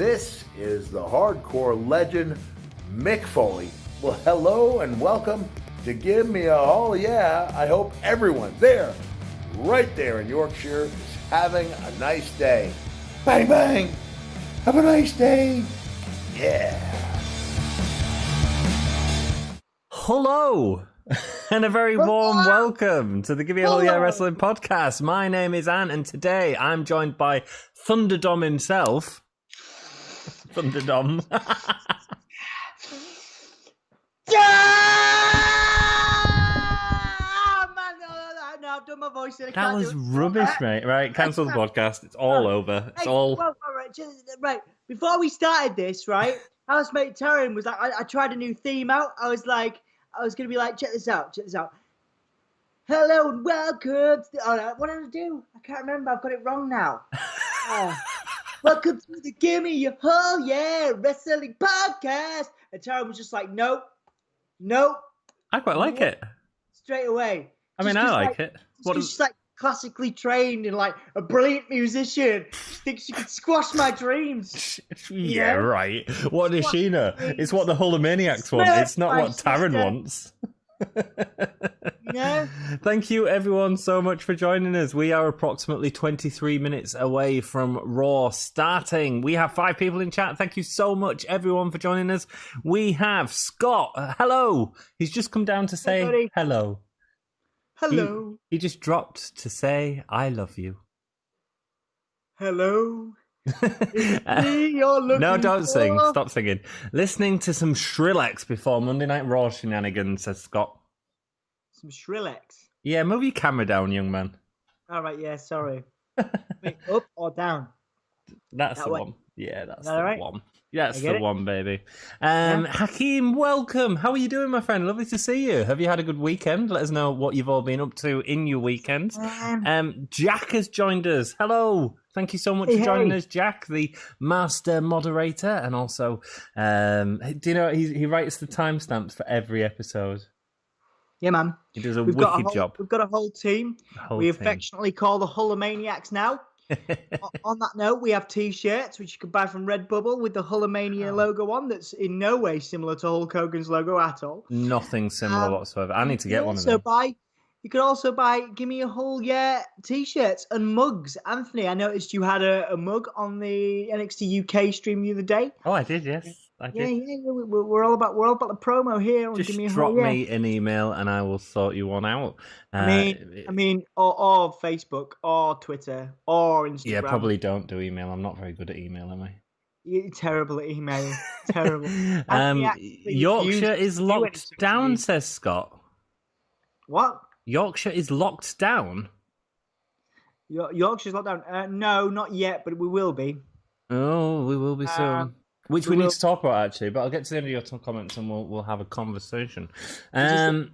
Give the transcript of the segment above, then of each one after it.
This is the hardcore legend, Mick Foley. Well, hello and welcome to Give Me a Oh Yeah. I hope everyone there, right there in Yorkshire, is having a nice day. Bang, bang. Have a nice day. Yeah. Hello, and a very warm welcome to the Gimme a Oh Yeah Wrestling Podcast. My name is Ant, and today I'm joined by Thunderdom himself. Thunderdom. No, I've done my voice. That was rubbish, mate. Right, cancel the podcast. It's all over. It's all... Well, right. Before we started this, right, housemate Taryn was like, I tried a new theme out. I was going to be like, check this out. Hello and welcome. What did I do? I can't remember. I've got it wrong now. Welcome to the Gimme a Oh Yeah Wrestling Podcast. And Taryn was just like, nope. I quite like it. Straight away. I mean, I like it. She's like classically trained and like a brilliant musician. She thinks she can squash my dreams. Yeah, right. What does she know? It's what the Hulkamaniacs want. It's not what Taryn wants. Yeah. Thank you everyone so much for joining us. We are approximately 23 minutes away from Raw starting. We have 5 people in chat. Thank you so much everyone for joining us. We have Scott. Hello. He's just come down to say hello. Hello. He just dropped to say I love you. Hello. No, don't sing. Stop singing. Listening to some Skrillex before Monday Night Raw shenanigans, says Scott. Some Skrillex? Yeah, move your camera down, young man. All right, yeah, sorry. Wait, up or down? That's the one. Yeah, that's the one. That's the it? one, baby. Hakeem, welcome. How are you doing, my friend? Lovely to see you. Have you had a good weekend? Let us know what you've all been up to in your weekends. Jack has joined us. Hello. Thank you so much for joining us, Jack, the master moderator. And also, do you know, he writes the timestamps for every episode. Yeah, man. He does a wicked job. We've got a whole team. We affectionately call the Hulkamaniacs now. On that note, we have T-shirts which you can buy from Redbubble with the Hulkamania logo on. That's in no way similar to Hulk Hogan's logo at all. Nothing similar whatsoever. I need to get one of them. You could also buy Gimme a Oh Yeah T-shirts and mugs. Anthony, I noticed you had a mug on the NXT UK stream the other day. Oh, I did, yes. I did. Yeah. We're all about the promo here. On Just Gimme a drop Oh Yeah. me an email and I will sort you one out. I mean, or Facebook, or Twitter, or Instagram. Yeah, probably don't do email. I'm not very good at email, am I? You're terrible at email. Terrible. Yorkshire is locked down, says Scott. What? Yorkshire is locked down? Yorkshire's locked down? No, not yet, but we will be. Oh, we will be soon. Which we need to talk about, actually, but I'll get to the end of your comments and we'll have a conversation. That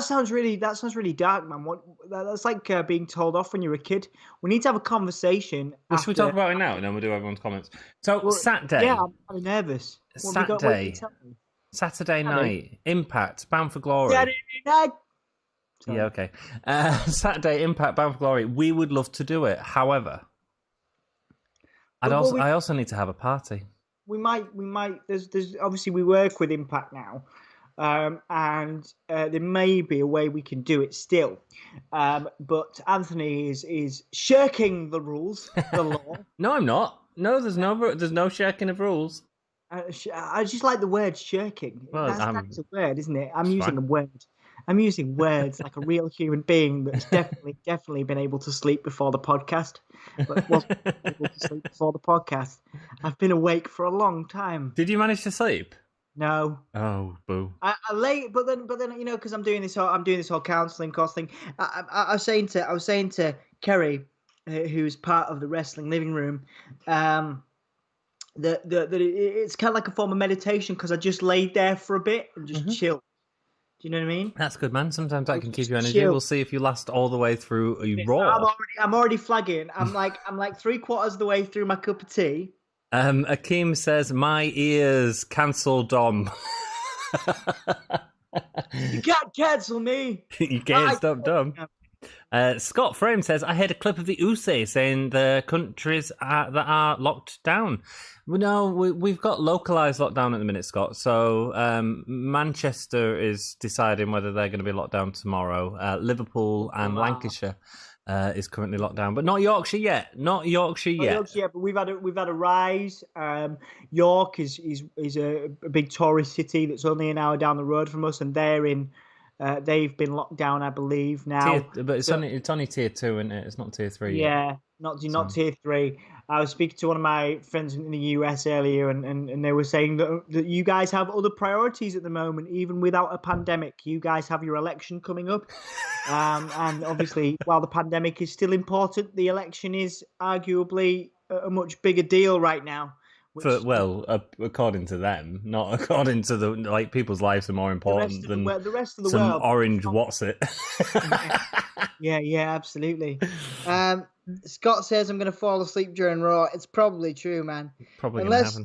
sounds really dark, man. That's like being told off when you're a kid. We need to have a conversation. Should we talk about it now, and then we'll do everyone's comments? So, Saturday. Yeah, I'm nervous. Saturday night, Impact, Bound for Glory. Saturday night. Sorry. Yeah, okay. Saturday, Impact, Bound for Glory. We would love to do it. However, I also need to have a party. We might. There's obviously we work with Impact now. And there may be a way we can do it still, but Anthony is shirking the rules, the law. No, I'm not. No, there's no shirking of rules. I just like the word shirking. Well, that's a word, isn't it? I'm using a word. I'm using words like a real human being that's definitely been able to sleep before the podcast, but wasn't able to sleep before the podcast. I've been awake for a long time. Did you manage to sleep? No. Oh, boo. I late, but then you know, because I'm doing this whole counselling course thing. I was saying to Kerry, who's part of the wrestling living room, that it's kind of like a form of meditation because I just laid there for a bit and just chilled. Do you know what I mean? That's good, man. Sometimes that can keep you energy. We'll see if you last all the way through Raw. I'm already flagging. I'm like 3/4 of the way through my cup of tea. Akeem says, my ears, cancel Dom. You can't cancel me. You can't stop Dom. Scott Frame says, I heard a clip of the USE saying the countries that are locked down. Well, no, we've got localised lockdown at the minute, Scott. So Manchester is deciding whether they're going to be locked down tomorrow. Liverpool and Lancashire is currently locked down, but not Yorkshire yet. Not Yorkshire yet. But we've had a rise. York is a big tourist city that's only an hour down the road from us, and they've been locked down, I believe now. But it's only tier 2, isn't it? It's not tier 3. Yeah, not tier 3. I was speaking to one of my friends in the US earlier, and they were saying that you guys have other priorities at the moment, even without a pandemic. You guys have your election coming up. And obviously, while the pandemic is still important, the election is arguably a much bigger deal right now. According to them, not according to people's lives are more important than the rest of the some world. orange what's it. Yeah, absolutely. Scott says I'm going to fall asleep during Raw. It's probably true, man. Unless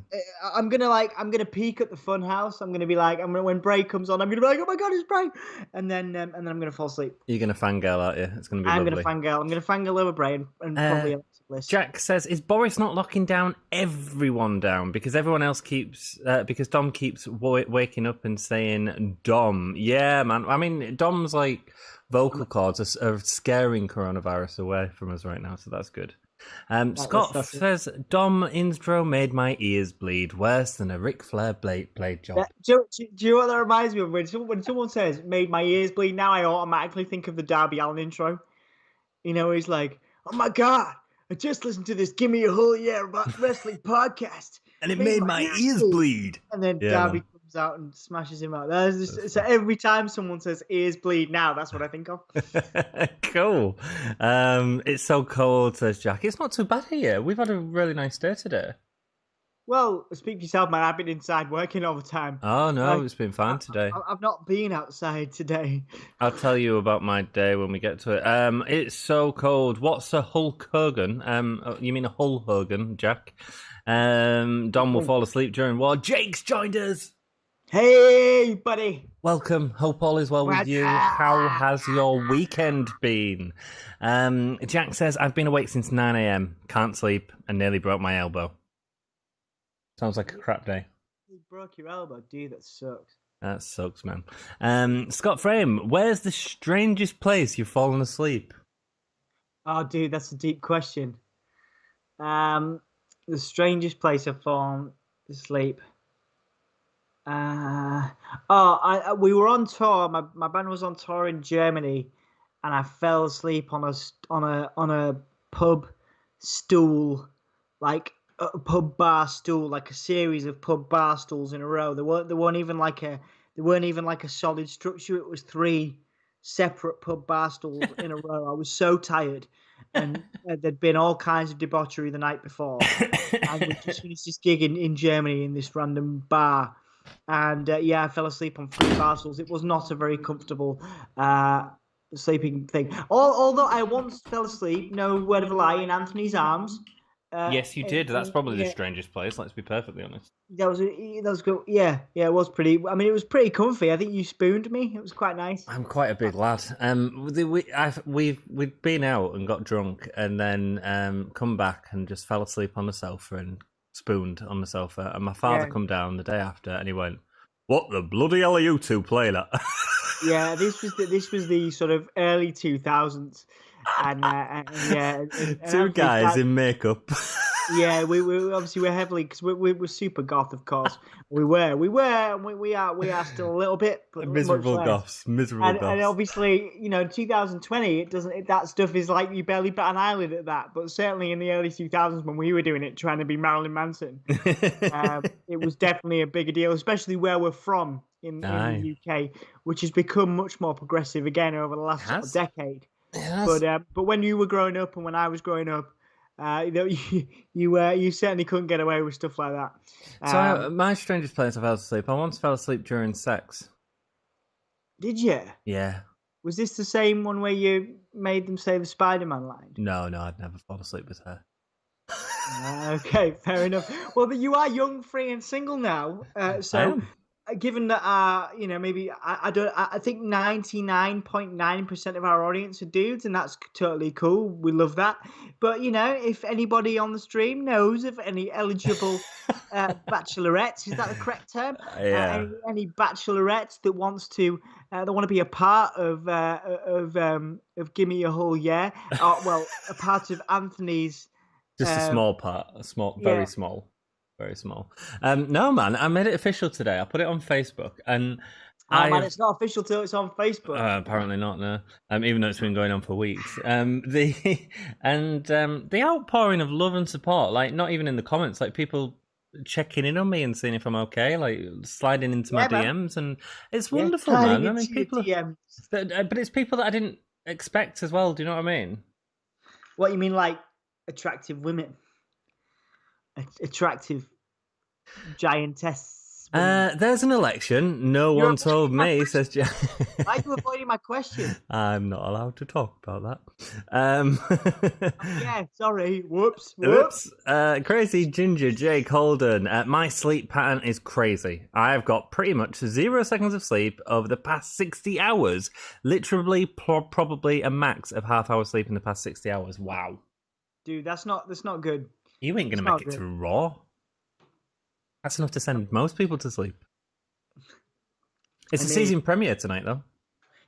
I'm gonna peek at the fun house. I'm gonna be like, when Bray comes on, I'm gonna be like, oh my god, it's Bray, and then I'm gonna fall asleep. You're gonna fangirl, aren't you? It's gonna be lovely. I'm gonna fangirl over Bray and probably Alexa Bliss. Jack says, is Boris not locking down everyone down because everyone else because Dom keeps waking up and saying Dom? Yeah, man. I mean, Dom's vocal cords are scaring coronavirus away from us right now, so that's good. Scott says, Dom Instro made my ears bleed worse than a Ric Flair blade job. Do you know what that reminds me of? When someone says, made my ears bleed, now I automatically think of the Darby Allin intro. You know, he's like, oh my God, I just listened to this Gimme a Whole Yeah Wrestling podcast. And it made my ears bleed. And then Darby comes out and smashes him out. So every time someone says ears bleed now, that's what I think of. Cool. It's so cold, says Jack. It's not too bad here. We've had a really nice day today. Well, speak for yourself, man. I've been inside working all the time. Oh, no, it's been fine today. I've not been outside today. I'll tell you about my day when we get to it. It's so cold. What's a Hulk Hogan? You mean a Hull Hogan, Jack? Dom will fall asleep during war. Jake's joined us. Hey, buddy. Welcome. Hope all is well with you. How has your weekend been? Jack says, I've been awake since 9 a.m. Can't sleep and nearly broke my elbow. Sounds like a crap day. You broke your elbow, dude. That sucks. That sucks, man. Scott Frame, where's the strangest place you've fallen asleep? Oh, dude, that's a deep question. The strangest place I've fallen asleep. We were on tour. My band was on tour in Germany, and I fell asleep on a pub stool, like a pub bar stool, like a series of pub bar stools in a row. They weren't even like a solid structure. It was 3 separate pub bar stools in a row. I was so tired, and there'd been all kinds of debauchery the night before. And we just finished this gig in Germany in this random bar. And I fell asleep on 3 bar stools. It was not a very comfortable sleeping thing. Although I once fell asleep, no word of a lie, in Anthony's arms. Yes, you did. That's probably the strangest place. Let's be perfectly honest. That was good. Yeah, it was pretty. I mean, it was pretty comfy. I think you spooned me. It was quite nice. I'm quite a big lad. We've been out and got drunk, and then come back and just fell asleep on the sofa and spooned on the sofa. And my father come down the day after, and he went, "What the bloody hell are you two playing at?" Yeah, this was the sort of early 2000s. And two guys in makeup. Yeah, we obviously we're heavily, because we were super goth, of course. We are still a little bit, but miserable goths. And obviously, in 2020, that stuff is like you barely bat an eyelid at that. But certainly in the early 2000s, when we were doing it, trying to be Marilyn Manson, it was definitely a bigger deal, especially where we're from in the UK, which has become much more progressive again over the last sort of decade. Yes. But when you were growing up and when I was growing up, you certainly couldn't get away with stuff like that. So my strangest place I fell asleep. I once fell asleep during sex. Did you? Yeah. Was this the same one where you made them say the Spider-Man line? No, I'd never fall asleep with her. Okay, fair enough. Well, you are young, free, and single now. So given that maybe I think 99.9% of our audience are dudes, and that's totally cool. We love that. But if anybody on the stream knows of any eligible bachelorettes, is that the correct term? Yeah. Any bachelorettes that want to be a part of Gimme a Whole Yeah, a part of Anthony's. Just a small part, very Yeah. small, very small. No, man, I made it official today. I put it on Facebook, and Man, it's not official till it's on Facebook. Apparently not, no. Even though it's been going on for weeks. The outpouring of love and support, like not even in the comments, like people checking in on me and seeing if I'm okay, like sliding into my DMs, and it's wonderful, man. I mean, people, but it's people that I didn't expect as well. Do you know what I mean? What you mean, like attractive women, attractive giantess? There's an election. No one told me, says Jack. Why are you avoiding my question? I'm not allowed to talk about that. Yeah, sorry. Whoops. Crazy Ginger Jake Holden. My sleep pattern is crazy. I've got pretty much 0 seconds of sleep over the past 60 hours. Literally, probably a max of half-hour sleep in the past 60 hours. Wow. Dude, that's not good. You ain't going to make it to Raw. That's enough to send most people to sleep. It's a season premiere tonight, though.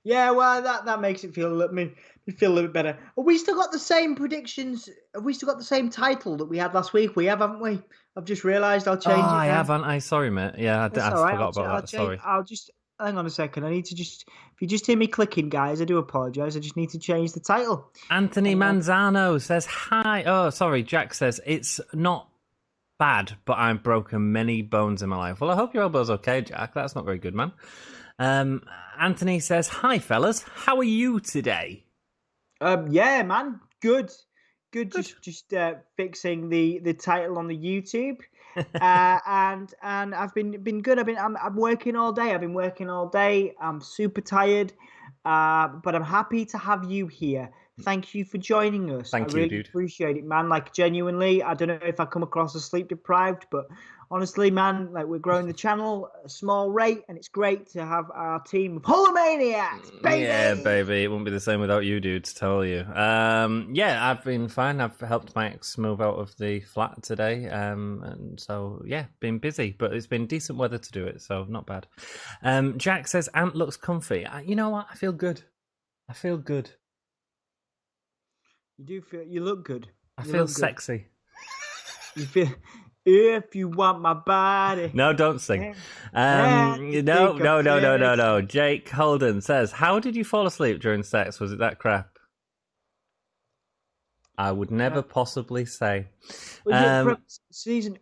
Yeah, well, that makes it feel a little bit better. Have we still got the same predictions? Have we still got the same title that we had last week? We have, haven't we? I've just realised I'll change it. I haven't. Sorry, mate. Yeah, I forgot about that. Sorry. I'll just hang on a second. I need to if you just hear me clicking, guys, I do apologise. I just need to change the title. Anthony Manzano says hi. Oh, sorry. Jack says it's not bad, but I've broken many bones in my life. Well, I hope your elbow's okay, Jack. That's not very good, man. Anthony says, hi, fellas. How are you today? Yeah, man. Good. Just fixing the title on the YouTube. And I've been good. I'm working all day. I've been working all day. I'm super tired. But I'm happy to have you here. Thank you for joining us. Thank you, dude. Appreciate it, man. Like, genuinely, I don't know if I come across as sleep deprived, but honestly, man, like, we're growing the channel at a small rate, and it's great to have our team of Hulkamaniacs, baby! Yeah, baby. It wouldn't be the same without you, dude, to tell you. Yeah, I've been fine. I've helped my ex move out of the flat today. And so, yeah, been busy, but it's been decent weather to do it, so not bad. Jack says, Ant looks comfy. You know what? I feel good. You look good. I feel sexy. You feel, if you want my body. No, don't sing. No. Jake Holden says, how did you fall asleep during sex? Was it that crap? I would never possibly say. Season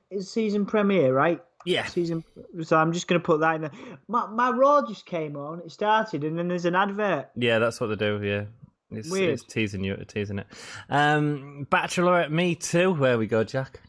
premiere, right? Yeah. So I'm just going to put that in there. My Raw just came on. It started, and then there's an advert. Yeah, that's what they do, yeah. Weird. It's teasing it. Bachelorette Me Too. Where we go, Jack.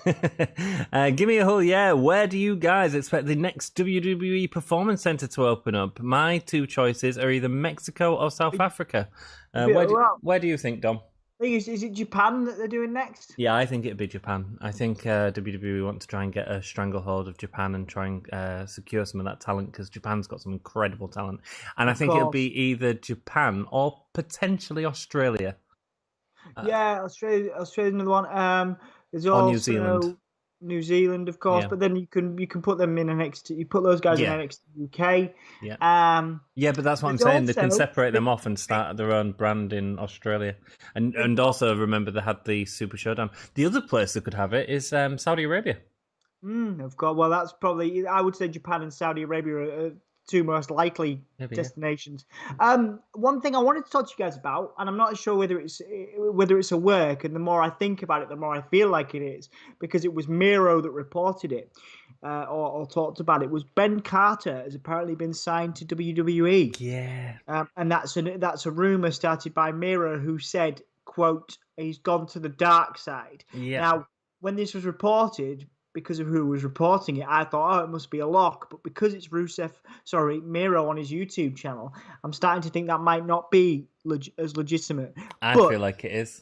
Give me a whole yeah. Where do you guys expect the next WWE Performance Center to open up? My two choices are either Mexico or South Africa. Where do you think, Dom? Is it Japan that they're doing next? Yeah, I think it'd be Japan. I think WWE want to try and get a stranglehold of Japan and try and secure some of that talent, because Japan's got some incredible talent. And I think it'll be either Japan or potentially Australia. Australia's another one. There's also New Zealand, of course, but then you can put them in NXT. You put those guys in NXT UK. Yeah, but that's what I'm saying. They can separate them off and start their own brand in Australia, and also remember they had the Super Showdown. The other place they could have it is Saudi Arabia. Of course. Well, that's probably, I would say Japan and Saudi Arabia are two most likely destinations. One thing I wanted to talk to you guys about, and I'm not sure whether it's a work, and the more I think about it, the more I feel like it is, because it was Miro that reported it or talked about it, was Ben Carter has apparently been signed to WWE. Yeah. And that's a rumor started by Miro, who said, quote, he's gone to the dark side. Yeah. Now, when this was reported, because of who was reporting it, I thought, it must be a lock. But because it's Miro on his YouTube channel, I'm starting to think that might not be as legitimate. I feel like it is.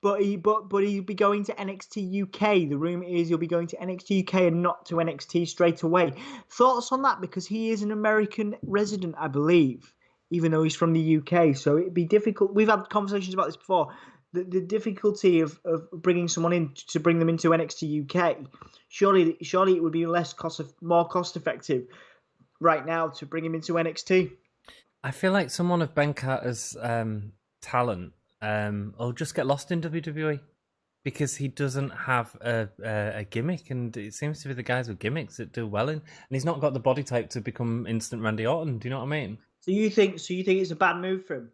but he'll be going to NXT UK. The rumor is he'll be going to NXT UK and not to NXT straight away. Thoughts on that? Because he is an American resident, I believe, even though he's from the UK. So it'd be difficult. We've had conversations about this before. The difficulty of bringing someone in to bring them into NXT UK. Surely it would be more cost effective right now to bring him into NXT. I feel like someone of Ben Carter's talent will just get lost in WWE because he doesn't have a gimmick, and it seems to be the guys with gimmicks that do well and he's not got the body type to become instant Randy Orton. Do you know what I mean? So you think it's a bad move for him?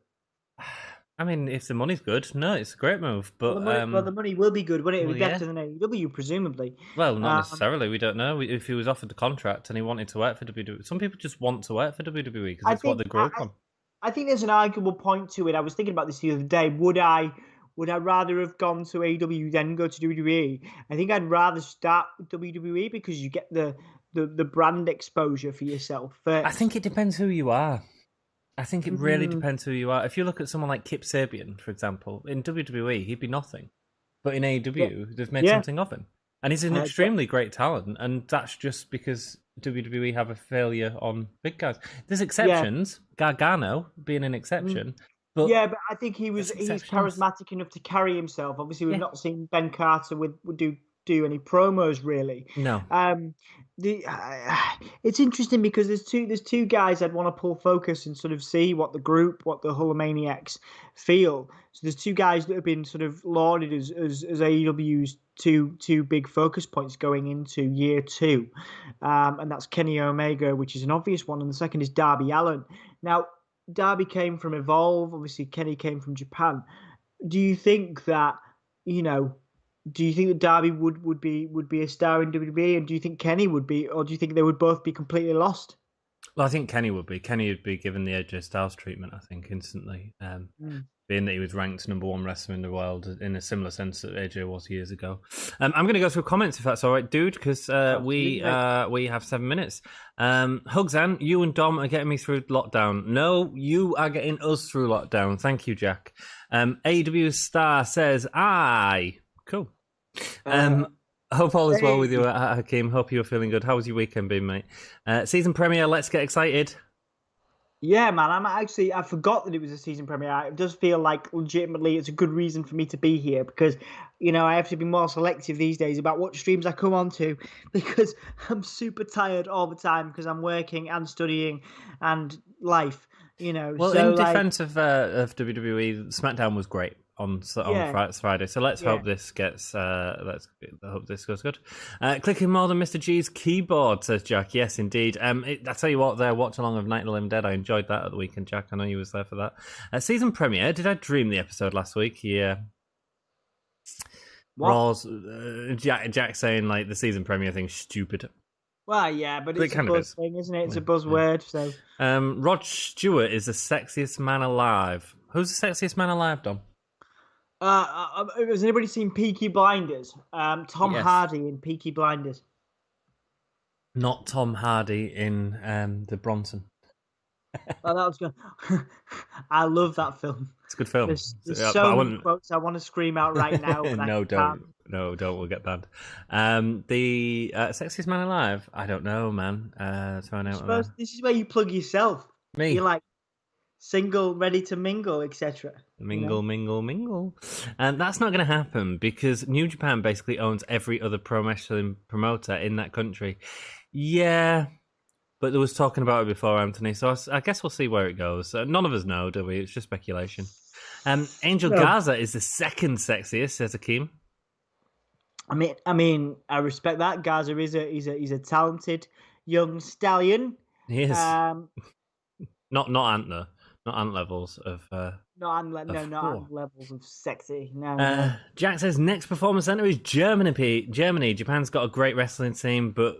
I mean, if the money's good, no, it's a great move. But the money will be good, wouldn't it? It'll be well, better than AEW, presumably. Well, not necessarily. We don't know. If he was offered the contract and he wanted to work for WWE, some people just want to work for WWE because it's what they grew up on. I think there's an arguable point to it. I was thinking about this the other day. Would I rather have gone to AEW than go to WWE? I think I'd rather start with WWE because you get the brand exposure for yourself first. I think it depends who you are. I think it really depends who you are. If you look at someone like Kip Sabian, for example, in WWE, he'd be nothing. But in AEW, they've made something of him. And he's an extremely great talent. And that's just because WWE have a failure on big guys. There's exceptions, Gargano being an exception. But but I think he's charismatic enough to carry himself. Obviously, we've not seen Ben Carter would do any promos really. No. It's interesting because there's two guys I'd want to pull focus and sort of see what the Hulkamaniacs feel. So there's two guys that have been sort of lauded as AEW's two big focus points going into year 2, and that's Kenny Omega, which is an obvious one, and the second is Darby Allin. Now, Darby came from Evolve. Obviously, Kenny came from Japan. Do you think that Do you think that Darby would be a star in WWE, and do you think Kenny would be, or do you think they would both be completely lost? Well, I think Kenny would be. Kenny would be given the AJ Styles treatment, I think, instantly. Being that he was ranked #1 wrestler in the world in a similar sense that AJ was years ago. I'm going to go through comments if that's all right, dude, because we have 7 minutes. Hugzan, you and Dom are getting me through lockdown. No, you are getting us through lockdown. Thank you, Jack. AW Star says, aye. Cool. Hope all is well with you, Hakeem. Hope you're feeling good. How was your weekend been, mate? Season premiere, let's get excited. Yeah, man, I forgot that it was a season premiere. It does feel like legitimately it's a good reason for me to be here because, I have to be more selective these days about what streams I come on to because I'm super tired all the time because I'm working and studying and life, Well, so, in defense of WWE, SmackDown was great on Friday, so let's hope this gets hope this goes good. Clicking more than Mr. G's keyboard, says Jack. Yes, indeed. I tell you what, there watch along of Night of the Living Dead. I enjoyed that at the weekend, Jack. I know you was there for that. Season premiere. Did I dream the episode last week? Yeah. Raw's Jack saying like the season premiere thing's stupid. Well, yeah, but it's a buzz thing, isn't it? It's a buzzword. So, Rod Stewart is the sexiest man alive. Who's the sexiest man alive, Dom? Has anybody seen Peaky Blinders? Tom Hardy in Peaky Blinders. Not Tom Hardy in the Bronson. Oh, that was good. I love that film. It's a good film. There's so many quotes I want to scream out right now. No, don't. No, don't. We'll get banned. The sexiest man alive? I don't know, man. This is where you plug yourself. Me. You're like single, ready to mingle, etc. Mingle. And that's not going to happen because New Japan basically owns every other pro wrestling promoter in that country. Yeah, but there was talking about it before, Anthony, so I guess we'll see where it goes. None of us know, do we? It's just speculation. Angel Garza is the second sexiest, says Akeem. I mean, I respect that. Garza is a talented young stallion. He is. Not Ant though. Not Ant levels of. Not Ant levels of sexy. No. Jack says next performance center is Germany. Japan's got a great wrestling team, but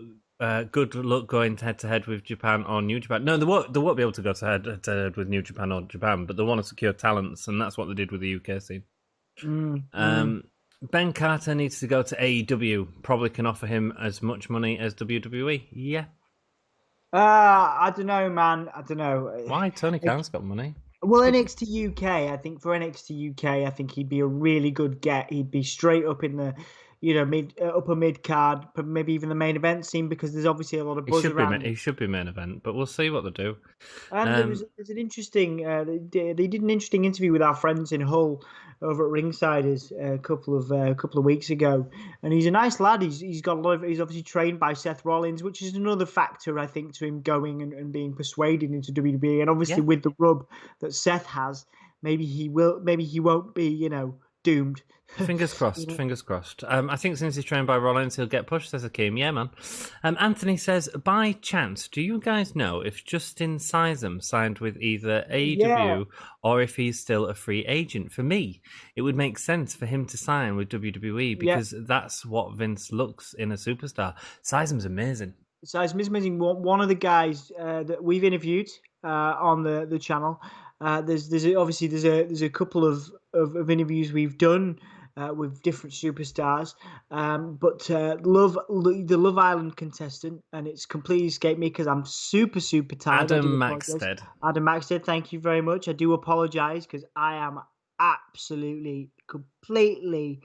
good luck going head to head with Japan or New Japan. No, they won't be able to go head to head with New Japan or Japan, but they want to secure talents, and that's what they did with the UK scene. Ben Carter needs to go to AEW. Probably can offer him as much money as WWE. Yeah. I don't know, man. I don't know. Why? Tony Khan's got money. Well, NXT UK, I think for NXT UK, I think he'd be a really good get. He'd be straight up in the, upper mid card, but maybe even the main event scene because there's obviously a lot of He buzz should be. around him. He should be main event, but we'll see what they do. And there's an interesting. They did an interesting interview with our friends in Hull over at Ringsiders a couple of weeks ago, and he's a nice lad. He's got a lot of. He's obviously trained by Seth Rollins, which is another factor I think to him going and being persuaded into WWE. And obviously with the rub that Seth has, maybe he will. Maybe he won't be. Doomed. Fingers crossed, fingers crossed. I think since he's trained by Rollins, he'll get pushed, says Hakeem. Yeah, man. Anthony says, by chance, do you guys know if Justin Sizem signed with either AEW or if he's still a free agent? For me, it would make sense for him to sign with WWE because that's what Vince looks in a superstar. Sizem's amazing. Sizem's amazing. One of the guys that we've interviewed on the channel. There's a couple of interviews we've done with different superstars, but the Love Island contestant, and it's completely escaped me because I'm super tired. Adam Maxted, thank you very much. I do apologize because I am absolutely, completely,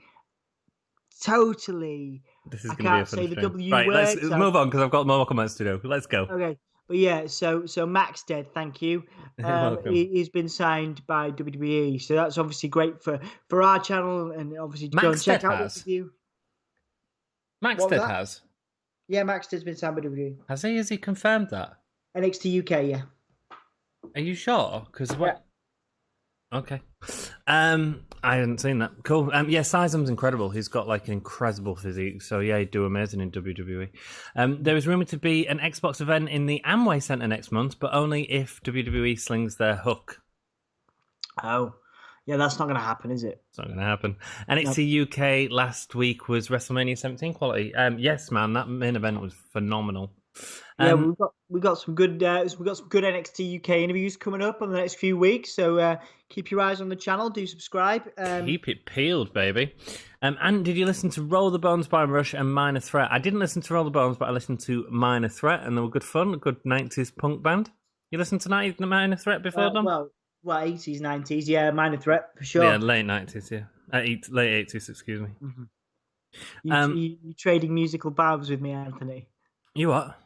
totally. This is I going to be a can't say the W right, word. Let's move on because I've got more comments to do. Let's go. Okay. But yeah, so Maxted, thank you. He's been signed by WWE, so that's obviously great for our channel, and obviously go and check out the interview. Maxted has. Yeah, Maxted's been signed by WWE. Has he? Has he confirmed that? NXT UK, yeah. Are you sure? Because what? Yeah. Okay. I hadn't seen that. Cool. Yeah, Sizem's incredible. He's got like an incredible physique. So yeah, he'd do amazing in WWE. There is rumored to be an Xbox event in the Amway Center next month, but only if WWE slings their hook. Oh. Yeah, that's not going to happen, is it? It's not going to happen. NXT UK last week was WrestleMania 17 quality. Yes, man, that main event was phenomenal. Yeah, we've got some good NXT UK interviews coming up in the next few weeks. So keep your eyes on the channel. Do subscribe. Keep it peeled, baby. And did you listen to Roll the Bones by Rush and Minor Threat? I didn't listen to Roll the Bones, but I listened to Minor Threat, and they were good fun. A good 90s punk band. You listened to Minor Threat before, Dom? Well, 80s, 90s, yeah, Minor Threat for sure. Yeah, late 90s, yeah. Late 80s, excuse me. Mm-hmm. You trading musical barbs with me, Anthony? You what?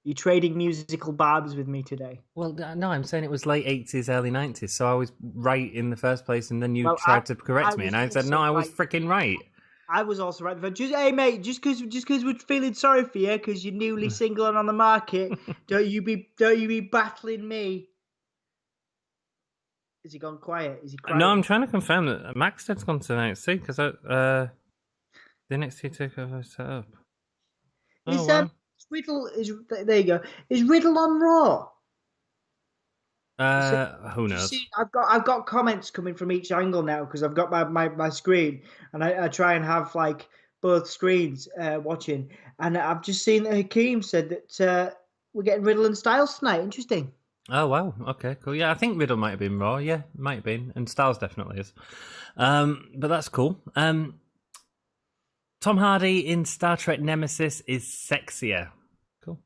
You trading musical barbs with me today? Well, no, I'm saying it was late 80s, early 90s, so I was right in the first place, and then you tried to correct me, and I said, no, I was freaking right. I was also right. Hey, mate, just because we're feeling sorry for you because you're newly single and on the market, don't you be battling me. Is he gone quiet? Is he crying? No, I'm trying to confirm that Maxted's gone to NXT because the NXT takeover set up. Riddle is there. You go. Is Riddle on Raw? Who knows? See, I've got comments coming from each angle now because I've got my screen and I try and have like both screens watching, and I've just seen that Hakeem said that we're getting Riddle and Styles tonight. Interesting. Oh wow, okay, cool. Yeah, I think Riddle might have been Raw. Yeah, might have been, and Styles definitely is. But that's cool. Tom Hardy in Star Trek Nemesis is sexier. Cool.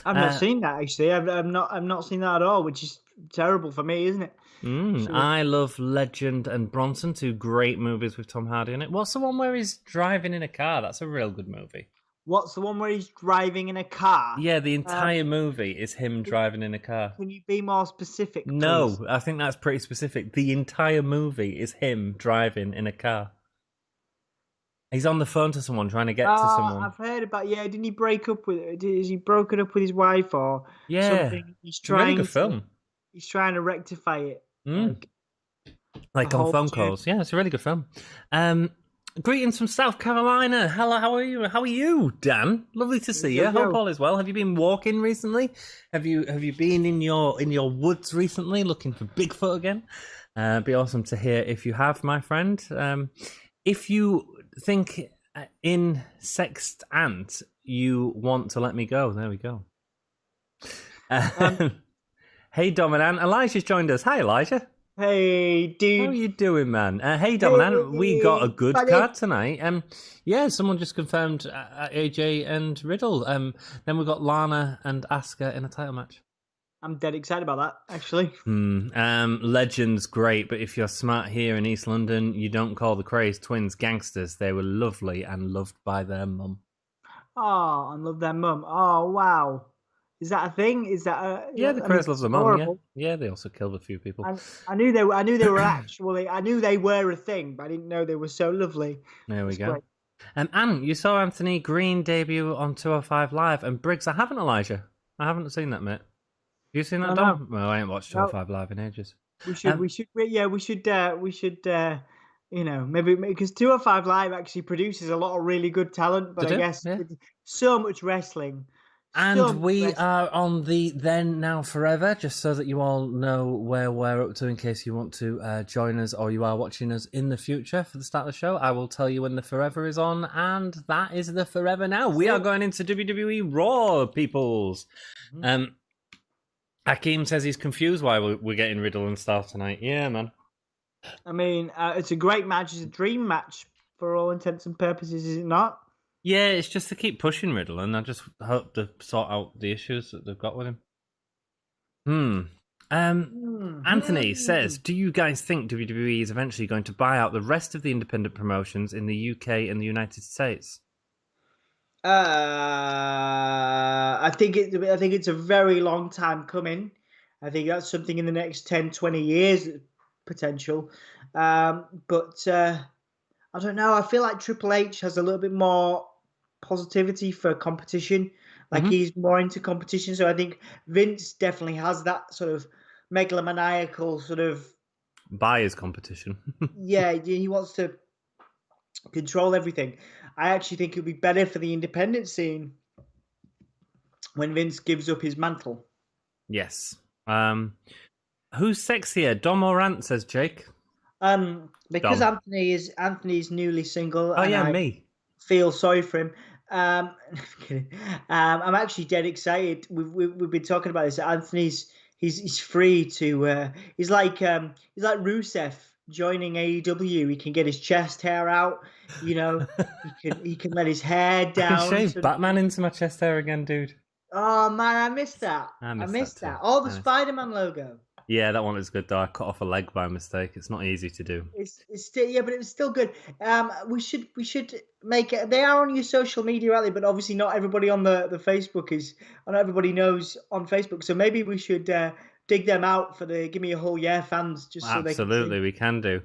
I've not seen that actually. I've not seen that at all, which is terrible for me, isn't it? I love Legend and Bronson, two great movies with Tom Hardy in it. What's the one where he's driving in a car? That's a real good movie. What's the one where he's driving in a car? Yeah, the entire movie is him driving in a car. Can you be more specific, please? No, I think that's pretty specific. The entire movie is him driving in a car. He's on the phone to someone, trying to get to someone. I've heard about, didn't he break up with, is he broken up with his wife or something? He's trying a really good film. He's trying to rectify it. Like on phone calls. Yeah, it's a really good film. Greetings from South Carolina. Hello, how are you? How are you, Dan? Lovely to see you. Hope all is well. Have you been walking recently? Have you been in your woods recently, looking for Bigfoot again? Be awesome to hear if you have, my friend. If you think in sextant you want to let me go, there we go. Hey, Dom and Ann. Elijah's joined us. Hi, Elijah. Hey, dude. How are you doing, man? Hey, Dom and Ann. We got a good card tonight. Yeah, someone just confirmed AJ and Riddle. Then we've got Lana and Asuka in a title match. I'm dead excited about that, actually. Legends, great, but if you're smart here in East London, you don't call the Craze twins gangsters. They were lovely and loved by their mum. Oh, I love their mum. Oh, wow. Is that a thing? Is that a? Yeah, the I mean, Craze loves it's their mum. Yeah, horrible. yeah. They also killed a few people. I knew they were. I knew they were actually. I knew they were a thing, but I didn't know they were so lovely. There we That's go. great. Anne, you saw Anthony Green debut on 205 Live, and Briggs, I haven't, Elijah. I haven't seen that, mate. You seen that, No, Dom? no. Well, I ain't watched No. 205 Live in ages. We should. Yeah, we should. Maybe because 205 Live actually produces a lot of really good talent, but They I do, guess yeah. it's so much wrestling. And we are on the Then Now Forever, just so that you all know where we're up to in case you want to join us or you are watching us in the future for the start of the show. I will tell you when the Forever is on, and that is the Forever now. We are going into WWE Raw, peoples. Hakeem says he's confused why we're getting Riddle and stuff tonight. Yeah, man. I mean, it's a great match. It's a dream match for all intents and purposes, is it not? Yeah, it's just to keep pushing Riddle, and I just hope to sort out the issues that they've got with him. Anthony says, do you guys think WWE is eventually going to buy out the rest of the independent promotions in the UK and the United States? I think it's a very long time coming. I think that's something in the next 10, 20 years potential. But I don't know. I feel like Triple H has a little bit more positivity for competition. Like he's more into competition. So I think Vince definitely has that sort of megalomaniacal sort of Buyer's competition. yeah, he wants to control everything. I actually think it'd be better for the independent scene when Vince gives up his mantle. Yes. Who's sexier, Dom or Ant, says Jake? Because Dom. Anthony's newly single. Oh, and yeah, me. Feel sorry for him. I'm actually dead excited. We've been talking about this. Anthony's he's free to. He's like Rusev joining AEW. He can get his chest hair out. You know, he can let his hair down. I shaved Batman into my chest hair again, dude. Oh man, I missed that. I missed that. Oh, the Spider-Man logo. Yeah, that one was good though. I cut off a leg by mistake. It's not easy to do. It's still but it was still good. We should make it. They are on your social media, aren't they? But obviously, not everybody on the Facebook is. Not everybody knows on Facebook. So maybe we should dig them out for the Gimme a Whole Yeah fans. Just absolutely, we can do.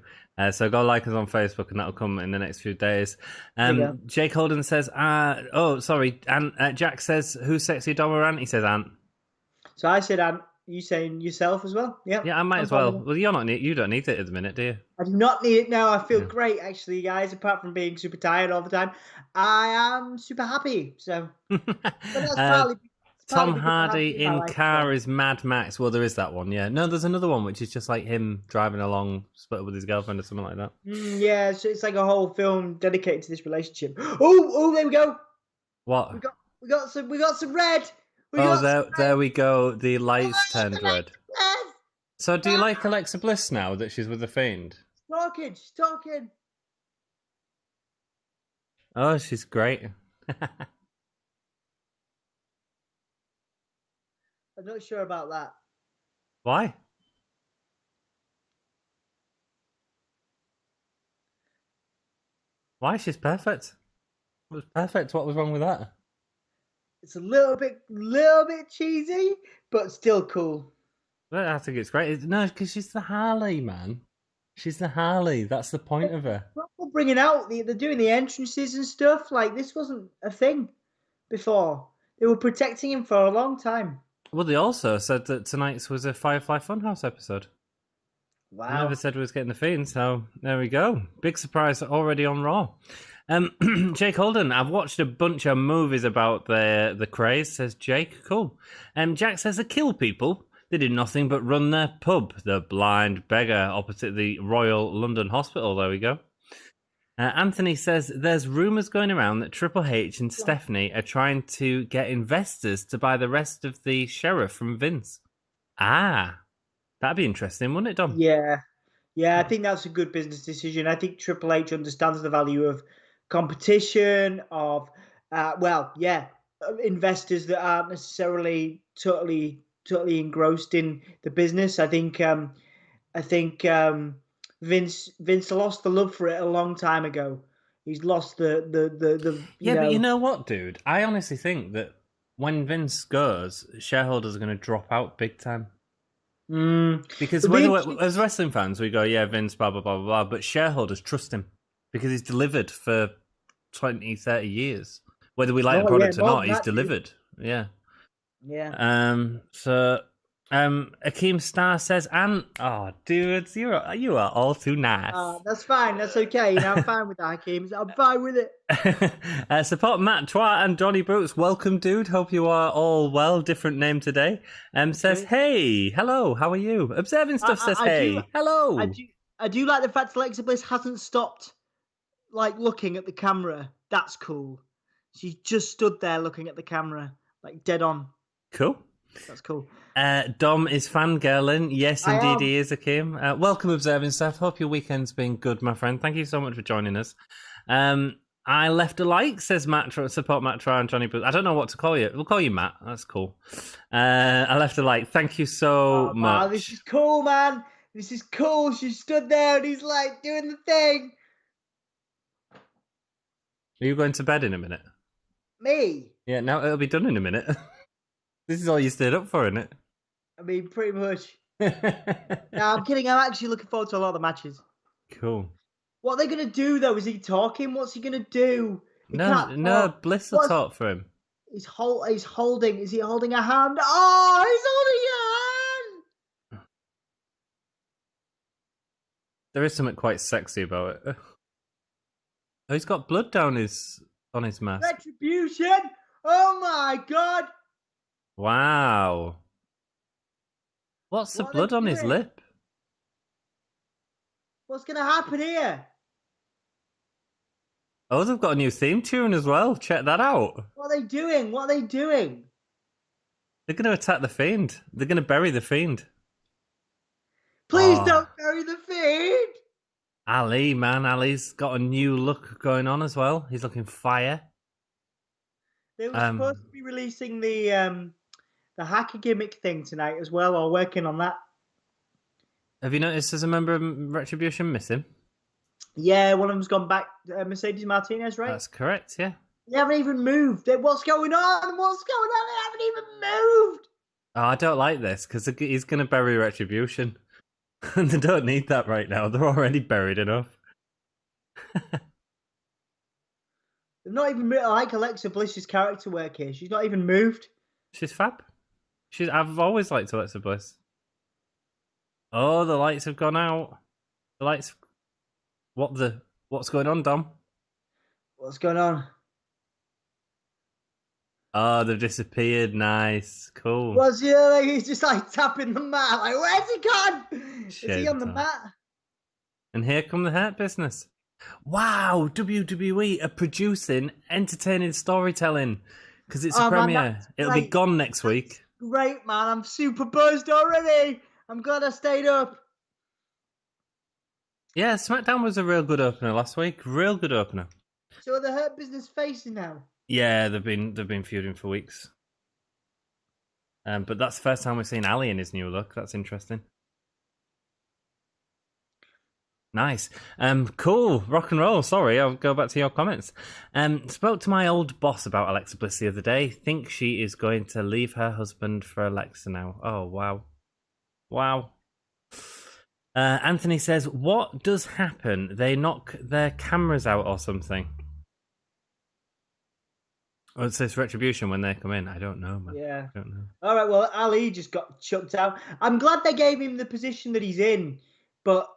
So go like us on Facebook, and that'll come in the next few days. Jake Holden says, "Oh, sorry." And Jack says, "Who's sexy, Dom or Ant?" He says, "Ant." So I said, "Ant." You saying yourself as well? Yeah. Yeah, I might as well. Well, you don't need it at the minute, do you? I do not need it now. I feel great, actually, guys. Apart from being super tired all the time, I am super happy. So, but that's partly Tom Hardy in Car is Mad Max. Well, there is that one, yeah. No, there's another one which is just like him driving along, split up with his girlfriend or something like that. Yeah, so it's like a whole film dedicated to this relationship. Oh, there we go. What? We got some red. There we go. The lights turned red. So, do you like Alexa Bliss now that she's with the Fiend? She's talking. Oh, she's great. I'm not sure about that. Why? Why? She's perfect. It was perfect. What was wrong with that? It's a little bit cheesy, but still cool. I think it's great. No, because she's the Harley, man. She's the Harley. That's the point of her. People bringing out they're doing the entrances and stuff. Like this wasn't a thing before. They were protecting him for a long time. Well, they also said that tonight's was a Firefly Funhouse episode. Wow. I never said we was getting the Fiend, so there we go. Big surprise already on Raw. Jake Holden, I've watched a bunch of movies about the craze, says Jake. Cool. Jack says they kill people. They did nothing but run their pub, the Blind Beggar, opposite the Royal London Hospital. There we go. Anthony says there's rumours going around that Triple H and Stephanie are trying to get investors to buy the rest of the Sheriff from Vince. That'd be interesting, wouldn't it, Dom? Yeah, I think that's a good business decision. I think Triple H understands the value of competition, of investors that aren't necessarily totally totally engrossed in the business. I think Vince lost the love for it a long time ago. He's lost the Yeah, but you know what, dude? I honestly think that when Vince goes, shareholders are going to drop out big time. Because as wrestling fans, we go, yeah, Vince, blah, blah, blah, blah, blah, but shareholders trust him because he's delivered for 20, 30 years. Whether we like the product or not, he's delivered. Yeah. Yeah. So Akeem Star says, and oh, dudes, you are all too nice. That's fine. That's okay. I'm fine with that, Hakeem. I'm fine with it. Support Matt Twat and Johnny Brooks. Welcome, dude. Hope you are all well. Different name today. Says, hey, hello, how are you? Observing Stuff says, hey, hello. I do like the fact Alexa Bliss hasn't stopped like looking at the camera. That's cool. She just stood there looking at the camera, like dead on. Cool. That's cool. Dom is fangirling. Yes, indeed, he is, Akeem. Welcome, Observing Stuff. Hope your weekend's been good, my friend. Thank you so much for joining us. I left a like, says Matt. Support Matt Try and Johnny Booth. I don't know what to call you. We'll call you Matt. That's cool. I left a like. Thank you so much. Wow, this is cool, man. This is cool. She stood there and he's like doing the thing. Are you going to bed in a minute? Me? Yeah, now it'll be done in a minute. This is all you stayed up for, isn't it? I mean, pretty much. No, I'm kidding. I'm actually looking forward to a lot of the matches. Cool. What are they going to do, though? Is he talking? What's he going to do? No, Bliss will talk for him. He's holding. Is he holding a hand? Oh, he's holding a hand! There is something quite sexy about it. Oh, he's got blood on his mask. Retribution! Oh my god! Wow. What's the blood on his lip? What's going to happen here? Oh, they've got a new theme tune as well. Check that out. What are they doing? They're going to attack the Fiend. They're going to bury the Fiend. Please don't bury the Fiend! Ali, man. Ali's got a new look going on as well. He's looking fire. They were supposed to be releasing the hacker gimmick thing tonight as well, or working on that. Have you noticed there's a member of Retribution missing? Yeah, one of them's gone back. Mercedes Martinez, right? That's correct, yeah. They haven't even moved. What's going on? They haven't even moved. Oh, I don't like this, because he's going to bury Retribution. And they don't need that right now. They're already buried enough. They've not even moved. I like Alexa Bliss's character work here. She's not even moved. She's fab. I've always liked Alexa Bliss. Oh, the lights have gone out. The lights. What's going on, Dom? What's going on? Oh, they've disappeared. Nice, cool. What's he? He's just like tapping the mat. Like, where's he gone? Is he on the mat? And here come the Hurt Business. Wow, WWE are producing entertaining storytelling because it's a premiere. Man, it'll be gone next week. Great, man. I'm super buzzed already. I'm glad I stayed up. Yeah, SmackDown was a real good opener last week. Real good opener. So are the Hurt Business facing now? Yeah, they've been feuding for weeks. But that's the first time we've seen Ali in his new look. That's interesting. Nice. Cool. Rock and roll. Sorry, I'll go back to your comments. Spoke to my old boss about Alexa Bliss the other day. Think she is going to leave her husband for Alexa now. Oh, wow. Wow. Anthony says, what does happen? They knock their cameras out or something? Oh, it says Retribution when they come in. I don't know, man. Yeah. I don't know. All right, well, Ali just got chucked out. I'm glad they gave him the position that he's in, but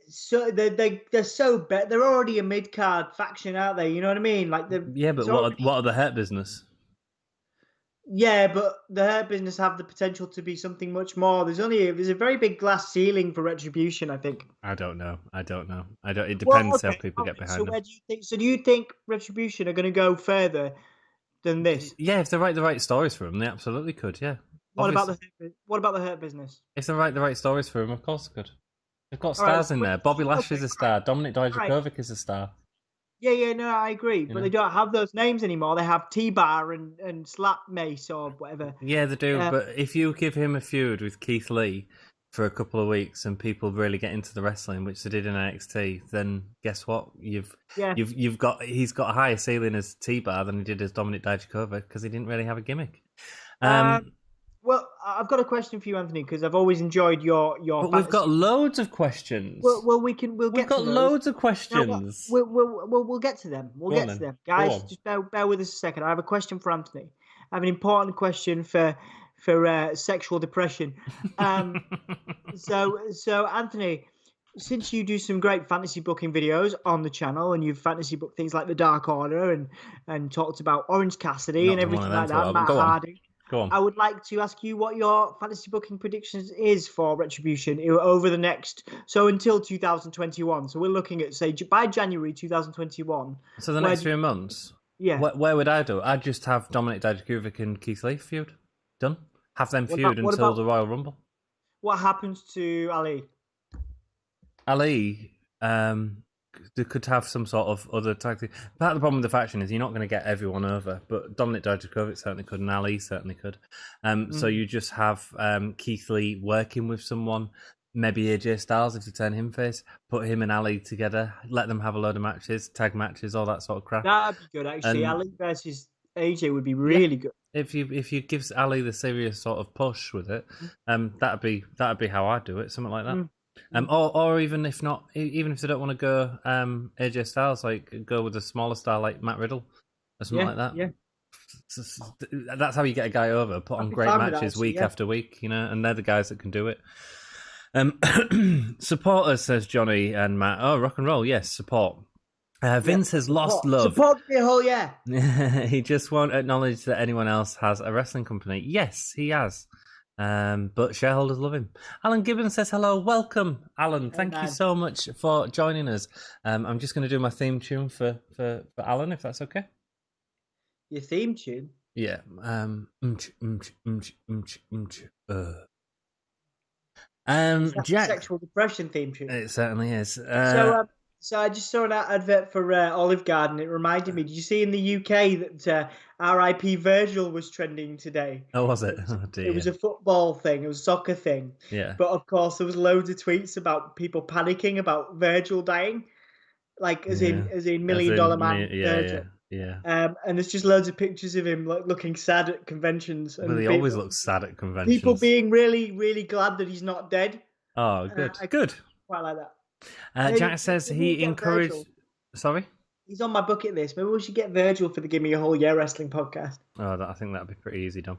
so they're so bad. They're already a mid-card faction, aren't they? You know what I mean? Like yeah, but what are the Hurt Business? Yeah, but the Hurt Business have the potential to be something much more. There's a very big glass ceiling for Retribution, I think. I don't know. It depends how people get behind them. Where do you think? So do you think Retribution are going to go further than this? Yeah, if they write the right stories for them, they absolutely could. Yeah. What about the Hurt Business? If they write the right stories for them, of course they could. They've got stars in there. Bobby Lashley's a star. Dominic Dijakovic is a star. Yeah, no, I agree. You But know? they don't have those names anymore. They have T-Bar and Slap Mace or whatever. Yeah, they do. Um, But if you give him a feud with Keith Lee for a couple of weeks and people really get into the wrestling, which they did in NXT, then guess what? Yeah. He's got a higher ceiling as T-Bar than he did as Dominic Dijakovic because he didn't really have a gimmick. Well, I've got a question for you, Anthony, because I've always enjoyed your But we've got fantasy. loads of questions. We'll We've get got to those. loads of No, questions. we'll get to them. We'll Go on get to then. them, Go guys. on. Just bear with us a second. I have a question for Anthony. I have an important question for sexual depression. So Anthony, since you do some great fantasy booking videos on the channel, and you've fantasy booked things like the Dark Order and talked about Orange Cassidy Not and done one of everything them like for a while, that, but Matt go on. Hardy. Go on. I would like to ask you what your fantasy booking predictions is for Retribution over the next, so until 2021. So we're looking at, say, by January 2021. So the next few months? Yeah. Where would I do? I'd just have Dominic Dijakovic and Keith Lee feud. Done. Have them feud What until about the Royal Rumble. what happens to Ali? Ali, they could have some sort of other tag team. Part of the problem with the faction is you're not going to get everyone over, but Dominic Dijakovic certainly could, and Ali certainly could. So you just have Keith Lee working with someone, maybe AJ Styles if you turn him face, put him and Ali together, let them have a load of matches, tag matches, all that sort of crap. That'd be good, actually. And- Ali versus AJ would be really good. If you give Ali the serious sort of push with it, that'd be how I'd do it, something like that. Or even if not, even if they don't want to go AJ Styles, like go with a smaller star like Matt Riddle or something like that. Yeah. That's how you get a guy over. Put on be great fine with that, matches actually, week yeah. after week, and they're the guys that can do it. Support us, says Johnny and Matt. Oh, rock and roll, yes, support. Vince has lost love. Support the whole year. He just won't acknowledge that anyone else has a wrestling company. Yes, he has. But shareholders love him. Alan Gibbons says hello. Welcome, Alan. Thank you so much for joining us. I'm just going to do my theme tune for Alan, if that's okay. Your theme tune? Yeah. Jack. Sexual depression theme tune. It certainly is. So I just saw an advert for Olive Garden. It reminded me. Did you see in the UK that R.I.P. Virgil was trending today? Oh, was it? Oh, dear. It was a football thing. It was a soccer thing. Yeah. But of course, there was loads of tweets about people panicking about Virgil dying, like as in $1 million man. Virgil. Yeah. And there's just loads of pictures of him like looking sad at conventions. And Well, he always looks sad at conventions. People being really, really glad that he's not dead. Oh, good. Good. Quite like that. Jack says he encouraged. Virgil. Sorry? He's on my bucket list. Maybe we should get Virgil for the Gimme a Whole Year Wrestling podcast. Oh, I think that'd be pretty easy, Dom.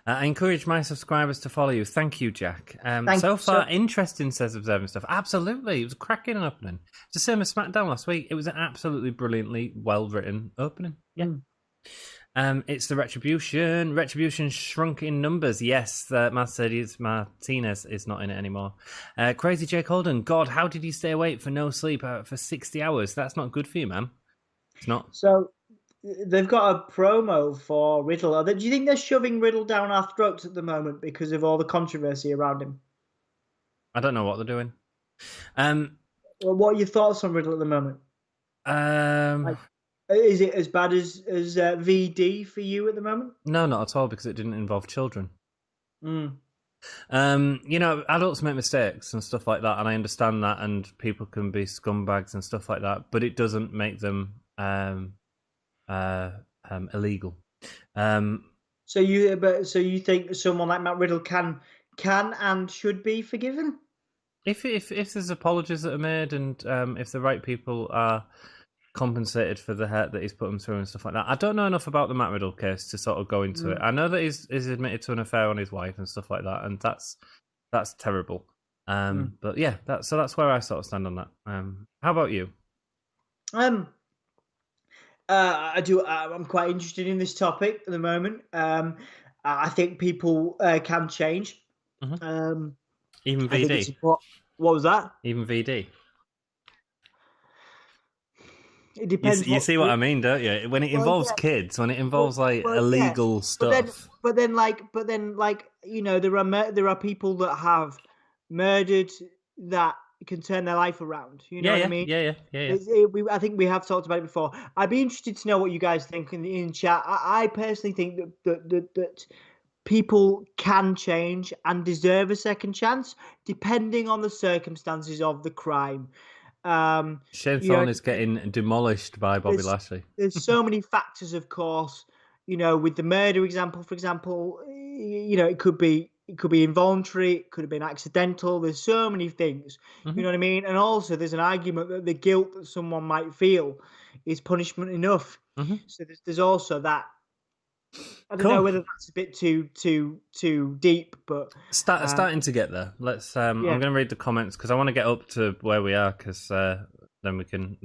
I encourage my subscribers to follow you. Thank you, Jack. So far, interesting, says Observing Stuff. Absolutely. It was a cracking opening. It's the same as SmackDown last week. It was an absolutely brilliantly well-written opening. Yeah. It's the Retribution. Retribution shrunk in numbers. Yes, Mercedes Martinez is not in it anymore. Crazy Jake Holden. God, how did you stay awake for no sleep for 60 hours? That's not good for you, man. It's not. So they've got a promo for Riddle. Do you think they're shoving Riddle down our throats at the moment because of all the controversy around him? I don't know what they're doing. Well, what are your thoughts on Riddle at the moment? Is it as bad as VD for you at the moment? No, not at all, because it didn't involve children. Adults make mistakes and stuff like that, and I understand that, and people can be scumbags and stuff like that, but it doesn't make them illegal. So you think someone like Matt Riddle can and should be forgiven? If there's apologies that are made, and if the right people are compensated for the hurt that he's put him through and stuff like that. I don't know enough about the Matt Riddle case to sort of go into it. I know that he's admitted to an affair on his wife and stuff like that, and that's terrible. But yeah, that's where I sort of stand on that. How about you? I do. I'm quite interested in this topic at the moment. I think people can change. Even VD. What was that? Even VD. It depends. You see what I mean, don't you? When it involves kids, when it involves illegal stuff. But then, there are people that have murdered that can turn their life around. You know what I mean? Yeah. I think we have talked about it before. I'd be interested to know what you guys think in chat. I personally think that people can change and deserve a second chance, depending on the circumstances of the crime. Shane You know, Thorne is getting demolished by Bobby Lashley. there's so many factors, of course. You know, with the murder example, for example, you know, it could be involuntary, it could have been accidental. There's so many things. You know what I mean? And also, there's an argument that the guilt that someone might feel is punishment enough. So there's also that. I don't know whether that's a bit too deep, but starting to get there. Let's. I'm going to read the comments because I want to get up to where we are because then we can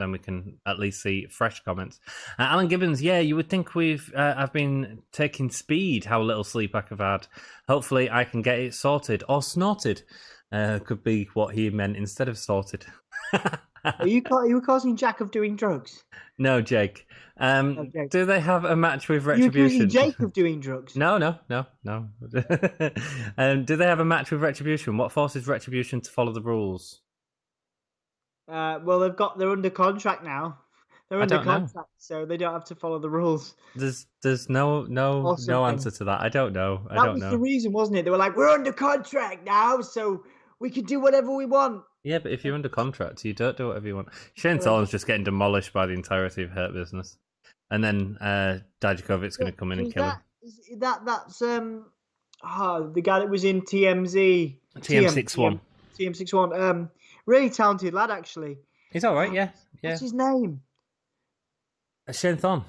at least see fresh comments. Alan Gibbons, yeah, you would think I've been taking speed. How little sleep I've had. Hopefully, I can get it sorted or snorted. Could be what he meant instead of sorted. Are you accusing Jack of doing drugs? No, Jake. Jake. Do they have a match with Are you Retribution? accusing Jake of doing drugs? No. Do they have a match with Retribution? What forces Retribution to follow the rules? Well, they're under contract now. They're under contract, so they don't have to follow the rules. There's no answer to that. I don't know. That was the reason, wasn't it? They were like, we're under contract now, so we can do whatever we want. Yeah, but if you're under contract, you don't do whatever you want. Shane Thorne's just getting demolished by the entirety of Hurt Business, and then Dijakovic's going to come in and kill him. That's the guy that was in TMZ. TM61. TM61. Really talented lad, actually. He's all right. Yeah. What's his name? Shane Thorne.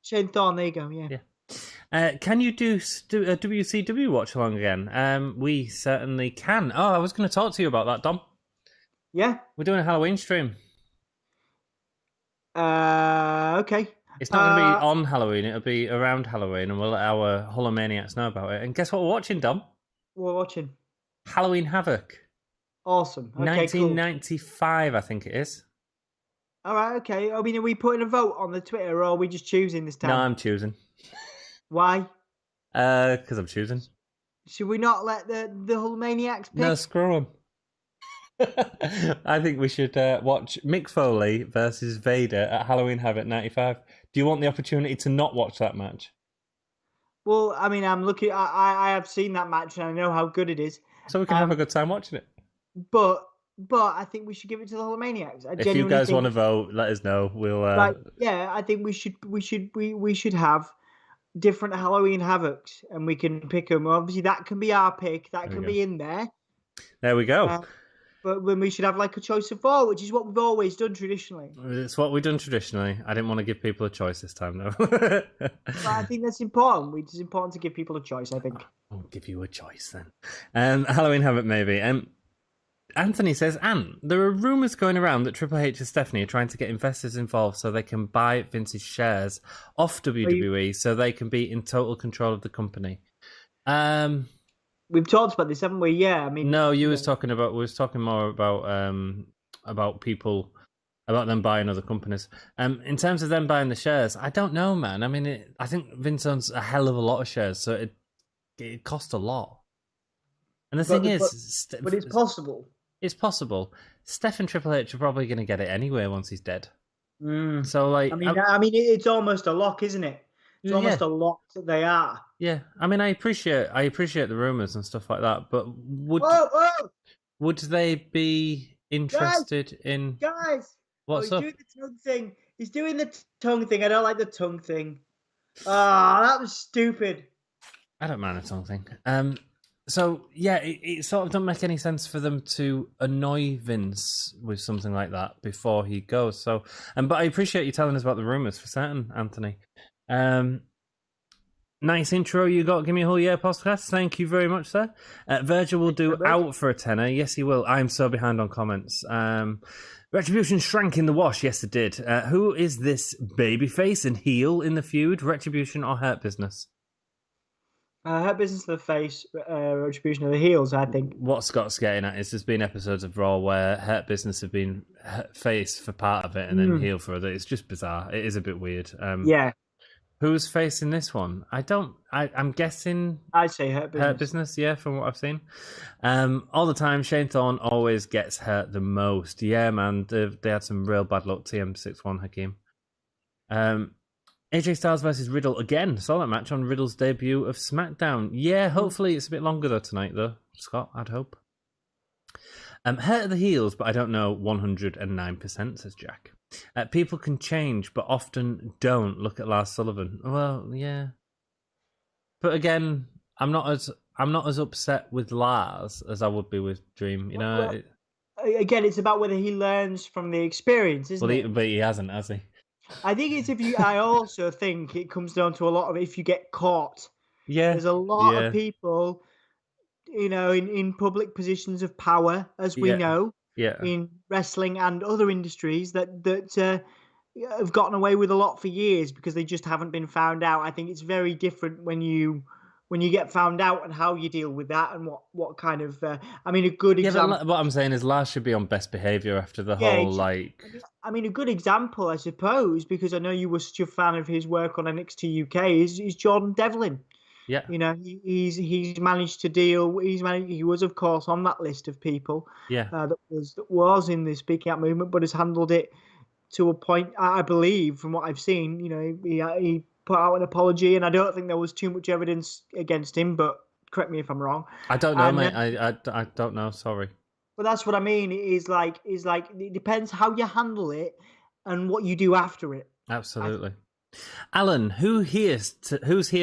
Shane Thorne. There you go. Yeah. Can you do a WCW watch along again? We certainly can. Oh, I was going to talk to you about that, Dom. Yeah. We're doing a Halloween stream. Okay. It's not going to be on Halloween. It'll be around Halloween, and we'll let our Holomaniacs know about it. And guess what we're watching, Dom? We're watching Halloween Havoc. Awesome. Okay, 1995, cool. I think it is. All right, okay. I mean, are we putting a vote on the Twitter, or are we just choosing this time? No, I'm choosing. Why? Because I'm choosing. Should we not let the whole maniacs pick? No, screw them. I think we should watch Mick Foley versus Vader at Halloween Havoc 95. Do you want the opportunity to not watch that match? Well, I mean, I'm looking. I have seen that match, and I know how good it is. So we can have a good time watching it. But I think we should give it to the Holomaniacs. If you guys want to vote, let us know. We'll. Yeah, I think we should have different Halloween Havocs, and we can pick them. Obviously, that can be our pick. That can be in there. There we go. But when we should have like a choice of 4, which is what we've always done traditionally. It's what we've done traditionally. I didn't want to give people a choice this time, though. But I think that's important. It's important to give people a choice, I think. I'll give you a choice then. Halloween Havoc, maybe. Anthony says, there are rumours going around that Triple H and Stephanie are trying to get investors involved so they can buy Vince's shares off WWE so they can be in total control of the company. We've talked about this, haven't we? Yeah, I mean, no, we was talking more about people, about them buying other companies. In terms of them buying the shares, I don't know, man. I mean, I think Vince owns a hell of a lot of shares, so it costs a lot. And the thing is, but it's possible. It's possible. Steph and Triple H are probably going to get it anyway once he's dead. So, like, I mean, it's almost a lock, isn't it? It's almost a lock that they are. Yeah, I mean, I appreciate the rumors and stuff like that, but would they be interested in? Guys, what's up? Doing the tongue thing. He's doing the tongue thing. I don't like the tongue thing. That was stupid. I don't mind the tongue thing. So yeah, it sort of doesn't make any sense for them to annoy Vince with something like that before he goes. So, but I appreciate you telling us about the rumors for certain, Anthony. Nice intro you got. Give me a whole year podcast. Thank you very much, sir. Virgil will do out for a tenner. Yes, he will. I'm so behind on comments. Retribution shrank in the wash. Yes, it did. Who is this babyface and heel in the feud? Retribution or Hurt Business? Hurt Business of the face, Retribution of the heels, I think. What Scott's getting at is there's been episodes of Raw where Hurt Business have been face for part of it and then heel for it. It's just bizarre. It is a bit weird. Yeah. Who's facing this one? I'm guessing I'd say Hurt Business. Hurt Business, yeah, from what I've seen. All the time, Shane Thorne always gets hurt the most. Yeah, man, they had some real bad luck. TM61 Hakeem. AJ Styles versus Riddle again. Saw that match on Riddle's debut of SmackDown. Yeah, hopefully it's a bit longer though tonight, though. Scott, I'd hope. Hurt of the heels, but I don't know 109%, says Jack. People can change, but often don't. Look at Lars Sullivan. Well, yeah. But again, I'm not as upset with Lars as I would be with Dream. You know. Again, it's about whether he learns from the experience, isn't it? But he hasn't, has he? I think it's I also think it comes down to a lot of if you get caught. Yeah. There's a lot of people, in public positions of power, as we know, in wrestling and other industries that have gotten away with a lot for years because they just haven't been found out. I think it's very different when you get found out and how you deal with that and what kind of a good example. But what I'm saying is Lars should be on best behavior after the whole a good example, I suppose, because I know you were such a fan of his work on NXT UK is Jordan Devlin. Yeah, he's managed to deal. He was of course on that list of people. That was in the speaking out movement, but has handled it to a point. I believe, from what I've seen, he put out an apology, and I don't think there was too much evidence against him. But correct me if I'm wrong. I don't know, mate. I don't know. Sorry. But that's what I mean. Is like it depends how you handle it and what you do after it. Absolutely. Alan, who's here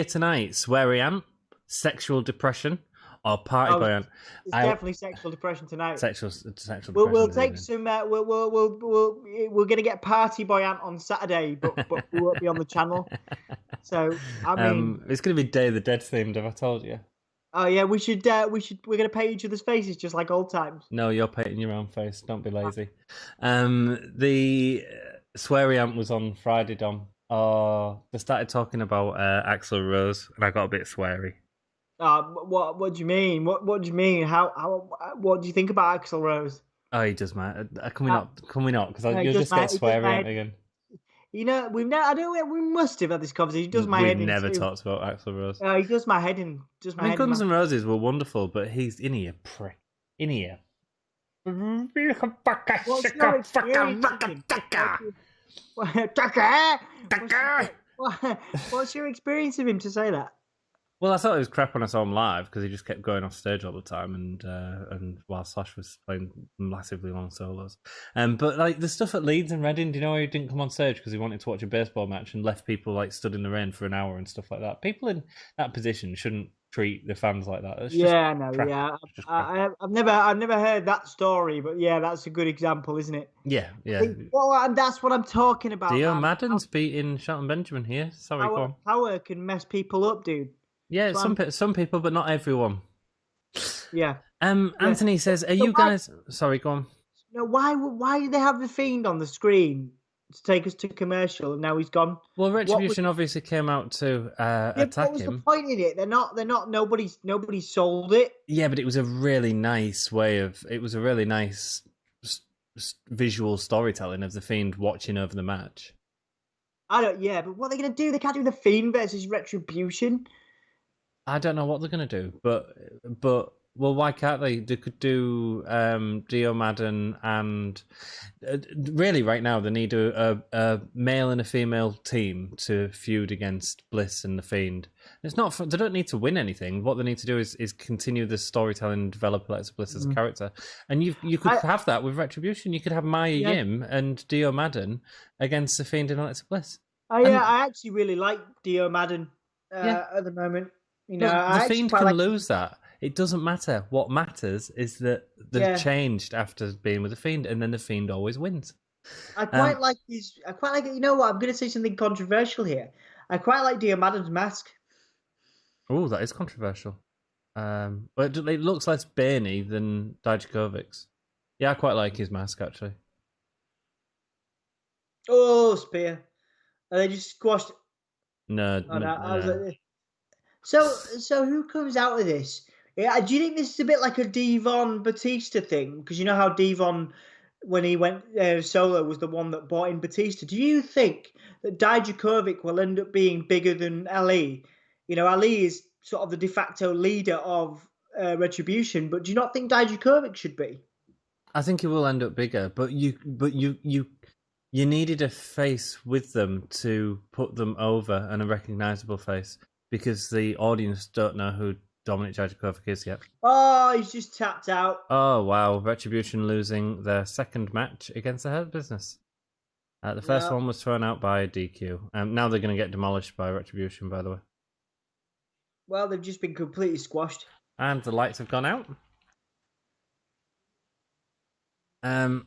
tonight? Sweary Ant, sexual depression, or party boy Ant? It's definitely sexual depression tonight. Sexual depression. We'll take some. We're gonna get party boy Ant on Saturday, but we won't be on the channel. So it's gonna be Day of the Dead themed. Have I told you? Oh yeah, we should. We're gonna paint each other's faces just like old times. No, you're painting your own face. Don't be lazy. The Sweary Ant was on Friday, Dom. Oh, they started talking about Axl Rose, and I got a bit sweary. What do you mean? What do you mean? What do you think about Axl Rose? Oh, he does, man. Can we not? Because you'll just get sweary again. We must have had this conversation. He does my head in. We've never talked about Axl Rose. He does my head in. Guns N' Roses were wonderful, but he's in here, prick. In here. What's your experience of him to say that? Well, I thought it was crap when I saw him live because he just kept going off stage all the time, and while Slash was playing massively long solos. But like the stuff at Leeds and Reading, do you know he didn't come on stage because he wanted to watch a baseball match and left people like stood in the rain for an hour and stuff like that? People in that position shouldn't treat the fans like that. I've never heard that story, but yeah, that's a good example, isn't it? Yeah. Well, and that's what I'm talking about. Dio Madden's beating Shelton Benjamin here. Sorry, go on. Power can mess people up, dude. Yeah, some people, but not everyone. Yeah. Anthony says, "Are you guys?" Sorry, go on. No, why did they have the Fiend on the screen to take us to commercial, and now he's gone? Well, Retribution obviously came out to attack him. What was the point in it? They're not. Nobody sold it. Yeah, but it was a really nice It was a really nice visual storytelling of the Fiend watching over the match. Yeah, but what are they going to do? They can't do the Fiend versus Retribution. I don't know what they're going to do, but well, why can't they? They could do Dio Madden, and really right now they need a male and a female team to feud against Bliss and the Fiend. It's not. They don't need to win anything. What they need to do is continue the storytelling and develop Alexa Bliss as a character. And you could have that with Retribution. You could have Maya Yim and Dio Madden against the Fiend and Alexa Bliss. I actually really like Dio Madden at the moment. The Fiend can lose that. It doesn't matter. What matters is that they've changed after being with the Fiend, and then the Fiend always wins. I quite like his. I quite like it. You know what? I'm going to say something controversial here. I quite like Dio Madden's mask. Oh, that is controversial. But it looks less Baney than Dijakovic's. Yeah, I quite like his mask actually. Oh, spear! And they just squashed. No. I was like, so who comes out of this? Yeah, do you think this is a bit like a Devon Batista thing? Because you know how Devon when he went solo was the one that brought in Batista. Do you think that Dijakovic will end up being bigger than Ali? You know, Ali is sort of the de facto leader of Retribution, but do you not think Dijakovic should be? I think it will end up bigger, but you needed a face with them to put them over, and a recognizable face, because the audience don't know who Dominic Dijakovic is yet. Oh, he's just tapped out. Oh wow, Retribution losing their second match against the Hurt Business. The first one was thrown out by DQ. Now they're going to get demolished by Retribution, by the way. Well, they've just been completely squashed. And the lights have gone out. And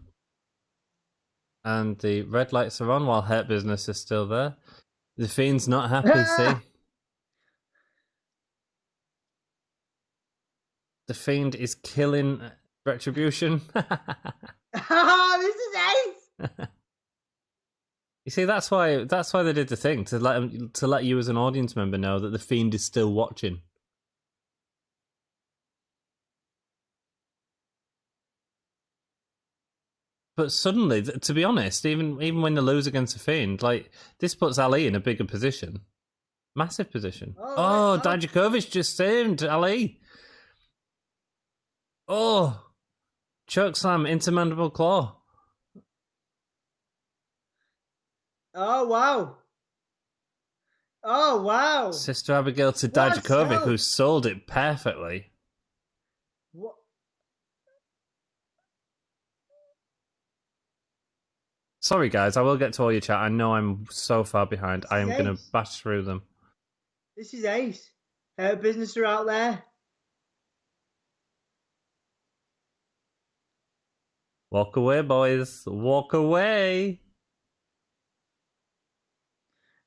the red lights are on while Hurt Business is still there. The Fiend's not happy, see? The Fiend is killing Retribution. This is ace! You see, that's why they did the thing, to let you as an audience member know that the Fiend is still watching. But suddenly, to be honest, even when they lose against the Fiend, like, this puts Ali in a bigger position. Massive position. Oh, Dijakovic just saved Ali. Oh, chokeslam into mandible claw. Oh, wow. Oh, wow. Sister Abigail to Dijakovic, who sold it perfectly. What? Sorry, guys, I will get to all your chat. I know I'm so far behind. I am going to bash through them. This is ace. Business are out there. Walk away, boys. Walk away.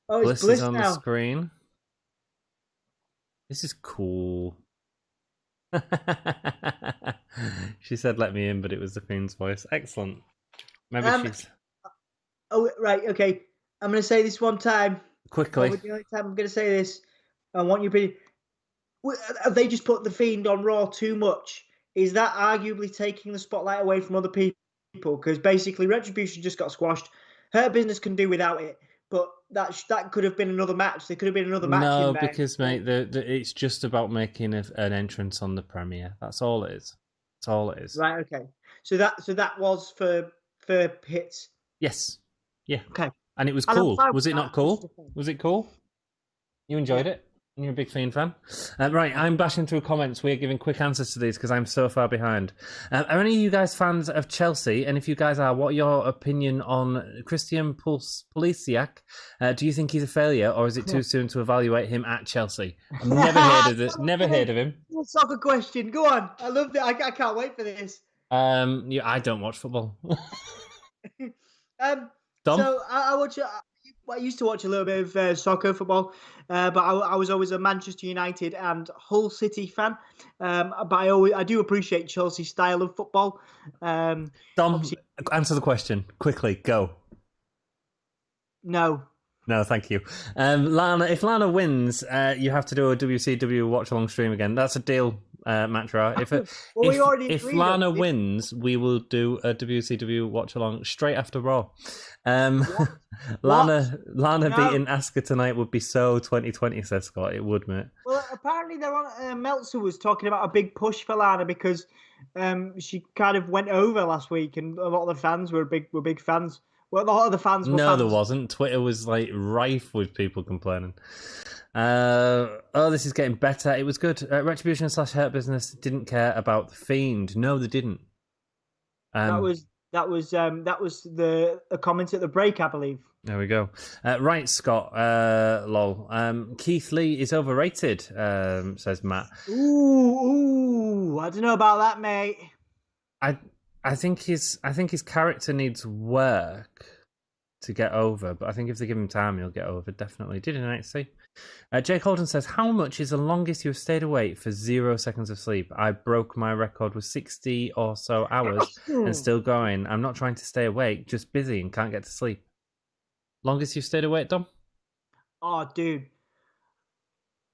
Oh, it's Bliss is Bliss on now. the screen. This is cool. She said, "Let me in," but it was the Fiend's voice. Excellent. Maybe she's... Oh, right, okay. I'm going to say this one time. Quickly. The only time I'm going to say this. I want you to be... Have they just put the Fiend on Raw too much? Is that arguably taking the spotlight away from other people? Because basically Retribution just got squashed. Hurt Business can do without it. But that could have been another match. There could have been another match in there. No, because, mate, it's just about making an entrance on the premiere. That's all it is. That's all it is. Right, okay. So that was for hits. Yes. Yeah. Okay. And it was cool. Was it not cool? Was it cool? You enjoyed it? And you're a big Fiend fan? Right, I'm bashing through comments. We're giving quick answers to these because I'm so far behind. Are any of you guys fans of Chelsea? And if you guys are, what are your opinion on Christian Pulisic? Do you think he's a failure, or is it too soon to evaluate him at Chelsea? I've never heard of it. Never heard of him. Soccer question. Go on. I love it. I can't wait for this. Yeah, I don't watch football. Dom? So I used to watch a little bit of soccer, football, but I was always a Manchester United and Hull City fan. But I do appreciate Chelsea's style of football. Dom, answer the question quickly. Go. No, thank you. Lana, if Lana wins, you have to do a WCW watch along stream again. That's a deal, Matra. If Lana wins, we will do a WCW watch along straight after Raw. Lana beating Asuka tonight would be so 2020, says Scott. It would, mate. Well, apparently they're on. Meltzer was talking about a big push for Lana because she kind of went over last week, and a lot of the fans were big fans. Well, a lot of the fans were fans. There wasn't. Twitter was like rife with people complaining. This is getting better. It was good. Retribution / Hurt Business didn't care about the Fiend. No, they didn't. That was a comment at the break, I believe. There we go. Right, Scott. Lol. Keith Lee is overrated. Says Matt. Ooh, I don't know about that, mate. I think his character needs work to get over, but I think if they give him time, he'll get over. Definitely. Did I see? Jake Holden says, "How much is the longest you have stayed awake for 0 seconds of sleep? I broke my record with 60 or so hours and still going. I'm not trying to stay awake, just busy and can't get to sleep." Longest you've stayed awake, Dom? Oh, dude,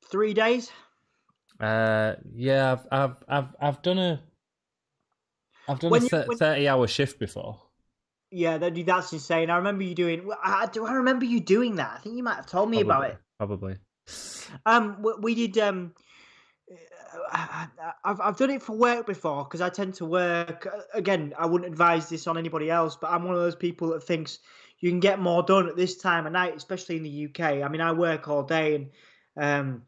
3 days. Yeah, I've done a 30-hour shift before. Yeah, that's insane. I remember you doing. Do I remember you doing that? I think you might have told me about it. Probably. We did. I've done it for work before because I tend to work. Again, I wouldn't advise this on anybody else, but I'm one of those people that thinks you can get more done at this time of night, especially in the UK. I mean, I work all day, and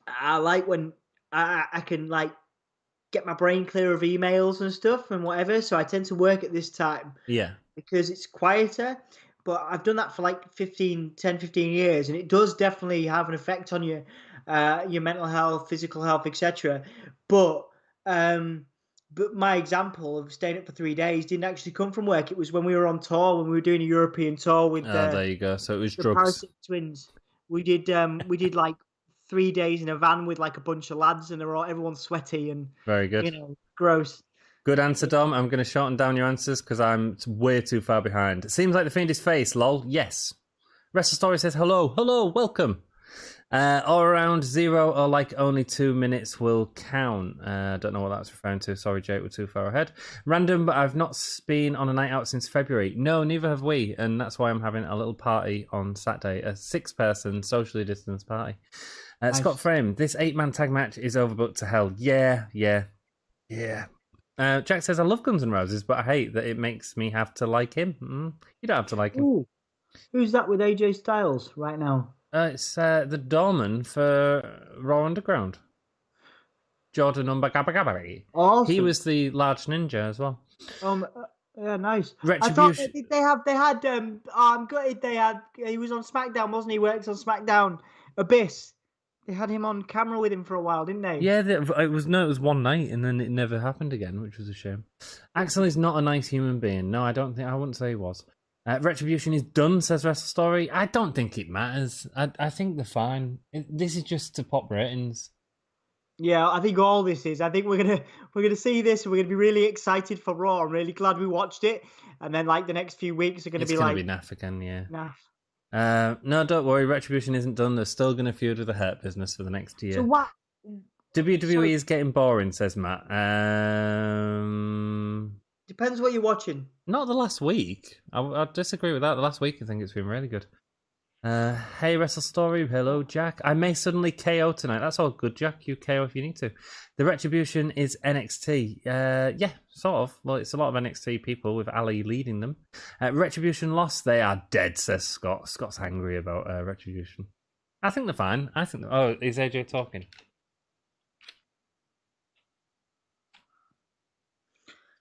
I like when I can like get my brain clear of emails and stuff and whatever. So I tend to work at this time. Yeah. Because it's quieter. But I've done that for like 15 years, and it does definitely have an effect on your mental health, physical health, etc. But my example of staying up for 3 days didn't actually come from work. It was when we were on tour, when we were doing a European tour with There you go. So it was the drugs. Parasitic Twins. We did like 3 days in a van with like a bunch of lads, and everyone's sweaty and Very good. Gross. Good answer, Dom. I'm going to shorten down your answers because I'm way too far behind. It seems like the Fiend is face, lol. Yes. Wrestle Story says, hello, welcome. All around 0 or like only 2 minutes will count. Don't know what that's referring to. Sorry, Jake, we're too far ahead. Random, but I've not been on a night out since February. No, neither have we. And that's why I'm having a little party on Saturday. A 6-person socially distanced party. Nice. Scott Frame, this 8-man tag match is overbooked to hell. Yeah. Jack says, I love Guns N' Roses, but I hate that it makes me have to like him. You don't have to like him. Ooh. Who's that with AJ Styles right now? It's the doorman for Raw Underground. Jordan Umbagabagabari. Awesome. He was the large ninja as well. Yeah, nice. Retribution. I thought they had. I'm gutted. He was on SmackDown, wasn't he? He works on SmackDown. Abyss. They had him on camera with him for a while, didn't they? Yeah, it was one night, and then it never happened again, which was a shame. Axel is not a nice human being. No, I wouldn't say he was. Retribution is done, says Wrestle Story. I don't think it matters. I think they're fine. This is just to pop ratings. Yeah, I think all this is. I think we're gonna see this, and we're gonna be really excited for Raw. I'm really glad we watched it, and then like the next few weeks are gonna be like naff again, yeah. Naff. No, don't worry. Retribution isn't done. They're still going to feud with the Hurt Business for the next year. So what? WWE is getting boring, says Matt. Depends what you're watching. Not the last week. I disagree with that. The last week, I think it's been really good. Hey, Wrestle Story. Hello, Jack. I may suddenly KO tonight. That's all good, Jack. You KO if you need to. The Retribution is NXT. Yeah, sort of. Well, it's a lot of NXT people with Ali leading them. Retribution lost. They are dead, says Scott. Scott's angry about Retribution. I think they're fine. Oh, is AJ talking?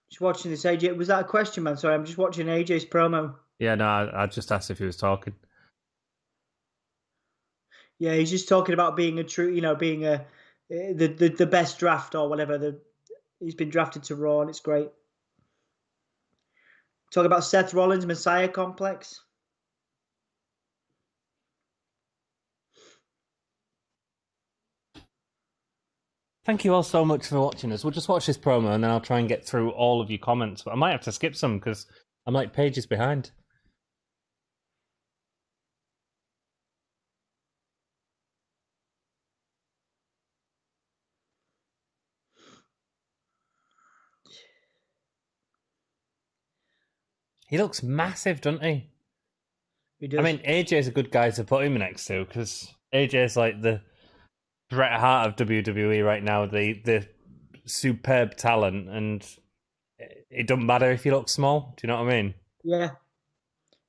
Just watching this, AJ. Was that a question, man? Sorry, I'm just watching AJ's promo. Yeah, no, I just asked if he was talking. Yeah, he's just talking about being a true, being the best draft or whatever. He's been drafted to Raw, and it's great. Talk about Seth Rollins' Messiah complex. Thank you all so much for watching us. We'll just watch this promo and then I'll try and get through all of your comments. But I might have to skip some because I'm like pages behind. He looks massive, doesn't he? He does. I mean, AJ's a good guy to put him next to because AJ's like the Bret Hart of WWE right now, the superb talent, and it doesn't matter if you look small. Do you know what I mean? Yeah.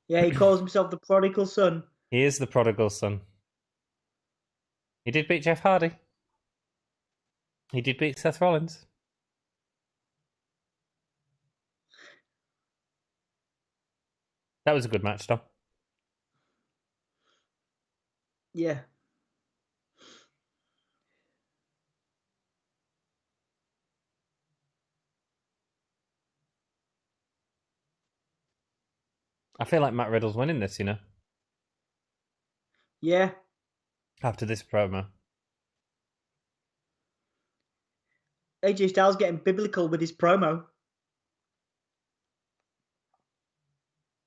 Yeah, he calls himself the prodigal son. He is the prodigal son. He did beat Jeff Hardy. He did beat Seth Rollins. That was a good match, though. Yeah. I feel like Matt Riddle's winning this, Yeah. After this promo. AJ Styles getting biblical with his promo.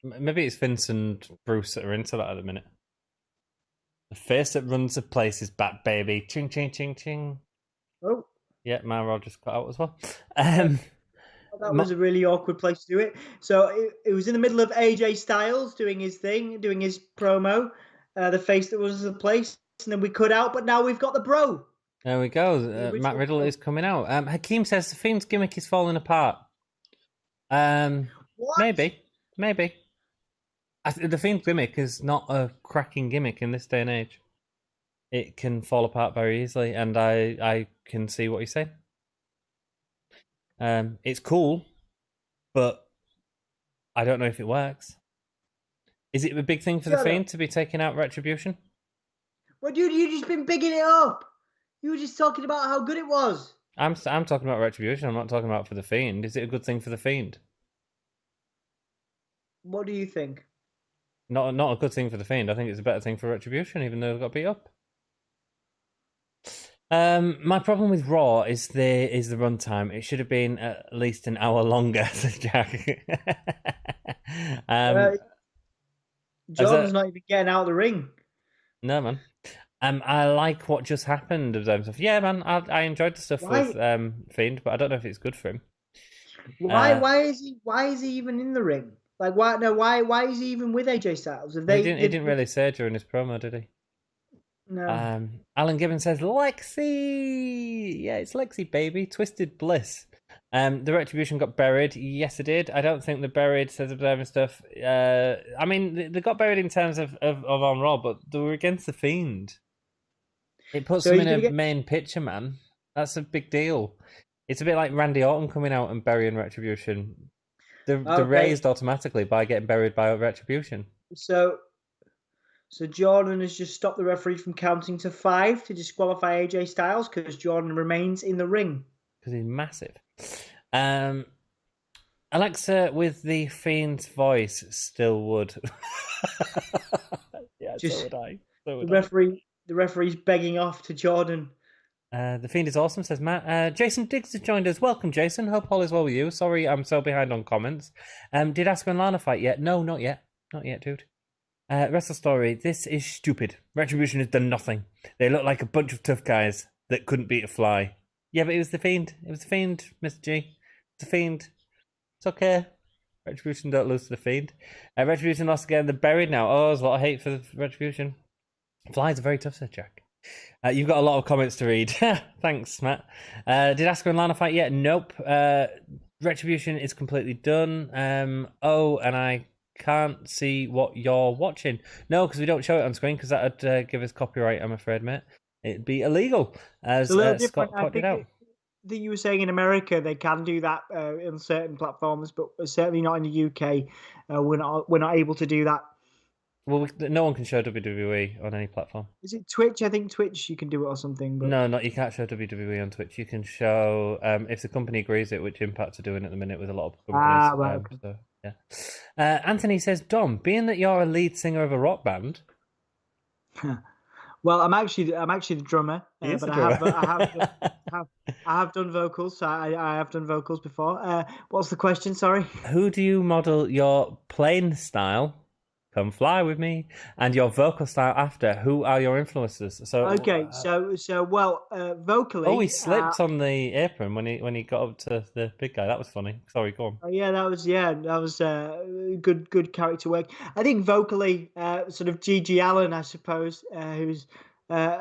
Maybe it's Vince and Bruce that are into that at the minute. The face that runs the place is back, baby. Ching, ching, ching, ching. Oh. Yeah, my rod just cut out as well. That was a really awkward place to do it. So it was in the middle of AJ Styles doing his thing, doing his promo, the face that was the place, and then we cut out. But now we've got the bro. There we go. The Matt original Riddle bro. is coming out. Hakeem says the Fiend's gimmick is falling apart. What? Maybe. The Fiend's gimmick is not a cracking gimmick in this day and age. It can fall apart very easily, and I can see what you're saying. It's cool, but I don't know if it works. Is it a big thing for the Fiend to be taking out Retribution? Well, dude, you just been bigging it up. You were just talking about how good it was. I'm talking about Retribution. I'm not talking about for the Fiend. Is it a good thing for the Fiend? What do you think? Not a good thing for the Fiend. I think it's a better thing for Retribution, even though they got beat up. My problem with Raw is the runtime. It should have been at least an hour longer, Jack. Jordan's not even getting out of the ring. No, man. I like what just happened of them stuff. Yeah, man. I enjoyed the stuff with Fiend, but I don't know if it's good for him. Why is he even in the ring? Like why is he even with AJ Styles? He didn't really say during his promo, did he? No. Alan Gibbons says Lexi. Yeah, it's Lexi, baby. Twisted Bliss. The Retribution got buried. Yes, it did. I don't think the buried says observing stuff. I mean, they got buried in terms of on Raw, but they were against the Fiend. It puts them in a main picture, man. That's a big deal. It's a bit like Randy Orton coming out and burying Retribution. They're raised automatically by getting buried by Retribution. So Jordan has just stopped the referee from counting to 5 to disqualify AJ Styles because Jordan remains in the ring. Because he's massive. Alexa with the Fiend's voice still would. Yeah, so would I. The referee's begging off to Jordan. The Fiend is awesome, says Matt. Jason Diggs has joined us. Welcome, Jason. Hope all is well with you. Sorry, I'm so behind on comments. Did Asuka and Lana fight yet? No, not yet. Not yet, dude. Wrestle Story. This is stupid. Retribution has done nothing. They look like a bunch of tough guys that couldn't beat a fly. Yeah, but it was the Fiend. It was the Fiend, Mr. G. It's the Fiend. It's okay. Retribution don't lose to the Fiend. Retribution lost again. They're buried now. Oh, there's a lot of hate for Retribution. Flies are very tough, said Jack. You've got a lot of comments to read. Thanks, Matt. Did Asuka and Lana fight yet? Nope. Retribution is completely done. And I can't see what you're watching. No, because we don't show it on screen, because that would give us copyright, I'm afraid, mate. It'd be illegal, as Scott pointed out. I think you were saying in America they can do that in certain platforms, but certainly not in the UK. We're not able to do that. Well, no one can show WWE on any platform. Is it Twitch? I think Twitch you can do it or something. But... No, you can't show WWE on Twitch. You can show if the company agrees it, which Impact are doing at the minute with a lot of companies. Right. Okay. So, yeah. Anthony says, Dom, being that you're a lead singer of a rock band. Well, I'm actually the drummer, but I have done vocals. So I have done vocals before. What's the question? Sorry. Who do you model your playing style? Come fly with me, and your vocal style after. Who are your influences? So vocally. Oh, he slipped on the apron when he got up to the big guy. That was funny. Sorry, go on. That was good character work. I think vocally, sort of Gigi Allen, I suppose, who's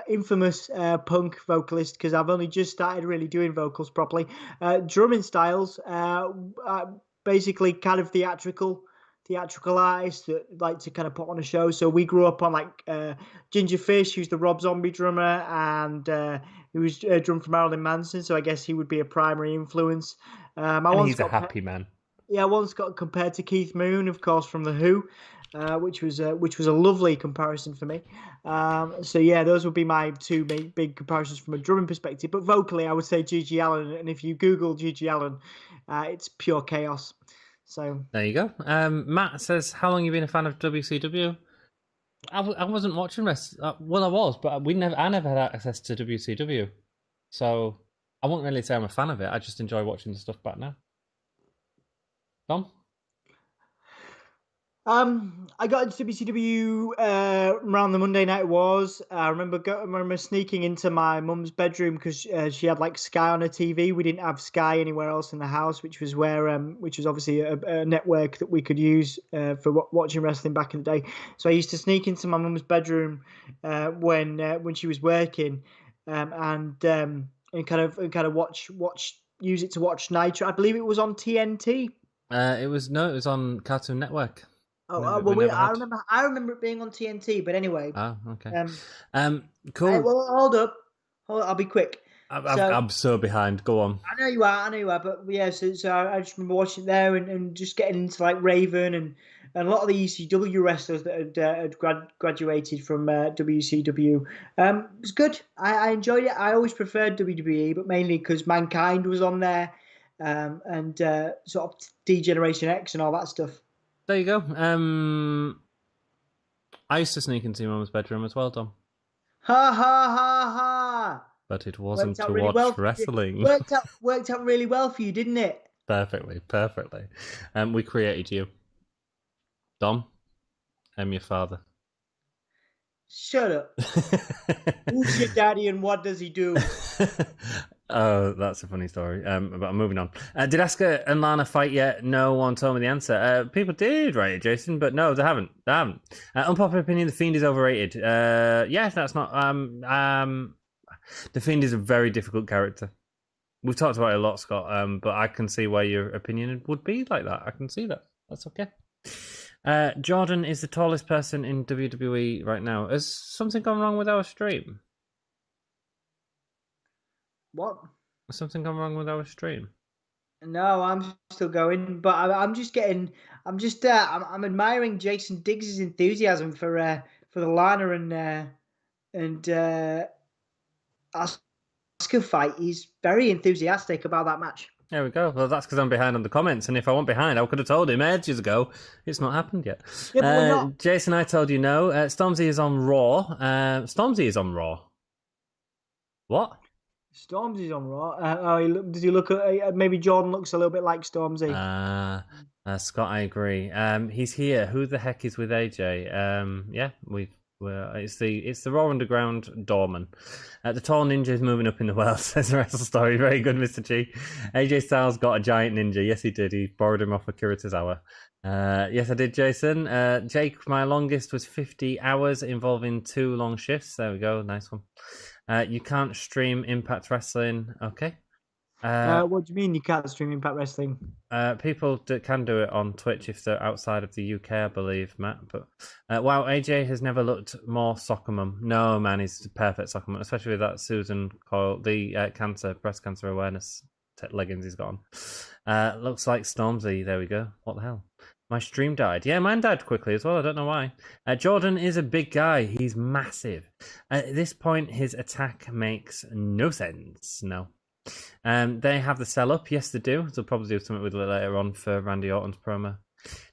infamous punk vocalist, because I've only just started really doing vocals properly. Drumming styles, basically kind of theatrical artists that like to kind of put on a show. So we grew up on like Ginger Fish, who's the Rob Zombie drummer, and he was drummed for Marilyn Manson. So I guess he would be a primary influence. He's a happy man. Yeah, I once got compared to Keith Moon, of course, from The Who, which was a lovely comparison for me. So yeah, those would be my two big comparisons from a drumming perspective. But vocally, I would say Gigi Allen, and if you Google Gigi Allen, it's pure chaos. So there you go. Matt says, how long have you been a fan of WCW? I wasn't watching rest. Well, I was, but I never had access to WCW, so I won't really say I'm a fan of it. I just enjoy watching the stuff back now. Tom? I got into WCW around the Monday night wars. I remember sneaking into my mum's bedroom because she had like Sky on her TV. We didn't have Sky anywhere else in the house, which was which was obviously a network that we could use for watching wrestling back in the day. So I used to sneak into my mum's bedroom when she was working, and kind of watch use it to watch Nitro. I believe it was on TNT. It was on Cartoon Network. I remember it being on TNT, but anyway. Oh, okay. Cool. Cool. Hold up. I'll be quick. I'm so behind. Go on. I know you are, but yeah. So I just remember watching it there and just getting into like Raven and a lot of the ECW wrestlers that had graduated from WCW. It was good. I enjoyed it. I always preferred WWE, but mainly because Mankind was on there, and sort of D-Generation X and all that stuff. There you go. I used to sneak into your mum's bedroom as well, Dom. Ha ha ha ha! But it wasn't to watch wrestling. Worked out really well for you, didn't it? Perfectly. We created you. Dom, I'm your father. Shut up. Who's your daddy and what does he do? Oh, that's a funny story. But I'm moving on. Did Asuka and Lana fight yet? No one told me the answer. People did, right, Jason? But no, they haven't. Unpopular opinion: The Fiend is overrated. Yes, that's not. The Fiend is a very difficult character. We've talked about it a lot, Scott. But I can see why your opinion would be like that. I can see that. That's okay. Jordan is the tallest person in WWE right now. Has something gone wrong with our stream? What? Has something gone wrong with our stream? No, I'm still going, but I'm admiring Jason Diggs' enthusiasm for the Lana and Asuka fight. He's very enthusiastic about that match. There we go. Well, that's because I'm behind on the comments, and if I weren't behind, I could have told him ages ago. It's not happened yet. Yeah, but we're not. Jason, I told you no. Stormzy is on Raw. Stormzy is on Raw. What? Stormzy's on Raw. Does he look? Maybe Jordan looks a little bit like Stormzy. Scott, I agree. He's here. Who the heck is with AJ? Yeah, it's the Raw Underground doorman. The tall ninja is moving up in the world, says the Wrestle Story. Very good, Mr. G. AJ Styles got a giant ninja. Yes, he did. He borrowed him off of Kiritazawa. Yes, I did, Jason. Jake, my longest was 50 hours involving 2 long shifts. There we go. Nice one. You can't stream Impact Wrestling. Okay. What do you mean you can't stream Impact Wrestling? People can do it on Twitch if they're outside of the UK, I believe, Matt. But wow, AJ has never looked more soccer mum. No, man, he's a perfect soccer mum, especially with that Susan Coyle, the breast cancer awareness leggings he's got on. Looks like Stormzy. There we go. What the hell? My stream died. Yeah, mine died quickly as well. I don't know why. Jordan is a big guy. He's massive. At this point, his attack makes no sense. No. They have the sell up. Yes, they do. They'll probably do something with it later on for Randy Orton's promo.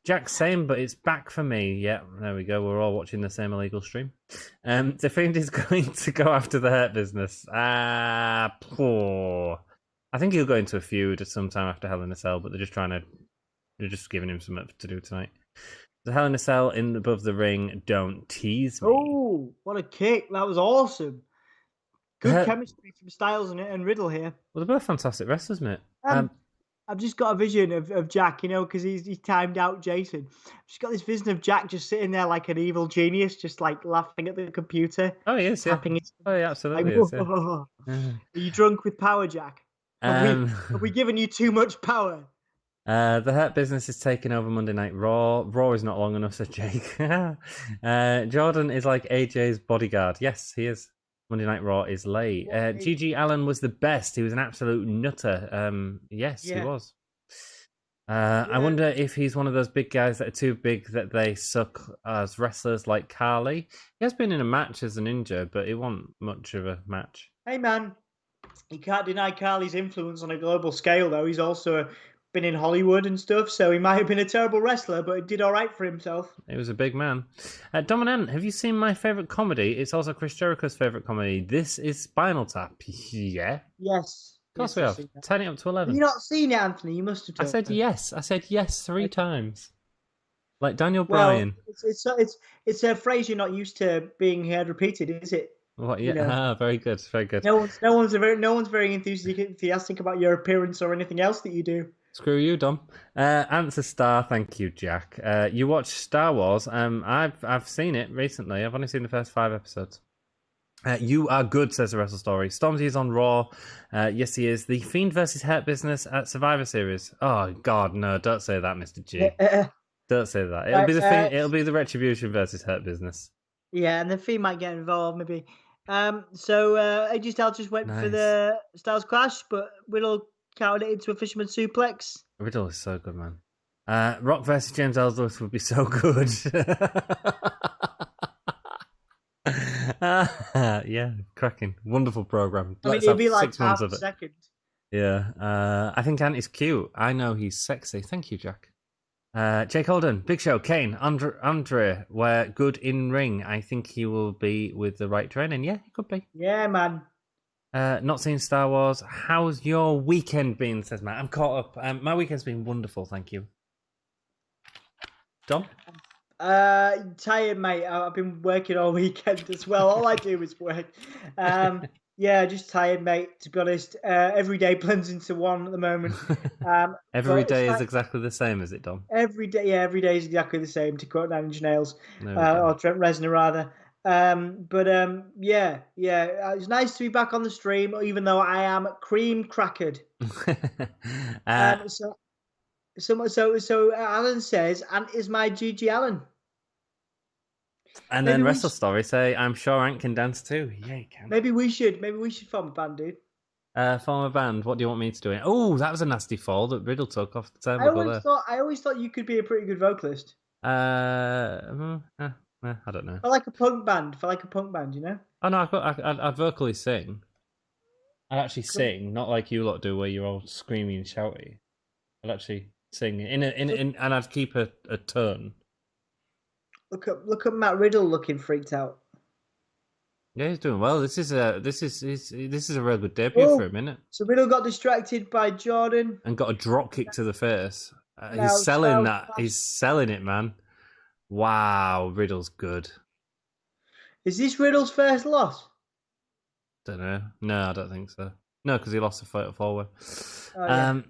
Jack, same, but it's back for me. Yeah, there we go. We're all watching the same illegal stream. The Fiend is going to go after the Hurt Business. Poor. I think he'll go into a feud at some time after Hell in a Cell, but they're just giving him something to do tonight. The Hell in a Cell in above the ring. Don't tease me. Oh, what a kick. That was awesome. Good chemistry from Styles and Riddle here. Well, they're both fantastic wrestlers, mate. I've just got a vision of Jack, because he's timed out Jason. I've just got this vision of Jack just sitting there like an evil genius, just like laughing at the computer. Oh, he is, tapping yeah. Oh, yeah, absolutely like, is, yeah. Are you drunk with power, Jack? Have we given you too much power? The Hurt Business is taking over Monday Night Raw. Raw is not long enough, said Jake. Jordan is like AJ's bodyguard. Yes, he is. Monday Night Raw is late. Gigi Allen was the best. He was an absolute nutter. Yes, he was. I wonder if he's one of those big guys that are too big that they suck as wrestlers like Carly. He has been in a match as a ninja, but it wasn't much of a match. Hey, man. You can't deny Carly's influence on a global scale, though. He's also been in Hollywood and stuff, so he might have been a terrible wrestler, but he did all right for himself. He was a big man. Dominant, have you seen my favourite comedy? It's also Chris Jericho's favourite comedy. This is Spinal Tap. Yeah? Yes. Of course we have. Turn it up to 11. Have you not seen it, Anthony? You must have. I said yes. I said yes 3 times. Like Daniel Well, Bryan. it's a phrase you're not used to being heard repeated, is it? What? You Yeah, know, very good, very good. no one's very enthusiastic about your appearance or anything else that you do. Screw you, Dom. Answer star, thank you, Jack. You watched Star Wars. I've seen it recently. I've only seen the first 5 episodes. You are good, says the Wrestle Story. Stormzy is on Raw. Yes, he is. The Fiend versus Hurt Business at Survivor Series. Oh God, no! Don't say that, Mr. G. Don't say that. It'll be the Fiend, it'll be the Retribution versus Hurt Business. Yeah, and the Fiend might get involved maybe. So AJ Styles just went for Nice. the Styles Clash, but Riddle counted it into a Fisherman Suplex. Riddle is so good, man. Rock versus James Ellsworth would be so good. Yeah, cracking. Wonderful program. I mean, Let's it'd have be like 6 months half of a it. second. Yeah, I think Ant is cute. I know he's sexy. Thank you, Jack. Jake Holden, Big Show, Kane, Andre were good in ring. I think he will be with the right training. Yeah, he could be. Yeah, man. Not seen Star Wars. How's your weekend been? Says Matt. I'm caught up. My weekend's been wonderful. Thank you. Dom? Tired, mate. I've been working all weekend as well. All I do is work. Yeah, just tired, mate. To be honest, every day blends into one at the moment. Every day is exactly the same, is it, Dom? Every day, yeah, every day is exactly the same. To quote Nine Inch Nails, No, or Trent Reznor rather. Yeah. It's nice to be back on the stream, even though I am cream crackered. So Alan says, and is my Gigi Allen. And Maybe then we Wrestle should- Story say, I'm sure Ant can dance too. Yeah, he can. Maybe we should form a band, dude. Form a band. What do you want me to do? Oh, that was a nasty fall that Riddle took off the I always thought you could be a pretty good vocalist. I don't know. For like a punk band, you know? Oh no, I'd vocally sing. I'd actually sing, not like you lot do, where you're all screaming and shouty. I'd actually sing and I'd keep a tone. Look at Matt Riddle looking freaked out. Yeah, he's doing well. This is a real good debut for him, isn't it? So Riddle got distracted by Jordan and got a drop kick to the face. Now, He's selling that. He's selling it, man. Wow, Riddle's good. Is this Riddle's first loss? Don't know. No, I don't think so. No, because he lost a fight forward. Oh, yeah.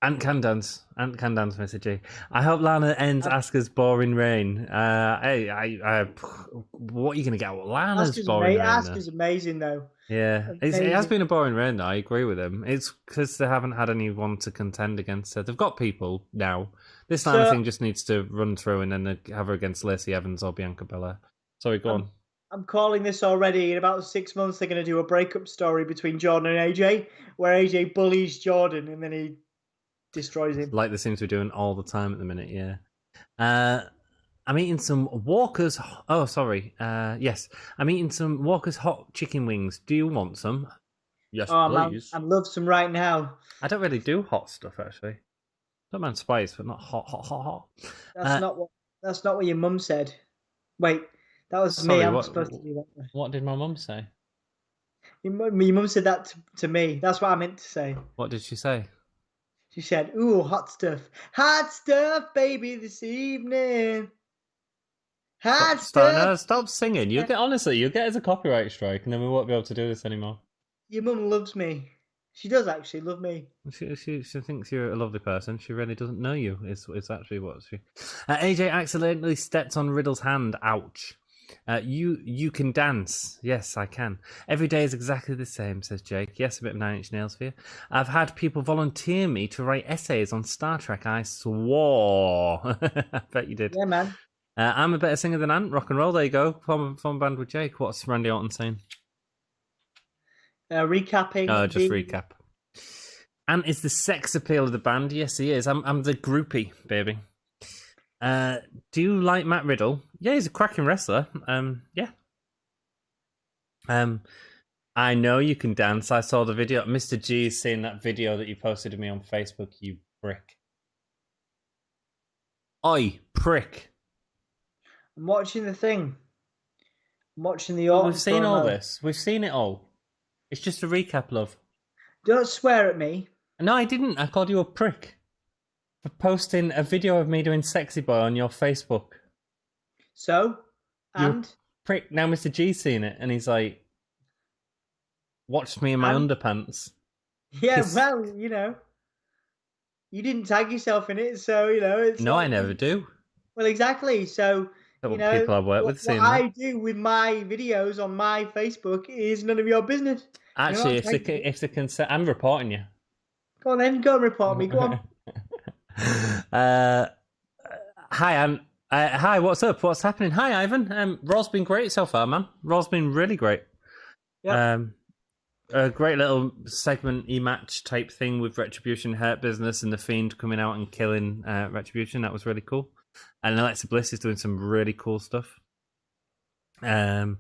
Ant can dance, Mr. G. I hope Lana ends Asuka's boring reign. Hey, what are you going to get out of Lana's boring reign? Asuka's amazing, though. Yeah, it has been a boring reign, though. I agree with him. It's because they haven't had anyone to contend against her. They've got people now. This Lana thing just needs to run through and then have her against Lacey Evans or Bianca Belair. Sorry, go on. I'm calling this already. In about 6 months, they're going to do a breakup story between Jordan and AJ, where AJ bullies Jordan and then he destroys him. Like they seem to be doing all the time at the minute, yeah. I'm eating some Walker's... Oh, sorry. Yes. I'm eating some Walker's hot chicken wings. Do you want some? Yes, please. I'd love some right now. I don't really do hot stuff, actually. Don't mind spice, but not hot. That's not what your mum said. Wait, that was me. I'm supposed to do that. What did my mum say? Your mum said that to me. That's what I meant to say. What did she say? She said, "Ooh, hot stuff, baby, this evening. Hot stuff." No, stop singing. You'll get us a copyright strike, and then we won't be able to do this anymore. Your mum loves me. She does actually love me. She thinks you're a lovely person. She really doesn't know you. It's actually what she. AJ accidentally stepped on Riddle's hand. Ouch. You can dance. Yes, I can. Every day is exactly the same, says Jake. Yes, a bit of Nine Inch Nails for you. I've had people volunteer me to write essays on Star Trek. I swore. I bet you did. Yeah, man. I'm a better singer than Ant. Rock and roll. There you go. Form band with Jake. What's Randy Orton saying? Recapping. Just recap. Ant is the sex appeal of the band. Yes, he is. I'm the groupie, baby. Do you like Matt Riddle? Yeah, he's a cracking wrestler. Yeah. I know you can dance. I saw the video. Mr. G's seen that video that you posted to me on Facebook, you prick. Oi, prick. I'm watching the thing. I'm watching the Orton. We've seen all this. We've seen it all. It's just a recap, love. Don't swear at me. No, I didn't. I called you a prick. for posting a video of me doing Sexy Boy on your Facebook. So, You and prick. Now Mr. G's seen it, and he's like, watched me in my underpants. yeah, Kiss. well, you didn't tag yourself in it, so it's No, not, I never do. Well, exactly. So Don't want people I work with what seeing I that. do with my videos on my Facebook is none of your business. Actually, You're not if they can say, I'm reporting you. Go on then, go and report me. Go on. Hi, hi, what's up? What's happening? Hi, Ivan. Raw's been great so far, man. Raw's been really great. Yep. A great little segment e-match type thing with Retribution, Hurt Business, and The Fiend coming out and killing Retribution. That was really cool. And Alexa Bliss is doing some really cool stuff. And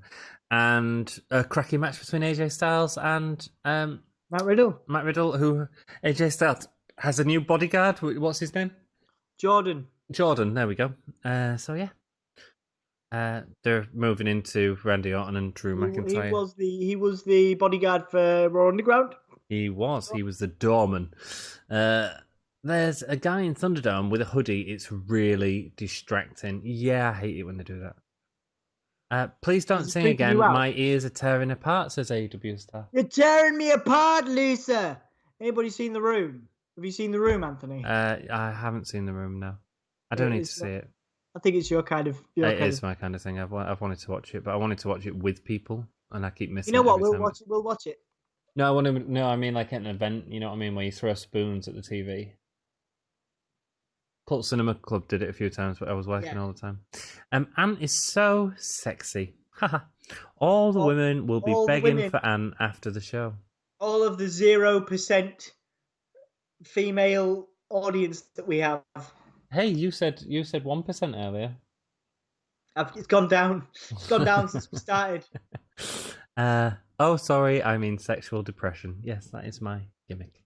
a cracking match between AJ Styles and Matt Riddle. Matt Riddle, who AJ Styles has a new bodyguard. What's his name? Jordan. There we go. So yeah. They're moving into Randy Orton and Drew McIntyre. He was the bodyguard for Raw Underground. He was the doorman. There's a guy in Thunderdome with a hoodie. It's really distracting. Yeah, I hate it when they do that. Please don't sing again. My ears are tearing apart, says AEW Star. You're tearing me apart, Lisa. Anybody seen The Room? Have you seen The Room, Anthony? I haven't seen The Room, no. I don't need to see it. I think it's your kind of. It is my kind of thing. I've wanted to watch it, but I wanted to watch it with people, and I keep missing. You know what? We'll watch it. No, I want to. No, I mean like at an event. You know what I mean, where you throw spoons at the TV. Cult Cinema Club did it a few times, but I was working all the time. Ant is so sexy. All the women will be begging for Ant after the show. All of the 0% female audience that we have. Hey, you said 1% earlier. It's gone down. It's gone down since we started. Oh, sorry. I mean sexual depression. Yes, that is my gimmick.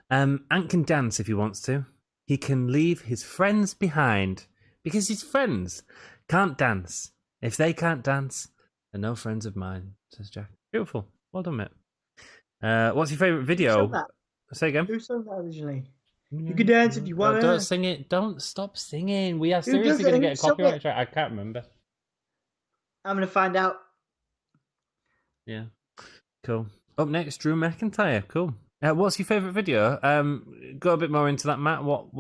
Ant can dance if he wants to. He can leave his friends behind because his friends can't dance. If they can't dance, they're no friends of mine, says Jack. Beautiful. Well done, mate. What's your favourite video? Say again. Who sang that originally? You can dance if you want. Don't sing it. Don't stop singing. We are seriously going to get a copyright strike. I can't remember. I'm going to find out. Yeah. Cool. Up next, Drew McIntyre. Cool. What's your favourite video? Go a bit more into that, Matt. What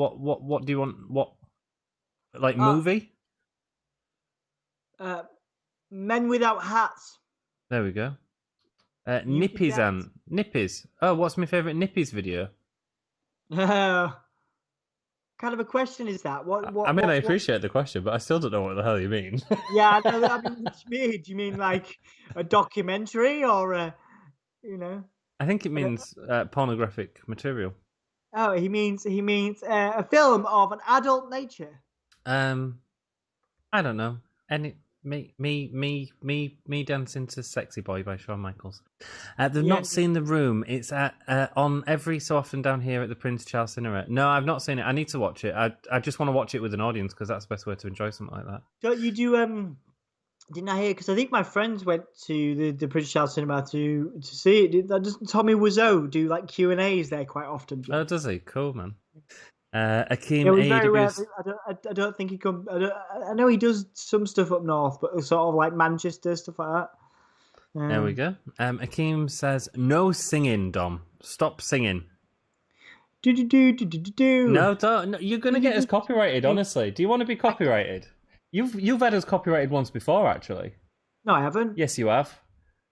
do you want? What movie? Men Without Hats. There we go. Nippies and Nippies. Oh, what's my favourite Nippies video? Kind of a question is that? I appreciate the question, but I still don't know what the hell you mean. Yeah, I know. I mean, what do you mean? Do you mean like a documentary or I think it means pornographic material. Oh, he means a film of an adult nature. I don't know. Me dancing to Sexy Boy by Shawn Michaels. They've not seen The Room. It's on every so often down here at the Prince Charles Cinema. No, I've not seen it. I need to watch it. I just want to watch it with an audience because that's the best way to enjoy something like that. Don't you do didn't I hear? Because I think my friends went to the Prince Charles Cinema to see it. Doesn't Tommy Wiseau do like Q&As there quite often? Oh, does he? Cool, man. Akeem I don't think he comes. I know he does some stuff up north, but sort of like Manchester stuff like that. There we go. Akeem says, "No singing, Dom. Stop singing." No, don't. No, you're gonna get us copyrighted. Honestly, do you want to be copyrighted? You've had us copyrighted once before, actually. No, I haven't. Yes, you have.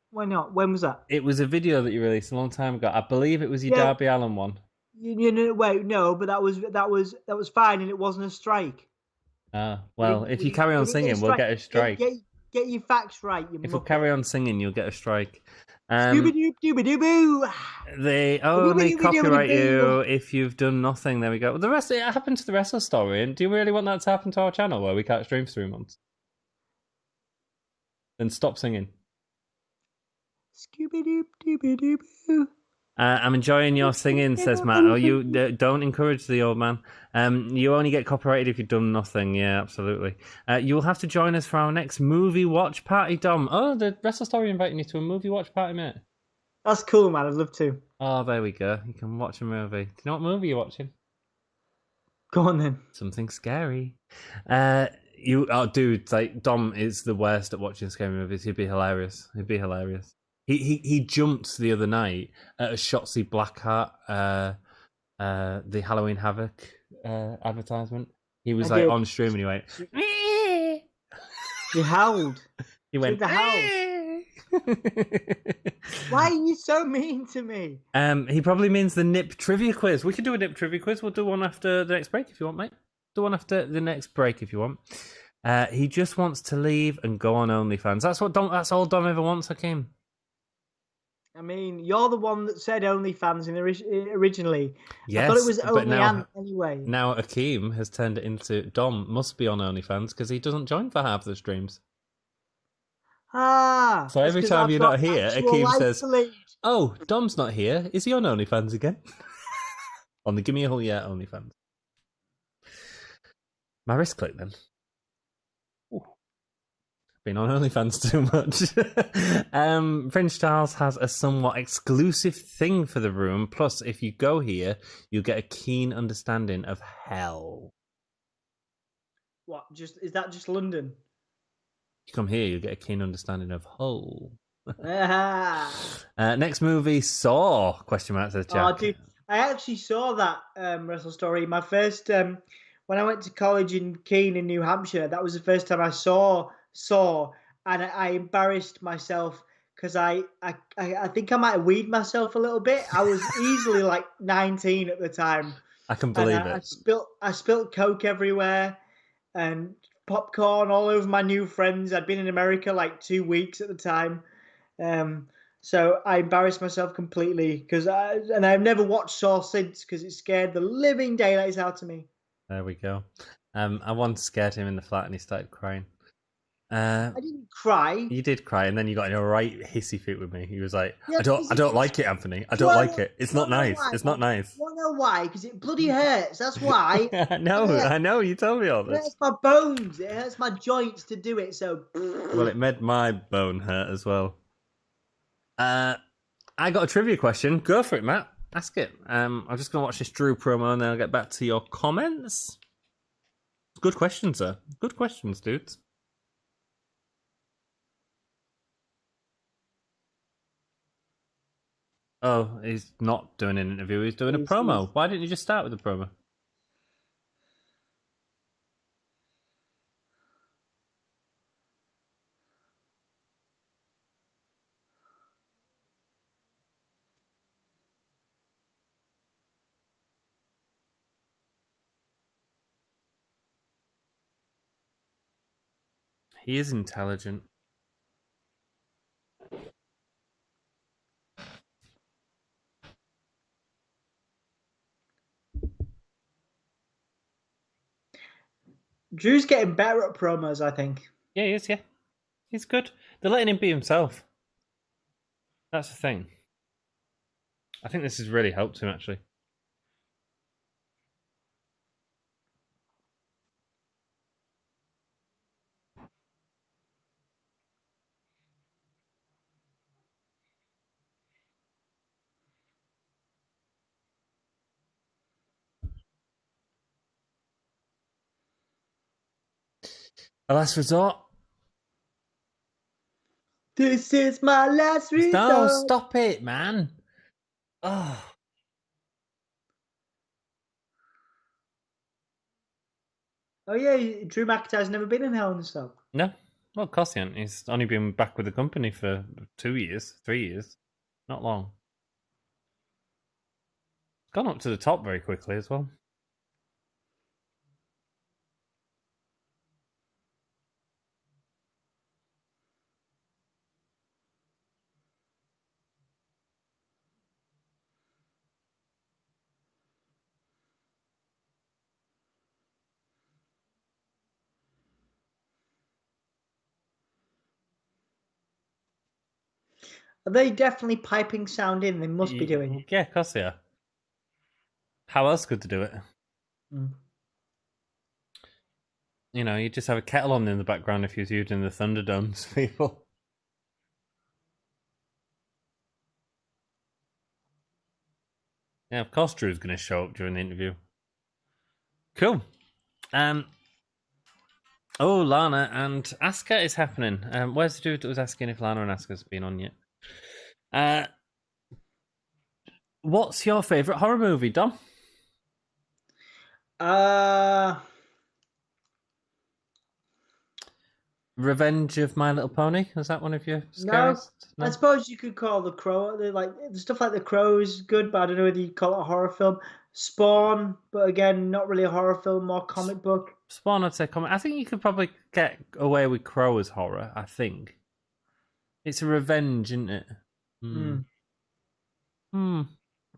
Why not? When was that? It was a video that you released a long time ago. I believe it was your Darby Allin one. Wait, no, but that was fine, and it wasn't a strike. Well, if you carry on singing, we'll get a strike. Get your facts right. If we carry on singing, you'll get a strike. Scooby-Doo-Doo-Boo. They only copyright you if you've done nothing. There we go. The rest, it happened to the Wrestle Story. And do you really want that to happen to our channel where we can't stream for 3 months? Then stop singing. Scooby-Doo-Doo-Boo. I'm enjoying your singing, says Matt. Oh, you don't encourage the old man. You only get copyrighted if you've done nothing. Yeah, absolutely. You will have to join us for our next movie watch party, Dom. Oh, the Wrestle Story inviting you to a movie watch party, mate. That's cool, man. I'd love to. Oh, there we go. You can watch a movie. Do you know what movie you're watching? Go on then. Something scary. Dude, like Dom is the worst at watching scary movies. He'd be hilarious. He jumped the other night at a Shotzi Blackheart, the Halloween Havoc advertisement. He was I like did. on stream and he went. "Meh." You howled. He went. the howl. "Meh." Why are you so mean to me? He probably means the Nip trivia quiz. We could do a Nip trivia quiz. We'll do one after the next break if you want, mate. Do one after the next break if you want. He just wants to leave and go on OnlyFans. That's all Dom ever wants, Hakeem. I mean, you're the one that said OnlyFans originally. Yes, I thought it was but only Ant anyway. Now Hakeem has turned it into Dom must be on OnlyFans because he doesn't join for half the streams. So every time you're not here, Hakeem says, "Oh, Dom's not here. Is he on OnlyFans again?" On the Gimme a Yeah OnlyFans. My wrist click then. Ooh. Been on OnlyFans too much. Prince Charles has a somewhat exclusive thing for the room. Plus, if you go here, you'll get a keen understanding of hell. What? Is that just London? You come here, you'll get a keen understanding of Hull. Ah. Next movie, Saw? Question mark says Jack. Oh, dude, I actually saw that Wrestle Story. My first when I went to college in Keene in New Hampshire. That was the first time I saw, and I embarrassed myself because I think I might have weed myself a little bit. I was easily like 19 at the time. I can believe it. I spilt Coke everywhere and popcorn all over my new friends. I'd been in America like 2 weeks at the time. So I embarrassed myself completely and I've never watched Saw since because it scared the living daylights out of me. There we go. I once scared him in the flat and he started crying. I didn't cry. You did cry, and then you got in a right hissy fit with me. He was like, Yeah, I don't like it, Anthony. I don't like it. It's not nice. It's not nice. You want to know why? Because it bloody hurts. That's why. I know. You told me all It this. hurts my bones. It hurts my joints to do it. So. Well, it made my bone hurt as well. I got a trivia question. Go for it, Matt. Ask it. I'm just going to watch this Drew promo, and then I'll get back to your comments. Good questions, sir. Good questions, dudes. Oh, he's not doing an interview. He's doing a promo. Why didn't you just start with the promo? He is intelligent. Drew's getting better at promos, I think. Yeah, he is, yeah. He's good. They're letting him be himself. That's the thing. I think this has really helped him, actually. A last resort. This is my last resort. No, stop it, man. Oh. Oh yeah, Drew McIntyre's never been in Hell in a Cell. No. Well, of course he hasn't. He's only been back with the company for 2 years, 3 years. Not long. Gone up to the top very quickly as well. Are they definitely piping sound in? They must be doing. Yeah, of course they are. How else could they do it? You know, you just have a kettle on in the background if you're using the Thunderdomes, people. Yeah, of course Drew's going to show up during the interview. Cool. Oh, Lana and Asuka is happening. Where's the dude that was asking if Lana and Asuka's been on yet? What's your favourite horror movie, Dom? Revenge of My Little Pony? Was that one of your scariest? No, I suppose you could call The Crow. Like the stuff like The Crow is good, but I don't know whether you'd call it a horror film. Spawn, but again, not really a horror film, more comic book. Spawn, I'd say comic. I think you could probably get away with Crow as horror. I think it's a revenge, isn't it?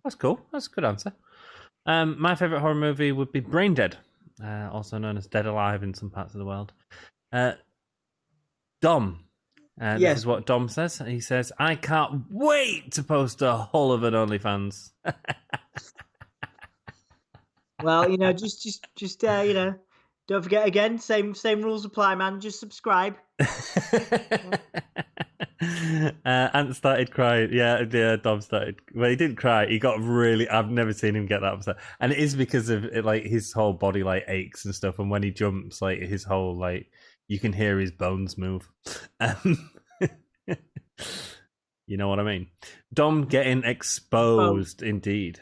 That's cool. That's a good answer. My favourite horror movie would be Brain Dead, also known as Dead Alive in some parts of the world. Dom. Yes. This is what Dom says. He says, I can't wait to post a hull of an OnlyFans. Well, just don't forget again, same rules apply, man. Just subscribe. Ant started crying. Yeah, Dom started. Well, he didn't cry. He got really. I've never seen him get that upset, and it is because of it, like his whole body like aches and stuff. And when he jumps, like his whole like you can hear his bones move. You know what I mean? Dom getting exposed, indeed.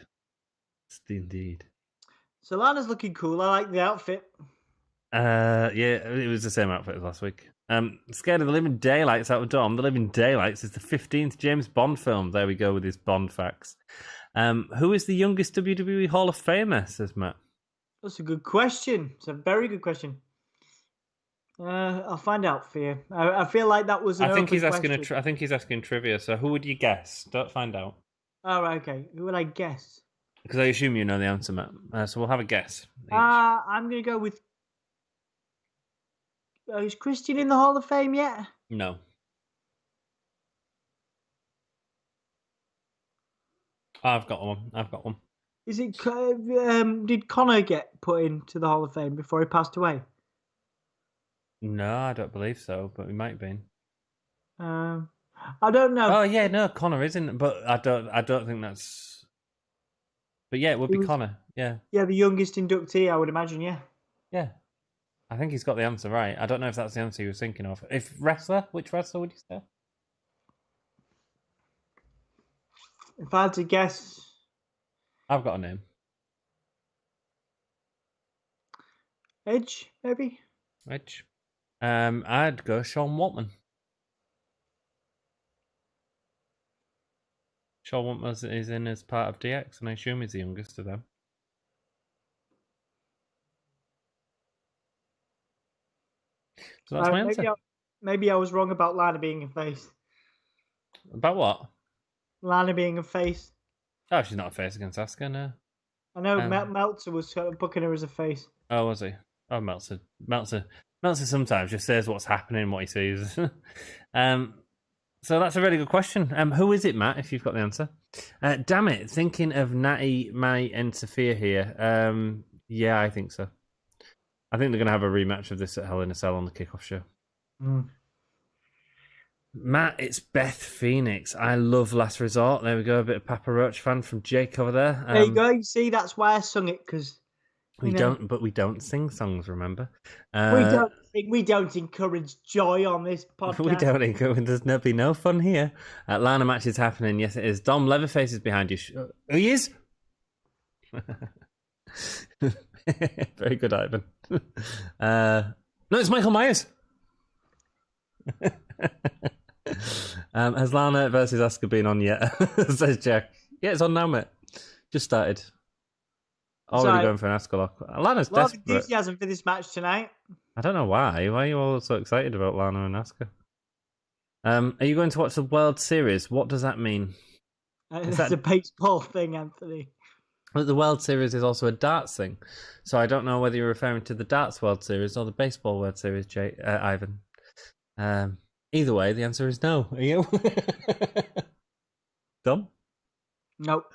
Indeed. So Lana's looking cool. I like the outfit. Yeah, it was the same outfit as last week. Scared of the Living Daylights out of Dom. The Living Daylights is the 15th James Bond film. There we go with his Bond facts. Who is the youngest WWE Hall of Famer, says Matt? That's a good question. It's a very good question. I'll find out for you. I feel like that was. I think he's asking. I think he's asking trivia. So who would you guess? Don't find out. Oh, right, okay. Who would I guess? Because I assume you know the answer, Matt. So we'll have a guess. I'm gonna go with. Is Christian in the Hall of Fame yet? No. I've got one. Is it? Did Connor get put into the Hall of Fame before he passed away? No, I don't believe so, but he might have been. I don't know. Oh yeah, no, Connor isn't, but I don't think that's. But yeah, it would be Connor. Yeah. Yeah, the youngest inductee, I would imagine. Yeah. Yeah. I think he's got the answer right. I don't know if that's the answer he was thinking of. If wrestler, which wrestler would you say? If I had to guess, I've got a name. Edge, maybe. Edge. I'd go Sean Waltman. Sean Waltman is in as part of DX, and I assume he's the youngest of them. So that's my answer. Maybe I was wrong about Lana being a face. About what? Lana being a face. Oh, she's not a face against Asuka, no. I know Meltzer was sort of booking her as a face. Oh, was he? Oh, Meltzer sometimes just says what's happening, what he sees. So that's a really good question. Who is it, Matt, if you've got the answer? Damn it, thinking of Natty, Mai, and Sophia here. Yeah, I think so. I think they're going to have a rematch of this at Hell in a Cell on the kickoff show. Matt, it's Beth Phoenix. I love Last Resort. There we go. A bit of Papa Roach fan from Jake over there. There you go. You see, that's why I sung it, because we don't sing songs, remember? We don't encourage joy on this podcast. We don't encourage. There's be no fun here. Lana match is happening. Yes, it is. Dom Leatherface is behind you. Oh, he is. Very good, Ivan. No, it's Michael Myers. Has Lana versus Asuka been on yet? Says Jack. Yeah, it's on now, mate. Just started. Already going for an Asuka lock. Lana's desperate. A lot of enthusiasm for this match tonight. I don't know why. Why are you all so excited about Lana and Asuka? Are you going to watch the World Series? What does that mean? It's a baseball thing, Anthony. But the World Series is also a darts thing. So I don't know whether you're referring to the darts World Series or the baseball World Series, Ivan. Either way, the answer is no. Are you? Dom? Nope.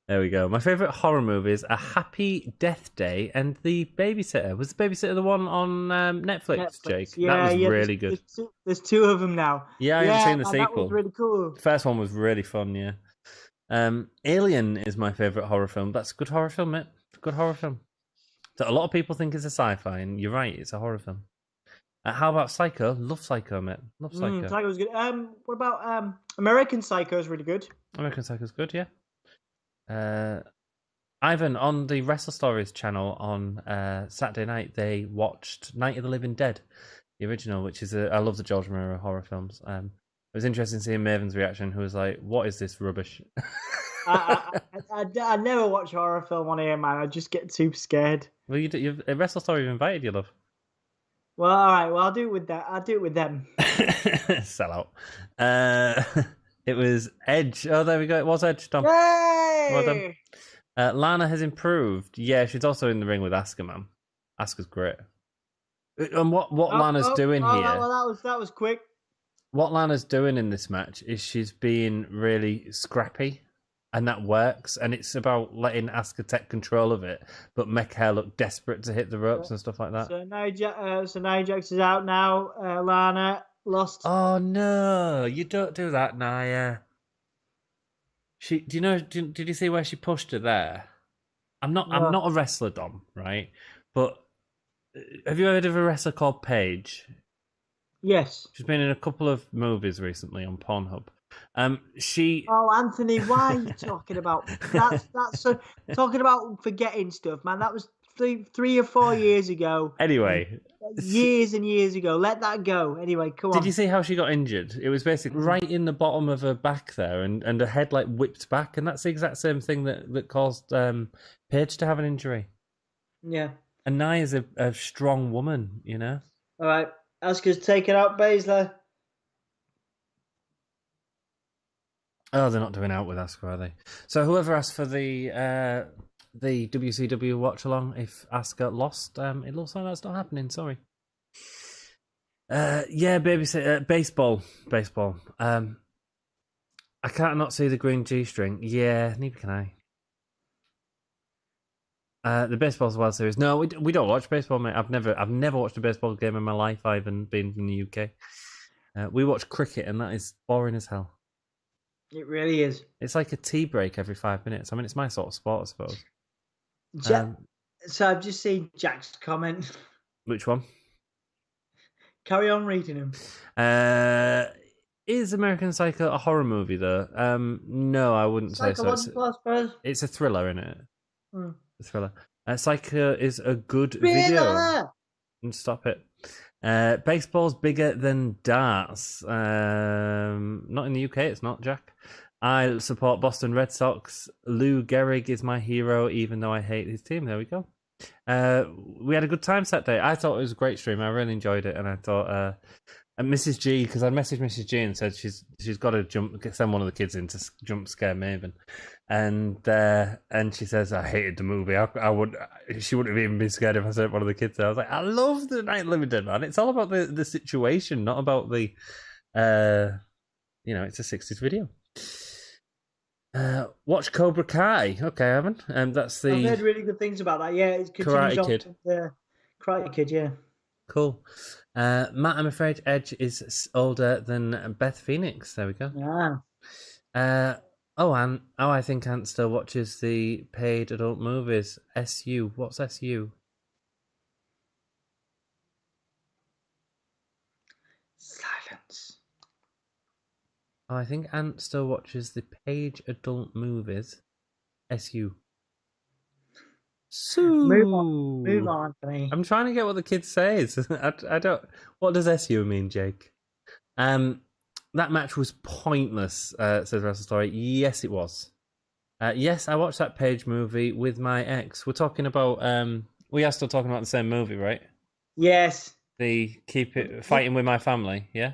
There we go. My favourite horror movies are Happy Death Day and The Babysitter. Was The Babysitter the one on Netflix, Jake? Yeah, that was really good. There's two of them now. Yeah, I haven't seen the sequel. That was really cool. The first one was really fun, yeah. Alien is my favourite horror film. That's a good horror film, mate. It's a good horror film. So a lot of people think it's a sci-fi, and you're right, it's a horror film. How about Psycho? Love Psycho, mate. Love Psycho. Psycho's good. What about American Psycho is really good. American Psycho's good, yeah. Ivan, on the Wrestle Stories channel on Saturday night, they watched Night of the Living Dead, the original, which is I love the George Romero horror films. It was interesting seeing Maven's reaction, who was like, "What is this rubbish?" I never watch horror film on here, man. I just get too scared. Well, you've Wrestle Story invited you, love. Well, all right. Well, I'll do it with that. I'll do it with them. Sell out. It was Edge. Oh, there we go. It was Edge, Tom. Yay! Well done. Lana has improved. Yeah, she's also in the ring with Asuka, man. Asuka's great. And what Lana's doing here? Well, that was quick. What Lana's doing in this match is she's being really scrappy, and that works. And it's about letting Asuka take control of it, but make her look desperate to hit the ropes and stuff like that. So Nia Jax is out now. Lana lost. Oh no! You don't do that, Nia. Did you see where she pushed her there? I'm not a wrestler, Dom, right? But have you heard of a wrestler called Paige? Yes. She's been in a couple of movies recently on Pornhub. Oh, Anthony, why are you talking about? That's talking about forgetting stuff, man. That was 3 or 4 years ago. Anyway, years and years ago. Let that go. Anyway, come on. Did you see how she got injured? It was basically right in the bottom of her back there, and her head like whipped back, and that's the exact same thing that caused Paige to have an injury. Yeah. And Nia's a strong woman, you know. All right, Asuka's taken out Baszler. Oh, they're not doing out with Asuka, are they? So whoever asked for the WCW watch along, if Asuka lost, it looks like that's not happening. Sorry. Yeah, babysitter, baseball. I can't not see the green G-string. Yeah, neither can I. The baseball's World Series. No, we don't watch baseball, mate. I've never watched a baseball game in my life. I haven't been from the UK. We watch cricket, and that is boring as hell. It really is. It's like a tea break every 5 minutes. I mean, it's my sort of sport, I suppose. So I've just seen Jack's comment. Which one? Carry on reading him. Is American Psycho a horror movie, though? No, I wouldn't say so. It's a thriller, isn't it? A thriller. Psycho is a good video. And stop it. Baseball's bigger than darts. Not in the UK, it's not, Jack. I support Boston Red Sox. Lou Gehrig is my hero, even though I hate his team. There we go. We had a good time Saturday. I thought it was a great stream. I really enjoyed it, and I thought, and Mrs. G, because I messaged Mrs. G and said she's got to send one of the kids in to jump scare Maven, and she says I hated the movie. She wouldn't have even been scared if I sent one of the kids there. I was like, I love the Night of the Living Dead, man. It's all about the situation, not about the, it's a 60s video. Watch Cobra Kai. Okay, I haven't. That's the. I've heard really good things about that. Yeah, it's Karate Kid. Karate Kid, yeah. Cool. Matt, I'm afraid Edge is older than Beth Phoenix. There we go. Yeah. I think Ant still watches the paid adult movies. SU. What's SU? Silence. Oh, I think Ant still watches the paid adult movies. SU. So move on to me. I'm trying to get what the kid says. I don't. What does SU mean, Jake? That match was pointless. Says Wrestle Story. Yes, it was. Yes, I watched that Page movie with my ex. We're talking about. We are still talking about the same movie, right? Yes. The Fighting with My Family. Yeah.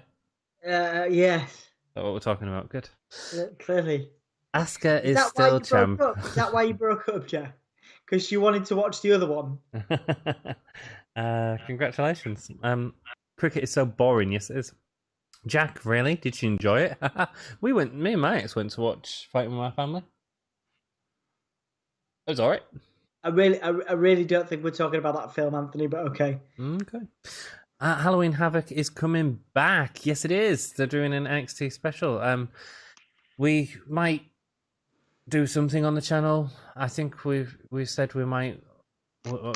Yes. That's what we're talking about. Good. Clearly. Asuka is still champ. Is that why you broke up, Jack? Because she wanted to watch the other one. Congratulations. Cricket is so boring. Yes, it is. Jack, really? Did she enjoy it? Me and my ex went to watch Fighting with My Family. It was alright. I really don't think we're talking about that film, Anthony, but okay. Okay. Halloween Havoc is coming back. Yes, it is. They're doing an NXT special. We might do something on the channel. I think we said we might.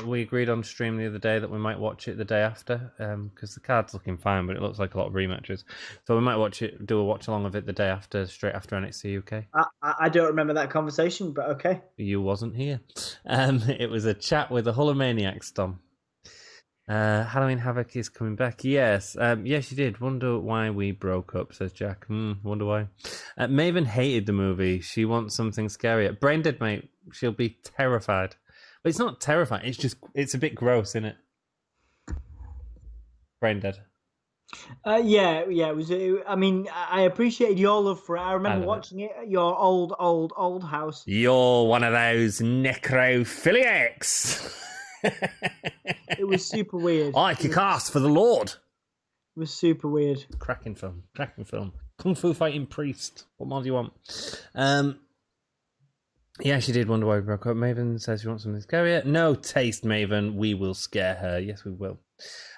We agreed on stream the other day that we might watch it the day after, because the card's looking fine, but it looks like a lot of rematches. So we might do a watch along of it the day after, straight after NXT UK. I don't remember that conversation, but okay. You wasn't here. It was a chat with the Hulkamaniacs, Dom. Halloween Havoc is coming back. Yes, yes, you did. Wonder why we broke up, says Jack. Wonder why. Maven hated the movie. She wants something scarier. Brain dead, mate. She'll be terrified. But it's not terrifying. It's a bit gross, isn't it? Brain dead. Yeah. It was. I mean, I appreciated your love for it. I remember watching it at your old house. You're one of those necrophiliacs. It was super weird. I kick ass for the Lord. It was super weird. Cracking film. Kung Fu Fighting Priest. What more do you want? Yeah, she did wonder why we broke up. Maven says she wants something scarier. No taste, Maven. We will scare her. Yes, we will.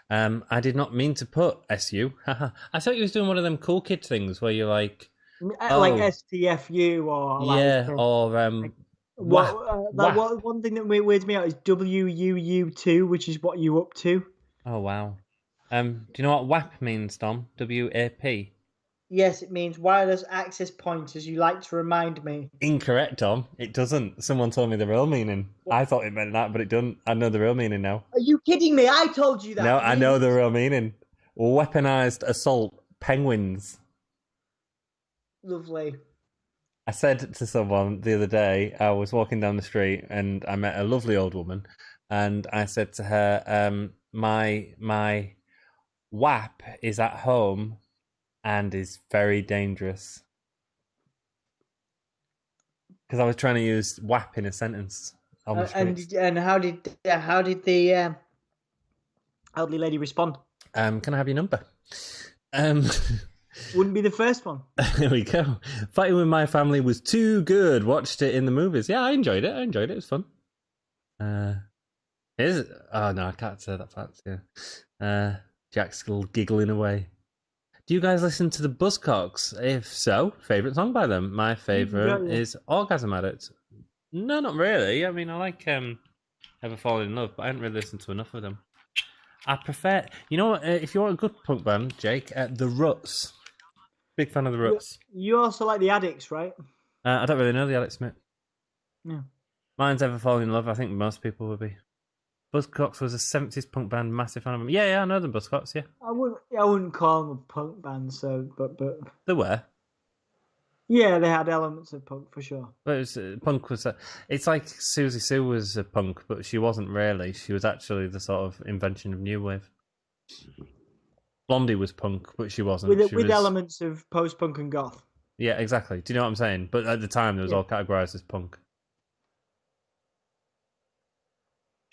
I did not mean to put SU. I thought you was doing one of them cool kid things where you're like STFU or one thing that weirds me out is WUU2, which is what you up to. Oh wow. Do you know what WAP means, Dom? WAP. Yes, it means wireless access point, as you like to remind me. Incorrect, Tom. It doesn't. Someone told me the real meaning. What? I thought it meant that, but it doesn't. I know the real meaning now. Are you kidding me? I told you that. No, I know the real meaning. Weaponized assault penguins. Lovely. I said to someone the other day, I was walking down the street and I met a lovely old woman, and I said to her, my WAP is at home and is very dangerous. Because I was trying to use WAP in a sentence. And how did the elderly lady respond? Can I have your number? Wouldn't be the first one. There we go. Fighting with My Family was too good. Watched it in the movies. Yeah, I enjoyed it. It was fun. Is it? Oh no, I can't say that fact. Yeah. Jack's still giggling away. Do you guys listen to the Buzzcocks? If so, favourite song by them? My favourite is Orgasm Addict. No, not really. I mean, I like Ever Fall in Love, but I haven't really listened to enough of them. I prefer, you know, if you want a good punk band, Jake, The Ruts. Big fan of The Ruts. You also like the Addicts, right? I don't really know the Addicts, mate. No. Mine's Ever Fall in Love. I think most people would be. Buzzcocks was a 70s punk band, massive fan of them. Yeah, I know them Buzzcocks, yeah. I wouldn't call them a punk band, but they were. Yeah, they had elements of punk for sure. But it was, punk was it's like Susie Sue was a punk, but she wasn't really. She was actually the sort of invention of new wave. Blondie was punk, but she wasn't. With elements of post-punk and goth. Yeah, exactly. Do you know what I'm saying? But at the time, there was all categorized as punk.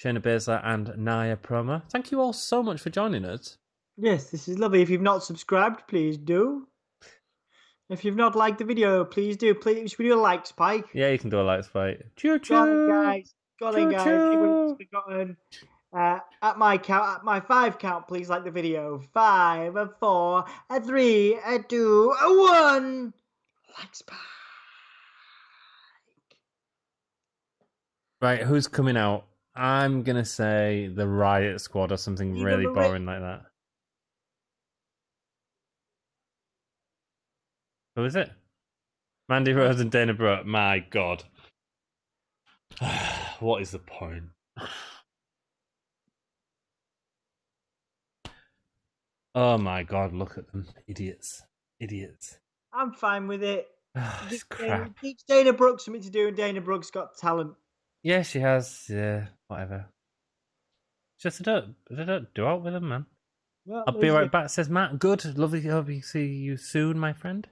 Shayna Baszler and Naya Promo. Thank you all so much for joining us. Yes, this is lovely. If you've not subscribed, please do. If you've not liked the video, please do. Please, should we do a like spike? Yeah, you can do a like spike. Choo choo, Got it, guys. Anyone's forgotten. At my 5 count, please like the video. 5, 4, 3, 2, 1. Like spike. Right, who's coming out? I'm gonna say the Riot Squad or something really boring like that. Who is it? Mandy Rose and Dana Brooke. My God. What is the point? Oh my God, look at them. Idiots. I'm fine with it. It's crap. Teach Dana Brooke something to do, and Dana Brooke's got talent. Yeah, she has. Yeah, whatever. Just don't do out with them, man. Well, I'll be right back, says Matt. Good. Lovely to see you soon, my friend.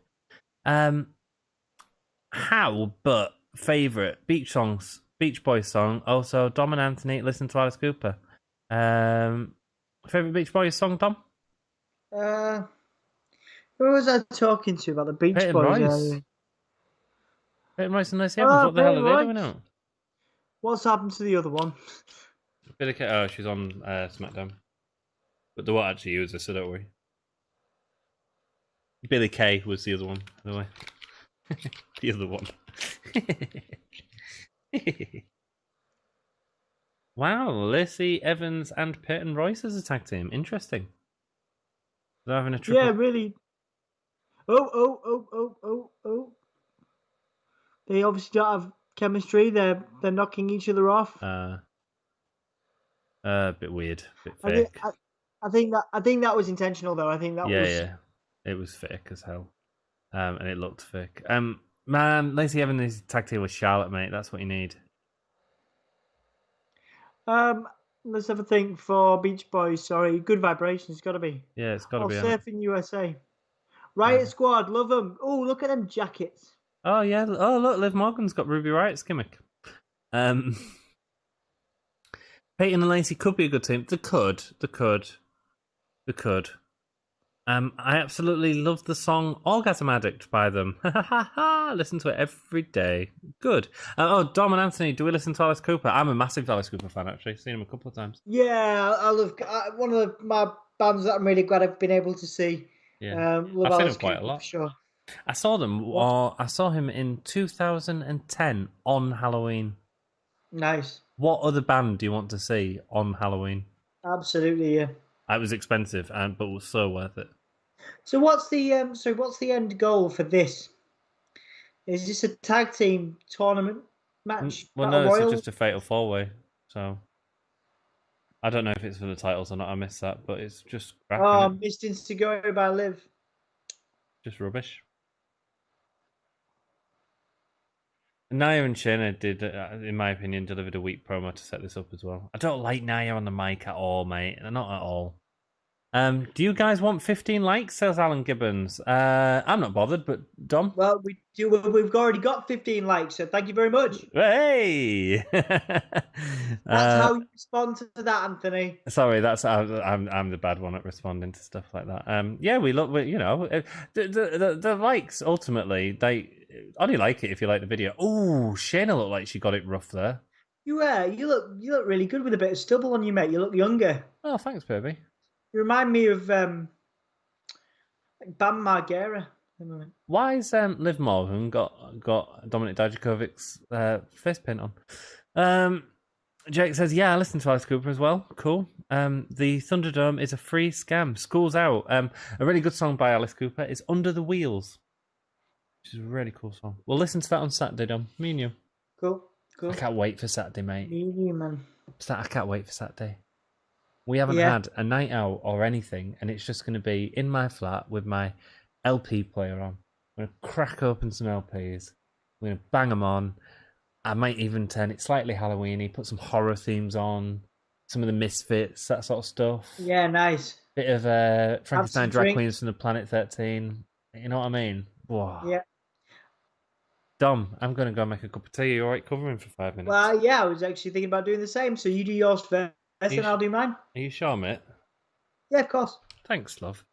How but favourite Beach Boys song. Also, Dom and Anthony listen to Alice Cooper. Favourite Beach Boys song, Dom? Who was I talking to about the Beach Boys? Peyton Royce and Lacey Evans. What the hell are they doing out? What's happened to the other one? Oh, she's on SmackDown. But they won't actually use her, so don't worry. Billy Kay was the other one, by the way. The other one. Wow, Lacey Evans and Peyton Royce as a tag team. Interesting. They're having a triple. Yeah, really. Oh. They obviously don't have chemistry. They're knocking each other off. A bit weird, bit I fake. think that was intentional though. I think that was. Yeah. It was fake as hell. And it looked fake. Man, Lacey Evans is tag team with Charlotte, mate. That's what you need. Let's have a think for Beach Boys. Sorry, Good Vibrations. Got to be. Yeah, it's got to be. Surfing USA. Riot Squad, love them. Oh, look at them jackets. Oh yeah. Oh look, Liv Morgan's got Ruby Riot's gimmick. Peyton and Lacey could be a good team. They could. I absolutely love the song "Orgasm Addict" by them. Listen to it every day. Good. Dom and Anthony, do we listen to Alice Cooper? I'm a massive Alice Cooper fan, actually. Seen him a couple of times. Yeah, I love one of my bands that I'm really glad I've been able to see. Yeah, love I've seen Alice him quite Cooper, a lot. for sure. I saw them. I saw him in 2010 on Halloween. Nice. What other band do you want to see on Halloween? Absolutely, yeah. It was expensive, but was so worth it. So what's the end goal for this? Is this a tag team tournament match? Well, no, this is just a fatal four-way. So I don't know if it's for the titles or not. I missed that, but it's just crap. Oh, Missed Instiguro by Liv. Just rubbish. Nia and Shayna did, in my opinion, delivered a weak promo to set this up as well. I don't like Nia on the mic at all, mate. Not at all. Do you guys want 15 likes? Says Alan Gibbons. I'm not bothered, but Dom? Well, we do. We've already got 15 likes, so thank you very much. Hey! That's how you respond to that, Anthony. Sorry, that's I'm the bad one at responding to stuff like that. Yeah, we look, you know, the likes ultimately they only like it if you like the video. Oh, Shayna looked like she got it rough there. You look really good with a bit of stubble on you, mate. You look younger. Oh, thanks, baby. You remind me of Bam Margera. Why's Liv Morgan got Dominic Dijakovic's face paint on? Jake says, yeah, I listen to Alice Cooper as well. Cool. The Thunderdome is a free scam. School's out. A really good song by Alice Cooper is Under the Wheels, which is a really cool song. We'll listen to that on Saturday, Dom. Me and you. Cool. I can't wait for Saturday, mate. Me and you, man. I can't wait for Saturday. We haven't had a night out or anything, and it's just going to be in my flat with my LP player on. I'm going to crack open some LPs. I'm going to bang them on. I might even turn it slightly Halloween-y, put some horror themes on, some of the Misfits, that sort of stuff. Yeah, nice. Bit of Frankenstein Drag Queens from the Planet 13. You know what I mean? Whoa. Yeah. Dom, I'm going to go make a cup of tea. Are you all right covering for 5 minutes? Well, yeah, I was actually thinking about doing the same. So you do yours first, and I'll do mine. Are you sure, mate? Yeah, of course. Thanks, love.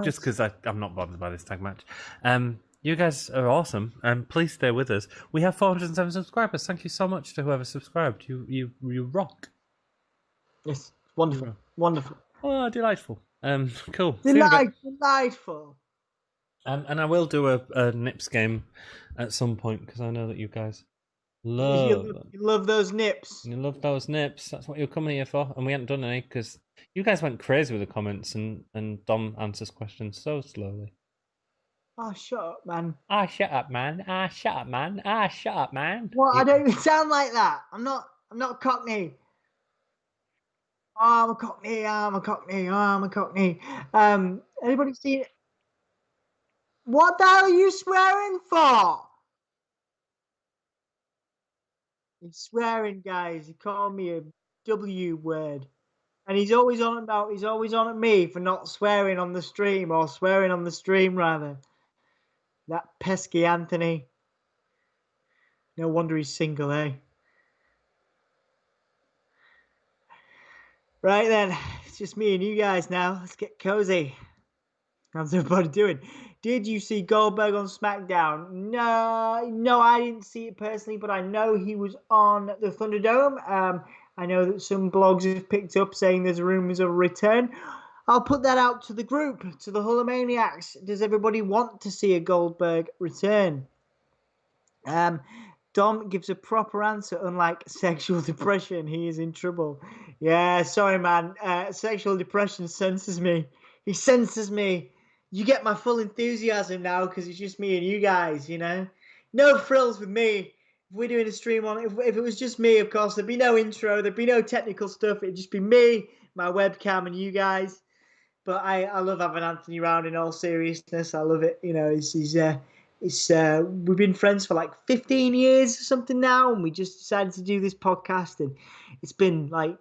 Just because I'm not bothered by this tag match. You guys are awesome, and please stay with us. We have 407 subscribers. Thank you so much to whoever subscribed. You rock. Yes, wonderful. Oh, delightful. Cool. Delightful. And I will do a Nips game at some point because I know that you guys you love those nips. You love those nips. That's what you're coming here for. And we hadn't done any because you guys went crazy with the comments and Dom answers questions so slowly. Oh, shut up, man. Shut up, man. Shut up, man. Shut up, man. Well, I don't even sound like that. I'm not Cockney. Oh, I'm a Cockney. Anybody seen it? What the hell are you swearing for? He's swearing, guys. He called me a W word. And he's always on at me for not swearing on the stream, or swearing on the stream, rather. That pesky Anthony. No wonder he's single, eh? Right then, it's just me and you guys now. Let's get cozy. How's everybody doing? Did you see Goldberg on SmackDown? No, I didn't see it personally, but I know he was on the Thunderdome. I know that some blogs have picked up saying there's rumors of a return. I'll put that out to the group, to the Hulkamaniacs. Does everybody want to see a Goldberg return? Dom gives a proper answer, unlike sexual depression. He is in trouble. Yeah, sorry, man. Sexual depression senses me. He senses me. You get my full enthusiasm now because it's just me and you guys, you know? No frills with me. If we're doing a stream on it, if it was just me, of course, there'd be no intro, there'd be no technical stuff. It'd just be me, my webcam, and you guys. But I love having Anthony round in all seriousness. I love it. You know, we've been friends for like 15 years or something now, and we just decided to do this podcast, and it's been like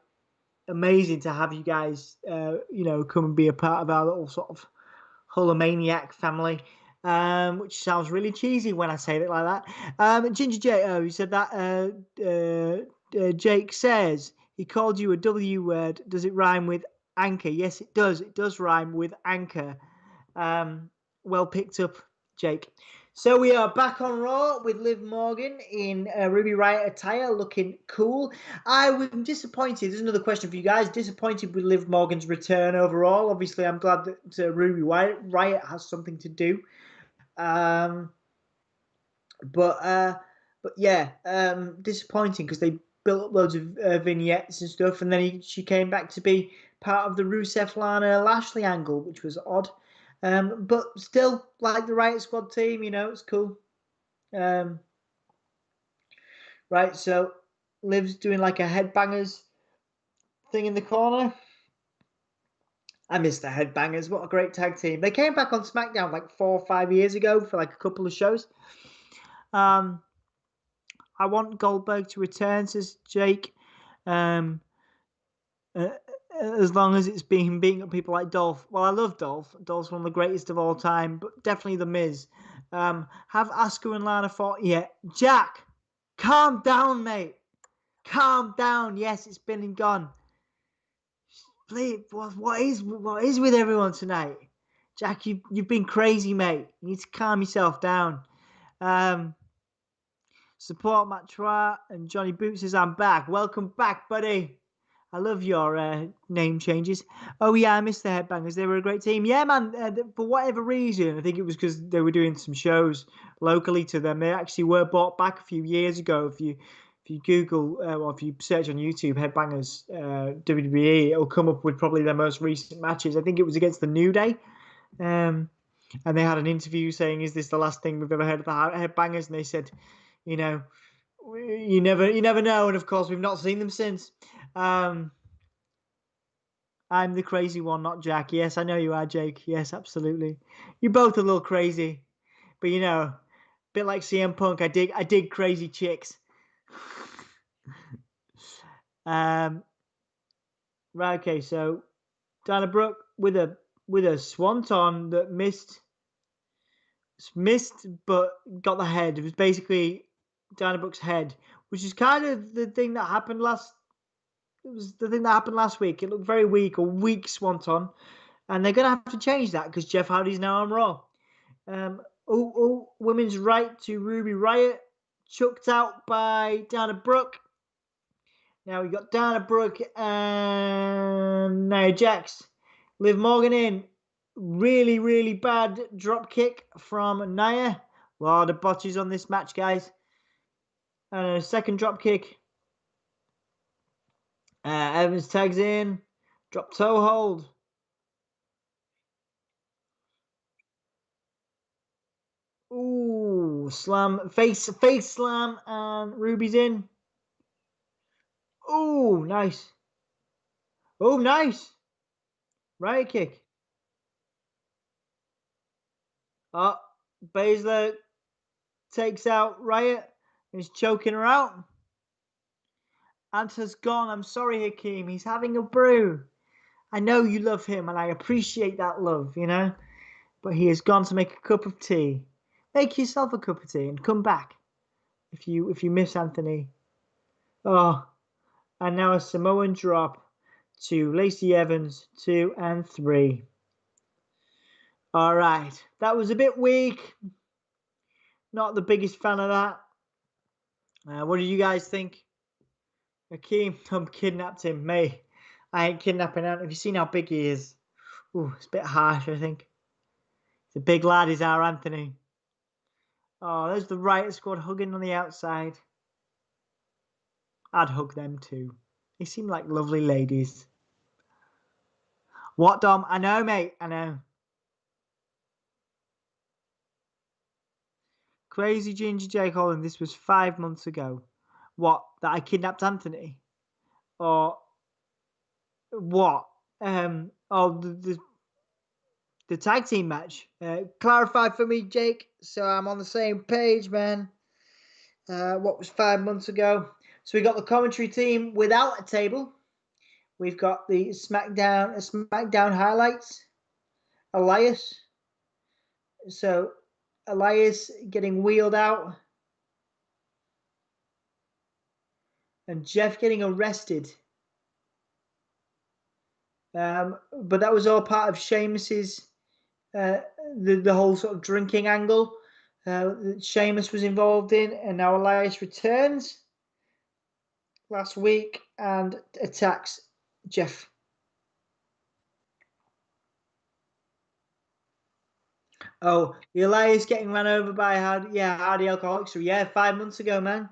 amazing to have you guys, come and be a part of our little sort of Hulkamaniac family. Which sounds really cheesy when I say it like that. Ginger J, he said that Jake says he called you a W word. Does it rhyme with anchor? Yes, it does. It does rhyme with anchor. Well picked up, Jake. So we are back on Raw with Liv Morgan in Ruby Riott attire, looking cool. I was disappointed. There's another question for you guys. Disappointed with Liv Morgan's return overall. Obviously, I'm glad that Ruby Riott has something to do. But yeah, disappointing because they built up loads of vignettes and stuff, and then she came back to be part of the Rusev Lana Lashley angle, which was odd. But still, like the Riot Squad team, you know, it's cool. Right, so Liv's doing like a headbangers thing in the corner. I miss the headbangers. What a great tag team. They came back on SmackDown like 4 or 5 years ago for like a couple of shows. I want Goldberg to return, says Jake. As long as it's beating up people like Dolph. Well, I love Dolph. Dolph's one of the greatest of all time, but definitely The Miz. Have Asuka and Lana fought yet? Jack, calm down, mate. Calm down. Yes, it's been and gone. Please, what is with everyone tonight? Jack, you've been crazy, mate. You need to calm yourself down. Support Matt Trout and Johnny Boots says, I'm back. Welcome back, buddy. I love your name changes. Oh, yeah, I missed the Headbangers. They were a great team. Yeah, man, for whatever reason, I think it was because they were doing some shows locally to them. They actually were bought back a few years ago. If you Google or if you search on YouTube, Headbangers WWE, it'll come up with probably their most recent matches. I think it was against the New Day. And they had an interview saying, is this the last thing we've ever heard of the Headbangers? And they said, you know, you never know. And of course, we've not seen them since. I'm the crazy one, not Jack. Yes, I know you are, Jake. Yes, absolutely. You're both a little crazy, but you know, a bit like CM Punk. I dig crazy chicks. Right. Okay. So, Dana Brooke with a swanton that missed, but got the head. It was basically Dana Brooke's head, which is kind of the thing that happened last. It was the thing that happened last week. It looked very weak, a weak swanton. And they're going to have to change that because Jeff Hardy's now on Raw. Women's right to Ruby Riott. Chucked out by Dana Brooke. Now we got Dana Brooke and Nia Jax. Liv Morgan in. Really, really bad drop kick from Nia. A lot of botches on this match, guys. And a second drop kick. Evans tags in. Drop toe hold. Ooh, slam. Face slam. And Ruby's in. Ooh, nice. Oh, nice. Right kick. Oh, Baszler takes out Riot. He's choking her out. Anta's gone. I'm sorry, Hakeem. He's having a brew. I know you love him, and I appreciate that love, you know. But he has gone to make a cup of tea. Make yourself a cup of tea and come back if you miss Anthony. Oh, and now a Samoan drop to Lacey Evans, 2 and 3. All right, that was a bit weak. Not the biggest fan of that. What do you guys think? Hakeem, Tom kidnapped him. Mate, I ain't kidnapping him. Have you seen how big he is? Ooh, it's a bit harsh, I think. The big lad is our Anthony. Oh, there's the Riot Squad hugging on the outside. I'd hug them too. They seem like lovely ladies. What, Dom? I know, mate. I know. Crazy Ginger J. Holland, this was 5 months ago. What? That I kidnapped Anthony? Or what? The tag team match. Clarify for me, Jake, so I'm on the same page, man. What was 5 months ago? So we got the commentary team without a table. We've got the SmackDown highlights. Elias. So Elias getting wheeled out. And Jeff getting arrested. But that was all part of Sheamus's the whole sort of drinking angle that Sheamus was involved in, and now Elias returns last week and attacks Jeff. Oh, Elias getting run over by Hardy Alcoholics. So yeah, 5 months ago, man.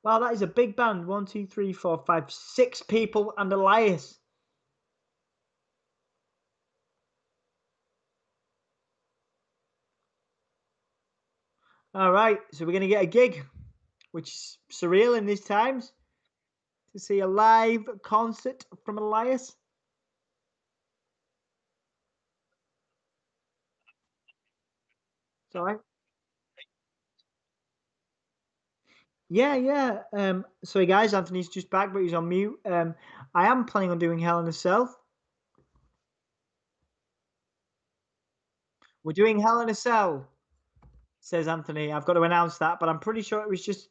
Wow, that is a big band. 1, 2, 3, 4, 5, 6 people and Elias. All right, so we're going to get a gig, which is surreal in these times, to see a live concert from Elias. Sorry. Yeah. Sorry, guys, Anthony's just back, but he's on mute. I am planning on doing Hell in a Cell. We're doing Hell in a Cell, says Anthony. I've got to announce that, but I'm pretty sure it's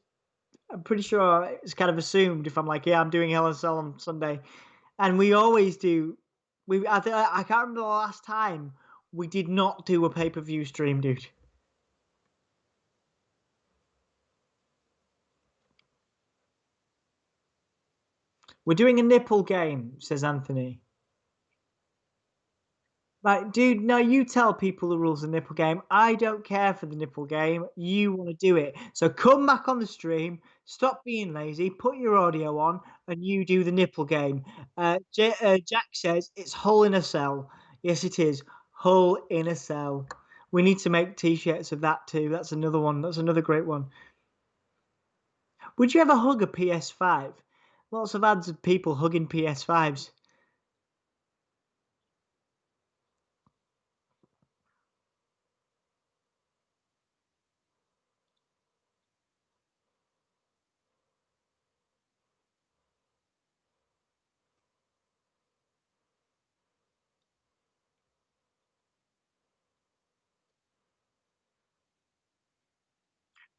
kind of assumed if I'm like, yeah, I'm doing Hell in a Cell on Sunday. And we always do. I can't remember the last time we did not do a pay-per-view stream, dude. We're doing a nipple game, says Anthony. Right, dude, no, you tell people the rules of the nipple game. I don't care for the nipple game. You want to do it. So come back on the stream, stop being lazy, put your audio on, and you do the nipple game. Jack says it's Hull in a Cell. Yes, it is. Hull in a Cell. We need to make t-shirts of that too. That's another one. That's another great one. Would you ever hug a PS5? Lots of ads of people hugging PS5s.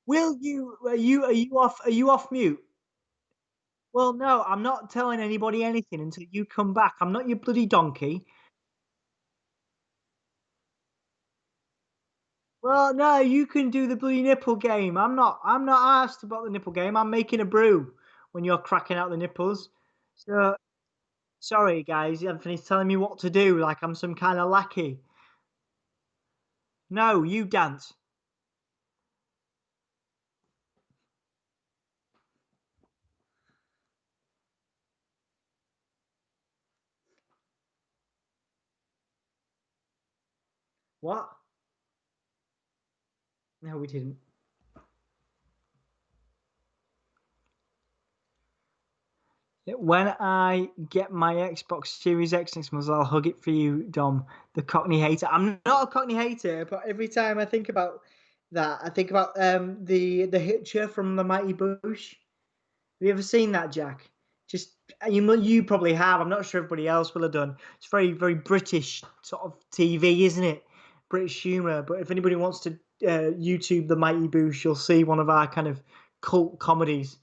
Will you? Are you off mute? Well, no, I'm not telling anybody anything until you come back. I'm not your bloody donkey. Well, no, you can do the bloody nipple game. I'm not asked about the nipple game. I'm making a brew when you're cracking out the nipples. So sorry, guys. Anthony's telling me what to do, like I'm some kind of lackey. No, you dance. What? No, we didn't. When I get my Xbox Series X next month, I'll hug it for you, Dom, the Cockney hater. I'm not a Cockney hater, but every time I think about that, I think about the Hitcher from the Mighty Boosh. Have you ever seen that, Jack? Just you probably have. I'm not sure everybody else will have done. It's very very British sort of TV, isn't it? British humour. But if anybody wants to YouTube the Mighty Boosh, you'll see one of our kind of cult comedies.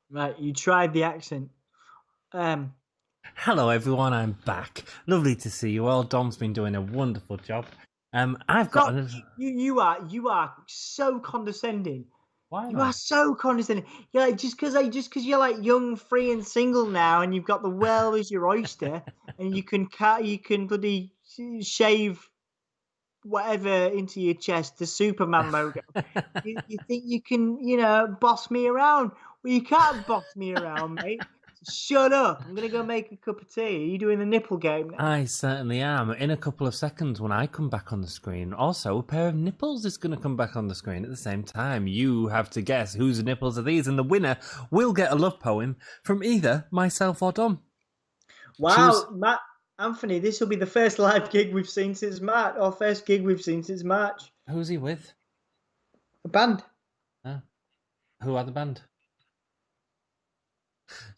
Right, you tried the accent. Hello, everyone. I'm back. Lovely to see you all. Dom's been doing a wonderful job. I've got Stop. another. You are so condescending. Why You am I? are so condescending. You're like, just because you're like young, free, and single now, and you've got the world as your oyster, and you can bloody shave whatever into your chest, the Superman logo. You think you can, boss me around? Well, you can't boss me around, mate. So shut up. I'm gonna go make a cup of tea. Are you doing the nipple game now? I certainly am. In a couple of seconds, when I come back on the screen, also a pair of nipples is going to come back on the screen at the same time. You have to guess whose nipples are these, and the winner will get a love poem from either myself or Dom. Wow, Matt, Anthony, this will be the first live gig we've seen since March, or first gig we've seen since March. Who's he with? A band. Who are the band?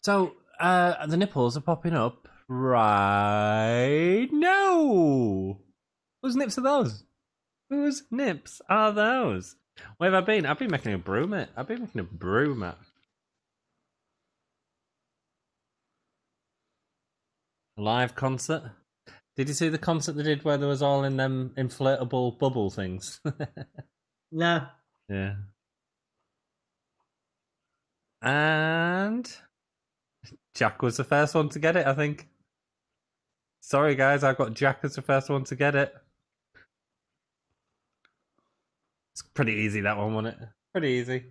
So, the nipples are popping up right now. Whose nips are those? Whose nips are those? Where have I been? I've been making a brew, mate. I've been making a brew, Matt. A live concert. Did you see the concert they did where there was all in them inflatable bubble things? No. Yeah. And Jack was the first one to get it, I think. Sorry, guys, I got Jack as the first one to get it. It's pretty easy, that one, wasn't it? Pretty easy.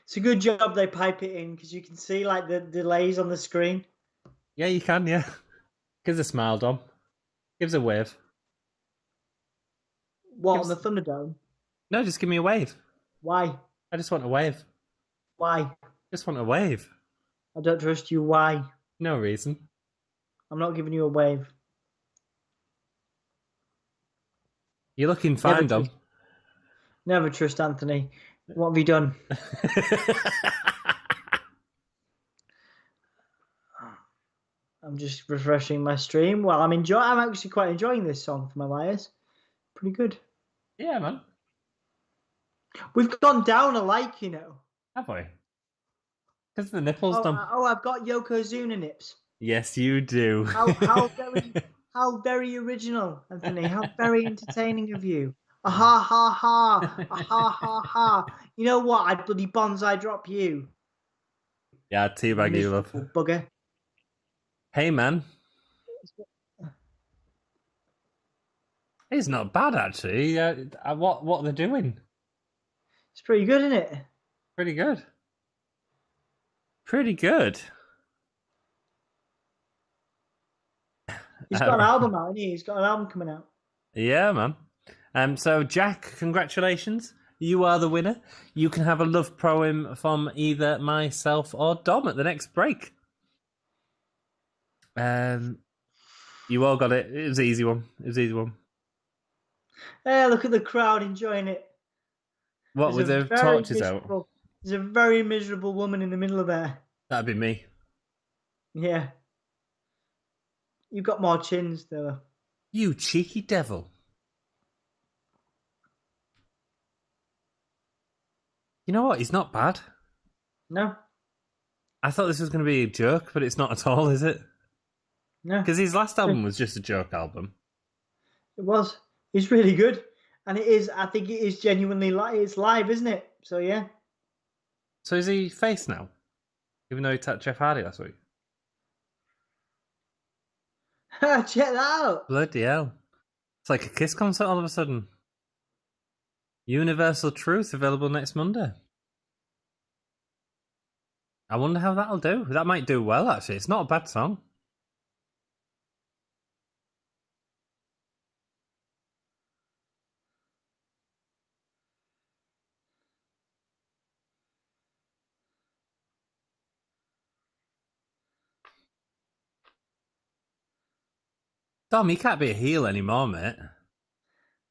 It's a good job they pipe it in because you can see like the delays on the screen. Yeah, you can, yeah. Gives a smile, Dom. Gives a wave. What, Gives- on the Thunderdome? No, just give me a wave. Why? I just want a wave. Why? Just want a wave. I don't trust you. Why? No reason. I'm not giving you a wave. You're looking fine, Dom. Never trust Anthony. What have you done? I'm just refreshing my stream. Well, I'm actually quite enjoying this song from Elias. Pretty good. Yeah, man. We've gone down a like, Have we? Because the nipples, Dom. I've got Yokozuna nips. Yes, you do. How very original, Anthony. How very entertaining of you. Ha ha ha. Ha ha ha. You know what? I'd bloody bonsai drop you. Yeah, teabag you, love. Bugger. Hey, man. It's not bad, actually. What are they doing? It's pretty good, isn't it? Pretty good. Pretty good. He's got an album out, hasn't he? He's got an album coming out. Yeah, man. So, Jack, congratulations. You are the winner. You can have a love poem from either myself or Dom at the next break. You all got it. It was an easy one. Hey, look at the crowd enjoying it. What, with the torches out? There's a very miserable woman in the middle of there. That'd be me. Yeah. You've got more chins, though. You cheeky devil. You know what? He's not bad. No? I thought this was going to be a joke, but it's not at all, is it? No. Because his last album was just a joke album. It was. It's really good. And it is, I think it is genuinely it's live, isn't it? So, yeah. So is he face now? Even though he tapped Jeff Hardy last week? Check that out. Bloody hell. It's like a Kiss concert all of a sudden. Universal Truth available next Monday. I wonder how that'll do. That might do well, actually. It's not a bad song. Dom, he can't be a heel anymore, mate.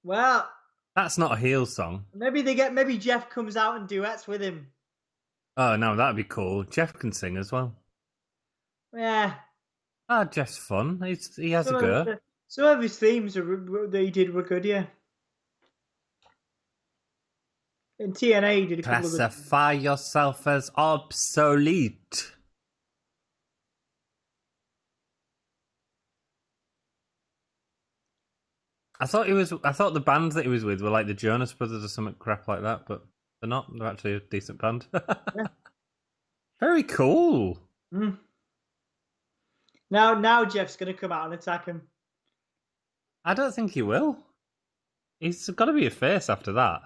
Well, that's not a heel song. Maybe Jeff comes out and duets with him. Oh no, that'd be cool. Jeff can sing as well. Yeah. Ah, Jeff's fun. He has a go. Some of his themes that he did were good, yeah. In TNA, he did a couple of good. Classify yourself as obsolete. I thought the bands that he was with were like the Jonas Brothers or something crap like that, but they're not. They're actually a decent band. Yeah. Very cool. Mm. Now Jeff's gonna come out and attack him. I don't think he will. He's got to be a face after that.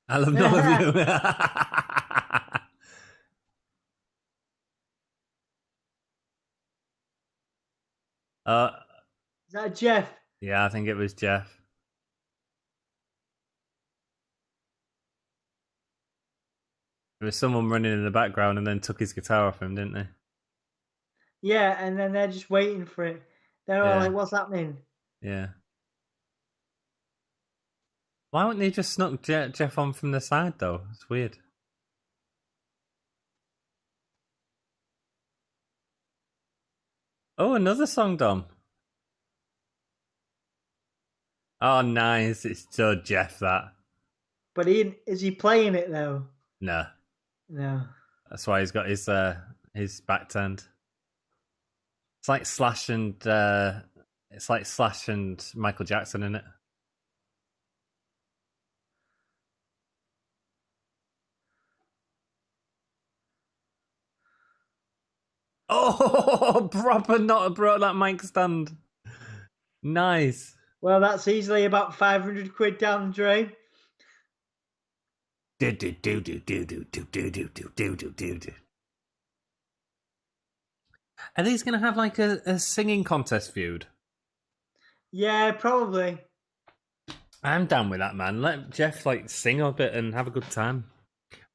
I love none of you. Is that Jeff? Yeah, I think it was Jeff. There was someone running in the background and then took his guitar off him, didn't they? Yeah, and then they're just waiting for it. They're all like, "What's happening?" Yeah. Why wouldn't they just snuck Jeff on from the side, though? It's weird. Oh, another song, Dom. Oh, nice. It's so Jeff, that. But is he playing it though? No. No. That's why he's got his back turned. It's like Slash and Michael Jackson in it. Oh, proper not brought that mic stand. Nice. Well, that's easily about 500 quid down the drain. Are these going to have like a singing contest feud? Yeah, probably. I'm down with that, man. Let Jeff like sing a bit and have a good time.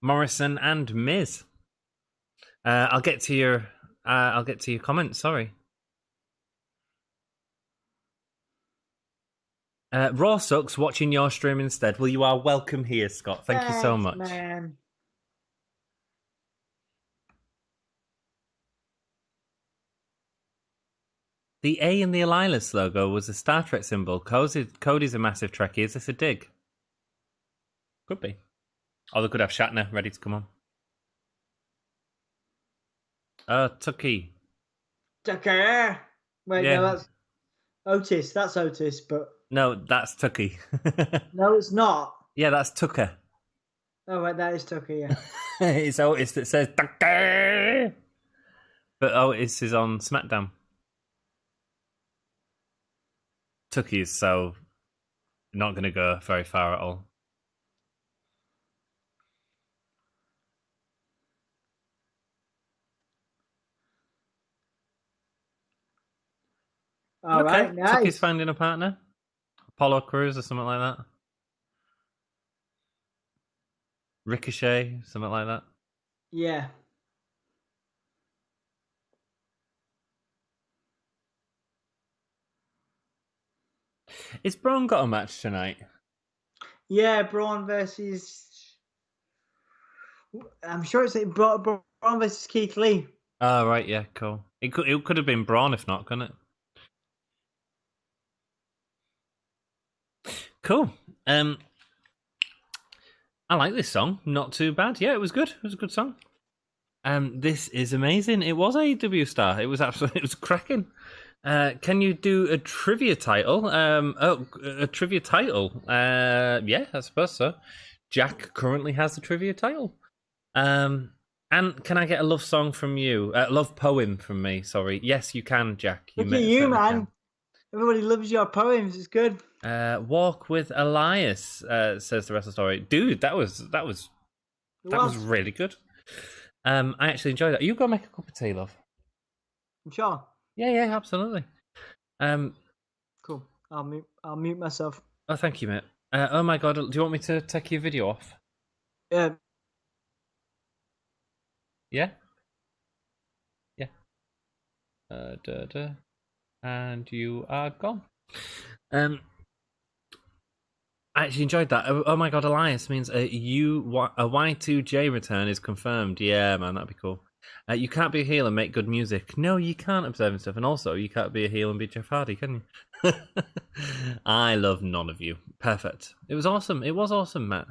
Morrison and Miz. I'll get to your comments. Sorry. Raw sucks. Watching your stream instead. Well, you are welcome here, Scott. Thank you so much. Man. The A in the Elias logo was a Star Trek symbol. Cody's a massive Trekkie. Is this a dig? Could be. Or they could have Shatner ready to come on. Tucky. Tucker. Wait, Yeah. no, that's Otis. That's Otis, but No, that's Tucky. no, it's not. Yeah, that's Tucker. Oh, right, that is Tucker, yeah. It's Otis that says Tucker. But Otis is on SmackDown. Tucky is so not going to go very far at all. All right, nice. Tucky's finding a partner. Apollo Crews or something like that. Ricochet, something like that. Yeah. Is Braun got a match tonight? Yeah, Braun versus... I'm sure it's Braun versus Keith Lee. Oh, right, yeah, cool. It could have been Braun if not, couldn't it? Cool. I like this song. Not too bad. Yeah, it was good. It was a good song. This is amazing. It was AEW Star. It was absolutely. It was cracking. Can you do a trivia title? A trivia title. Yeah, I suppose so. Jack currently has the trivia title. And can I get a love song from you? Love poem from me. Sorry. Yes, you can, Jack. Look at you, man. Everybody loves your poems. It's good. Walk with Elias, says the rest of the story. Dude, that was really good. I actually enjoyed that. You go make a cup of tea, love. I'm sure. Yeah, absolutely. Cool. I'll mute myself. Oh, thank you, mate. Oh my god, do you want me to take your video off? Yeah. Yeah. And you are gone. I actually enjoyed that. Oh my god, Elias means a Y2J return is confirmed. Yeah, man, that'd be cool. You can't be a heel and make good music. No, you can't observe stuff. And also, you can't be a heel and be Jeff Hardy, can you? I love none of you. Perfect. It was awesome. It was awesome, Matt.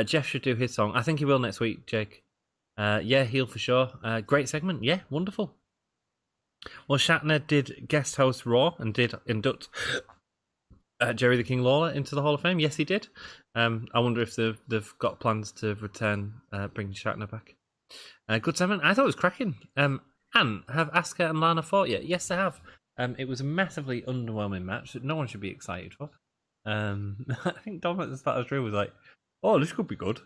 Jeff should do his song. I think he will next week, Jake. Yeah, heel for sure. Great segment. Yeah, wonderful. Well, Shatner did guest host Raw and did induct Jerry the King Lawler into the Hall of Fame. Yes, he did. I wonder if they've got plans to return, bring Shatner back. Good segment. I thought it was cracking. And have Asuka and Lana fought yet? Yes, they have. It was a massively underwhelming match that no one should be excited for. I think Dom at the start of the stream was like, "Oh, this could be good."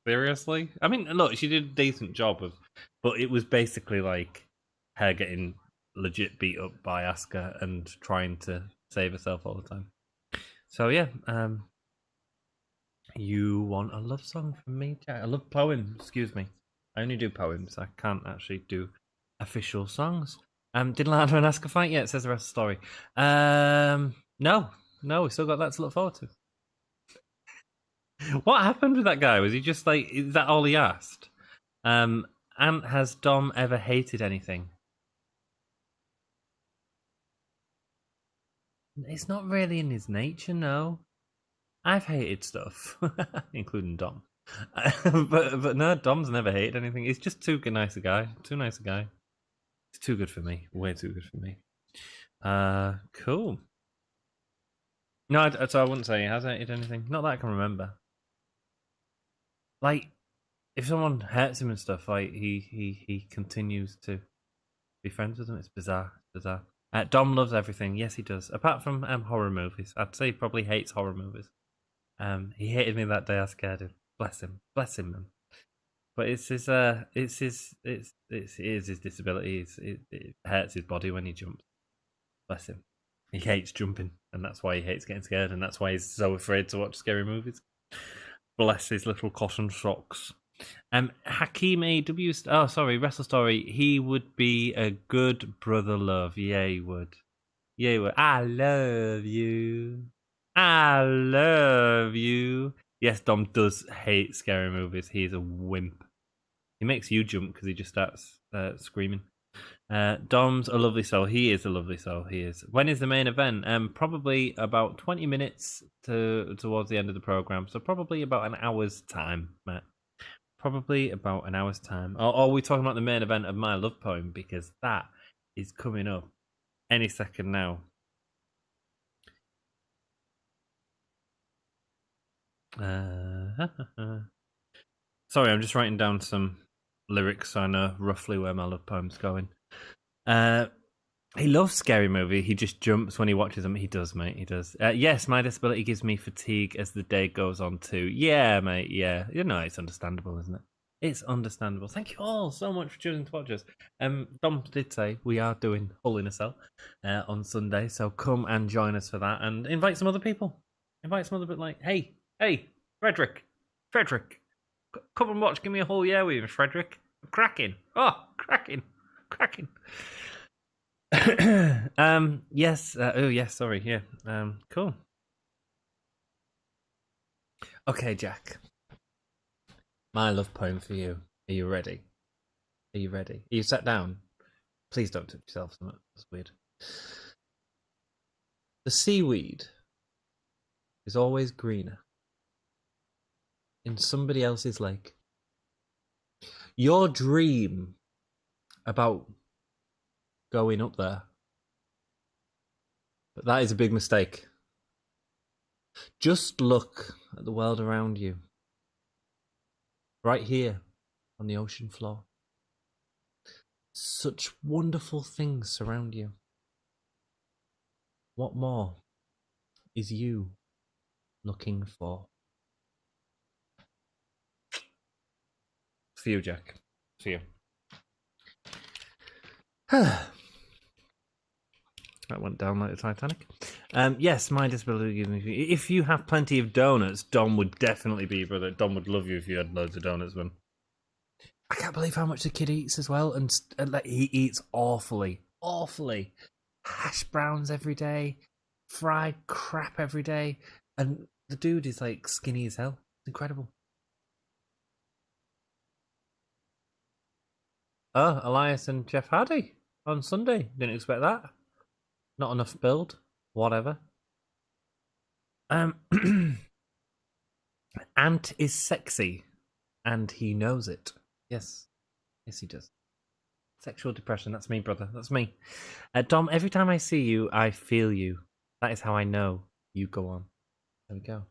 Seriously? I mean, look, she did a decent job but it was basically like her getting legit beat up by Asuka and trying to save herself all the time. So yeah, you want a love song from me, Jack? I love poems. Excuse me, I only do poems. I can't actually do official songs. Did Lana and Asuka fight yet? Says the rest of the story. No, we still got that to look forward to. What happened with that guy? Was he just like, is that all he asked? And has Dom ever hated anything? It's not really in his nature, no. I've hated stuff, including Dom. but no, Dom's never hated anything. He's just too nice a guy. Too nice a guy. It's too good for me. Way too good for me. Cool. No, so I wouldn't say he has hated anything. Not that I can remember. Like, if someone hurts him and stuff, like he continues to be friends with them. It's bizarre. Dom loves everything. Yes, he does. Apart from horror movies, I'd say he probably hates horror movies. He hated me that day I scared him. Bless him, man. But it is his disability. It hurts his body when he jumps. Bless him. He hates jumping, and that's why he hates getting scared, and that's why he's so afraid to watch scary movies. Bless his little cotton socks. Hakeem AW. Oh, sorry, Wrestle Story. He would be a good brother love. Yeah, he would. I love you. Yes, Dom does hate scary movies. He is a wimp. He makes you jump because he just starts screaming. Dom's a lovely soul. He is a lovely soul. He is. When is the main event? Probably about 20 minutes towards the end of the program. So probably about an hour's time, Matt. Probably about an hour's time. Or are we talking about the main event of My Love Poem? Because that is coming up any second now. Sorry, I'm just writing down some lyrics so I know roughly where My Love Poem's going. He loves scary movie. He just jumps when he watches them. He does, mate. He does. Yes, my disability gives me fatigue as the day goes on too. Yeah, mate. Yeah, you know it's understandable, isn't it? It's understandable. Thank you all so much for choosing to watch us. Dom did say we are doing Hull in a Cell on Sunday, so come and join us for that, and invite some other people. Invite some other people. Like, hey, Frederick, come and watch. Give me a whole year with you, Frederick. Cracking. Oh, cracking. Yes. Yes. Sorry. Yeah. Cool. Okay, Jack. My love poem for you. Are you ready? Are you sat down? Please don't touch yourself. That's weird. The seaweed is always greener in somebody else's lake. Your dream about going up there, but that is a big mistake. Just look at the world around you. Right here on the ocean floor. Such wonderful things surround you. What more is you looking for? For you, Jack. For you. That went down like the Titanic. Yes, my disability gives me. If you have plenty of donuts, Dom would definitely be your brother. Dom would love you if you had loads of donuts, man. I can't believe how much the kid eats as well, and he eats awfully. Hash browns every day, fried crap every day, and the dude is like skinny as hell. It's incredible. Oh, Elias and Jeff Hardy on Sunday. Didn't expect that. Not enough build. Whatever. Ant is sexy, and he knows it. Yes. Yes, he does. Sexual depression. That's me, brother. That's me. Dom, every time I see you, I feel you. That is how I know you go on. There we go.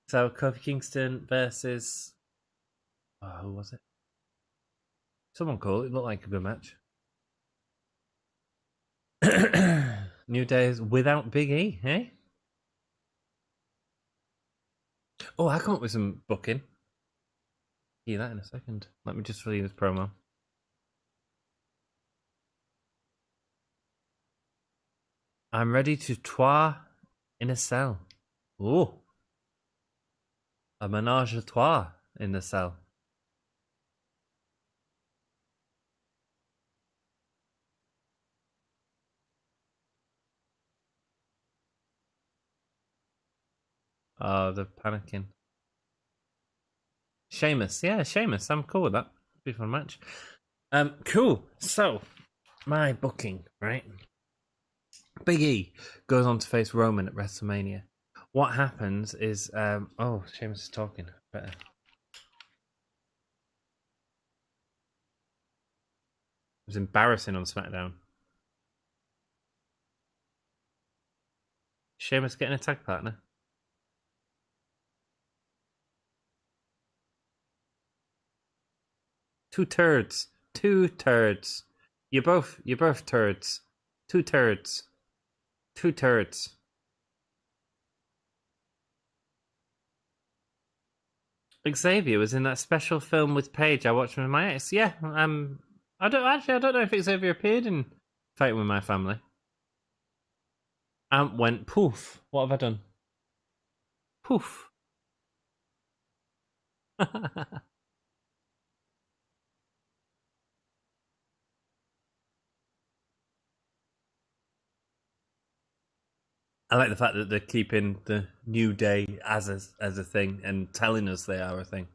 So, Kofi Kingston versus... Oh, who was it? Someone cool. It looked like a good match. New Days without Big E, eh? Oh, I come up with some booking. See that in a second. Let me just read this promo. I'm ready to twa in a cell. Oh. A menage a trois in the cell. Oh, they're panicking. Sheamus. Yeah, Sheamus. I'm cool with that. Be a fun match. Cool. So, my booking, right? Big E goes on to face Roman at WrestleMania. What happens is, oh, Sheamus is talking. Better. It was embarrassing on SmackDown. Sheamus getting a tag partner. Two turds. You're both turds. Two turds. Xavier was in that special film with Paige I watched with my ex. Yeah, I don't know if Xavier appeared in Fighting with My Family. Ant went poof. What have I done? Poof. I like the fact that they're keeping the New Day as a thing and telling us they are a thing.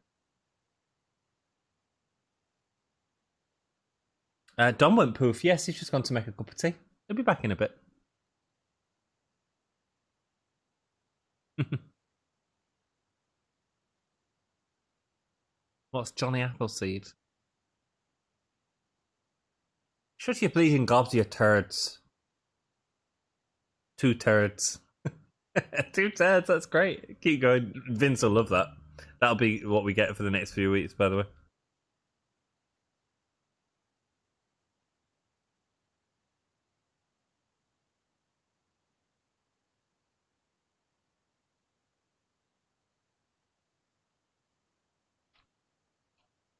Don went poof. Yes, he's just gone to make a cup of tea. He'll be back in a bit. What's Johnny Appleseed? Shut your bleeding gobs, you turds. Two turds. Two turds, that's great. Keep going. Vince will love that. That'll be what we get for the next few weeks, by the way.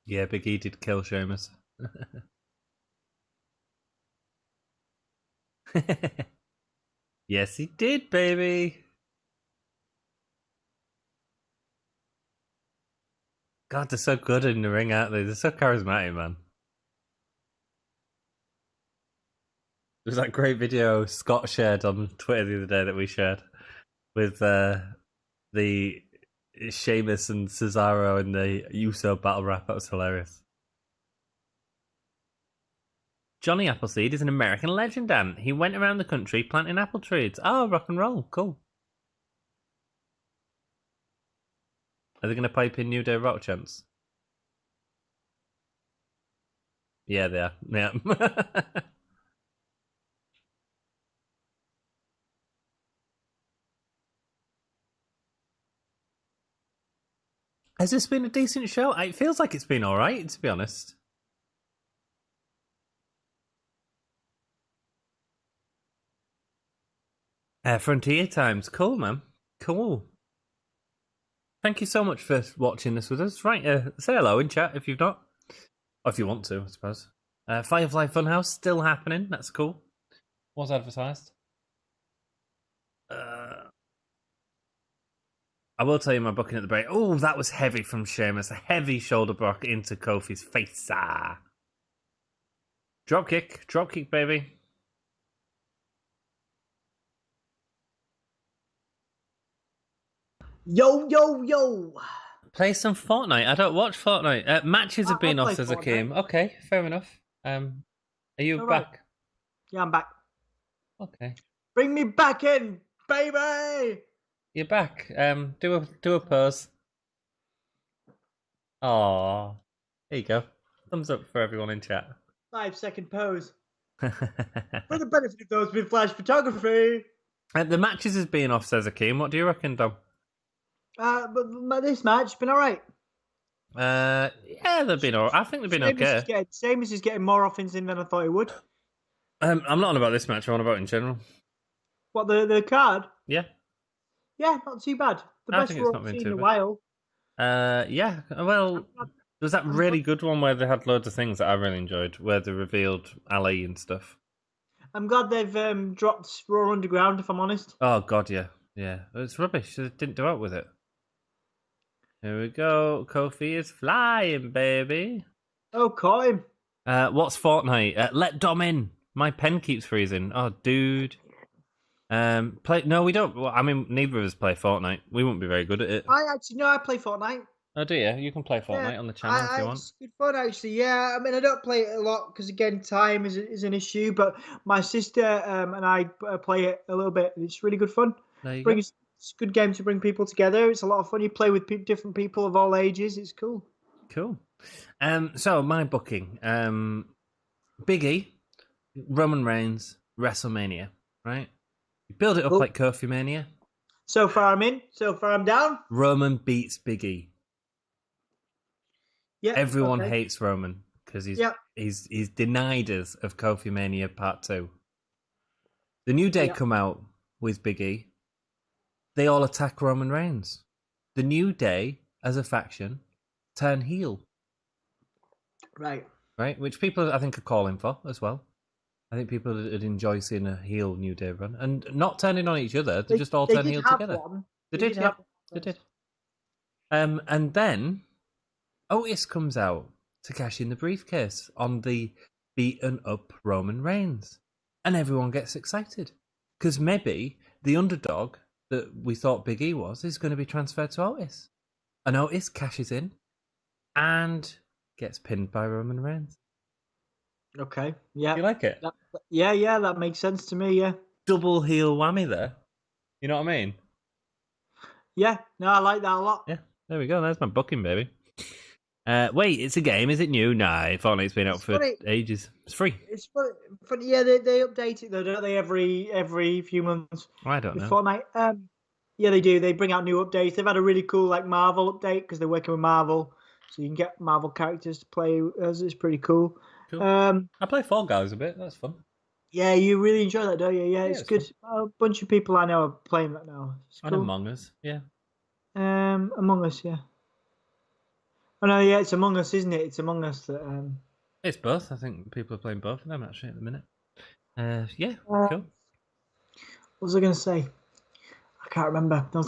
Yeah, Big E did kill Sheamus. Yes, he did, baby. God, they're so good in the ring, aren't they? They're so charismatic, man. There was that great video Scott shared on Twitter the other day that we shared with the Sheamus and Cesaro and the Uso battle rap. That was hilarious. Johnny Appleseed is an American legend, Ant. He went around the country planting apple trees. Oh, rock and roll. Cool. Are they going to pipe in New Day Rock chants? Yeah, they are. Yeah. Has this been a decent show? It feels like it's been alright, to be honest. Frontier Times. Cool, man. Cool. Thank you so much for watching this with us. Right, say hello in chat if you've not. Or if you want to, I suppose. Firefly Funhouse still happening. That's cool. Was advertised. I will tell you my booking at the break. Oh, that was heavy from Sheamus. A heavy shoulder block into Kofi's face. Dropkick, baby. Yo. Play some Fortnite. I don't watch Fortnite. Matches have been I'll off play as a Fortnite. game. Okay, fair enough. Are you All right. back? Yeah, I'm back. Okay, Bring me back in, baby. you're back. Do a pose. Aww. There you go. Thumbs up for everyone in chat. 5-second pose. For the benefit of those with flash photography. The matches has been off, says Akeem. What do you reckon, Dom? But this match been all right. Yeah, they've been alright. I think they've been okay. Sheamus is getting more offense in than I thought he would. I'm not on about this match. I'm on about in general. What, the card? Yeah. Yeah, not too bad. The I best think it's Raw not I've been seen too in a bad. while. Yeah. Well, there was that really good one where they had loads of things that I really enjoyed, where they revealed Ali and stuff. I'm glad they've dropped Raw Underground, if I'm honest. Oh God, yeah. It's rubbish. They didn't do out with it. Here we go. Kofi is flying, baby. Oh, caught him. What's Fortnite? Let Dom in. My pen keeps freezing. Oh, dude. Play. No, we don't. Well, I mean, neither of us play Fortnite. We wouldn't be very good at it. I play Fortnite. Oh, do you? You can play Fortnite on the channel if you want. It's good fun, actually. Yeah, I mean, I don't play it a lot because, again, time is an issue. But my sister and I play it a little bit. It's really good fun. There you go. It's a good game to bring people together. It's a lot of fun. You play with different people of all ages. It's cool. Cool. So my booking. Big E, Roman Reigns, WrestleMania. Right. You build it up Cool. like Kofi Mania. So far I'm in. So far I'm down. Roman beats Big E. Yeah. Everyone okay. hates Roman because he's denied us of Kofi Mania Part 2. The New Day come out with Big E. They all attack Roman Reigns. The New Day, as a faction, turn heel. Right. Which people I think are calling for as well. I think people would enjoy seeing a heel New Day run and not turning on each other. They just all turn heel together. They did. They did. And then Otis comes out to cash in the briefcase on the beaten up Roman Reigns, and everyone gets excited because maybe the underdog that we thought Big E was is going to be transferred to Otis, and Otis cashes in and gets pinned by Roman Reigns. Okay. Yeah. You like it? Yeah, that makes sense to me, yeah. Double heel whammy there. You know what I mean? Yeah, no, I like that a lot. Yeah, there we go. There's my booking, baby. Wait, it's a game. Is it new? Nah, Fortnite's been out for ages. It's free. It's funny. Yeah, they update it though, don't they? Every few months. I don't know. Fortnite. Yeah, they do. They bring out new updates. They've had a really cool Marvel update because they're working with Marvel, so you can get Marvel characters to play as. It's pretty cool. Cool. I play Fall Guys a bit. That's fun. Yeah, you really enjoy that, don't you? Yeah, it's good. A bunch of people I know are playing that now. It's and cool. Among Us, yeah. Among Us, yeah. Oh no, yeah, it's Among Us, isn't it? It's Among Us that. It's both. I think people are playing both of them actually at the minute. Yeah, cool. What was I going to say? I can't remember. Do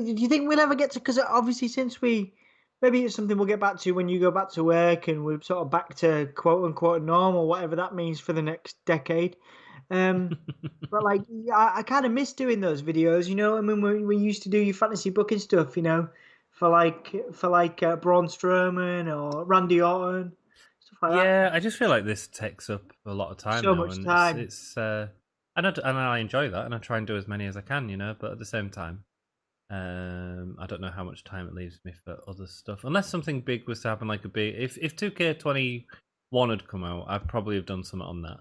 you think we'll ever get to? Because obviously, since maybe it's something we'll get back to when you go back to work and we're sort of back to quote unquote normal, whatever that means for the next decade. But I kind of miss doing those videos. You know, I mean, when we used to do your fantasy booking stuff, you know, for Braun Strowman or Randy Orton, stuff like that. Yeah, I just feel like this takes up a lot of time. So now, much and time. It's and I enjoy that, and I try and do as many as I can, you know. But at the same time, I don't know how much time it leaves me for other stuff. Unless something big was to happen, like if 2K21 had come out, I'd probably have done something on that.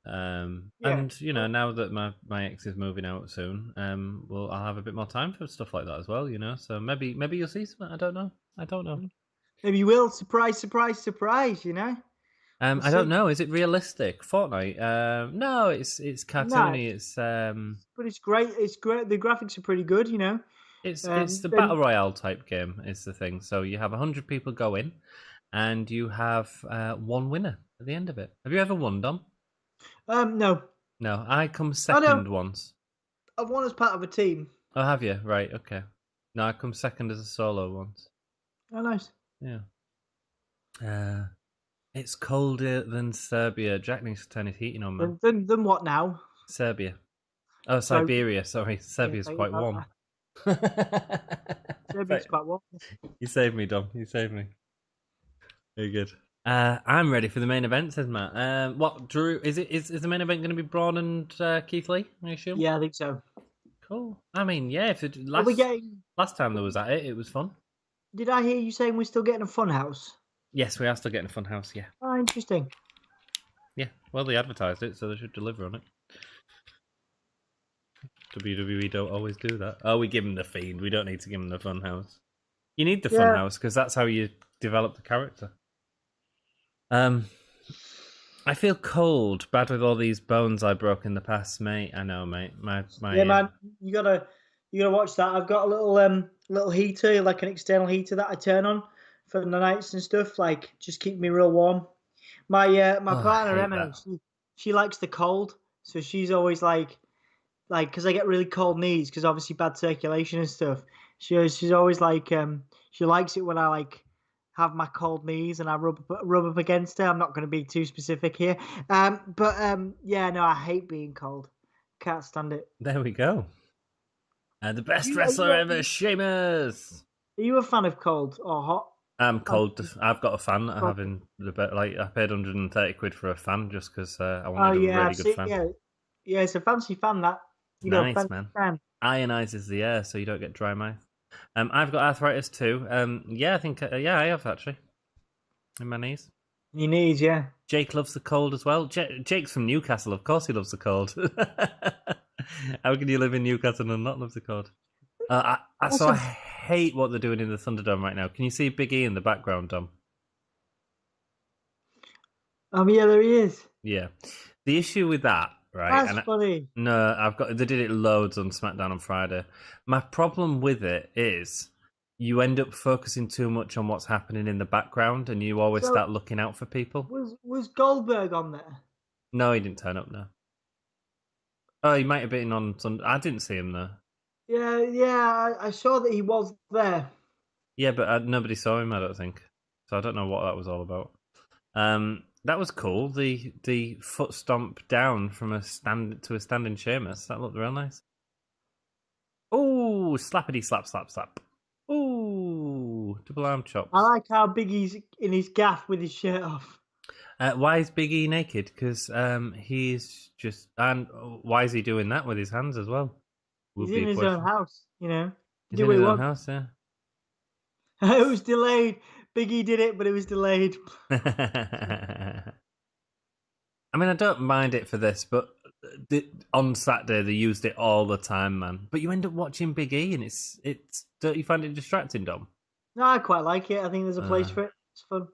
And you know, now that my ex is moving out soon, I'll have a bit more time for stuff like that as well, you know. So maybe you'll see something. I don't know. Maybe you will. Surprise, surprise, surprise. You know. I don't know. Is it realistic? Fortnite? No, it's cartoony. But it's great. It's great. The graphics are pretty good. You know. It's the battle royale type game. Is the thing. So you have 100 people go in, and you have one winner at the end of it. Have you ever won, Dom? No. No, I come second once. I've won as part of a team. Oh, have you? Right, okay. No, I come second as a solo once. Oh, nice. Yeah. It's colder than Serbia. Jack needs to turn his heating on, man. Then what now? Serbia. Oh, Siberia, sorry. Serbia's quite warm. It's quite warm. You saved me, Dom. You saved me. Very good. I'm ready for the main event, says Matt. What, Drew? Is the main event going to be Braun and Keith Lee? I assume. Yeah, I think so. Cool. I mean, yeah. If it, Are we getting? last time there was at it was fun. Did I hear you saying we're still getting a fun house? Yes, we are still getting a fun house. Yeah. Oh, interesting. Yeah. Well, they advertised it, so they should deliver on it. WWE don't always do that. Oh, we give them the Fiend. We don't need to give them the fun house. You need the fun house because that's how you develop the character. I feel cold, bad with all these bones I broke in the past, mate. I know, mate. My Yeah, man, you gotta watch that. I've got a little heater, like an external heater that I turn on for the nights and stuff. Like, just keep me real warm. My partner Emma, she likes the cold, so she's always like because I get really cold knees because obviously bad circulation and stuff. She's always like she likes it when I like have my cold knees and I rub up against her. I'm not going to be too specific here, yeah, no, I hate being cold. Can't stand it. There we go. The best wrestler ever, Sheamus. Are you a fan of cold or hot? I'm cold. I've got a fan that I have in the bed. Like, I paid 130 quid for a fan just because I wanted a really good fan. Yeah, it's a fancy fan that. Nice, man. Fan. Ionizes the air so you don't get dry mouth. I've got arthritis too. Yeah, I think I have actually. In my knees. Your knees, yeah. Jake loves the cold as well. Jake's from Newcastle, of course he loves the cold. How can you live in Newcastle and not love the cold? I hate what they're doing in the Thunderdome right now. Can you see Big E in the background, Dom? Yeah, there he is. Yeah. The issue with that, right? That's funny. No, they did it loads on SmackDown on Friday. My problem with it is you end up focusing too much on what's happening in the background and you always start looking out for people. Was Goldberg on there? No, he didn't turn up, no. Oh, he might have been on Sunday. I didn't see him though. Yeah, I saw that he was there. Yeah, but nobody saw him, I don't think. So I don't know what that was all about. That was cool. The foot stomp down from a standing Sheamus. That looked real nice. Ooh, slappity slap slap slap. Ooh, double arm chops. I like how Big E's in his gaff with his shirt off. Why is Big E naked? Because he's just... And why is he doing that with his hands as well? He's in his own house, you know. He's in his own house, yeah. It was delayed. Big E did it, but it was delayed. I mean, I don't mind it for this, but on Saturday they used it all the time, man. But you end up watching Big E, and it's. Don't you find it distracting, Dom? No, I quite like it. I think there's a place for it. It's fun.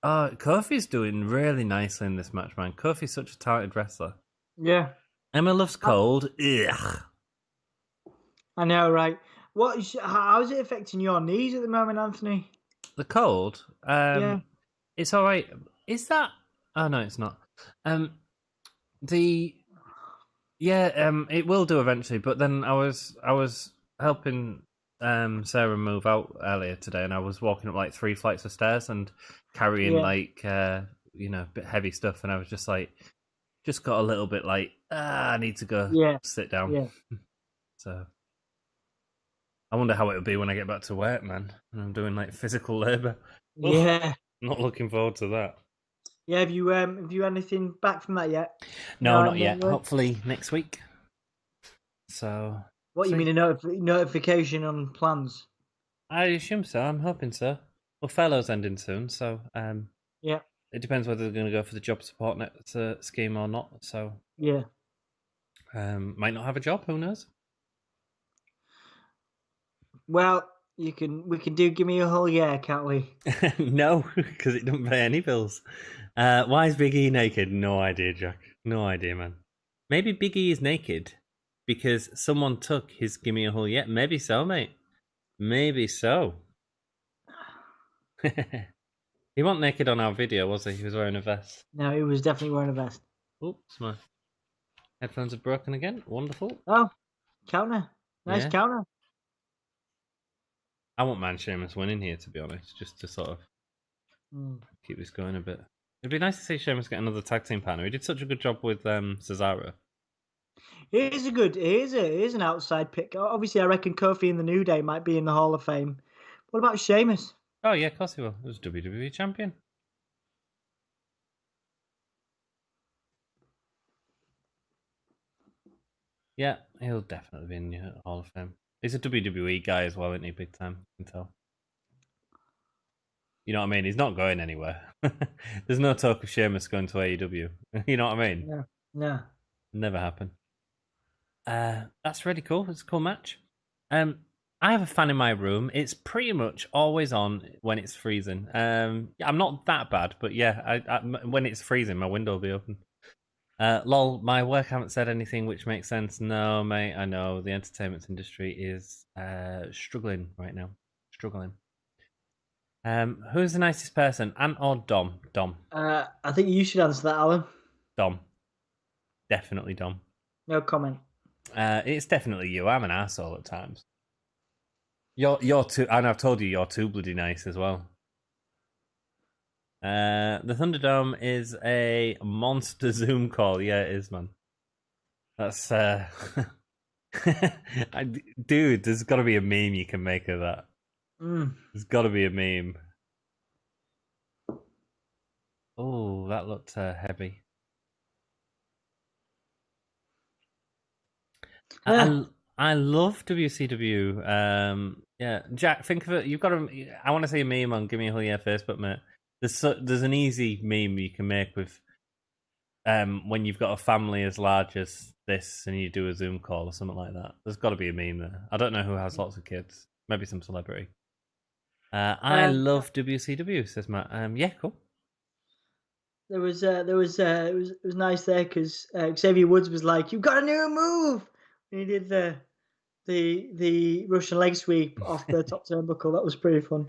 Kofi's doing really nicely in this match, man. Kofi's such a talented wrestler. Yeah. Emma loves cold. Ugh. I know, right? How is it affecting your knees at the moment, Anthony? The cold? Yeah. It's all right. Is that? Oh no, it's not. It will do eventually. But then I was helping Sarah move out earlier today, and I was walking up like 3 flights of stairs and carrying bit heavy stuff, and I was just like, just got a little bit like, I need to go sit down. Yeah. So I wonder how it will be when I get back to work, man. And I'm doing like physical labour. Yeah. Not looking forward to that. Yeah, have you had anything back from that yet? No, not yet. Hopefully next week. So. What you mean a notification on plans? I assume so. I'm hoping so. Well, furlough's ending soon, so yeah. It depends whether they're going to go for the job support scheme or not. So yeah. Might not have a job. Who knows? Well, we can do Gimme a whole year, can't we? No, because it doesn't pay any bills. Why is Big E naked? No idea, Jack. No idea, man. Maybe Big E is naked because someone took his Gimme a whole year. Maybe so, mate. Maybe so. He wasn't naked on our video, was he? He was wearing a vest. No, he was definitely wearing a vest. Oops, my headphones are broken again. Wonderful. Oh, counter. Nice counter. I won't mind Sheamus winning here, to be honest, just to sort of keep this going a bit. It'd be nice to see Sheamus get another tag team partner. He did such a good job with Cesaro. It is a good. It is an outside pick. Obviously, I reckon Kofi and the New Day might be in the Hall of Fame. What about Sheamus? Oh yeah, of course he will. He was WWE champion. Yeah, he'll definitely be in the Hall of Fame. He's a WWE guy as well, isn't he? Big time, you can tell. You know what I mean? He's not going anywhere. There's no talk of Sheamus going to AEW. You know what I mean? No, no. Never happen. That's really cool. It's a cool match. I have a fan in my room. It's pretty much always on when it's freezing. I'm not that bad, but yeah, when it's freezing, my window will be open. Lol, my work haven't said anything, which makes sense. No, mate, I know the entertainment industry is struggling right now. Struggling. Who's the nicest person, Ant or Dom? Dom. I think you should answer that, Alan. Dom. Definitely Dom. No comment. It's definitely you. I'm an asshole at times. You're too, and I've told you you're too bloody nice as well. The Thunderdome is a monster Zoom call. Yeah, it is, man. That's dude. There's got to be a meme you can make of that. There's got to be a meme. Oh, that looked heavy. I love WCW. Yeah, Jack, think of it. You've got to. I want to see a meme on Gimme a Hell Yeah Facebook, mate. There's an easy meme you can make with when you've got a family as large as this and you do a Zoom call or something like that. There's got to be a meme there. I don't know who has lots of kids. Maybe some celebrity. I love WCW, says Matt. Yeah, cool. It was nice there because Xavier Woods was like, "You've got a new move," and he did the Russian leg sweep off the top turnbuckle. That was pretty fun.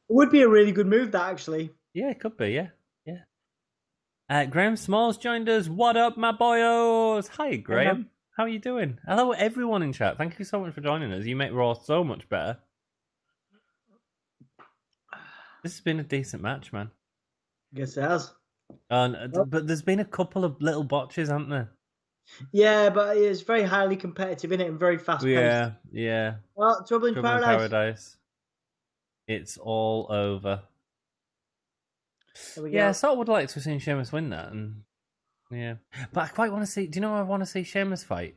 It would be a really good move, that actually. Yeah, it could be. Yeah. Graham Smalls joined us. What up, my boyos? Hi, Graham. How are you doing? Hello, everyone in chat. Thank you so much for joining us. You make Raw so much better. This has been a decent match, man. Guess it has. But there's been a couple of little botches, haven't there? Yeah, but it's very highly competitive, isn't it? And very fast paced. Yeah. Well, Trouble in Paradise. It's all over. There we go. Yeah, I sort of would like to have seen Sheamus win that, and yeah, but I quite want to see. Do you know what I want to see Sheamus fight?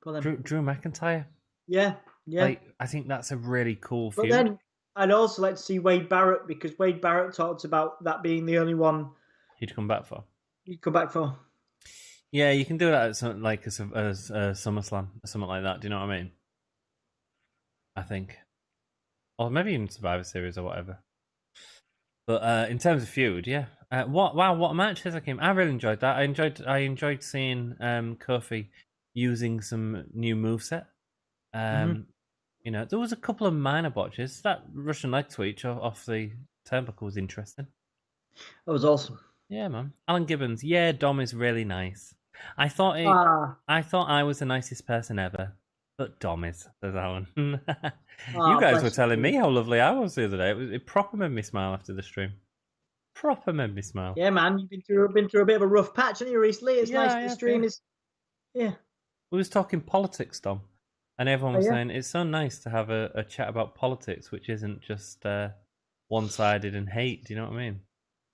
Drew McIntyre. Yeah. Like, I think that's a really cool feud. But then I'd also like to see Wade Barrett because Wade Barrett talked about that being the only one he'd come back for. Yeah, you can do that as SummerSlam or something like that. Do you know what I mean? I think, or maybe even Survivor Series or whatever. But in terms of feud, yeah. What a match, Hakim. I really enjoyed that. I enjoyed seeing Kofi using some new moveset. You know, there was a couple of minor botches. That Russian leg sweep off the turnbuckle was interesting. That was awesome. Yeah, man. Alan Gibbons. Yeah, Dom is really nice. I thought I was the nicest person ever, but Dom is, says Alan. You guys were telling me how lovely I was the other day. It proper made me smile after the stream. Proper made me smile. Yeah, man. You've been through a bit of a rough patch, haven't you, recently? It's nice that the stream is. Yeah. We was talking politics, Dom, and everyone was saying it's so nice to have a chat about politics, which isn't just one-sided and hate. Do you know what I mean?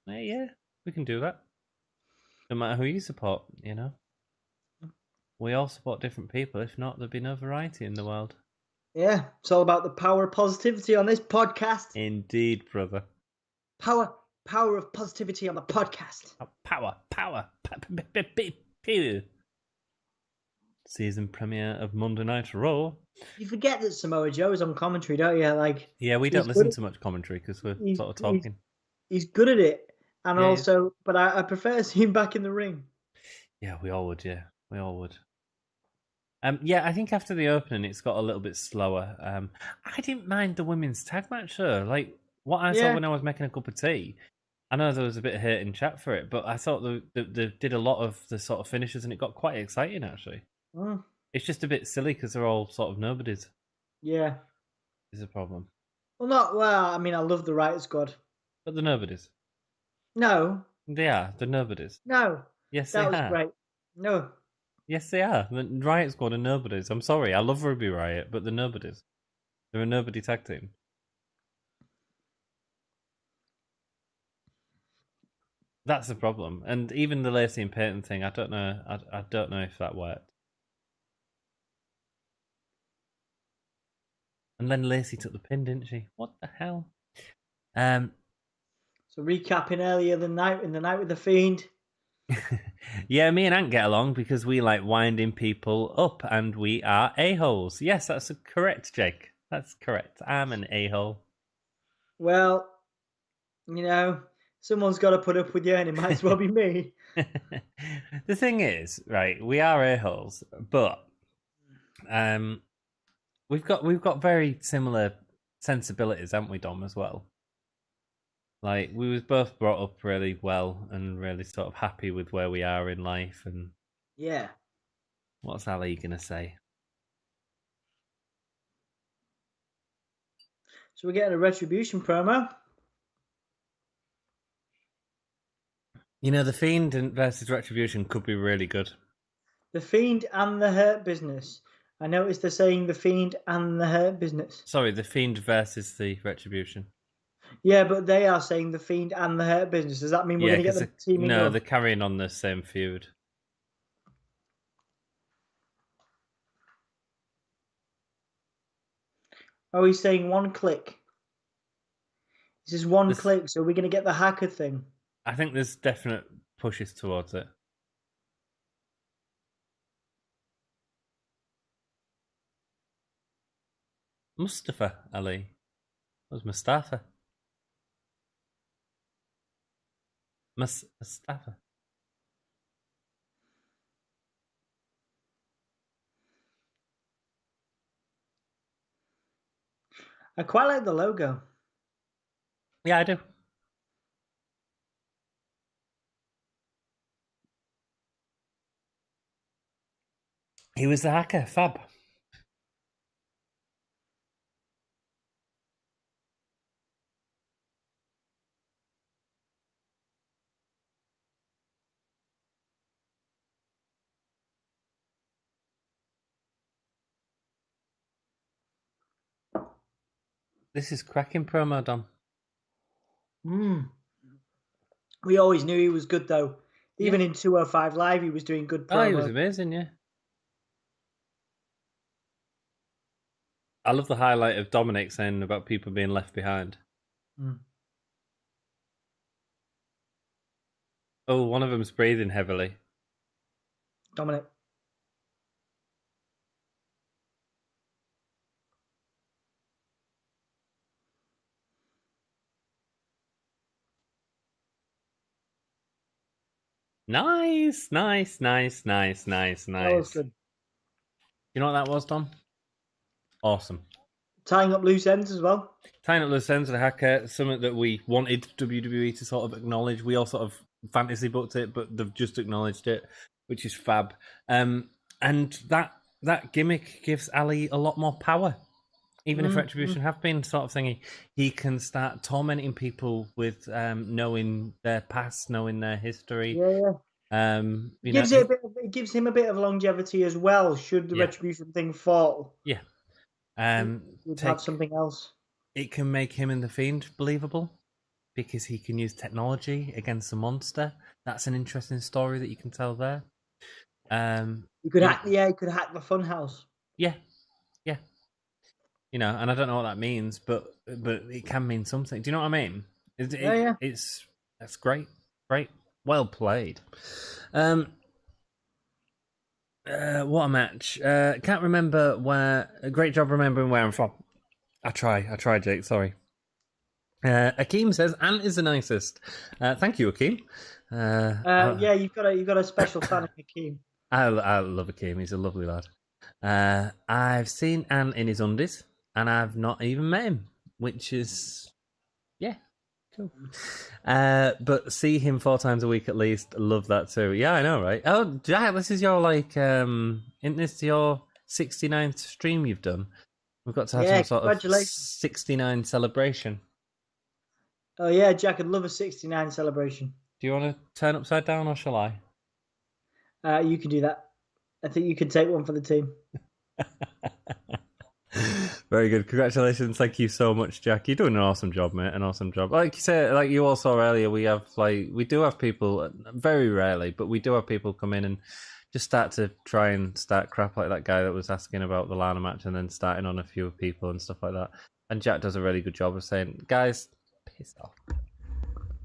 Yeah, we can do that. No matter who you support, you know. We all support different people. If not, there'd be no variety in the world. Yeah, it's all about the power of positivity on this podcast. Indeed, brother. Power of positivity on the podcast. Power. Season premiere of Monday Night Raw. You forget that Samoa Joe is on commentary, don't you? Yeah, we don't listen to much commentary because we're sort of talking. He's good at it, and but I prefer seeing him back in the ring. Yeah, we all would. Yeah, we all would. Yeah, I think after the opening, it's got a little bit slower. I didn't mind the women's tag match though. Like what I saw when I was making a cup of tea. I know there was a bit of hate in chat for it, but I thought they did a lot of the sort of finishes, and it got quite exciting actually. It's just a bit silly because they're all sort of nobodies. Yeah, is a problem. I mean, I love the Riot Squad, but the nobodies. No, they are the nobodies. No, yes, that was great. No. Yes, they are. The Riot Squad are nobodies. I'm sorry, I love Ruby Riot, but they're nobodies. They're a nobody tag team. That's the problem. And even the Lacey and Peyton thing, I don't know. I don't know if that worked. And then Lacey took the pin, didn't she? What the hell? So recapping earlier the night in the night with the Fiend. Yeah, me and Ant get along because we like winding people up, and we are a-holes. Yes, that's correct, Jake. That's correct. I'm an a-hole. Well, someone's got to put up with you, and it might as well be me. The thing is, right, we are a-holes, but we've got very similar sensibilities, haven't we, Dom, as well? Like, we was both brought up really well and really sort of happy with where we are in life. And Yeah. what's Ali gonna say? So we're getting a Retribution promo. The Fiend versus Retribution could be really good. The Fiend and the Hurt Business. I noticed they're saying the Fiend and the Hurt Business. Sorry, the Fiend versus the Retribution. Yeah, but they are saying the Fiend and the Hurt Business. Does that mean we're going to get them teaming No, up? they're carrying on the same feud. Oh, he's saying one click. This is one click, so we're going to get the hacker thing. I think there's definite pushes towards it. Mustafa Ali. That was Mustafa. Mustafa. I quite like the logo. Yeah, I do. He was the hacker, fab. This is cracking promo, Dom. We always knew he was good, though. Even in 205 Live, he was doing good promo. Oh, he was amazing, yeah. I love the highlight of Dominic saying about people being left behind. Oh, one of them's breathing heavily. Dominic. Nice. That was good. You know what that was, Dom? Awesome. Tying up loose ends as well. Tying up loose ends with a hacker, something that we wanted WWE to sort of acknowledge. We all sort of fantasy booked it, but they've just acknowledged it, which is fab. And that gimmick gives Ali a lot more power. Even if Retribution have been sort of thingy, he can start tormenting people with knowing their past, knowing their history. Yeah. It gives him a bit of longevity as well, should the Retribution thing fall. Yeah. We'd have something else. It can make him and the Fiend believable because he can use technology against the monster. That's an interesting story that you can tell there. You could hack the Funhouse. Yeah. And I don't know what that means, but it can mean something. Do you know what I mean? That's great. Well played. What a match. Can't remember where. Great job remembering where I'm from. I try, Jake. Sorry. Akeem says Ant is the nicest. Thank you, Akeem. You've got a special fan of Akeem. I love Akeem. He's a lovely lad. I've seen Ant in his undies, and I've not even met him, which is cool. But see him 4 times a week at least. Love that too. Yeah, I know, right? Oh, Jack, this is your isn't this your 69th stream you've done? We've got to have some sort of 69 celebration. Oh yeah, Jack, I'd love a 69 celebration. Do you want to turn upside down or shall I? You can do that. I think you can take one for the team. Very good. Congratulations. Thank you so much, Jack. You're doing an awesome job, mate. An awesome job. Like you said, like you all saw earlier, we do have people, very rarely, but we do have people come in and just start crap like that guy that was asking about the Lana match and then starting on a few people and stuff like that. And Jack does a really good job of saying, guys, piss off.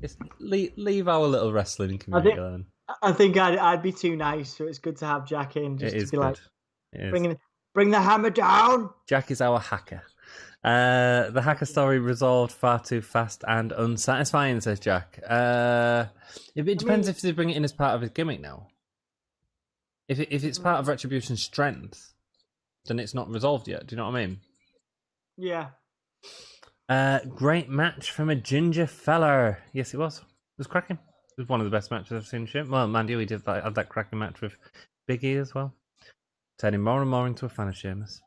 Just leave our little wrestling community alone. I think I'd be too nice, so it's good to have Jack in just It to is be good. like, bring the hammer down. Jack is our hacker. The hacker story resolved far too fast and unsatisfying, says Jack. It depends if they bring it in as part of his gimmick now. If it's part of Retribution's strength, then it's not resolved yet. Do you know what I mean? Yeah. Great match from a ginger feller. Yes, it was. It was cracking. It was one of the best matches I've seen. Well, mind you, he had that cracking match with Big E as well. Turning more and more into a fan of Sheamus.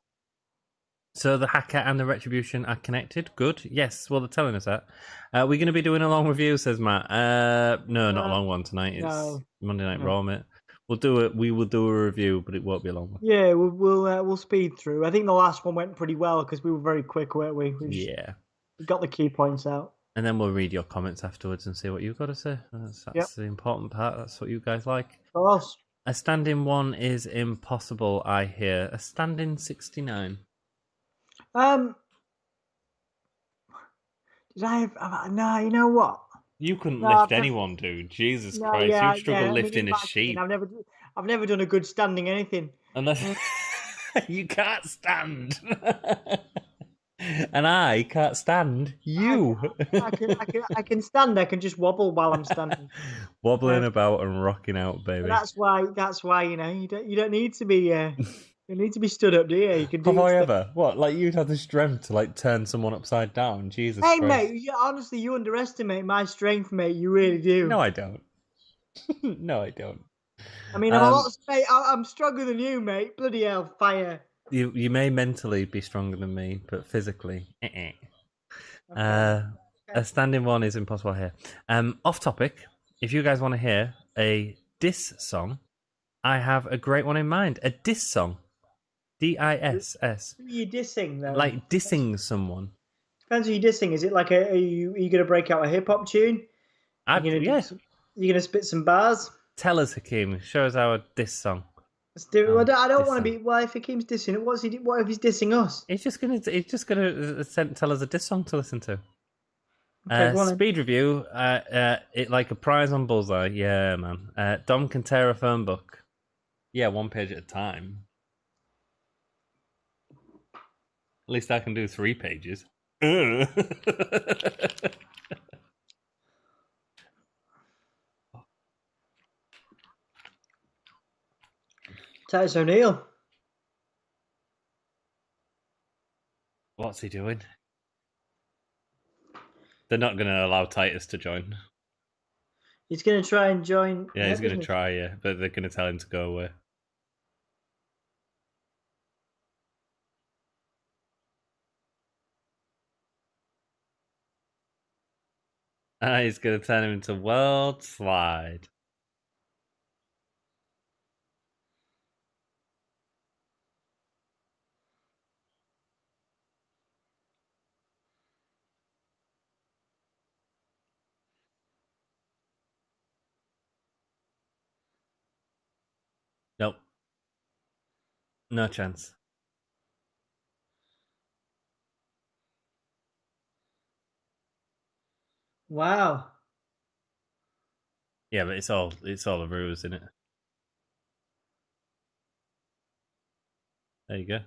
So the hacker and the Retribution are connected. Good. Yes. Well, they're telling us that. We're going to be doing a long review, says Matt. No, not a long one tonight. It's Monday Night Raw, mate. We will do a review, but it won't be a long one. Yeah, we'll speed through. I think the last one went pretty well because we were very quick, weren't we? We got the key points out. And then we'll read your comments afterwards and see what you've got to say. That's the important part. That's what you guys like. For us. A standing one is impossible, I hear. A standing 69. Did I have... No, you know what? You couldn't lift anyone, dude. Jesus Christ. Yeah, you struggle lifting a sheep. I've never done a good standing anything. Unless you can't stand. And I can't stand you. I can stand. I can just wobble while I'm standing. Wobbling about and rocking out, baby. That's why you know you don't need to be you need to be stood up, do you? You can do. Have I ever? What? Like you'd have the strength to like turn someone upside down? Jesus Hey, Christ. mate. Honestly, you underestimate my strength, mate. You really do. No, I don't. No, I don't. I mean, I'm stronger than you, mate. Bloody hell, fire. You may mentally be stronger than me, but physically, Okay. a standing one is impossible here. Off topic. If you guys want to hear a diss song, I have a great one in mind. A diss song, DISS. Who are you dissing though? Like dissing someone. Depends who you're dissing. Is it like are you gonna break out a hip hop tune? You're gonna spit some bars. Tell us, Hakeem. Show us our diss song. Let's do it. I don't want to be. Well, if Hakeem's dissing it, what if he's dissing us? He's just gonna tell us a diss song to listen to. Okay, speed review. It like a prize on Bullseye. Yeah, man. Dom can tear a phone book. Yeah, one page at a time. At least I can do 3 pages. Titus O'Neil. What's he doing? They're not going to allow Titus to join. He's going to try and join. Yeah, he's going to try, yeah. But they're going to tell him to go away. He's going to turn him into World Slide. Nope. No chance. Wow. Yeah, but it's all a ruse, isn't it? There you go.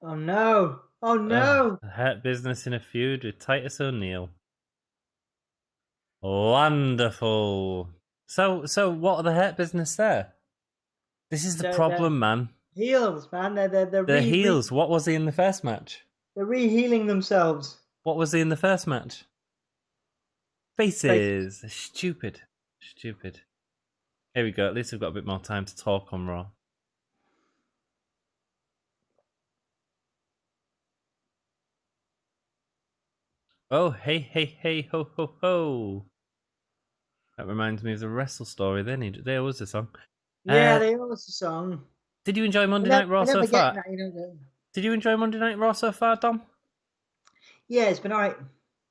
Oh no! Oh no! Hurt business in a feud with Titus O'Neil. Wonderful. So what are the Hurt Business there? This is the problem, man. Heels, man. They're heels. What was he in the first match? They're re-healing themselves. What was he in the first match? Faces. Stupid. Here we go. At least we've got a bit more time to talk on Raw. Oh, hey, ho, ho. That reminds me of the Wrestle Story. There was a song. Yeah, they was a song. Did you enjoy Monday Night Raw so far? That, you know, Did you enjoy Monday Night Raw so far, Dom? Yeah, it's been alright.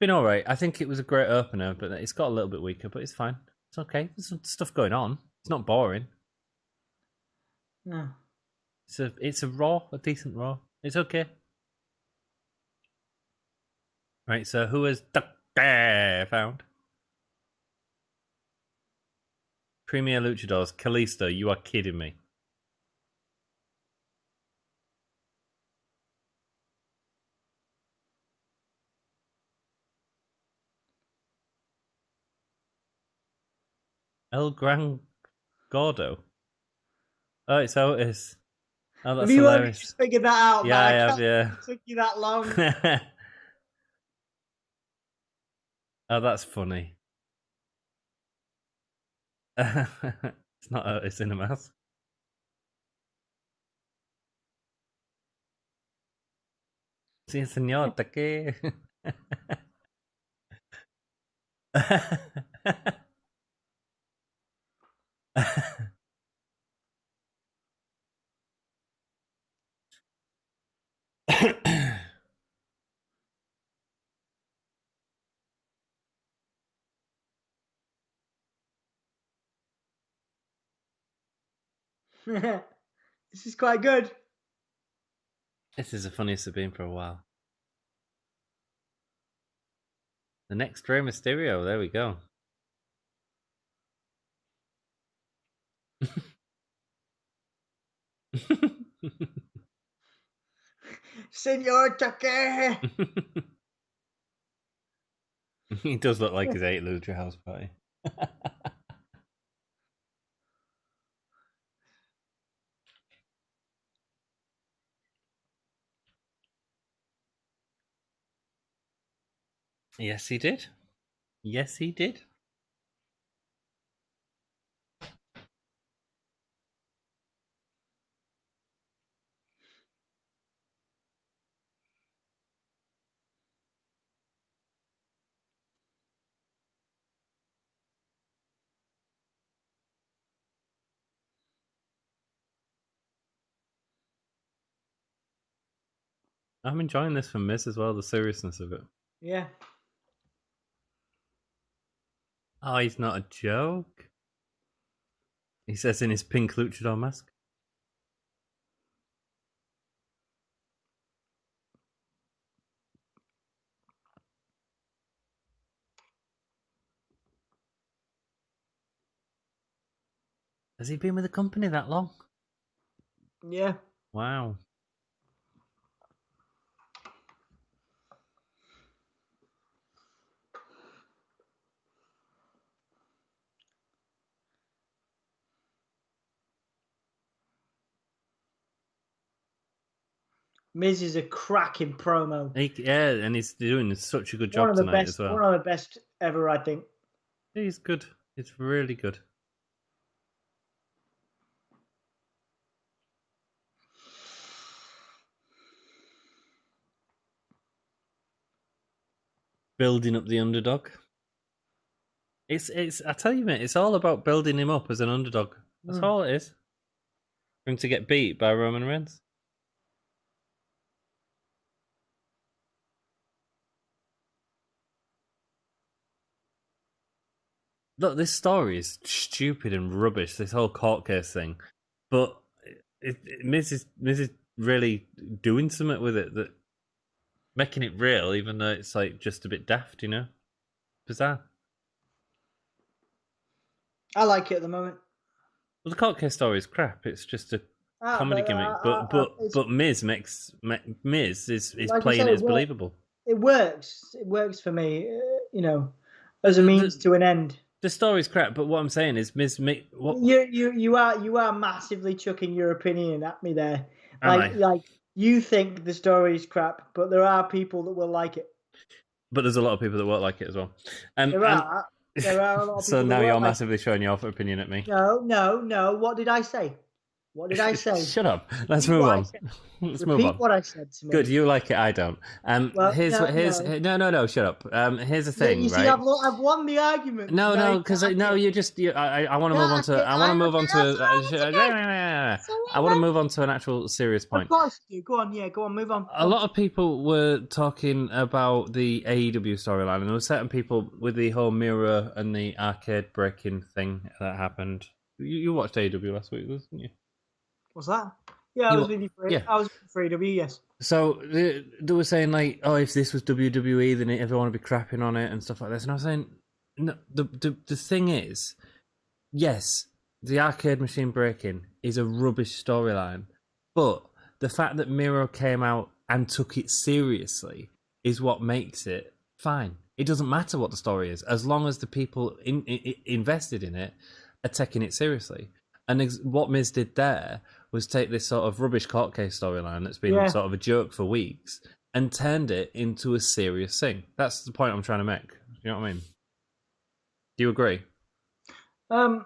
Been alright. I think it was a great opener, but it's got a little bit weaker, but it's fine. It's okay. There's some stuff going on. It's not boring. No. It's a Raw, a decent Raw. It's okay. Right, so who has found? Premier Luchadors, Kalisto, you are kidding me. El Gran Gordo. Oh, it's Otis. Oh, that's have you hilarious. only just figured that out, Yeah, man? I have, yeah. It took you that long. Oh, that's funny. It's not Otis in a mask. Sí, señor, ¿qué? This is quite good. This is the funniest it's been for a while. The next Rey Mysterio, there we go. Senor Take. He does look like his 8 Lucha House Party. Yes, he did. Yes, he did. I'm enjoying this from Miz as well, the seriousness of it. Yeah. Oh, he's not a joke. He says in his pink luchador mask. Has he been with the company that long? Yeah. Wow. Miz is a cracking promo. Yeah, and he's doing such a good job tonight as well. One of the best ever, I think. He's good. It's really good. Building up the underdog. It's I tell you, mate, it's all about building him up as an underdog. That's all it is. For him to get beat by Roman Reigns. Look, this story is stupid and rubbish, this whole court case thing. But Miz is really doing something with it, that making it real, even though it's like just a bit daft, you know? Bizarre. I like it at the moment. Well, the court case story is crap. It's just a comedy gimmick. But Miz is like playing it as believable. It works. It works for me. You know, as a means to an end. The story's crap, but what I'm saying is Miz. You are massively chucking your opinion at me there. Like you think the story is crap, but there are people that will like it. But there's a lot of people that won't like it as well. There are a lot of people. So now you're massively showing your opinion at me. No. What did I say? What did I say? Shut up. Let's Repeat move what I on. said. Let's move Repeat on. what I said to me. Good, you like it, I don't. Well, Here's no. no, shut up. Here's the Yeah, thing, you see, right? I've won the argument. No, because no, you just I want to move on to I want to move on to I want to move on to an actual serious Of point. course you do. Go on, go on, move on. A lot of people were talking about the AEW storyline, and there were certain people with the whole mirror and the arcade breaking thing that happened. You watched AEW last week, didn't you? What's that? Yeah, I was with you for yeah. I was for AEW, yes. So they were saying like, oh, if this was WWE, then everyone would be crapping on it and stuff like this. And I was saying, no, the thing is, yes, the arcade machine breaking is a rubbish storyline, but the fact that Miro came out and took it seriously is what makes it fine. It doesn't matter what the story is, as long as the people invested in it are taking it seriously. And what Miz did there was take this sort of rubbish court case storyline that's been sort of a joke for weeks and turned it into a serious thing. That's the point I'm trying to make. You know what I mean? Do you agree? I'm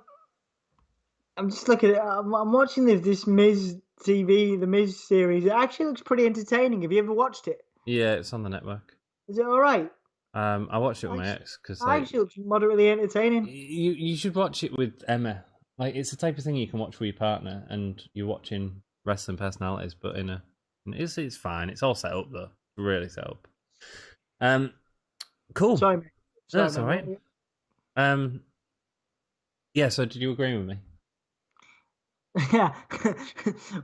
just looking at it. I'm watching this Miz TV, the Miz series. It actually looks pretty entertaining. Have you ever watched it? Yeah, it's on the network. Is it all right? I watched it with my ex because actually looks moderately entertaining. You should watch it with Emma. Like, it's the type of thing you can watch with your partner, and you're watching wrestling personalities, but it's fine. It's all set up though, really set up. Cool. Sorry, mate. That's all right. Yeah. So, did you agree with me? Yeah.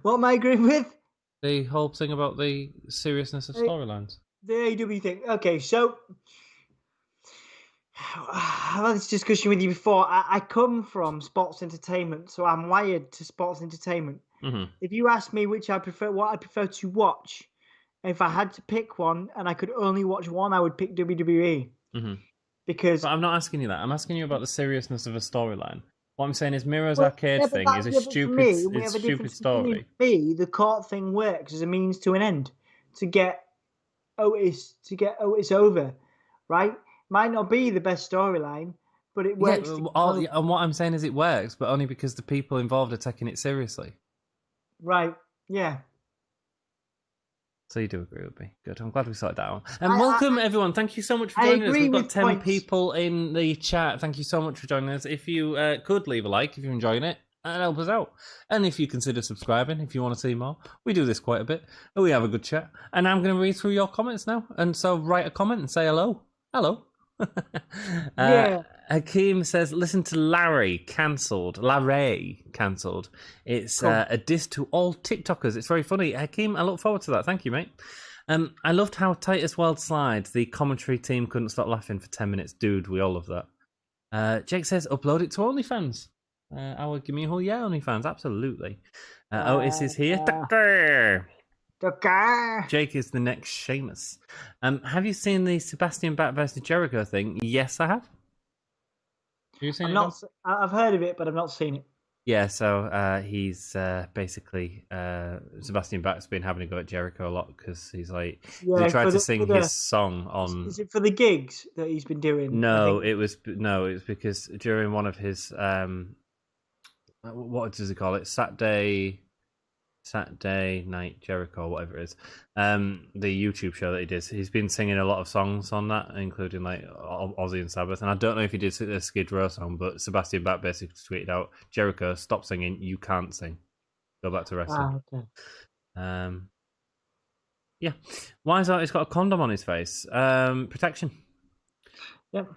What am I agreeing with? The whole thing about the seriousness of storylines. The AEW thing. Okay, so I've had this discussion with you before. I come from sports entertainment, so I'm wired to sports entertainment. Mm-hmm. If you ask me what I prefer to watch, if I had to pick one and I could only watch one, I would pick WWE. Mm-hmm. Because but I'm not asking you that. I'm asking you about the seriousness of a storyline. What I'm saying is Miro's arcade thing is a stupid story. For me, the court thing works as a means to an end to get Otis over, right? Might not be the best storyline, but it works. And what I'm saying is it works, but only because the people involved are taking it seriously. Right, yeah. So you do agree with me. Good. I'm glad we sorted that out. And welcome, everyone. Thank you so much for joining us. We've got 10 people in the chat. Thank you so much for joining us. If you could leave a like if you're enjoying it, and help us out. And if you consider subscribing, if you want to see more, we do this quite a bit. And we have a good chat. And I'm going to read through your comments now. And so write a comment and say hello. Hello. Yeah. Hakeem says, listen to Larry cancelled. It's cool. A diss to all TikTokers. It's very funny. Hakeem, I look forward to that. Thank you, mate. I loved how Titus World slides. The commentary team couldn't stop laughing for 10 minutes. Dude, we all love that. Jake says, upload it to OnlyFans. Our Gimme OnlyFans, absolutely. Otis is here. Jake is the next Sheamus. Have you seen the Sebastian Bat versus Jericho thing? Yes, I have. Have you seen it? I've heard of it, but I've not seen it. Yeah, so he's basically Sebastian Bat's been having a go at Jericho a lot because he's like they tried to sing his song on. Is it for the gigs that he's been doing? No, it was because during one of his what does he call it? Saturday Night Jericho, whatever it is, the YouTube show that he did. He's been singing a lot of songs on that, including like Ozzy and Sabbath. And I don't know if he did a Skid Row song, but Sebastian Bat basically tweeted out, "Jericho, stop singing. You can't sing. Go back to wrestling." Okay. Yeah. Why is that? He's got a condom on his face. Protection. Yep.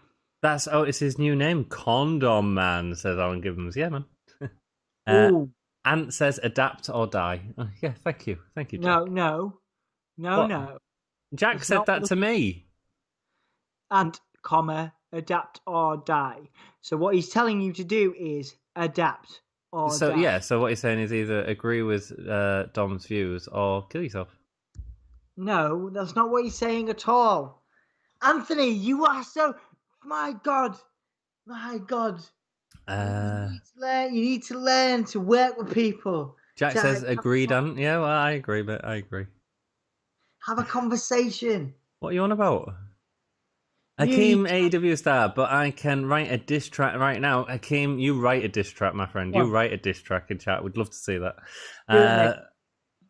That's Otis's new name, Condom Man. Says Alan Gibbons. Yeah, man. Ant says, "Adapt or die." Oh, yeah, thank you, Jack. No. Jack said that to me. Ant, adapt or die. So what he's telling you to do is adapt or die. Yeah. So what he's saying is either agree with Dom's views or kill yourself. No, that's not what he's saying at all. Anthony, you are so. My God. You need to learn to work with people. Jack says, agreed, Ant. Yeah, well, I agree, but I agree. Have a conversation. What are you on about? Hakeem AEW star, but I can write a diss track right now. Hakeem, you write a diss track, my friend. You write a diss track in chat. We'd love to see that. Do it, Nick.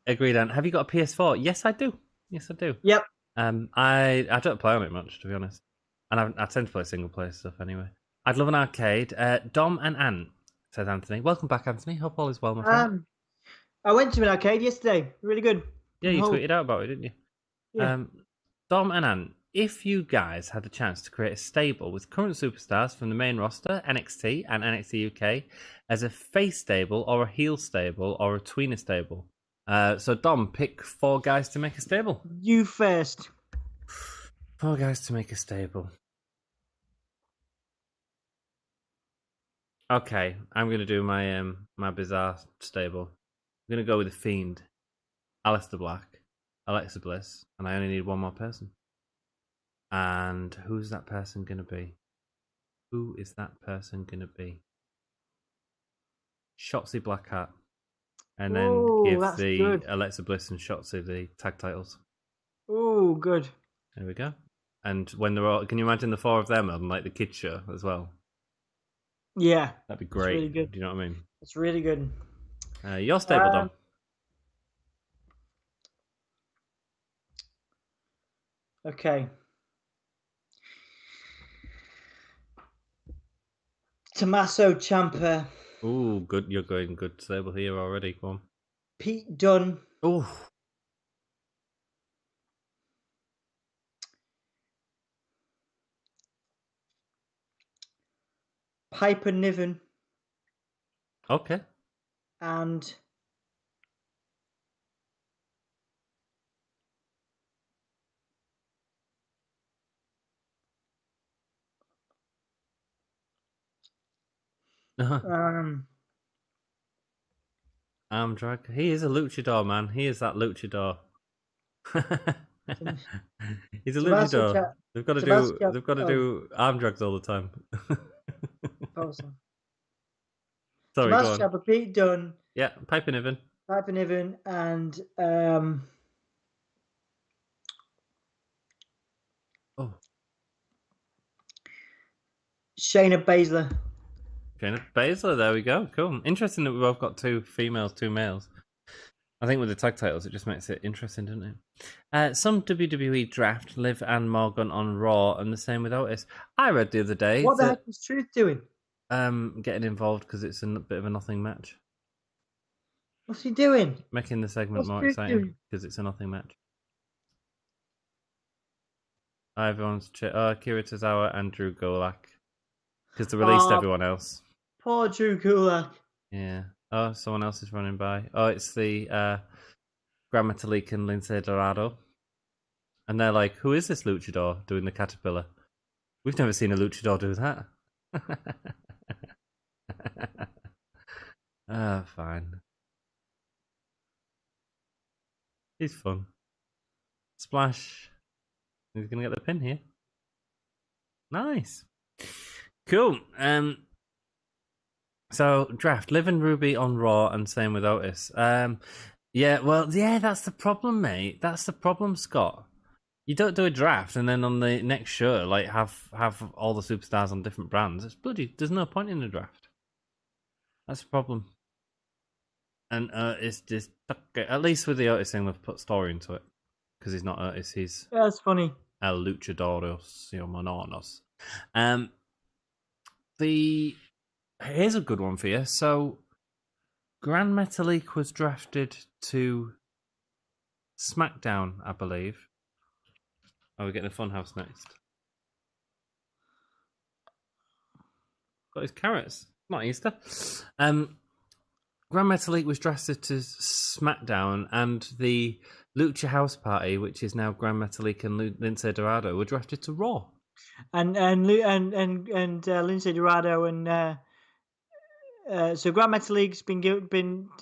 Agreed on. Have you got a PS4? Yes, I do. Yes, I do. Yep. I don't play on it much, to be honest. And I tend to play single player stuff anyway. I'd love an arcade. Dom and Ant, says Anthony. Welcome back, Anthony. Hope all is well, my friend. I went to an arcade yesterday. Really good. Yeah, you tweeted out about it, didn't you? Yeah. Dom and Ant, if you guys had the chance to create a stable with current superstars from the main roster, NXT and NXT UK, as a face stable or a heel stable or a tweener stable. So Dom, pick 4 guys to make a stable. You first. 4 guys to make a stable. Okay, I'm gonna do my my bizarre stable. I'm gonna go with the Fiend, Aleister Black, Alexa Bliss, and I only need 1 more person. And who's that person gonna be? Who is that person gonna be? Shotzi Blackheart. And then give the good. Alexa Bliss and Shotzi the tag titles. Oh, good. There we go. And when they're all, can you imagine the 4 of them on like the kids show as well? Yeah. That'd be great. Really good. Do you know what I mean? It's really good. Your stable, Dom. Okay. Tommaso Ciampa. Ooh, good. You're going good stable here already. Go on. Pete Dunne. Ooh. Piper Niven. Okay. And Amdrag. He is a luchador, man. He is that luchador. He's a luchador. They've got to do arm drags all the time. Sorry, go on. Ciampa, Pete Dunne. Yeah, Piper Niven. And Shayna Baszler. Shayna Baszler, there we go. Cool. Interesting that we've both got 2 females, 2 males. I think with the tag titles, it just makes it interesting, doesn't it? Some WWE draft Liv and Morgan on Raw, and the same with Otis. I read the other day. What the heck is Truth doing? Getting involved because it's a bit of a nothing match. What's he doing? Making the segment more exciting because it's a nothing match. Everyone's Kira Tozawa and Drew Gulak because they released everyone else. Poor Drew Gulak. Yeah. Oh, someone else is running by. Oh, it's the Gran Metalik and Lindsay Dorado. And they're like, who is this luchador doing the caterpillar? We've never seen a luchador do that. Fine. He's fun. Splash. He's going to get the pin here. Nice. Cool. So, draft. Liv and Ruby on Raw, and same with Otis. That's the problem, mate. That's the problem, Scott. You don't do a draft and then on the next show, like, have all the superstars on different brands. It's bloody... There's no point in the draft. That's the problem. And it's just... At least with the Otis thing, they've put story into it. Because he's not Otis, he's... Yeah, that's funny. El Luchadoros Monanos. Here's a good one for you. So, Gran Metalik was drafted to SmackDown, I believe. Oh, we're getting a Funhouse next. Got his carrots. Not Easter. Gran Metalik was drafted to SmackDown, and the Lucha House Party, which is now Gran Metalik and Lindsay Dorado, were drafted to Raw. And Lindsay Dorado and so Gran Metalik's been to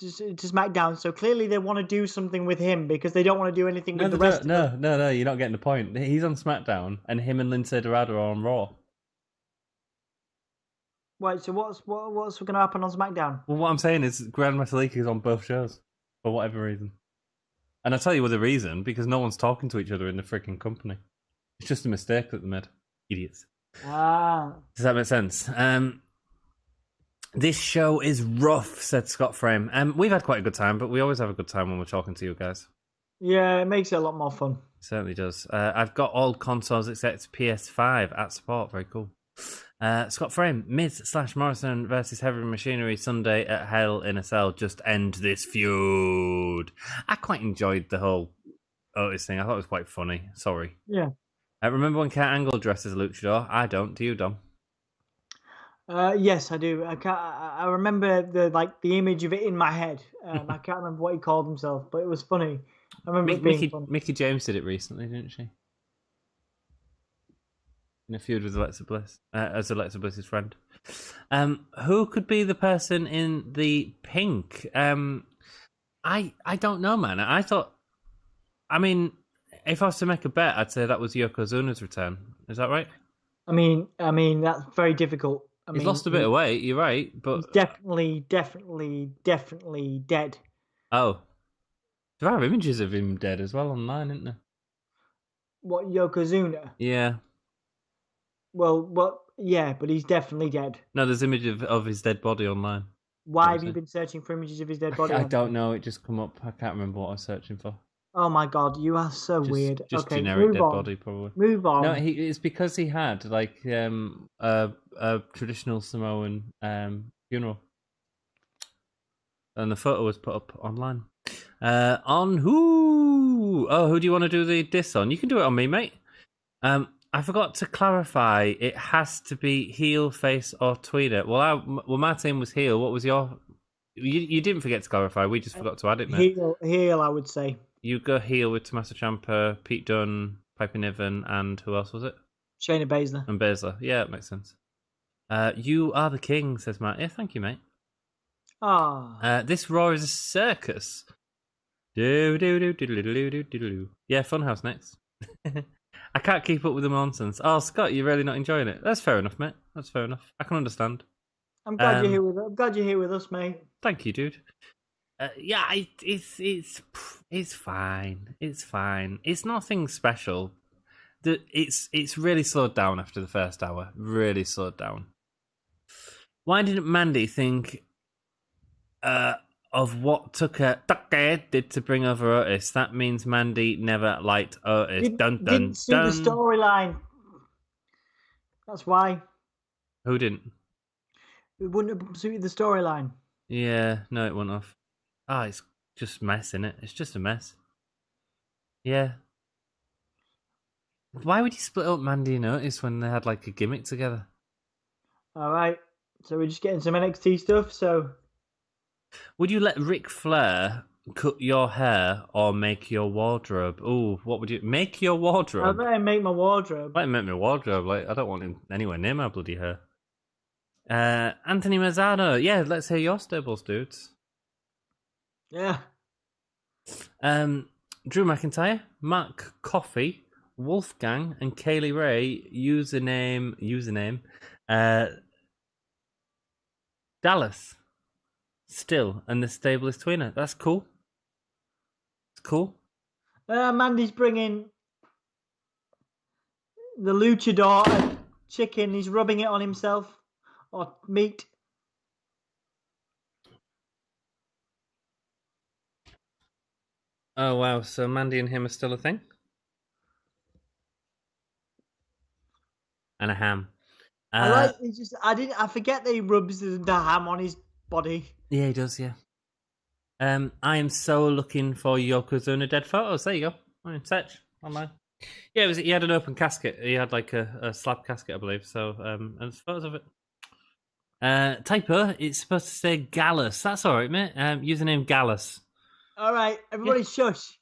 SmackDown. So clearly they want to do something with him because they don't want to do anything with the rest. No, you're not getting the point. He's on SmackDown, and him and Lindsay Dorado are on Raw. Wait, so what's going to happen on SmackDown? Well, what I'm saying is Gran Metalik is on both shows for whatever reason. And I'll tell you what the reason, because no one's talking to each other in the freaking company. It's just a mistake that they made. Idiots. Ah. Does that make sense? This show is rough, said Scott Frame. We've had quite a good time, but we always have a good time when we're talking to you guys. Yeah, it makes it a lot more fun. It certainly does. I've got all consoles except PS5 at support. Very cool. Scott Frame, Miz/Morrison versus Heavy Machinery Sunday at Hell in a Cell. Just end this feud. I quite enjoyed the whole Otis thing. I thought it was quite funny. Sorry. Yeah. Remember when Kurt Angle dressed as a luchador? I don't. Do you, Dom? Yes, I do. I remember the image of it in my head. I can't remember what he called himself, but it was funny. I remember it being funny. Mickey James did it recently, didn't she? In a feud with Alexa Bliss, as Alexa Bliss's friend. Who could be the person in the pink? I don't know, man. I mean, if I was to make a bet, I'd say that was Yokozuna's return. Is that right? I mean, that's very difficult. He's lost a bit of weight. You're right, but he's definitely dead. Oh, there are images of him dead as well online, isn't there? What, Yokozuna? Yeah. Well, yeah, but he's definitely dead. No, there's image of his dead body online. Why have you been searching for images of his dead body? I don't know. It just come up. I can't remember what I was searching for. Oh my god, you are so weird. Just okay, generic move dead on. body, probably. Move on. No, it's because he had like a traditional Samoan funeral, and the photo was put up online. On who? Oh, who do you want to do the diss on? You can do it on me, mate. I forgot to clarify. It has to be heel, face, or tweener. Well, my team was heel. What was your? You didn't forget to clarify. We just forgot to add it, mate. Heel, I would say. You go heel with Tommaso Ciampa, Pete Dunne, Piper Niven, and who else was it? Shayna Baszler. And Baszler. Yeah, it makes sense. You are the king, says Matt. Yeah, thank you, mate. This Raw is a circus. Yeah, Funhouse next. I can't keep up with the nonsense. Oh, Scott, you're really not enjoying it. That's fair enough, mate. That's fair enough. I can understand. I'm glad you're here with us. I'm glad you're here with us, mate. Thank you, dude. Yeah, it's fine. It's fine. It's nothing special. It's really slowed down after the first hour. Really slowed down. Why didn't Mandy think of what Tucker did to bring over Otis? That means Mandy never liked Otis. Didn't suit the storyline. That's why. Who didn't? It wouldn't have suited the storyline. Yeah, no, it went off. It's just mess, innit? It's just a mess. Yeah. Why would you split up Mandy and Otis when they had like a gimmick together? Alright, so we're just getting some NXT stuff, so... Would you let Ric Flair cut your hair or make your wardrobe? Ooh, what would you... Make your wardrobe? I'd let him make my wardrobe. Let him make my wardrobe. Like, I don't want him anywhere near my bloody hair. Anthony Mazzano. Yeah, let's hear your stables, dudes. Yeah. Drew McIntyre, Mark Coffey, Wolfgang, and Kaylee Ray. Username. Dallas. Still, and the stable is tweener. That's cool. It's cool. Mandy's bringing the luchador chicken. He's rubbing it on himself. Or meat. Oh wow! So Mandy and him are still a thing, and a ham. I forget that he rubs the ham on his body. Yeah, he does. Yeah. I am so looking for Yokozuna dead photos. There you go. Search online. Yeah, he had an open casket. He had like a slab casket, I believe. So, and there's photos of it. Typo. It's supposed to say Gallus. That's all right, mate. Username Gallus. All right, everybody shush.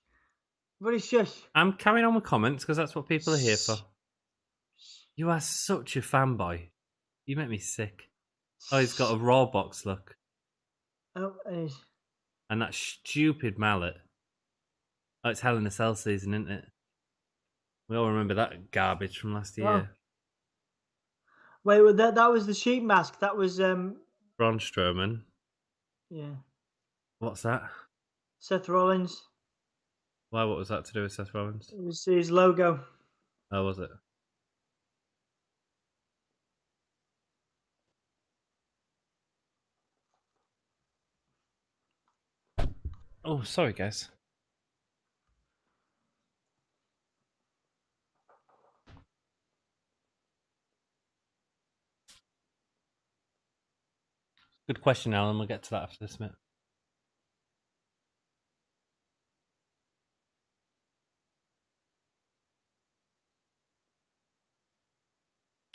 Everybody shush. I'm carrying on with comments because that's what people are here for. You are such a fanboy. You make me sick. Oh, he's got a Raw box look. Oh, and that stupid mallet. Oh, it's Hell in a Cell season, isn't it? We all remember that garbage from last year. Wait, that was the sheep mask. That was Braun Strowman. Yeah. What's that? Seth Rollins. Why? What was that to do with Seth Rollins? It was his logo. Oh, was it? Oh, sorry, guys. Good question, Alan. We'll get to that after this minute.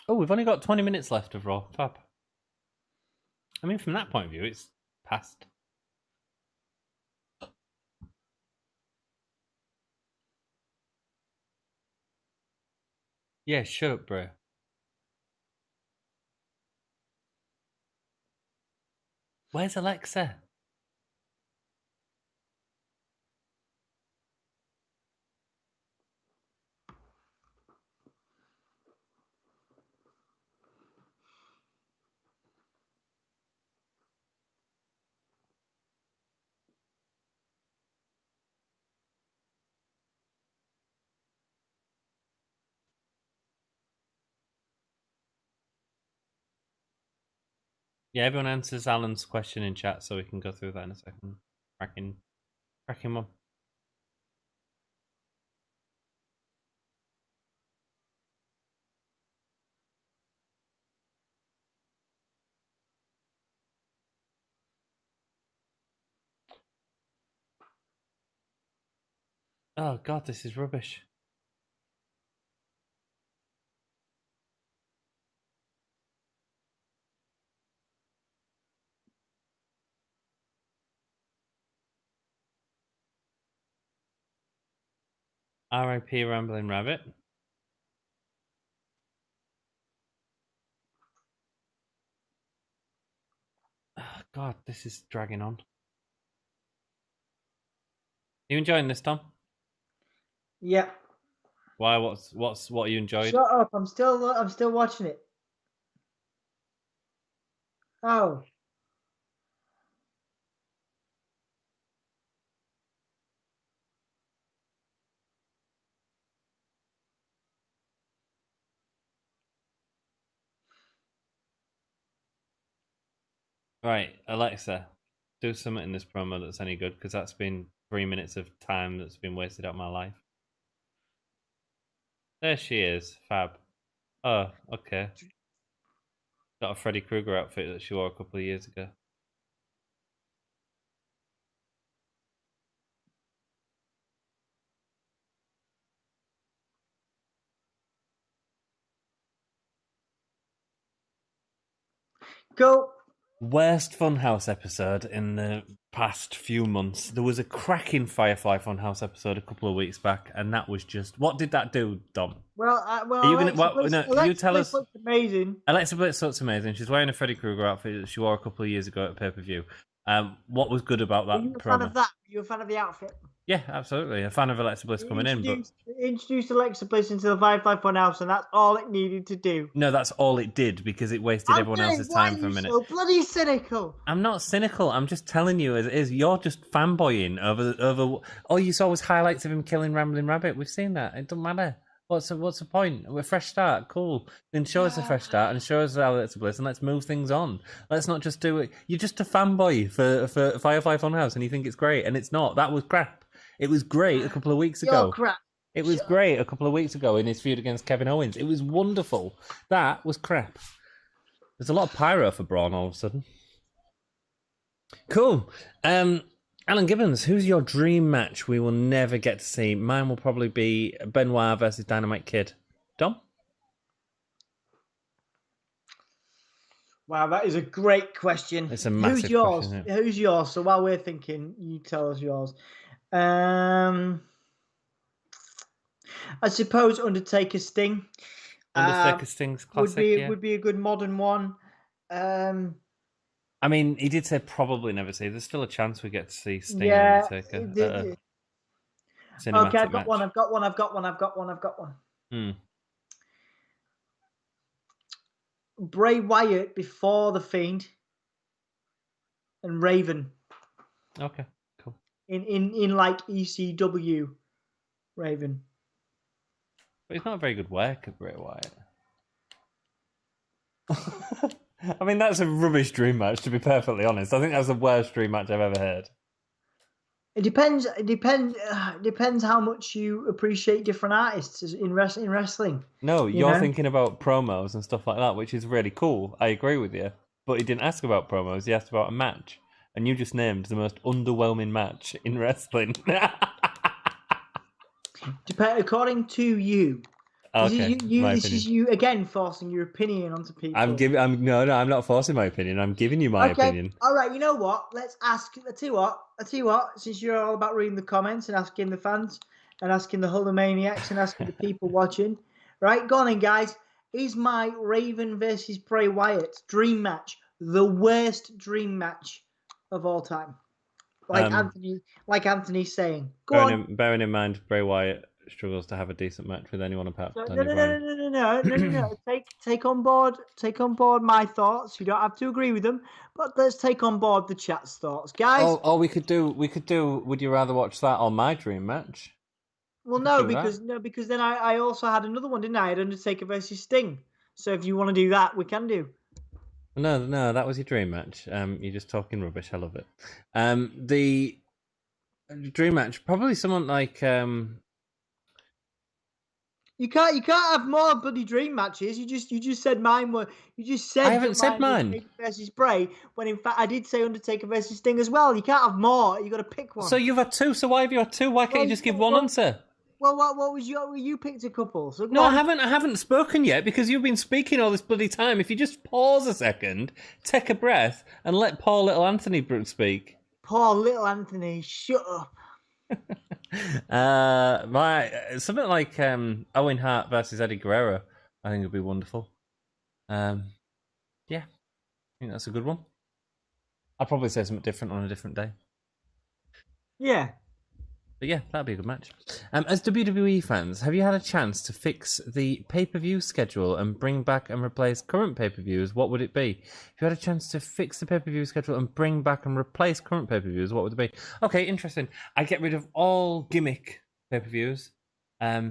Oh, we've only got 20 minutes left of Raw. Fab. I mean, from that point of view, it's past. Yeah, shut up, bro. Where's Alexa? Yeah, everyone answers Alan's question in chat so we can go through that in a second. Cracking one. Oh god, this is rubbish. R.I.P. Rambling Rabbit. Oh god, this is dragging on. You enjoying this, Tom? Yeah. Why? What are you enjoyed? Shut up! I'm still watching it. Oh. Right, Alexa, do something in this promo that's any good, because that's been 3 minutes of time that's been wasted out of my life. There she is, fab. Oh, okay. Got a Freddy Krueger outfit that she wore a couple of years ago. Go. Worst Funhouse episode in the past few months. There was a cracking Firefly Funhouse episode a couple of weeks back, and that was just... What did that do, Dom? Well, Are you Alexa Bliss, no, Alexa you tell Bliss us. looks amazing. Alexa Bliss looks amazing. She's wearing a Freddy Krueger outfit that she wore a couple of years ago at pay-per-view. What was good about that Were you a promo? fan of that? Were you a fan of the outfit? Yeah, absolutely. A fan of Alexa Bliss coming in, but Introduced Alexa Bliss into the Firefly Funhouse, and that's all it needed to do. no, that's all it did because it wasted everyone else's time for a minute. Why are you so bloody cynical? I'm not cynical. I'm just telling you as it is. You're just fanboying over. All you saw was highlights of him killing Rambling Rabbit. We've seen that. It doesn't matter. What's the point? We're a fresh start. Cool. Then show us a fresh start and show us Alexa Bliss and let's move things on. Let's not just do it. You're just a fanboy for Firefly Funhouse and you think it's great and it's not. That was crap. It was great a couple of weeks ago. You're crap. It was great a couple of weeks ago in his feud against Kevin Owens. It was wonderful. That was crap. There's a lot of pyro for Braun all of a sudden. Cool. Alan Gibbons, who's your dream match we will never get to see? Mine will probably be Benoit versus Dynamite Kid. Dom? Wow, that is a great question. It's a massive Who's yours? question, yeah. Who's yours? So while we're thinking, you tell us yours. I suppose Undertaker Sting. Undertaker Sting's classic, would be a good modern one. I mean, he did say probably never see. There's still a chance we get to see Sting yeah, and Undertaker. Okay, I've got one. Bray Wyatt before The Fiend and Raven. Okay, cool. In like ECW Raven. But he's not a very good worker, Bray Wyatt. I mean, that's a rubbish dream match, to be perfectly honest. I think that's the worst dream match I've ever heard. It depends. Depends how much you appreciate different artists in wrestling. No, You you're know? thinking about promos and stuff like that, which is really cool. I agree with you. But he didn't ask about promos, he asked about a match. And you just named the most underwhelming match in wrestling. According to you. Okay, my This opinion. is you again forcing your opinion onto people. I'm not forcing my opinion. I'm giving you my opinion. All right. You know what? Let's tell you what. Since you're all about reading the comments and asking the fans and asking the Hulkamaniacs and asking the people watching, right? Go on then, guys. Is my Raven versus Bray Wyatt dream match the worst dream match of all time? Like Anthony's saying. Go on. Bearing in mind, Bray Wyatt struggles to have a decent match with anyone apart No, from no, Daniel no, no, Bryan. no, no, no, no, no. Take on board my thoughts. You don't have to agree with them, but let's take on board the chat's thoughts, guys. Oh, we could do. Would you rather watch that or my dream match? Well, We could do that. because then I also had another one, didn't I? I had Undertaker versus Sting. So if you want to do that, we can do. No, that was your dream match. You're just talking rubbish. I love it. The dream match, probably someone like You can't have more bloody dream matches. You just said mine were. You just said I haven't that said mine was mine. Undertaker versus Bray. When in fact I did say Undertaker versus Sting as well. You can't have more. You got to pick one. So you've had two. So why have you had two? Why can't you just give one answer? Well, what was you picked a couple? So No, I haven't spoken yet because you've been speaking all this bloody time. If you just pause a second, take a breath, and let poor little Anthony Brooks speak. Poor little Anthony, shut up. Something like Owen Hart versus Eddie Guerrero, I think would be wonderful. Yeah, I think that's a good one. I'd probably say something different on a different day. Yeah. But yeah, that'd be a good match. As WWE fans, have you had a chance to fix the pay-per-view schedule and bring back and replace current pay-per-views? What would it be? If you had a chance to fix the pay-per-view schedule and bring back and replace current pay-per-views, what would it be? Okay, interesting. I'd get rid of all gimmick pay-per-views.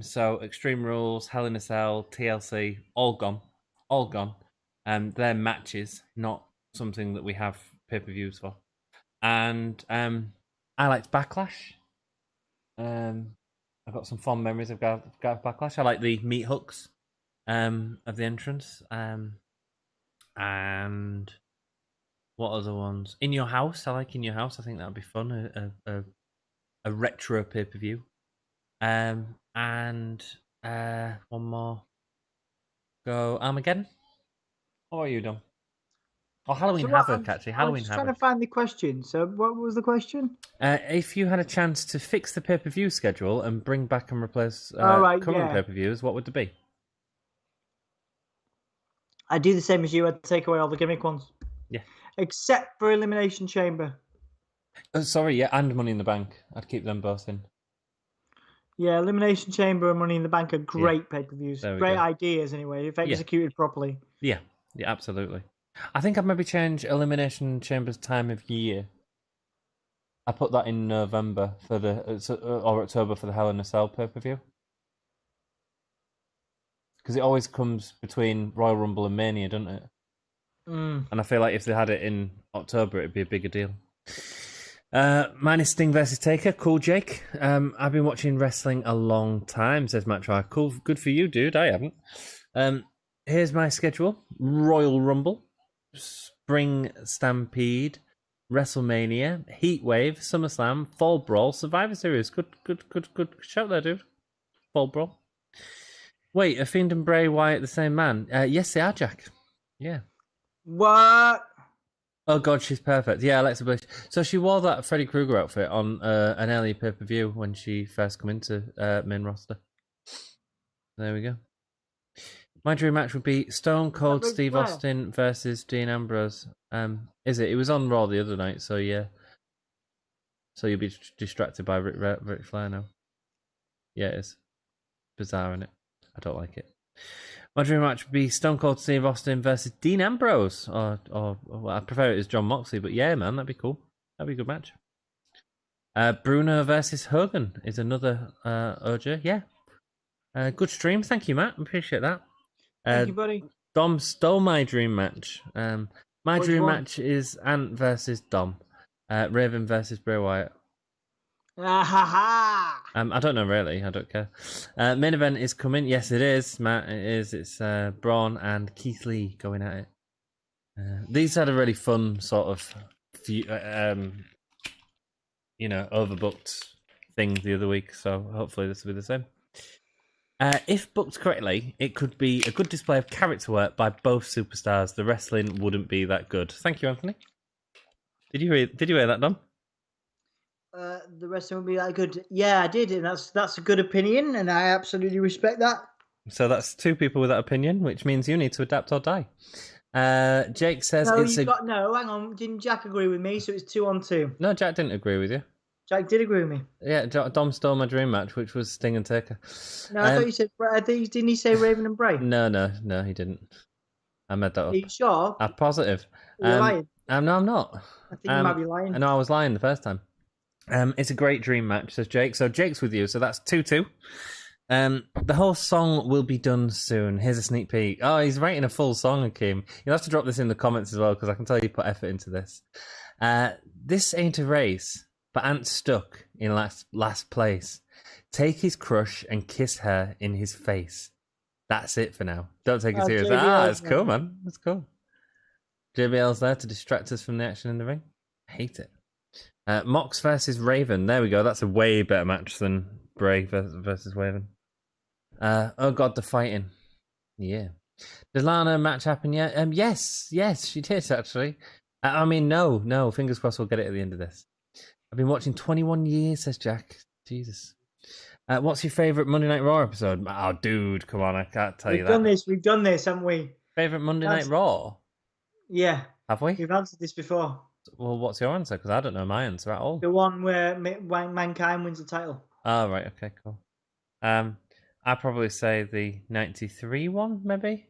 So Extreme Rules, Hell in a Cell, TLC, all gone. All gone. They're matches, not something that we have pay-per-views for. And I liked Backlash. I've got some fond memories of Garth Backlash. I like the meat hooks of the entrance. And what other ones? In Your House. I like In Your House. I think that would be fun. A retro pay-per-view. And one more. Go Armageddon. What are you done? Oh, Halloween Havoc, actually. Halloween I'm just Havoc. trying to find the question. So what was the question? If you had a chance to fix the pay-per-view schedule and bring back and replace current pay-per-views, what would it be? I'd do the same as you. I'd take away all the gimmick ones. Yeah. Except for Elimination Chamber. Sorry, yeah, and Money in the Bank. I'd keep them both in. Yeah, Elimination Chamber and Money in the Bank are great pay-per-views. Great ideas, anyway, if executed properly. Yeah, absolutely. I think I'd maybe change Elimination Chamber's time of year. I put that in November or October for the Hell in a Cell pay-per-view. Because it always comes between Royal Rumble and Mania, doesn't it? And I feel like if they had it in October, it'd be a bigger deal. Mine is Sting versus Taker. Cool, Jake. I've been watching wrestling a long time, says Matt Try. Cool, good for you, dude. I haven't. Here's my schedule. Royal Rumble, Spring Stampede, WrestleMania, Heatwave, SummerSlam, Fall Brawl, Survivor Series. Good shout there, dude. Fall Brawl. Wait, are Fiend and Bray Wyatt the same man? Yes, they are, Jack. Yeah. What? Oh God, she's perfect. Yeah, Alexa Bliss. So she wore that Freddy Krueger outfit on an early pay-per-view when she first come into main roster. There we go. My dream match would be Stone Cold Steve Austin versus Dean Ambrose. Is it? It was on Raw the other night, so yeah. So you'll be distracted by Ric Flair now. Yeah, it is. Bizarre, isn't it? I don't like it. My dream match would be Stone Cold Steve Austin versus Dean Ambrose. Or well, I prefer it as John Moxley, but yeah, man, that'd be cool. That'd be a good match. Bruno versus Hogan is another OJ. Yeah. Good stream. Thank you, Matt. Appreciate that. Thank you, buddy. Dom stole my dream match. My dream match is Ant versus Dom. Raven versus Bray Wyatt. Ah, ha, ha. I don't know really. I don't care. Main event is coming. Yes, it is, Matt. It is. It's Braun and Keith Lee going at it. These had a really fun sort of, overbooked thing the other week. So hopefully this will be the same. If booked correctly, it could be a good display of character work by both superstars. The wrestling wouldn't be that good. Thank you, Anthony. Did you hear that, Dom? The rest of them will be that good. Yeah, I did, and that's a good opinion, and I absolutely respect that. So that's two people with that opinion, which means you need to adapt or die. Jake says No, it's no. Hang on, didn't Jack agree with me? So it's 2-2. No, Jack didn't agree with you. Jack did agree with me. Yeah, Dom stole my dream match, which was Sting and Taker. No, I thought you said. Didn't he say Raven and Bray? No, he didn't. I made that up. Are you sure? I'm positive. You're lying. No, I'm not. I think you might be lying. I know I was lying the first time. It's a great dream match, says Jake. So Jake's with you, so that's 2-2. The whole song will be done soon. Here's a sneak peek. Oh, he's writing a full song, Akeem. You'll have to drop this in the comments as well, because I can tell you put effort into this. This ain't a race, but Ant's stuck in last place. Take his crush and kiss her in his face. That's it for now. Don't take it seriously. It's cool, man. That's cool. JBL's there to distract us from the action in the ring. I hate it. Mox versus Raven. There we go. That's a way better match than Bray versus Raven. Oh God, the fighting. Yeah. Did Lana match happen yet? Yes, she did actually. No. Fingers crossed we'll get it at the end of this. I've been watching 21 years, says Jack. Jesus. What's your favourite Monday Night Raw episode? Oh, dude, come on, I can't tell you that. We've done this, haven't we? Favourite Monday Night Raw? Yeah. Have we? We've answered this before. Well, what's your answer? Because I don't know my answer at all. The one where Mankind wins the title. Oh, right, okay, cool. I'd probably say the 93 one, maybe?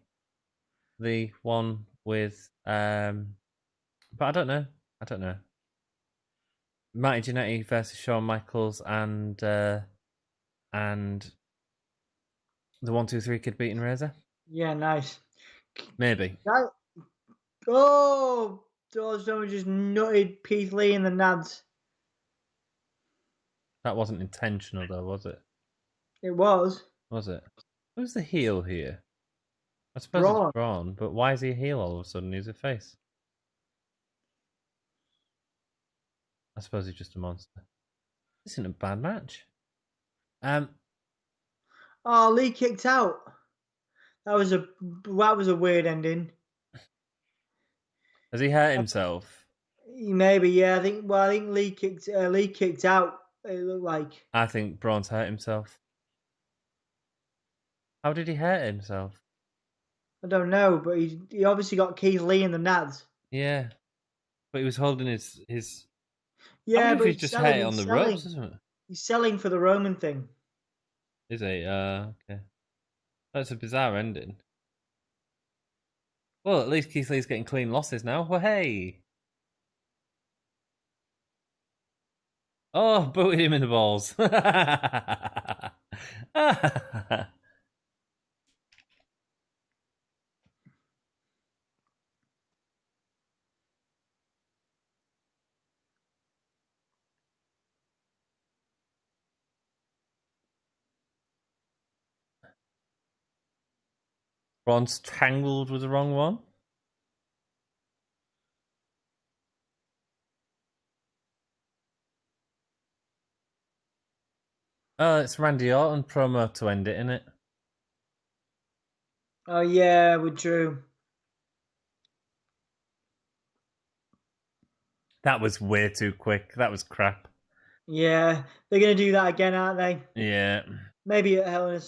The one with... But I don't know. Marty Jannetty versus Shawn Michaels and the 1-2-3 Kid beating Razor? Yeah, nice. Maybe. Someone just nutted Keith Lee in the nads. That wasn't intentional, though, was it? It was. Was it? Who's the heel here? I suppose it's Braun, but why is he a heel all of a sudden? He's a face. I suppose he's just a monster. This isn't a bad match. Lee kicked out. That was a weird ending. Has he hurt himself? Maybe, yeah. I think Lee kicked out. It looked like. I think Braun's hurt himself. How did he hurt himself? I don't know, but he obviously got Keith Lee in the nads. Yeah, but he was holding his. Yeah, but he's just hurt on the ropes, isn't it? He's selling for the Roman thing. Is he? Okay. That's a bizarre ending. Well, at least Keith Lee's getting clean losses now. Well, hey. Oh, booted him in the balls. Braun's tangled with the wrong one. Oh, it's Randy Orton promo to end it, isn't it? Oh yeah, we're true. That was way too quick. That was crap. Yeah, they're gonna do that again, aren't they? Yeah. Maybe at Hell in a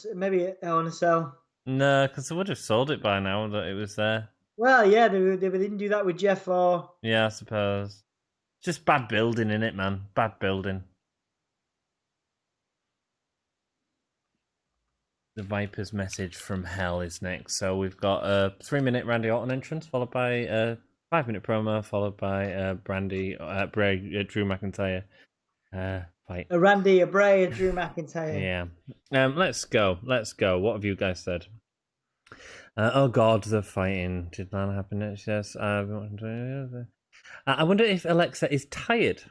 Cell. No, because they would have sold it by now that it was there. Well, yeah, they didn't do that with Jeff or. Yeah, I suppose. Just bad building in it, man. Bad building. The Viper's message from hell is next. So we've got a 3-minute Randy Orton entrance, followed by a 5-minute promo, followed by Bray, Drew McIntyre fight. A Randy, a Bray, a Drew McIntyre. Yeah. Let's go. What have you guys said? Oh God, the fighting. Did Lana happen next? Yes. I wonder if Alexa is tired.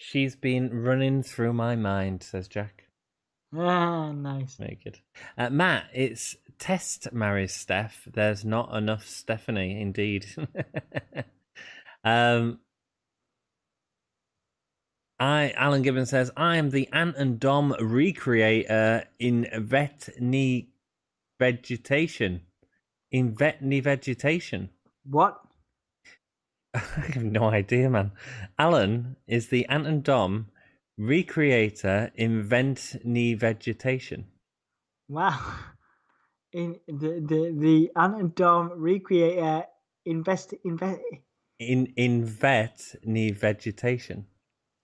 She's been running through my mind, says Jack. Ah, nice. Very good. Matt, it's Test marries Steph. There's not enough Stephanie, indeed. Alan Gibbons says, I am the Ant and Dom recreator in Vetni Vegetation. In Vetni Vegetation. What? I have no idea, man. Alan is the Ant and Dom recreator in Vetni Vegetation. Wow. In the Ant and Dom recreator In Vetni Vegetation.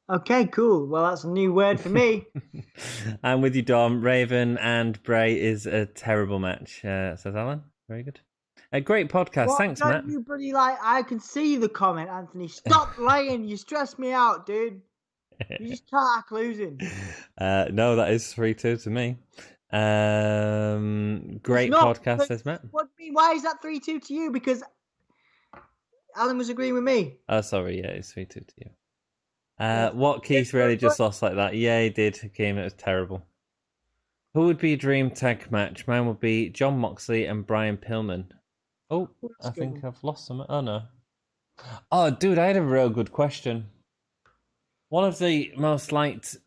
Okay, cool. Well, that's a new word for me. I'm with you, Dom. Raven and Bray is a terrible match, says Alan. Very good. A great podcast. What, Thanks, don't Matt. you bloody like? I can see the comment, Anthony. Stop lying. You stress me out, dude. You just can't act losing. No, that is 3-2 to me. Great podcast, says Matt. What do you mean? Why is that 3-2 to you? Because Alan was agreeing with me. Oh, sorry. Yeah, it's 3-2 to you. What Keith really just lost like that? Yeah, he did. Game, it was terrible. Who would be a dream tag match? Mine would be John Moxley and Brian Pillman. Oh, I think I've lost some. Oh no. Oh, dude, I had a real good question. One of the most liked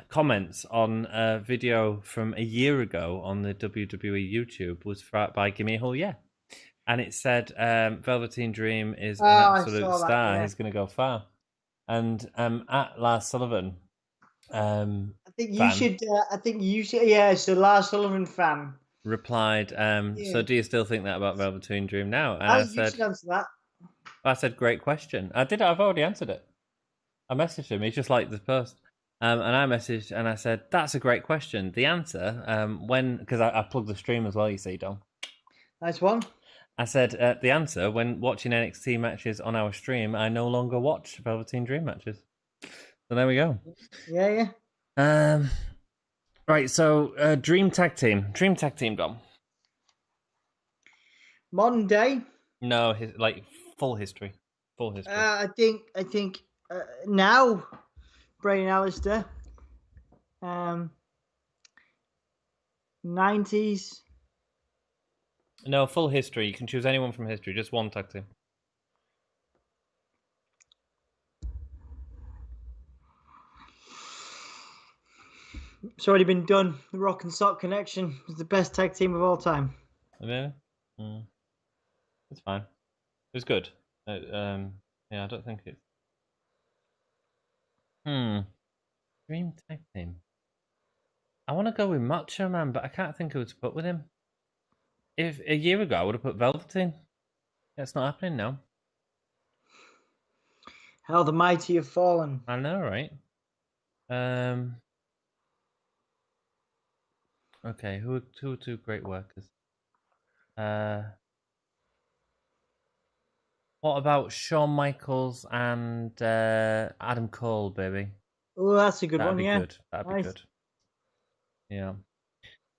comments on a video from a year ago on the WWE YouTube was by Gimme Yeah. And it said Velveteen Dream is an absolute star. Yeah. He's going to go far. And at Lars Sullivan, I think you should. Yeah. So Lars Sullivan fan replied. So do you still think that about Velveteen Dream now? And I said, you should answer that. I said, great question. I did. I've already answered it. I messaged him. He's just liked the post. And I messaged and I said, that's a great question. The answer, because I plugged the stream as well, you see, Dom. Nice one. I said, the answer, when watching NXT matches on our stream, I no longer watch Velveteen Dream matches. So there we go. Yeah. Right, so Dream Tag Team. Dream Tag Team, Dom. Modern day? No, full history. Full history. I think now, Bray and Alistair. 90s. No, full history. You can choose anyone from history. Just one tag team. It's already been done. The Rock and Sock Connection is the best tag team of all time. Really? It's fine. It was good. Yeah, I don't think it's... Dream tag team. I want to go with Macho Man, but I can't think who to put with him. If a year ago I would have put Velveteen. That's not happening now. How the mighty have fallen. I know, right? Okay, who are two great workers? What about Shawn Michaels and Adam Cole, baby? Oh, that's a good one, yeah. That'd be good. Yeah.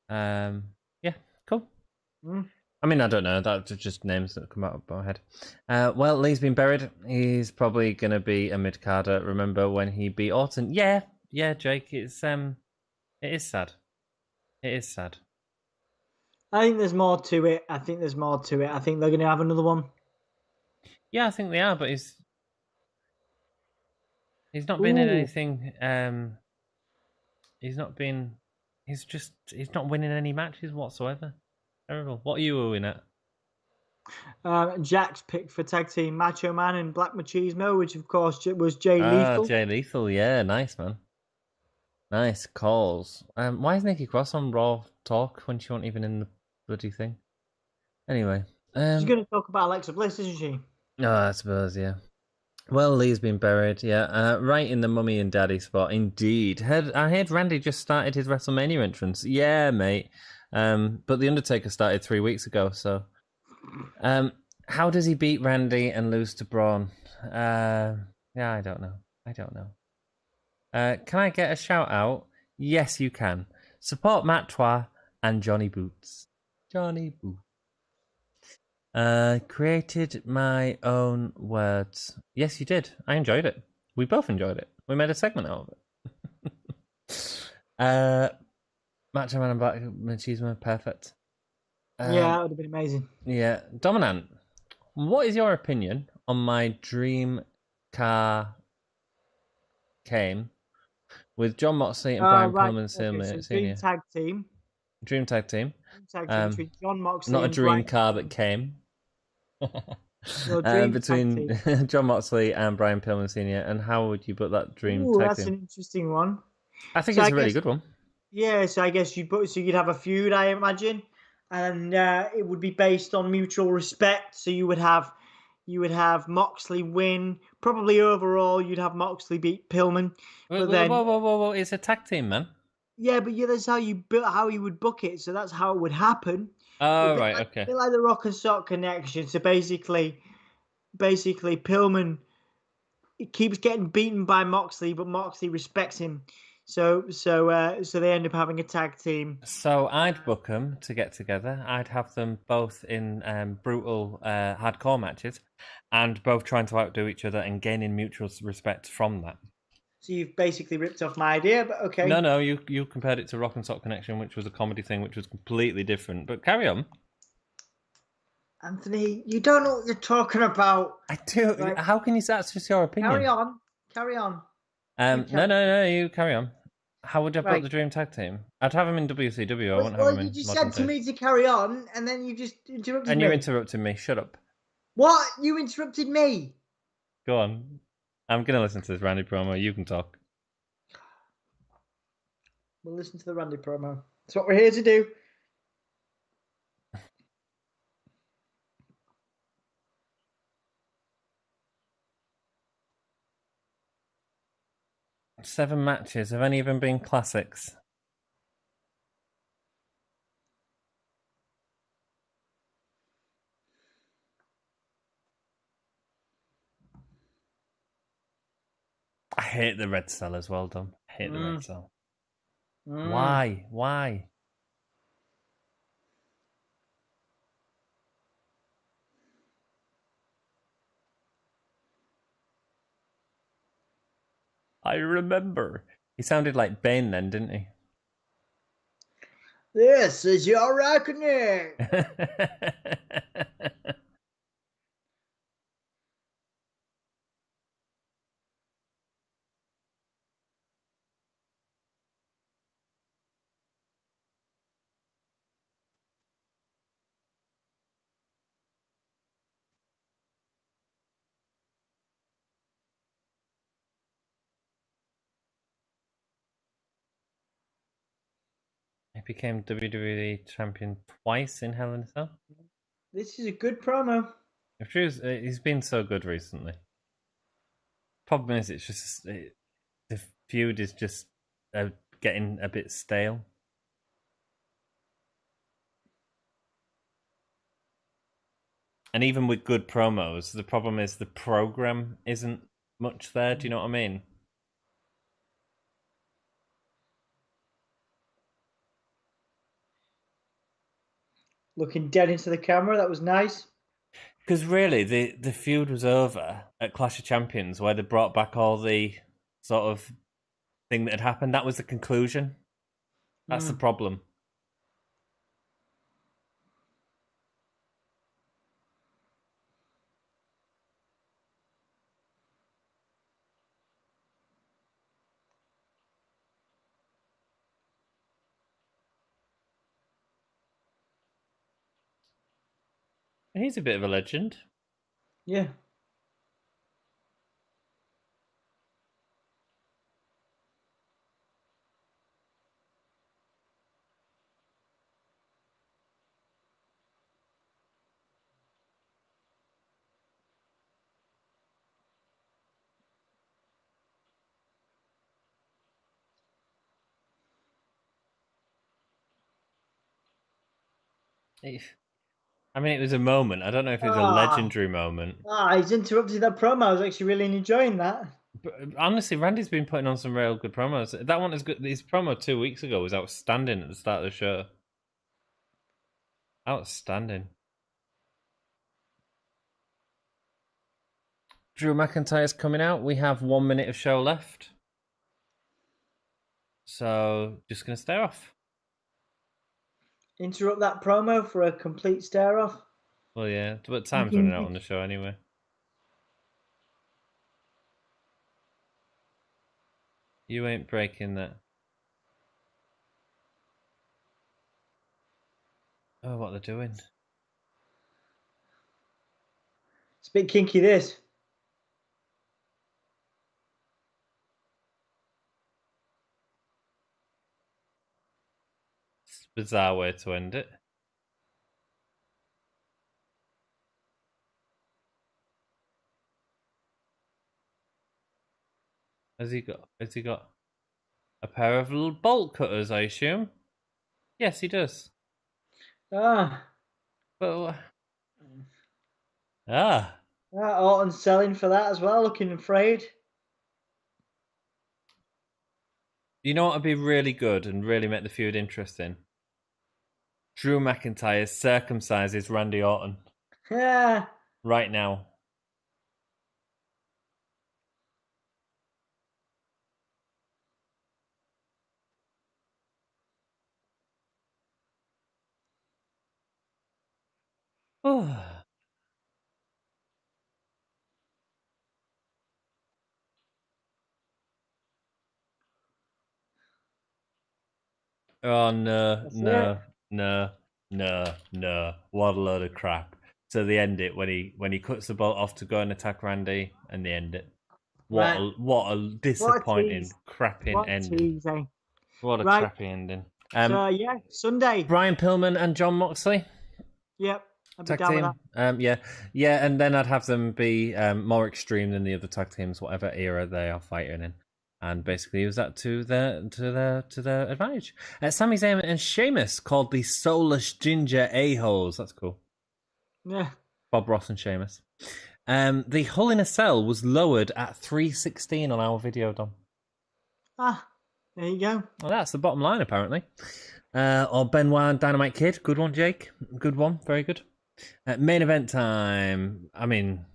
Yeah, cool. I mean, I don't know. That's just names that come out of my head. Well, Lee's been buried. He's probably going to be a mid-carder. Remember when he beat Orton? Yeah, Jake. It is sad. It is sad. I think there's more to it. I think they're going to have another one. Yeah, I think they are, but he's not been in anything. He's not winning any matches whatsoever. Terrible. What are you owing at? Jack's pick for tag team Macho Man and Black Machismo, which of course was Jay Lethal. Jay Lethal, yeah, nice man. Nice calls. Why is Nikki Cross on Raw Talk when she wasn't even in the bloody thing? Anyway, she's going to talk about Alexa Bliss, isn't she? Oh, I suppose, yeah. Well, Lee's been buried, yeah. Right in the mummy and daddy spot, indeed. I heard Randy just started his WrestleMania entrance. Yeah, mate. But The Undertaker started 3 weeks ago, so... how does he beat Randy and lose to Braun? Yeah, I don't know. Can I get a shout out? Yes, you can. Support Matt Twa and Johnny Boots. Johnny Boots. Created my own words. Yes, you did. I enjoyed it. We both enjoyed it. We made a segment out of it. Macho Man and Black Machismo, perfect. Yeah, that would have been amazing. Yeah, Dominant. What is your opinion on my dream car came with John Moxley and Brian Right. Pillman Okay, so Senior? Dream tag team. Dream tag team between John Moxley Not a and dream Brian car Pillman. that came. No, dream tag Between team. John Moxley and Brian Pillman Senior. And how would you put that dream Ooh, tag that's team? an interesting one. I think So it's I a really guess- good one. Yeah, so I guess you'd have a feud, I imagine, and it would be based on mutual respect. So you would have Moxley win. Probably overall, you'd have Moxley beat Pillman. But then, Whoa! It's a tag team, man. yeah, but yeah, that's how you would book it. So that's how it would happen. Oh, A bit right, like, okay. bit like the Rock and Sock connection. So basically, Pillman keeps getting beaten by Moxley, but Moxley respects him. So they end up having a tag team. So I'd book them to get together. I'd have them both in brutal hardcore matches, and both trying to outdo each other and gaining mutual respect from that. So you've basically ripped off my idea, but okay. No, you compared it to Rock and Sock Connection, which was a comedy thing, which was completely different. But carry on. Anthony, you don't know what you're talking about. I do. Right. How can you say that's just your opinion? Carry on. No, you carry on. How would I Right. book the Dream Tag Team? I'd have him in WCW. I wouldn't have Well, him in you just Modern said to Day. me to carry on, and then you just interrupted me. And you interrupted me. Shut up. What? You interrupted me. Go on. I'm going to listen to this Randy promo. You can talk. We'll listen to the Randy promo. That's what we're here to do. Seven matches. Have any of them been classics? I hate the red cell as well, Dom. I hate the red cell. Why? I remember. He sounded like Bane then, didn't he? This is your reckoning. He became WWE champion twice in Hell in a Cell. This is a good promo. He's been so good recently. Problem is, it's just the feud is just getting a bit stale. And even with good promos, the problem is the program isn't much there. Do you know what I mean? Looking dead into the camera. That was nice. Because really, the feud was over at Clash of Champions, where they brought back all the sort of thing that had happened. That was the conclusion. That's the problem. He's a bit of a legend. Yeah. I mean, it was a moment. I don't know if it was a legendary moment. He's interrupted that promo. I was actually really enjoying that. But honestly, Randy's been putting on some real good promos. That one is good. His promo 2 weeks ago was outstanding at the start of the show. Outstanding. Drew McIntyre's coming out. We have 1 minute of show left. So just gonna stare off. Interrupt that promo for a complete stare off. Well, yeah, but time's running out on the show anyway. You ain't breaking that. Oh, what they're doing? It's a bit kinky, this. It's a bizarre way to end it. Has he got a pair of little bolt cutters, I assume? Yes, he does. Ah. But Orton's selling for that as well, looking afraid. you know what would be really good and really make the feud interesting? Drew McIntyre circumcises Randy Orton Yeah. right now. Oh. Oh no, That's no, it. no. What a load of crap. So they end it when he cuts the bolt off to go and attack Randy, and they end it. What Right. what a disappointing, crapping ending. Tease, eh? What a Right. crappy ending. So yeah, Sunday. Brian Pillman and John Moxley. Yep. I'd be Tag down with team. that. Yeah, and then I'd have them be more extreme than the other tag teams, whatever era they are fighting in, and basically use that to their advantage. Sami Zayn and Sheamus, called the Soulless Ginger A-holes. That's cool. Yeah. Bob Ross and Sheamus. The Hull in a Cell was lowered at 3:16 on our video, Dom. Ah, there you go. Well, that's the bottom line, apparently. Or Benoit and Dynamite Kid. Good one, Jake. Good one. Very good. Main event time. I mean,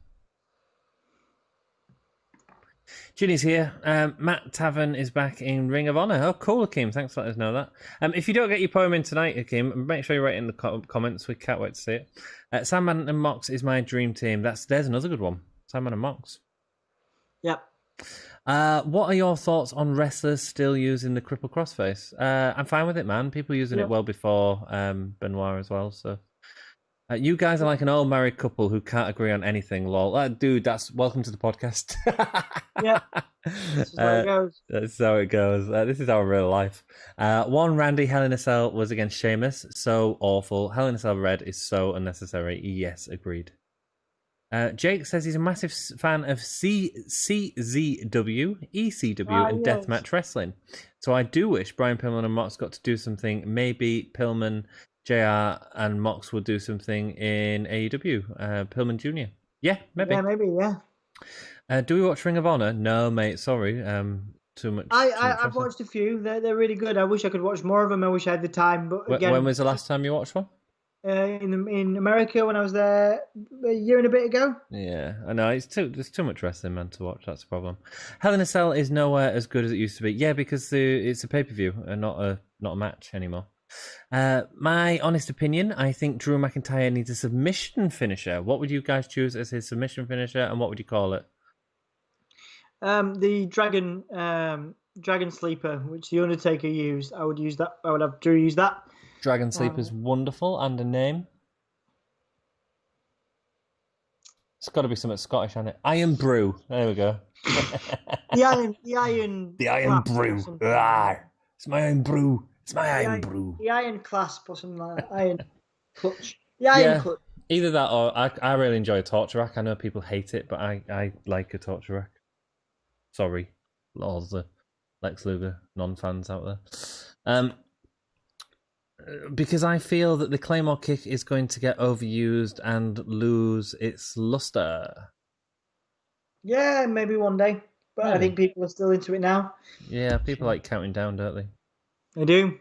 Ginny's here. Matt Taven is back in Ring of Honor. Oh, cool, Akeem. Thanks for letting us know that. If you don't get your poem in tonight, Akeem, make sure you write it in the comments. We can't wait to see it. Sandman and Mox is my dream team. There's another good one. Sandman and Mox. Yep. What are your thoughts on wrestlers still using the cripple crossface? I'm fine with it, man. People using it well before Benoit as well. So you guys are like an old married couple who can't agree on anything. Lol, dude. That's welcome to the podcast. Yeah, this is how it goes. That's how it goes. This is our real life. One Randy Hell in a Cell was against Sheamus. So awful. Hell in a Cell red is so unnecessary. Yes, agreed. Jake says he's a massive fan of CZW, ECW, and Deathmatch Wrestling. So I do wish Brian Pillman and Mox got to do something. Maybe Pillman, JR, and Mox will do something in AEW. Pillman Jr. Yeah, maybe. Yeah, maybe, yeah. Do we watch Ring of Honor? No, mate, sorry. Too much. I've watched a few. They're really good. I wish I could watch more of them. I wish I had the time. But again, when was the last time you watched one? In America when I was there a year and a bit ago. Yeah, I know. There's too much wrestling, man, to watch. That's the problem. Hell in a Cell is nowhere as good as it used to be. Yeah, because it's a pay-per-view and not a match anymore. My honest opinion, I think Drew McIntyre needs a submission finisher. What would you guys choose as his submission finisher, and what would you call it? The Dragon Sleeper, which the Undertaker used. I would use that. I would have Drew use that. Dragon Sleeper's wonderful, and a name. It's got to be something Scottish, hasn't it? Iron Brew. There we go. The Iron Brew. It's my Iron Brew. It's my Iron Brew. The Iron Clasp or something like that. Iron Clutch. The Iron Clutch. Either that or I really enjoy a torture rack. I know people hate it, but I like a torture rack. Sorry, all the Lex Luger non-fans out there. Because I feel that the Claymore kick is going to get overused and lose its luster. Yeah, maybe one day. But I think people are still into it now. Yeah, people like counting down, don't they? They do.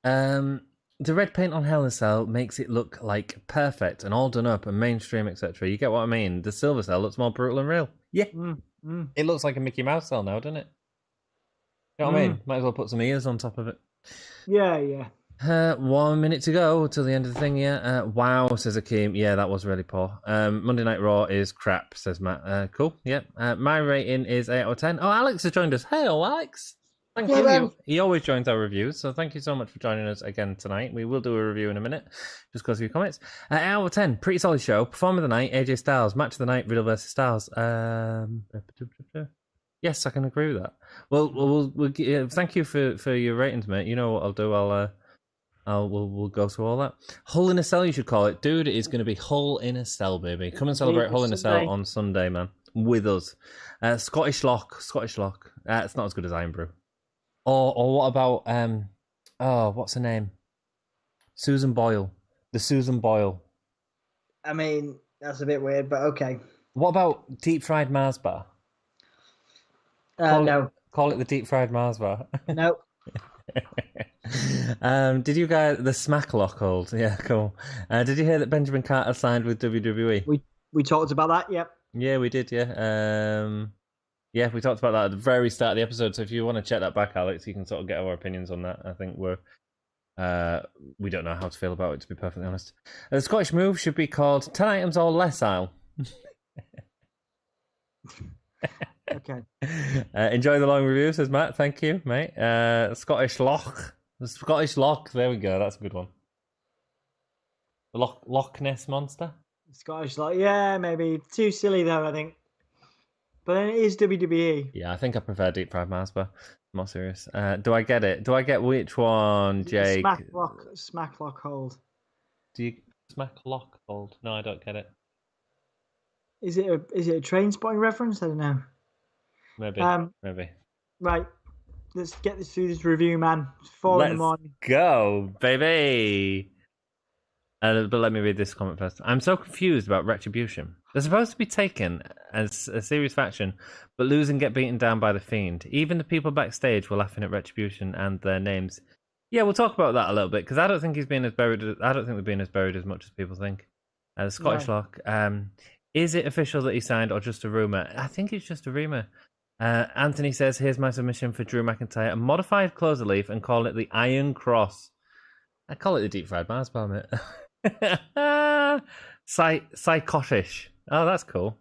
The red paint on Hell in a Cell makes it look like perfect and all done up and mainstream, etc. You get what I mean? The Silver Cell looks more brutal and real. Yeah. It looks like a Mickey Mouse cell now, doesn't it? You know what I mean? Might as well put some ears on top of it. Yeah. 1 minute to go till the end of the thing, yeah. Wow, says Akeem. Yeah, that was really poor. Monday Night Raw is crap, says Matt. Cool, yeah. My rating is 8 out of 10. Oh, Alex has joined us. Hey, Alex. Thank Yeah, you. man. He always joins our reviews, so thank you so much for joining us again tonight. We will do a review in a minute, just because of your comments. 8 out of 10, pretty solid show. Performer of the night, AJ Styles. Match of the night, Riddle versus Styles. Yes, I can agree with that. Well, thank you for your ratings, mate. You know what I'll do? We'll go through all that. Hull in a Cell, you should call it. Dude, it is going to be Hull in a Cell, baby. Come and celebrate Hull in a Cell on Sunday, man. With us. Scottish Lock. It's not as good as Iron Brew. Or what about, what's her name? Susan Boyle. The Susan Boyle. I mean, that's a bit weird, but okay. What about Deep Fried Mars Bar? No. Call it the Deep Fried Mars Bar. No. Did you guys the Smack Lock hold? Yeah, cool. Did you hear that Benjamin Carter signed with WWE? We talked about that. Yep. Yeah, we did. Yeah, yeah, we talked about that at the very start of the episode. So if you want to check that back, Alex, you can sort of get our opinions on that. I think we don't know how to feel about it, to be perfectly honest. The Scottish move should be called 10 items or less aisle. Okay. Enjoy the long review, says Matt. Thank you, mate. Scottish Loch. The Scottish Loch. There we go. That's a good one. The Loch Ness Monster. Scottish Lock. Yeah, maybe. Too silly, though, I think. But then it is WWE. Yeah, I think I prefer Deep Fried Mars Bar. I'm not serious. Do I get it? Do I get which one, Jake? Smack Lock hold. Do you Smack Lock hold? No, I don't get it. Is it a train spotting reference? I don't know. Maybe. Maybe. Right. Let's get this through this review, man. It's 4 in the morning. Go, baby. But let me read this comment first. I'm so confused about Retribution. They're supposed to be taken as a serious faction, but lose and get beaten down by the Fiend. Even the people backstage were laughing at Retribution and their names. Yeah, we'll talk about that a little bit because I don't think they're being as buried as much as people think. The Scottish Lock. Is it official that he signed or just a rumor? I think it's just a rumor. Anthony says, "Here's my submission for Drew McIntyre: a modified closer leaf and call it the Iron Cross." I call it the Deep Fried Mars Bar, mate. Psychotish. Oh, that's cool.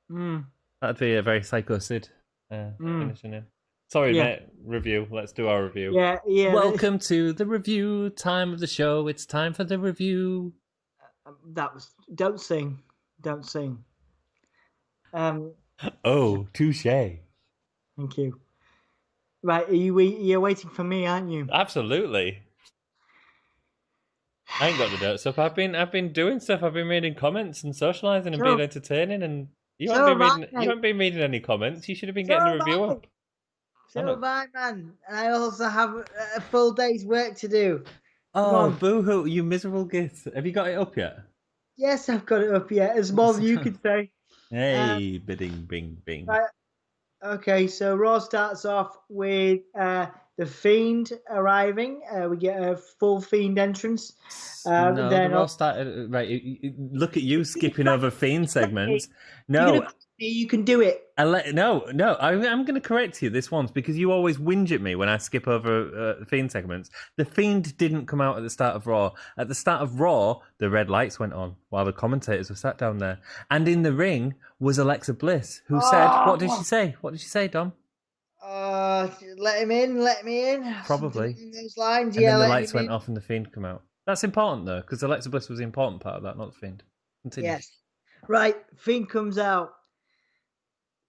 That'd be a very Psycho Sid finishing in. Sorry, mate. Review. Let's do our review. Yeah. Welcome to the review time of the show. It's time for the review. Don't sing. Oh, touche. Thank you. Right, you're waiting for me, aren't you? Absolutely. I ain't got the notes up. I've been doing stuff. I've been reading comments and socialising and being entertaining. And you haven't been reading any comments. You should have been getting the review up. So have I, man. And I also have a full day's work to do. Oh, boo-hoo, you miserable git. Have you got it up yet? Yes, I've got it up yet. As more than you could say. Hey, bidding, bing, bing. Right. Okay, so Raw starts off with the Fiend arriving. We get a full Fiend entrance. No, the Raw started... Right, look at you skipping over Fiend segments. No. You can do it. No, I'm going to correct you this once because you always whinge at me when I skip over Fiend segments. The Fiend didn't come out at the start of Raw. At the start of Raw, the red lights went on while the commentators were sat down there. And in the ring was Alexa Bliss, who said, what did she say? What did she say, Dom? Let me in. Probably. Those lines, and then the lights went off and the Fiend come out. That's important, though, because Alexa Bliss was the important part of that, not the Fiend. Continue. Yes. Right, Fiend comes out.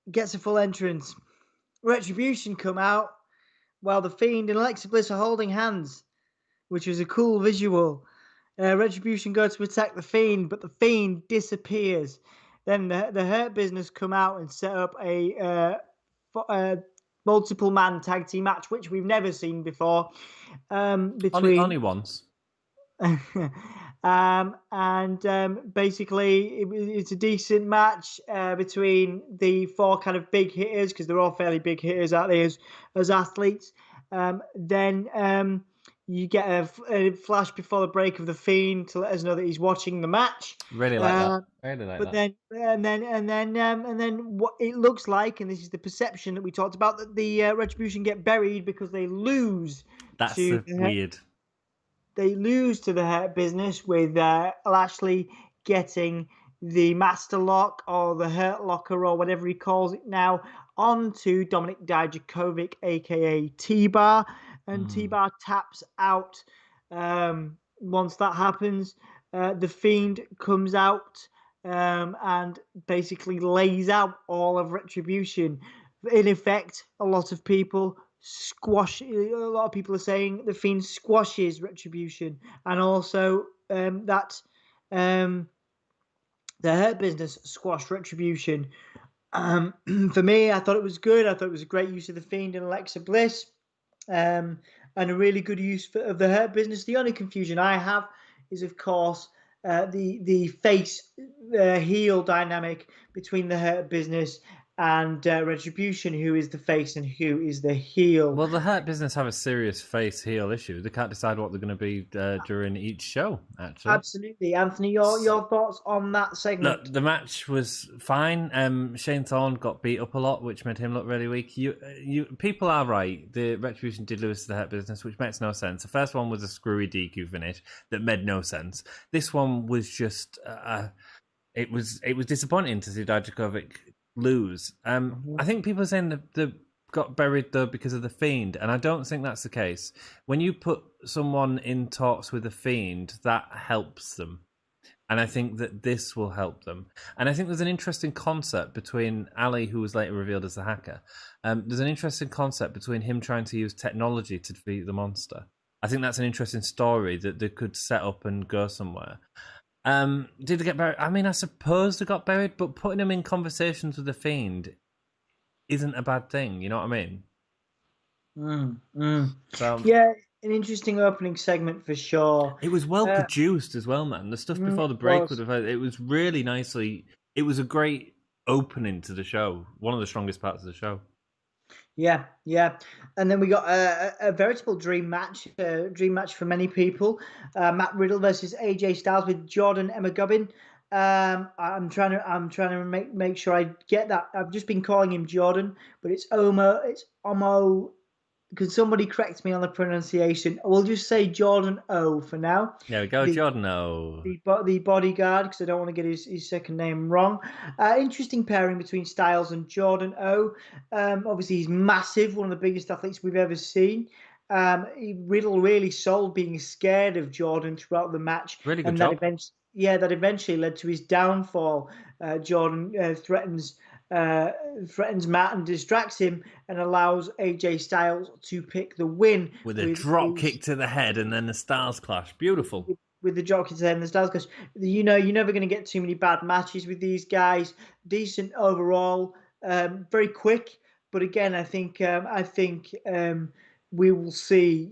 Gets a full entrance. Retribution come out while the Fiend and Alexa Bliss are holding hands, which was a cool visual. Retribution go to attack the Fiend, but the Fiend disappears. Then the Hurt Business come out and set up a multiple man tag team match, which we've never seen before. Only once. Basically it's a decent match between the four kind of big hitters, because they're all fairly big hitters out there as athletes. Then you get a flash before the break of the Fiend to let us know that he's watching the match. Really like that. Really like But that. then what it looks like, and this is the perception that we talked about, that the Retribution get buried because they lose. That's weird. They lose to the Hurt Business with Lashley getting the Master Lock or the Hurt Locker or whatever he calls it now onto Dominic Dijakovic, aka T-Bar, and T-Bar taps out. Once that happens, the Fiend comes out and basically lays out all of Retribution. In effect, a lot of people are saying the Fiend squashes Retribution, and also that the Hurt Business squashed Retribution. For me, I thought it was good. I thought it was a great use of the Fiend and Alexa Bliss, and a really good use of the Hurt Business. The only confusion I have is, of course, the face heel dynamic between the Hurt Business and Retribution, who is the face and who is the heel. Well, the Hurt Business have a serious face-heel issue. They can't decide what they're going to be during each show, actually. Absolutely. Anthony, your thoughts on that segment? Look, the match was fine. Shane Thorne got beat up a lot, which made him look really weak. People are right. The Retribution did lose to the Hurt Business, which makes no sense. The first one was a screwy DQ finish that made no sense. This one was just... it was disappointing to see Dijakovic lose. I think people are saying that they got buried though because of the Fiend, and I don't think that's the case. When you put someone in talks with the Fiend, that helps them, and I think that this will help them. And I think there's an interesting concept between Ali, who was later revealed as the hacker. There's an interesting concept between him trying to use technology to defeat the monster. I think that's an interesting story that they could set up and go somewhere. Did they get buried? I mean, I suppose they got buried, but putting them in conversations with the Fiend isn't a bad thing. You know what I mean? So, yeah, an interesting opening segment for sure. It was well produced as well, man. The stuff before the break it was really nicely. It was a great opening to the show. One of the strongest parts of the show. Yeah. And then we got a veritable dream match for many people. Matt Riddle versus AJ Styles with Jordan Emagoben. I'm trying to make sure I get that. I've just been calling him Jordan, but it's Omo. Can somebody correct me on the pronunciation? We'll just say Jordan O for now. There we go, Jordan O. The bodyguard, because I don't want to get his second name wrong. Interesting pairing between Styles and Jordan O. Obviously, he's massive, one of the biggest athletes we've ever seen. Riddle really sold being scared of Jordan throughout the match. Really good job. That eventually led to his downfall. Jordan threatens Matt and distracts him and allows AJ Styles to pick the win with a drop kick to the head and then the Styles clash. Beautiful. With the drop kick to the head and the Styles clash. You know, you're never going to get too many bad matches with these guys. Decent overall, very quick. But again, I think we will see.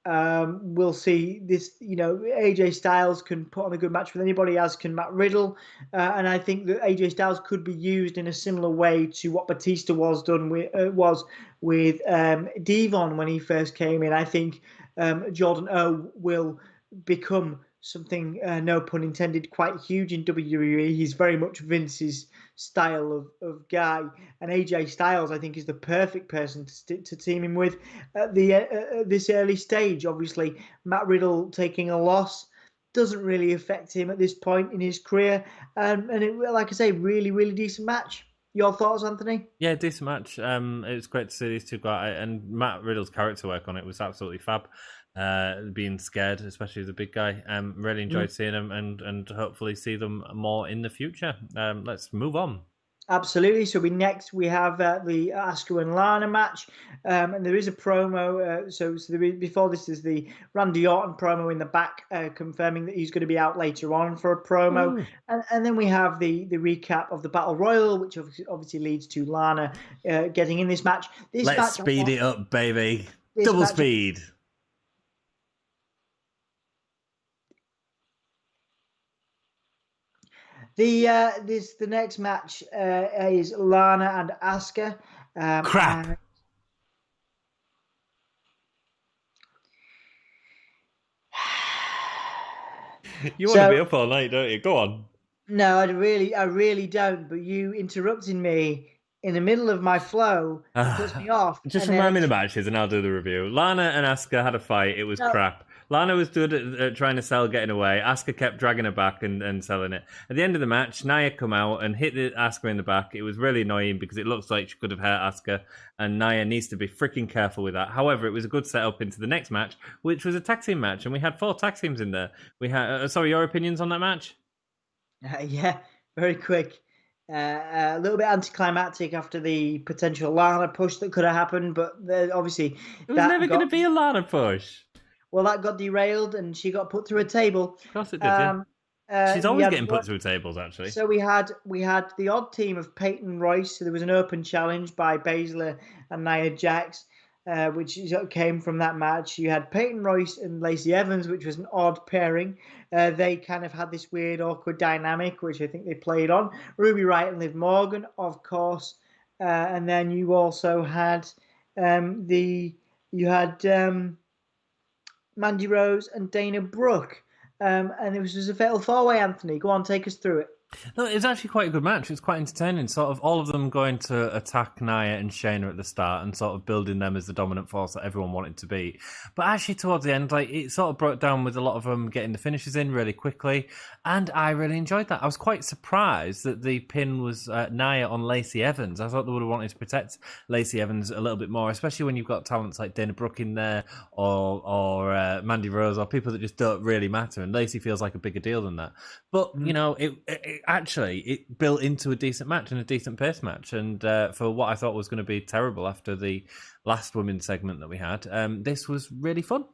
We'll see this. AJ Styles can put on a good match with anybody, as can Matt Riddle, and I think that AJ Styles could be used in a similar way to what Batista was with Devon when he first came in. I think Jordan O will become something, no pun intended, quite huge in WWE. He's very much Vince's style of guy, and AJ Styles I think is the perfect person to team him with at this early stage. Obviously, Matt Riddle taking a loss doesn't really affect him at this point in his career, and it, like I say, really decent match. Your thoughts, Anthony? Yeah, decent match. It was great to see these two go out, and Matt Riddle's character work on it was absolutely fab. Being scared, especially the big guy. Really enjoyed seeing them, and hopefully see them more in the future. Let's move on. Absolutely. So we have the Asuka and Lana match, and there is a promo. So before this is the Randy Orton promo in the back, confirming that he's going to be out later on for a promo, and then we have the recap of the Battle Royal, which obviously leads to Lana getting in this match. Let's speed it up, baby. Double speed. The next match is Lana and Asuka. Crap. You want to be up all night, don't you? Go on. No, I really don't. But you interrupting me in the middle of my flow, it puts me off. Just And then remind me the matches and I'll do the review. Lana and Asuka had a fight. It was no, crap. Lana was good at trying to sell getting away. Asuka kept dragging her back and selling it. At the end of the match, Nia come out and hit Asuka in the back. It was really annoying because it looks like she could have hurt Asuka, and Nia needs to be freaking careful with that. However, it was a good setup into the next match, which was a tag team match, and we had 4 tag teams in there. We had sorry, your opinions on that match? yeah, very quick. A little bit anticlimactic after the potential Lana push that could have happened, but obviously It was never going to be a Lana push. Well, that got derailed, and she got put through a table. Of course it did. Yeah. She's always getting put through tables, actually. So we had the odd team of Peyton Royce. So there was an open challenge by Baszler and Nia Jax, which came from that match. You had Peyton Royce and Lacey Evans, which was an odd pairing. They kind of had this weird, awkward dynamic, which I think they played on. Ruby Riott and Liv Morgan, of course, and then you also had Mandy Rose and Dana Brooke. And it was a fatal 4-way, Anthony. Go on, take us through it. No, it was actually quite a good match. It was quite entertaining. Sort of all of them going to attack Nia and Shayna at the start and sort of building them as the dominant force that everyone wanted to be. But actually towards the end, like it sort of broke down with a lot of them getting the finishes in really quickly. And I really enjoyed that. I was quite surprised that the pin was Nia on Lacey Evans. I thought they would have wanted to protect Lacey Evans a little bit more, especially when you've got talents like Dana Brooke in there or Mandy Rose or people that just don't really matter. And Lacey feels like a bigger deal than that. But, you know, it built into a decent match and a decent pace match. And for what I thought was going to be terrible after the last women's segment that we had, this was really fun.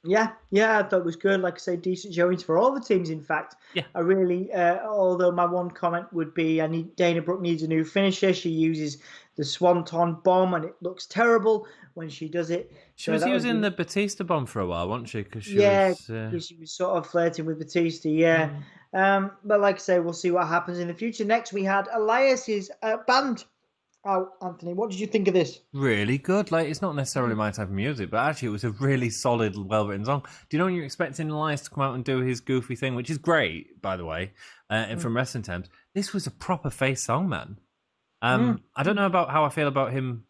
Yeah, I thought it was good. Like I say, decent showings for all the teams, in fact. Yeah. I really, although my one comment would be Dana Brooke needs a new finisher. She uses the Swanton Bomb and it looks terrible when she does it. She was using the Batista Bomb for a while, wasn't she? Because she was sort of flirting with Batista, yeah. But like I say, we'll see what happens in the future. Next, we had Elias's band. Oh, Anthony, what did you think of this? Really good. Like, it's not necessarily my type of music, but actually it was a really solid, well-written song. Do you know when you're expecting Elias to come out and do his goofy thing, which is great, by the way, and from wrestling terms? This was a proper face song, man. I don't know about how I feel about him.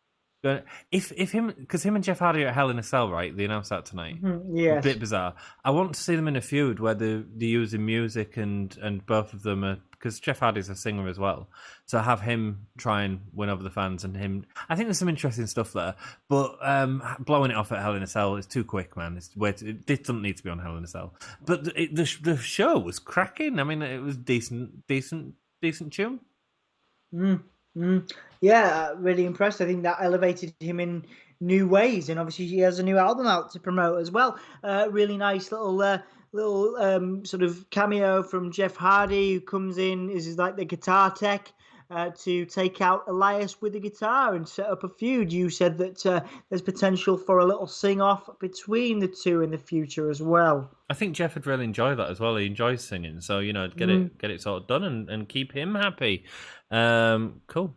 If him, because him and Jeff Hardy are at Hell in a Cell, right? They announced that tonight. Yeah, a bit bizarre. I want to see them in a feud where they're using music and both of them are, because Jeff Hardy's a singer as well. So have him try and win over the fans and him. I think there's some interesting stuff there, but blowing it off at Hell in a Cell is too quick, man. It doesn't need to be on Hell in a Cell. But the show was cracking. I mean, it was decent tune. Yeah, really impressed. I think that elevated him in new ways, and obviously he has a new album out to promote as well. Really nice little sort of cameo from Jeff Hardy, who comes in is like the guitar tech to take out Elias with the guitar and set up a feud. You said that there's potential for a little sing-off between the two in the future as well. I think Jeff would really enjoy that as well. He enjoys singing, so get it sort of done and keep him happy. Cool.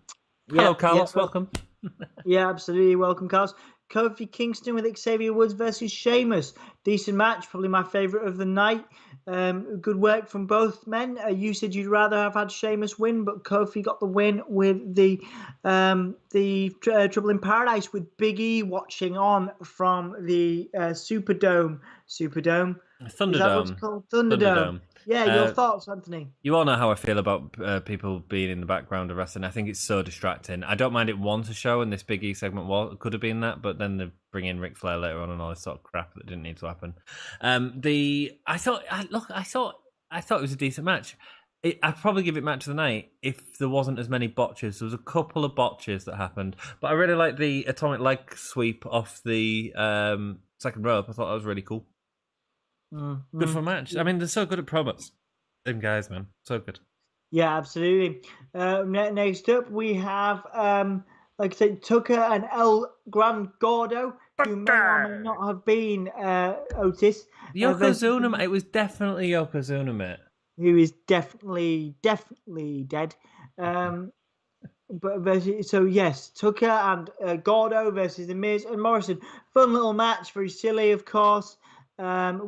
Hello, Carlos. Welcome. Yeah, absolutely. Welcome, Carlos. Kofi Kingston with Xavier Woods versus Sheamus. Decent match, probably my favourite of the night. Good work from both men. You said you'd rather have had Sheamus win, but Kofi got the win with the Trouble in Paradise with Big E watching on from the Superdome. Thunderdome. Is that what it's called? Thunderdome. Yeah, your thoughts, Anthony? You all know how I feel about people being in the background of wrestling. I think it's so distracting. I don't mind it once a show, and this Big E segment could have been that, but then they bring in Ric Flair later on and all this sort of crap that didn't need to happen. I thought it was a decent match. I'd probably give it match of the night if there wasn't as many botches. There was a couple of botches that happened, but I really liked the atomic leg sweep off the second rope. I thought that was really cool. Good for a match. I mean, they're so good at promos. Them guys, man. So good. Yeah, absolutely. Next up, we have, like I said, Tucker and El Gran Gordo, who may or may not have been Otis. Yokozuna, it was definitely Yokozuna, mate. Who is definitely dead. So yes, Tucker and Gordo versus The Miz and Morrison. Fun little match, very silly, of course. But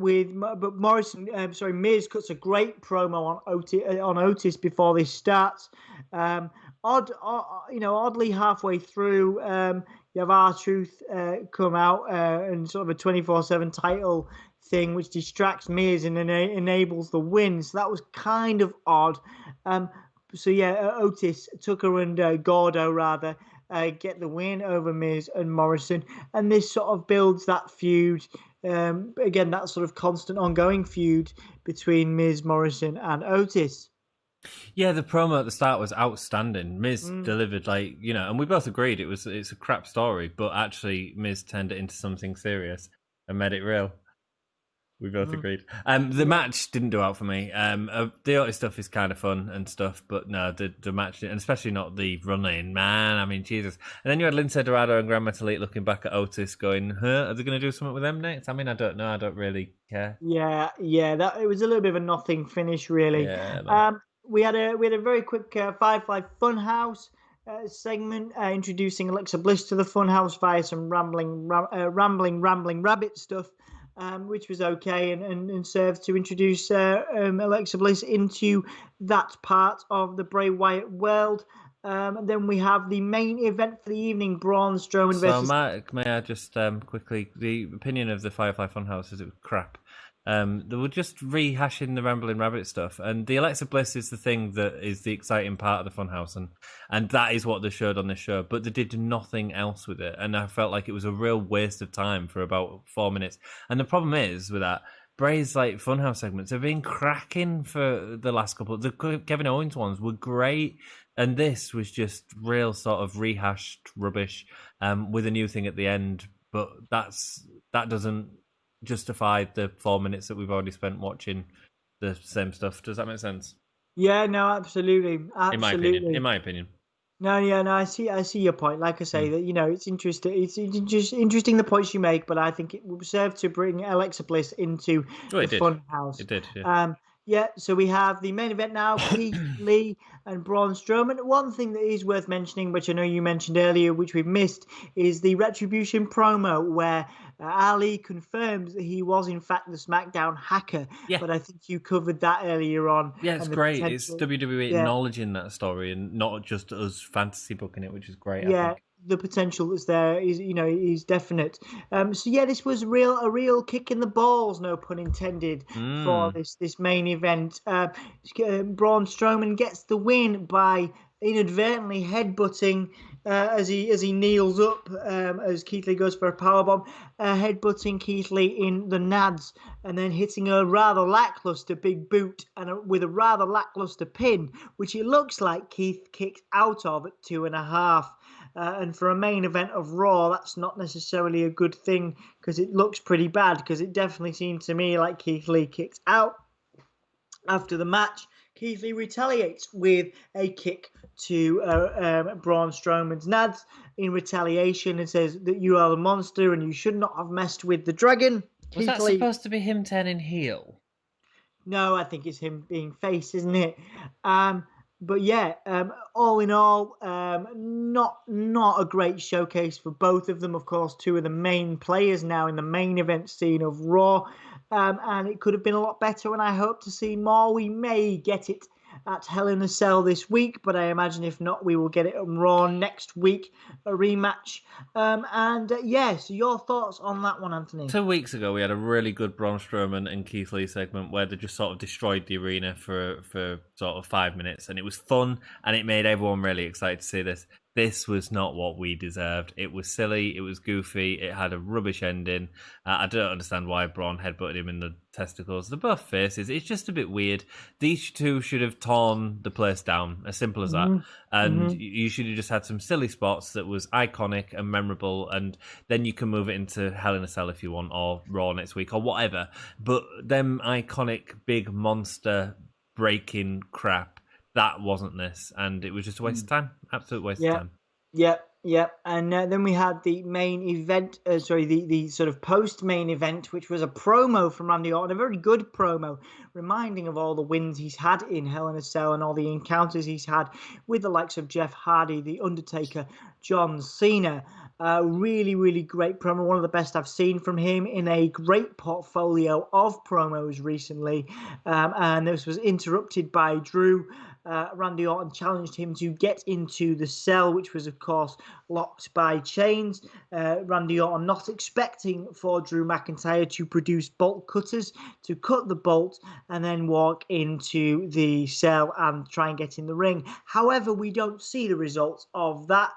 Miz cuts a great promo on Otis before this starts. Oddly halfway through, you have R-Truth come out and sort of a 24/7 title thing, which distracts Miz and enables the win. So that was kind of odd. Otis, Tucker, and Gordo rather get the win over Miz and Morrison, and this sort of builds that feud. Again, that sort of constant ongoing feud between Miz, Morrison, and Otis. Yeah, the promo at the start was outstanding. Miz delivered, and we both agreed it's a crap story, but actually Miz turned it into something serious and made it real. We both agreed. The match didn't do out for me. The Otis stuff is kind of fun and stuff, but no, the match, and especially not the run-in, man. I mean, Jesus. And then you had Lindsay Dorado and Grand Metalik looking back at Otis going, are they going to do something with them next? I mean, I don't know. I don't really care. Yeah. It was a little bit of a nothing finish, really. Yeah, we had a very quick Firefly Funhouse segment introducing Alexa Bliss to the Funhouse via some rambling rabbit stuff. Which was okay and served to introduce Alexa Bliss into that part of the Bray Wyatt world. And then we have the main event for the evening, Braun Strowman versus... May I just quickly, the opinion of the Firefly Funhouse is it was crap. They were just rehashing the Rambling Rabbit stuff, and the Alexa Bliss is the thing that is the exciting part of the Funhouse, and that is what they showed on this show, but they did nothing else with it, and I felt like it was a real waste of time for about 4 minutes. And the problem is with that, Bray's Funhouse segments have been cracking for the last couple. The Kevin Owens ones were great, and this was just real sort of rehashed rubbish with a new thing at the end, but that doesn't justify the 4 minutes that we've already spent watching the same stuff. Does that make sense? Yeah, no, absolutely. In my opinion. No, I see your point. Like I say, that it's interesting. It's just interesting the points you make, but I think it will serve to bring Alexa Bliss into the Funhouse. It did. Yeah. So we have the main event now: Keith Lee and Braun Strowman. One thing that is worth mentioning, which I know you mentioned earlier, which we've missed, is the Retribution promo where Ali confirms that he was in fact the SmackDown hacker. Yeah. But I think you covered that earlier on. Yeah, it's great. It's WWE acknowledging that story and not just us fantasy booking it, which is great. Yeah. The potential that's there is definite. This was a real kick in the balls, no pun intended, for this main event. Braun Strowman gets the win by inadvertently headbutting as he kneels up as Keith Lee goes for a powerbomb, headbutting Keith Lee in the nads and then hitting a rather lackluster big boot with a rather lackluster pin, which it looks like Keith kicked out of at 2.5. And for a main event of Raw, that's not necessarily a good thing because it looks pretty bad, because it definitely seemed to me like Keith Lee kicked out. After the match, Keith Lee retaliates with a kick to Braun Strowman's nads in retaliation and says that you are the monster and you should not have messed with the dragon. Was that supposed to be him turning heel? No, I think it's him being face, isn't it? But yeah, all in all, not a great showcase for both of them. Of course, two of the main players now in the main event scene of Raw. And it could have been a lot better, and I hope to see more. We may get it at Hell in a Cell this week, but I imagine if not, we will get it on Raw next week, a rematch. So your thoughts on that one, Anthony? 2 weeks ago, we had a really good Braun Strowman and Keith Lee segment where they just sort of destroyed the arena for sort of 5 minutes, and it was fun, and it made everyone really excited to see this. This was not what we deserved. It was silly. It was goofy. It had a rubbish ending. I don't understand why Braun headbutted him in the testicles. They're both faces. It's just a bit weird. These two should have torn the place down. As simple as that. And you should have just had some silly spots that was iconic and memorable. And then you can move it into Hell in a Cell if you want, or Raw next week, or whatever. But them iconic big monster breaking crap, that wasn't this, and it was just a waste of time. Absolute waste of time. Yep. And then we had the main event, the sort of post-main event, which was a promo from Randy Orton, a very good promo, reminding of all the wins he's had in Hell in a Cell and all the encounters he's had with the likes of Jeff Hardy, The Undertaker, John Cena. Really, really great promo. One of the best I've seen from him in a great portfolio of promos recently. And this was interrupted by Drew. Randy Orton challenged him to get into the cell, which was, of course, locked by chains. Randy Orton not expecting for Drew McIntyre to produce bolt cutters to cut the bolt and then walk into the cell and try and get in the ring. However, we don't see the results of that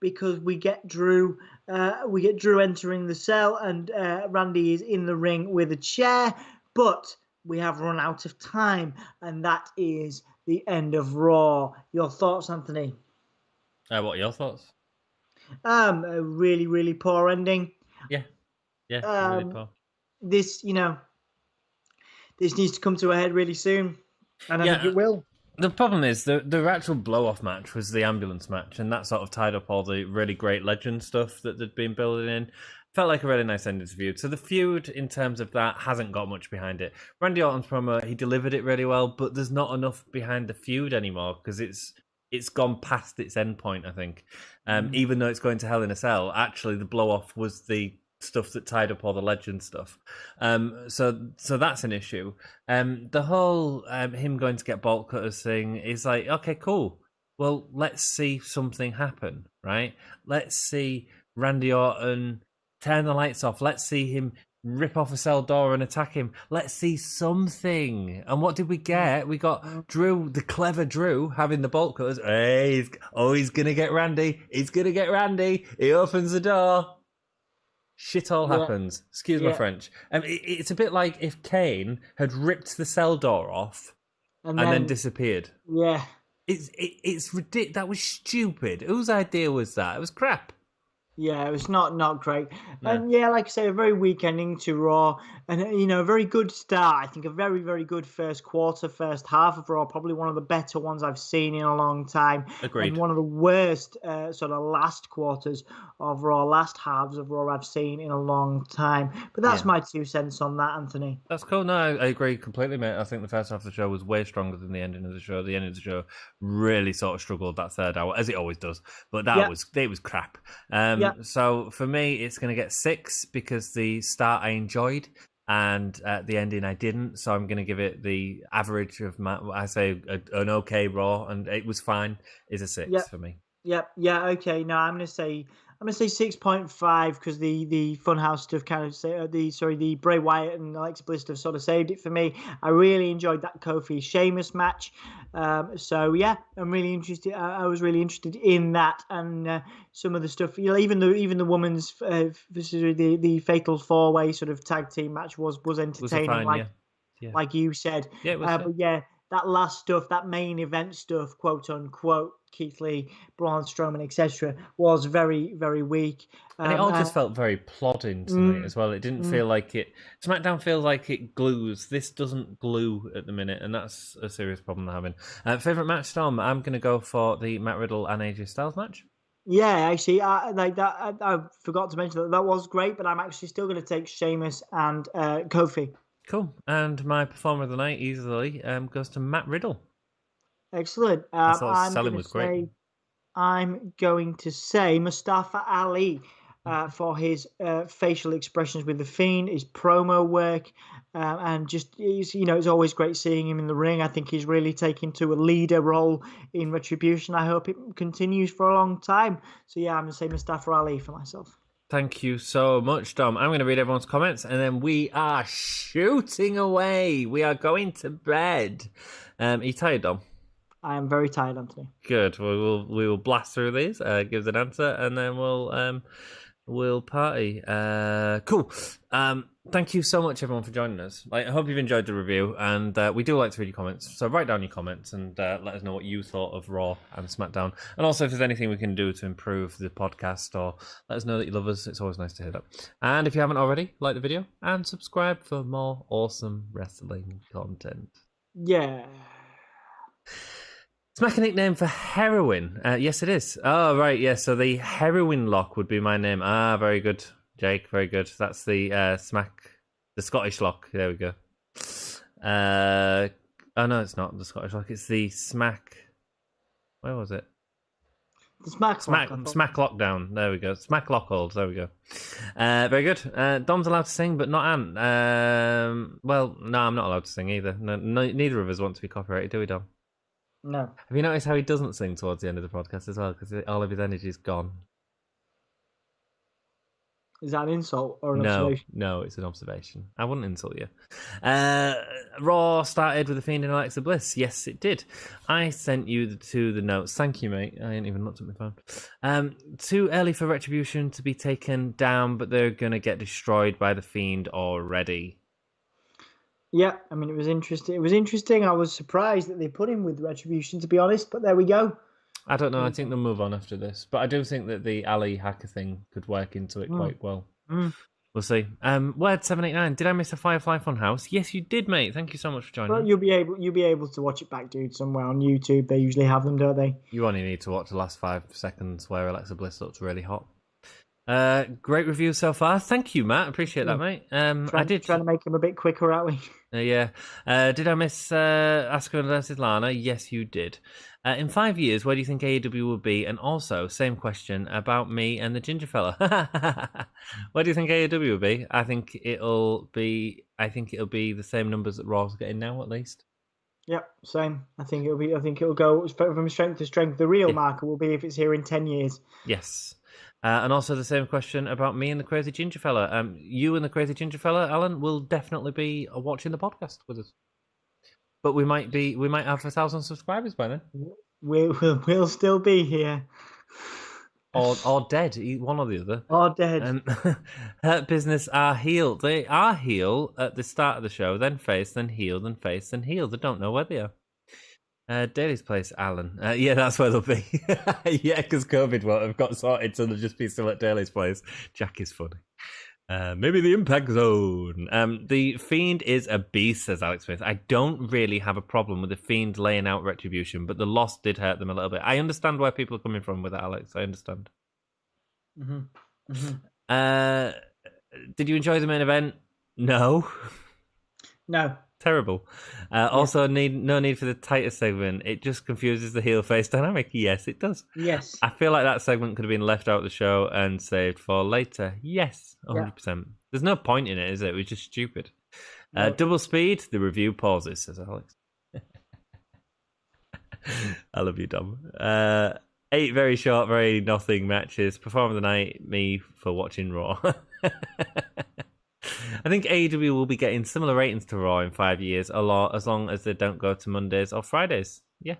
because we get Drew entering the cell and Randy is in the ring with a chair, but we have run out of time, and that is the end of Raw. Your thoughts, Anthony? What are your thoughts? A really, really poor ending. Yeah, really poor. This needs to come to a head really soon, and I think it will. The problem is the actual blow-off match was the ambulance match, and that sort of tied up all the really great legend stuff that they'd been building in. Felt like a really nice ending to the feud. So the feud, in terms of that, hasn't got much behind it. Randy Orton's promo, he delivered it really well, but there's not enough behind the feud anymore because it's gone past its end point, I think. Even though it's going to Hell in a Cell, actually the blow-off was the stuff that tied up all the legend stuff. So that's an issue. The whole him going to get bolt cutters thing is like, okay, cool. Well, let's see something happen, right? Let's see Randy Orton turn the lights off. Let's see him rip off a cell door and attack him. Let's see something. And what did we get? We got Drew, the clever Drew, having the bolt cutters. Hey, he's going to get Randy. He's going to get Randy. He opens the door. Shit all happens. Excuse my French. It's a bit like if Kane had ripped the cell door off and then disappeared. Yeah. It's ridiculous. That was stupid. Whose idea was that? It was crap. Yeah, it was not great. No. And yeah, like I say, a very weak ending to Raw. And, a very good start. I think a very, very good first half of Raw. Probably one of the better ones I've seen in a long time. Agreed. And one of the worst sort of last quarters of Raw, last halves of Raw I've seen in a long time. But that's my 2 cents on that, Anthony. That's cool. No, I agree completely, mate. I think the first half of the show was way stronger than the ending of the show. The ending of the show really sort of struggled that third hour, as it always does. But it was crap. So for me, it's going to get 6 because the start I enjoyed and the ending I didn't. So I'm going to give it the average of I say an okay Raw, and it was fine. Is a 6 for me. Yep. Yeah. Okay. No, I'm going to say 6.5 because the Funhouse stuff kind of the Bray Wyatt and Alexa Bliss stuff sort of saved it for me. I really enjoyed that Kofi Sheamus match. So yeah, I'm really interested. I was really interested in that and some of the stuff. Even the women's the Fatal 4-Way sort of tag team match was entertaining. Like you said. Yeah, it was. But yeah, that last stuff, that main event stuff, quote unquote, Keith Lee, Braun Strowman, etc., was very, very weak. And it all just felt very plodding to me as well. It didn't feel like it. SmackDown feels like it glues. This doesn't glue at the minute, and that's a serious problem I'm having. Favorite match, Tom? I'm going to go for the Matt Riddle and AJ Styles match. Yeah, actually, like that. I forgot to mention that was great, but I'm actually still going to take Sheamus and Kofi. Cool. And my performer of the night easily goes to Matt Riddle. Excellent. I thought selling was great. I'm going to say Mustafa Ali for his facial expressions with the Fiend, his promo work, and just it's always great seeing him in the ring. I think he's really taken to a leader role in Retribution. I hope it continues for a long time. So yeah, I'm going to say Mustafa Ali for myself. Thank you so much, Dom. I'm going to read everyone's comments, and then we are shooting away. We are going to bed. Are you tired, Dom? I am very tired, Anthony. Good. We will blast through these, give us an answer, and then we'll party. Cool. Thank you so much, everyone, for joining us. I hope you've enjoyed the review, and we do like to read your comments. So write down your comments and let us know what you thought of Raw and SmackDown. And also, if there's anything we can do to improve the podcast, or let us know that you love us. It's always nice to hear that. And if you haven't already, like the video and subscribe for more awesome wrestling content. Yeah. Smack a nickname for heroin. Yes, it is. Oh, right. Yeah, so the heroin lock would be my name. Ah, very good, Jake. Very good. That's the Smack, the Scottish lock. There we go. Oh, no, it's not the Scottish lock. It's the Smack. Where was it? The Smack Lock. Smack Lockdown. There we go. Smack Lockhold. There we go. Very good. Dom's allowed to sing, but not Ant. Well, no, I'm not allowed to sing either. No, neither of us want to be copyrighted, do we, Dom? No. Have you noticed how he doesn't sing towards the end of the podcast as well? Because all of his energy is gone. Is that an insult or an observation? No, it's an observation. I wouldn't insult you. Raw started with The Fiend and Alexa Bliss. Yes, it did. I sent you to the notes. Thank you, mate. I ain't even looked at my phone. Too early for Retribution to be taken down, but they're going to get destroyed by The Fiend already. Yeah, I mean, it was interesting. I was surprised that they put him with Retribution, to be honest, but there we go. I don't know. I think they'll move on after this. But I do think that the Ali hacker thing could work into it quite well. We'll see. Word 789. Did I miss a Firefly Funhouse? Yes, you did, mate. Thank you so much for joining. Well, you'll be able to watch it back, dude, somewhere on YouTube. They usually have them, don't they? You only need to watch the last 5 seconds where Alexa Bliss looks really hot. Great review so far. Thank you, Matt. Appreciate that, mate. I did trying to make him a bit quicker, aren't we? Yeah. Did I miss Asuka versus Lana? Yes, you did. In 5 years, where do you think AEW will be? And also, same question about me and the ginger fella. Where do you think AEW will be? I think it'll be the same numbers that Raw's getting now, at least. Yep, same. I think it'll go from strength to strength. The real marker will be if it's here in 10 years. Yes. And also the same question about me and the crazy ginger fella. You and the crazy ginger fella, Alan, will definitely be watching the podcast with us. But we might have 1,000 subscribers by then. We'll still be here. Or dead, one or the other. Or dead. Hurt Business are heel. They are heel at the start of the show, then face, then heel, then face, then heel. They don't know where they are. Daly's place, Alan. Yeah, that's where they'll be. Yeah, because COVID won't have got sorted, so they'll just be still at Daly's place. Jack is funny. Maybe the Impact Zone. The Fiend is a beast, says Alex Smith. I don't really have a problem with the Fiend laying out Retribution, but the loss did hurt them a little bit. I understand where people are coming from with that, Alex. I understand. Did you enjoy the main event? No. No. Terrible. Also, no need for the tighter segment. It just confuses the heel-face dynamic. Yes, it does. Yes. I feel like that segment could have been left out of the show and saved for later. Yes, 100%. Yeah. There's no point in it, is it? It was just stupid. No. Double speed, the review pauses, says Alex. I love you, Dom. 8 very short, very nothing matches. Perform of the night, me for watching Raw. I think AEW will be getting similar ratings to Raw in 5 years, as long as they don't go to Mondays or Fridays. Yeah.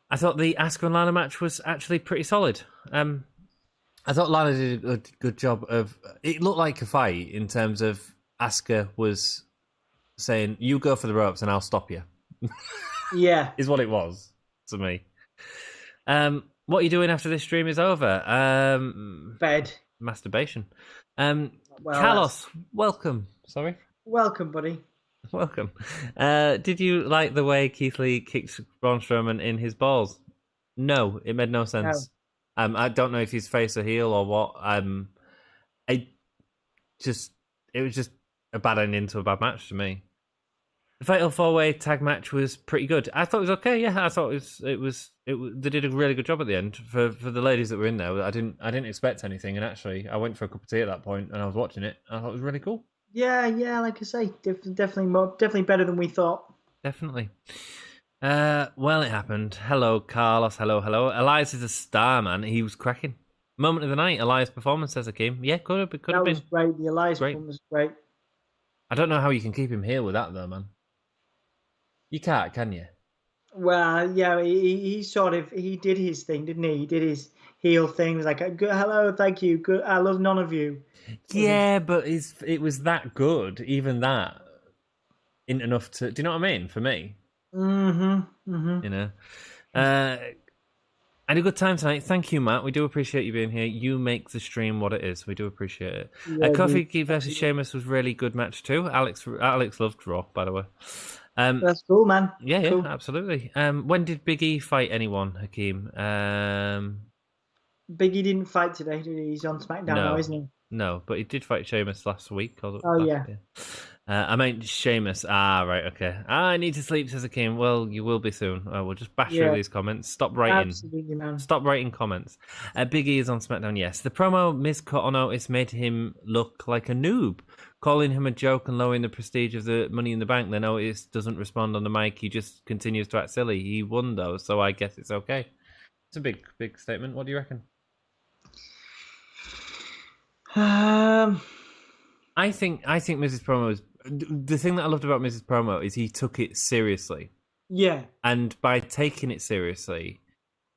I thought the Asuka and Lana match was actually pretty solid. I thought Lana did a good job of... It looked like a fight in terms of Asuka was saying, you go for the ropes and I'll stop you. Yeah. Is what it was to me. What are you doing after this stream is over? Bed. Masturbation. Carlos, welcome. Sorry? Welcome, buddy. Welcome. Did you like the way Keith Lee kicked Braun Strowman in his balls? No, it made no sense. No. I don't know if he's face or heel or what. It was just a bad ending to a bad match to me. The Fatal 4-Way tag match was pretty good. I thought it was okay. Yeah, I thought it was. They did a really good job at the end for the ladies that were in there. I didn't expect anything, and actually, I went for a cup of tea at that point, and I was watching it. And I thought it was really cool. Yeah. Like I say, definitely better than we thought. Definitely. Well, it happened. Hello, Carlos. Hello. Elias is a star, man. He was cracking. Moment of the night. Elias' performance, says Hakeem. Yeah, could have been. That was great. The Elias performance was great. I don't know how you can keep him here with that, though, man. You can't, can you? Well, yeah, he did his thing, didn't he? He did his heel thing. It was like, hello, thank you, good. I love none of you. Yeah, but it was that good. Even that isn't enough to. Do you know what I mean? For me, You know, I had a good time tonight. Thank you, Matt. We do appreciate you being here. You make the stream what it is. We do appreciate it. Yeah, Kofi versus Sheamus was really good match too. Alex loved Raw, by the way. That's cool, man. Yeah, cool. Yeah, absolutely. When did Big E fight anyone, Hakeem? Big E didn't fight today, did he? He's on SmackDown now, isn't he? No, but he did fight Sheamus last week. Yeah. I meant Seamus. Ah, right, okay. I need to sleep, says Akeem. Well, you will be soon. We'll just bash through Yeah, these comments. Stop writing. absolutely, man. Stop writing comments. Big E is on SmackDown, yes. The promo Miz cut on Otis made him look like a noob, calling him a joke and lowering the prestige of the Money in the Bank. Then Otis doesn't respond on the mic. He just continues to act silly. He won, though, so I guess it's okay. It's a big, big statement. What do you reckon? I think Mrs. Promo is the thing that I loved about Mrs. Promo is he took it seriously, Yeah, and by taking it seriously,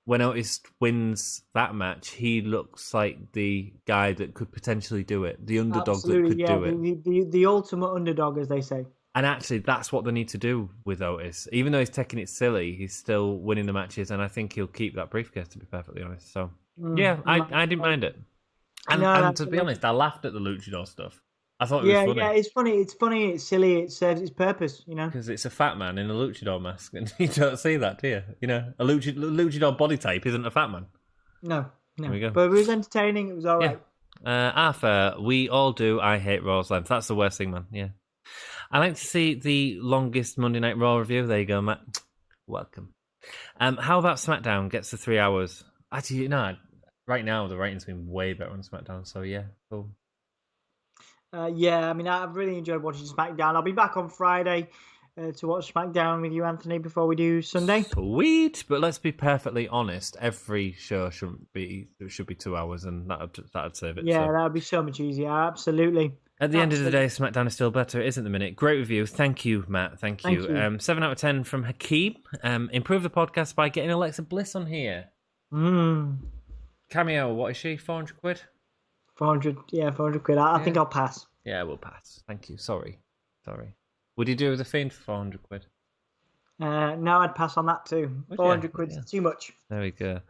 when Otis wins that match, he looks like the guy that could potentially do it, the underdog that could do it. The ultimate underdog, as they say. And actually, that's what they need to do with Otis. Even though he's taking it silly, he's still winning the matches, and I think he'll keep that briefcase, to be perfectly honest. So, yeah, I didn't mind it. And to be honest, I laughed at the luchador stuff. I thought it was funny. Yeah, it's funny. It's funny. It's silly. It serves its purpose, you know. Because it's a fat man in a luchador mask, and you don't see that, do you? You know, a luchador body type isn't a fat man. No. There we go. But it was entertaining. It was all right. Arthur, we all do. I hate Raw's length. That's the worst thing, man. Yeah. I like to see the longest Monday Night Raw review. There you go, Matt. Welcome. How about SmackDown gets the 3 hours? Actually, no. Right now, the ratings have been way better on SmackDown. So yeah, cool. Yeah, I mean, I've really enjoyed watching SmackDown. I'll be back on Friday to watch SmackDown with you, Anthony, before we do Sunday. Sweet, but let's be perfectly honest. Every show should be 2 hours, and that'd save it. Yeah, so. that would be so much easier. Absolutely. At the end of the day, SmackDown is still better. It isn't the minute. Great review. Thank you, Matt. Thank you. 7 out of 10 from Hakeem. Improve the podcast by getting Alexa Bliss on here. Cameo, what is she? 400 quid? 400 quid. I think I'll pass. Yeah, we'll pass. Thank you. Sorry. Would you do the Fiend for 400 quid? No, I'd pass on that too. 400 quid's too much. There we go.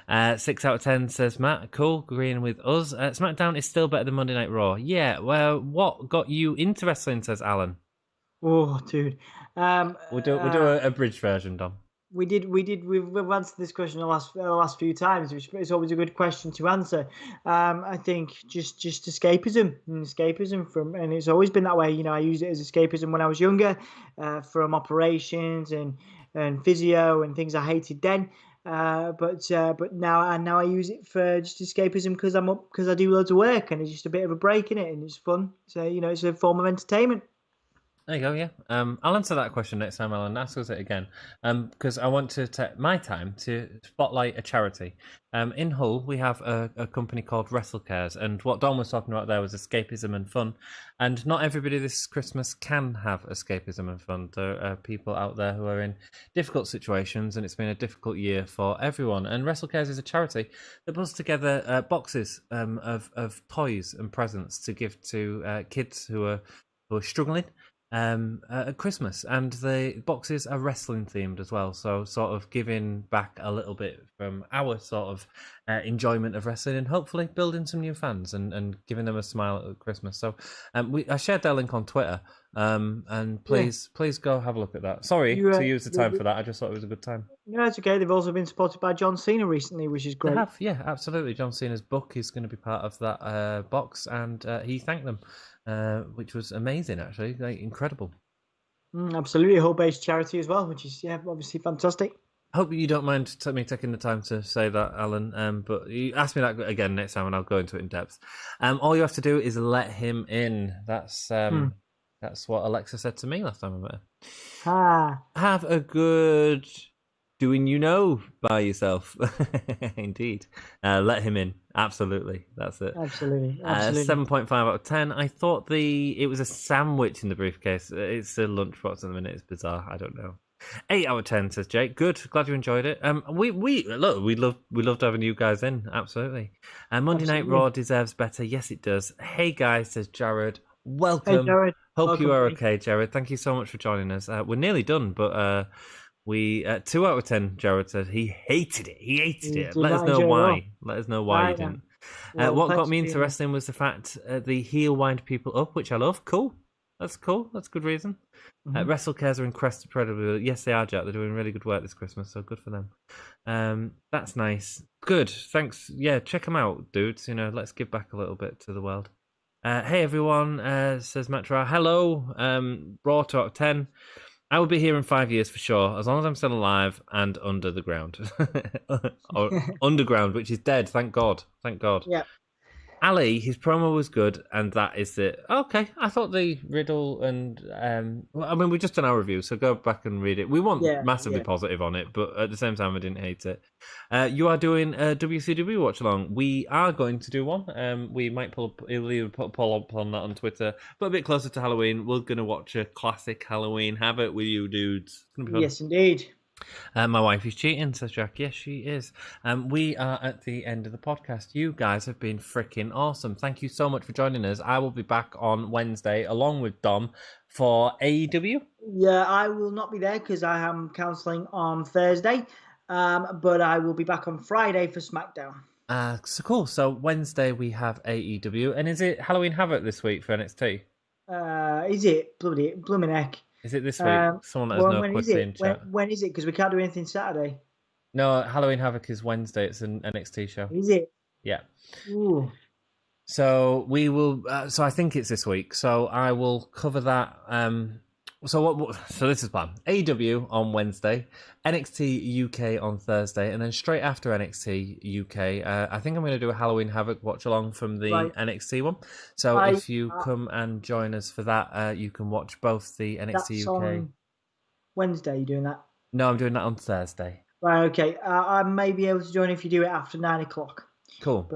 6 out of 10 says Matt. Cool, agreeing with us. SmackDown is still better than Monday Night Raw. Yeah, well, what got you into wrestling, says Alan. Oh, dude. We'll do a abridged version, Dom. We've answered this question the last few times, which is always a good question to answer. I think just escapism and it's always been that way. You know, I used it as escapism when I was younger, from operations and physio and things I hated then. But now I use it for just escapism because I do loads of work and it's just a bit of a break in it and it's fun. So you know, it's a form of entertainment. There you go, yeah. I'll answer that question next time, Alan. Ask us it again. Because I want to take my time to spotlight a charity. In Hull, we have a company called WrestleCares, and what Don was talking about there was escapism and fun. And not everybody this Christmas can have escapism and fun. There are people out there who are in difficult situations, and it's been a difficult year for everyone. And WrestleCares is a charity that puts together boxes of toys and presents to give to kids who are struggling at Christmas, and the boxes are wrestling themed as well, so sort of giving back a little bit from our sort of enjoyment of wrestling and hopefully building some new fans and giving them a smile at Christmas. So I shared their link on Twitter, and please go have a look at that. Sorry to use the time for that. I just thought it was a good time. No, it's okay. They've also been supported by John Cena recently, which is great. They have, yeah, absolutely. John Cena's book is going to be part of that box, and he thanked them, which was amazing, actually. Like, incredible. Absolutely. A whole-based charity as well, which is, obviously fantastic. Hope you don't mind me taking the time to say that, Alan. But you ask me that again next time, and I'll go into it in depth. All you have to do is let him in. That's what Alexa said to me last time I met her. Have a good doing by yourself. Indeed. Let him in. Absolutely. That's it. Absolutely. 7.5 out of 10. I thought it was a sandwich in the briefcase. It's a lunchbox at the minute. It's bizarre. I don't know. 8 out of 10 says Jake. Good. Glad you enjoyed it. We loved having you guys in. Absolutely. Monday Night Raw deserves better. Yes, it does. Hey guys, says Jared. Welcome. Hey, Jared. Hope you are okay, Jared. Thank you so much for joining us. We're nearly done, but we 2 out of 10. Jared said he hated it. Let us know why. Let us know why you didn't. What got me into wrestling was the fact the heel wind people up, which I love. Cool. That's cool. That's a good reason. WrestleCares are incredible. Yes, they are, Jack. They're doing really good work this Christmas, so good for them. That's nice. Good. Thanks. Yeah, check them out, dudes. You know, let's give back a little bit to the world. Hey everyone, says Matra. Hello, Raw Talk 10. I will be here in 5 years for sure, as long as I'm still alive and under the ground. Or underground, which is dead, thank God. Thank God. Yeah. Ali, his promo was good, and that is it. Okay, I thought the riddle and well, I mean, we just done our review, so go back and read it. We weren't massively positive on it, but at the same time, I didn't hate it. You are doing a WCW watch along. We are going to do one. We might pull a poll up on that on Twitter, but a bit closer to Halloween, we're going to watch a classic Halloween Havoc with you dudes. It's gonna be fun. Yes, indeed. My wife is cheating, says Jack. Yes, she is. We are at the end of the podcast. You guys have been freaking awesome. Thank you so much for joining us. I will be back on Wednesday along with Dom for AEW. Yeah, I will not be there because I am counselling on Thursday, but I will be back on Friday for SmackDown. So cool. So Wednesday we have AEW. And is it Halloween Havoc this week for NXT? Is it? Blooming heck. Is it this week? Someone let us know quickly in chat. When is it? Because we can't do anything Saturday. No, Halloween Havoc is Wednesday. It's an NXT show. Is it? Yeah. Ooh. So we will. So I think it's this week. So I will cover that. So this is plan. AEW on Wednesday, NXT UK on Thursday, and then straight after NXT UK, I think I'm going to do a Halloween Havoc watch along from the NXT one. So if you come and join us for that, you can watch both the NXT UK. On Wednesday, you doing that? No, I'm doing that on Thursday. Right. Okay. I may be able to join if you do it after 9:00. Cool.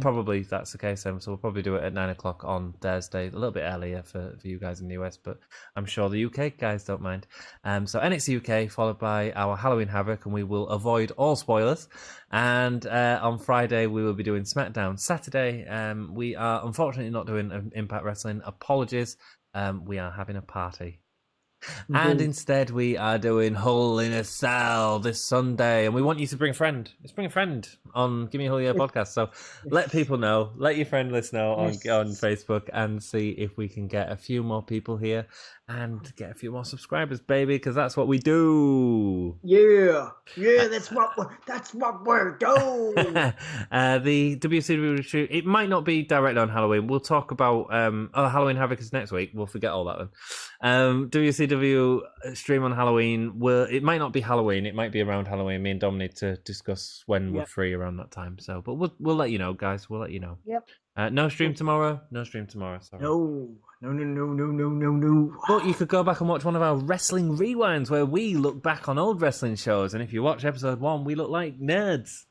Probably that's the case then. So we'll probably do it at 9:00 on Thursday, a little bit earlier for you guys in the US, but I'm sure the UK guys don't mind. So NXT UK followed by our Halloween Havoc, and we will avoid all spoilers. And on Friday we will be doing SmackDown. Saturday we are unfortunately not doing Impact Wrestling. Apologies. We are having a party. Mm-hmm. And instead we are doing Hole in a Cell this Sunday, and we want you to bring a friend. Let's bring a friend on Gimme a Hole podcast. So let people know, let your friend list know on Facebook, and see if we can get a few more people here and get a few more subscribers, baby, because that's what we do. Yeah, that's what we're doing. The WCW retreat, it might not be directly on Halloween. We'll talk about Halloween Havoc is next week. We'll forget all that then. WCW stream on Halloween. It might not be Halloween. It might be around Halloween. Me and Dom need to discuss when we're free around that time. So, but we'll let you know, guys. We'll let you know. Yep. No stream tomorrow. No stream tomorrow. Sorry. No. But you could go back and watch one of our wrestling rewinds where we look back on old wrestling shows, and if you watch episode 1, we look like nerds.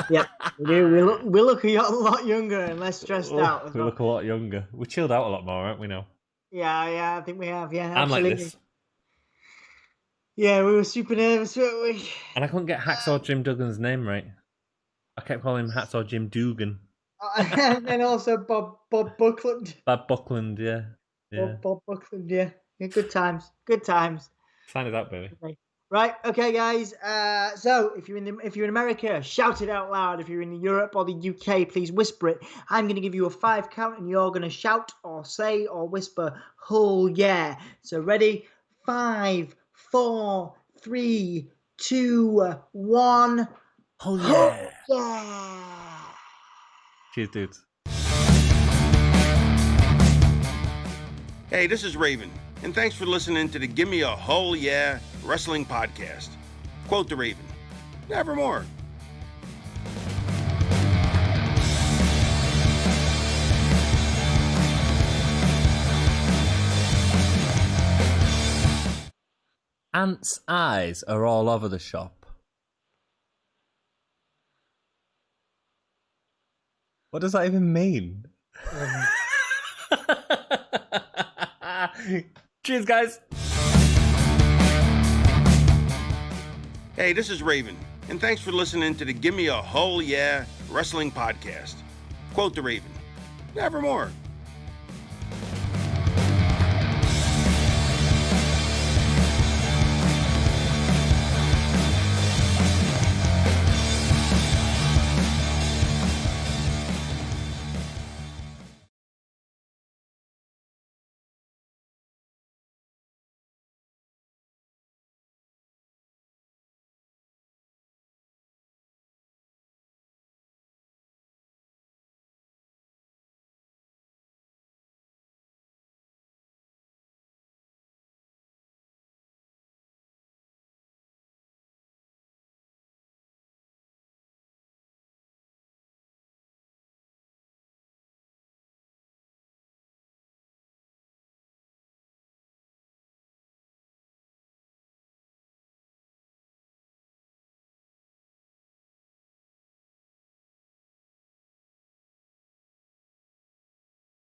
Yeah, we do. We look a lot younger and less stressed out. We look a lot younger. We chilled out a lot more, aren't we now? Yeah, I think we have. Yeah, I'm like this. Yeah, we were super nervous, weren't we? And I couldn't get Hacksaw Jim Duggan's name right. I kept calling him Hacksaw Jim Dugan. And then also Bob Buckland. Bob Buckland, yeah. Bob Buckland, yeah. Good times. Sign it up, baby. Okay. Right, okay, guys. So if you're in America, shout it out loud. If you're in Europe or the UK, please whisper it. I'm going to give you a 5 count, and you're going to shout or say or whisper, "Oh yeah!" So ready? 5, 4, 3, 2, 1. Oh yeah! Yeah! Cheers, dudes. Hey, this is Raven, and thanks for listening to the Gimme a Hole Yeah Wrestling Podcast. Quote the Raven, nevermore. Ant's eyes are all over the shop. What does that even mean? Cheers, guys. Hey, this is Raven, and thanks for listening to the Gimme a Hole Yeah Wrestling Podcast. Quote the Raven, nevermore.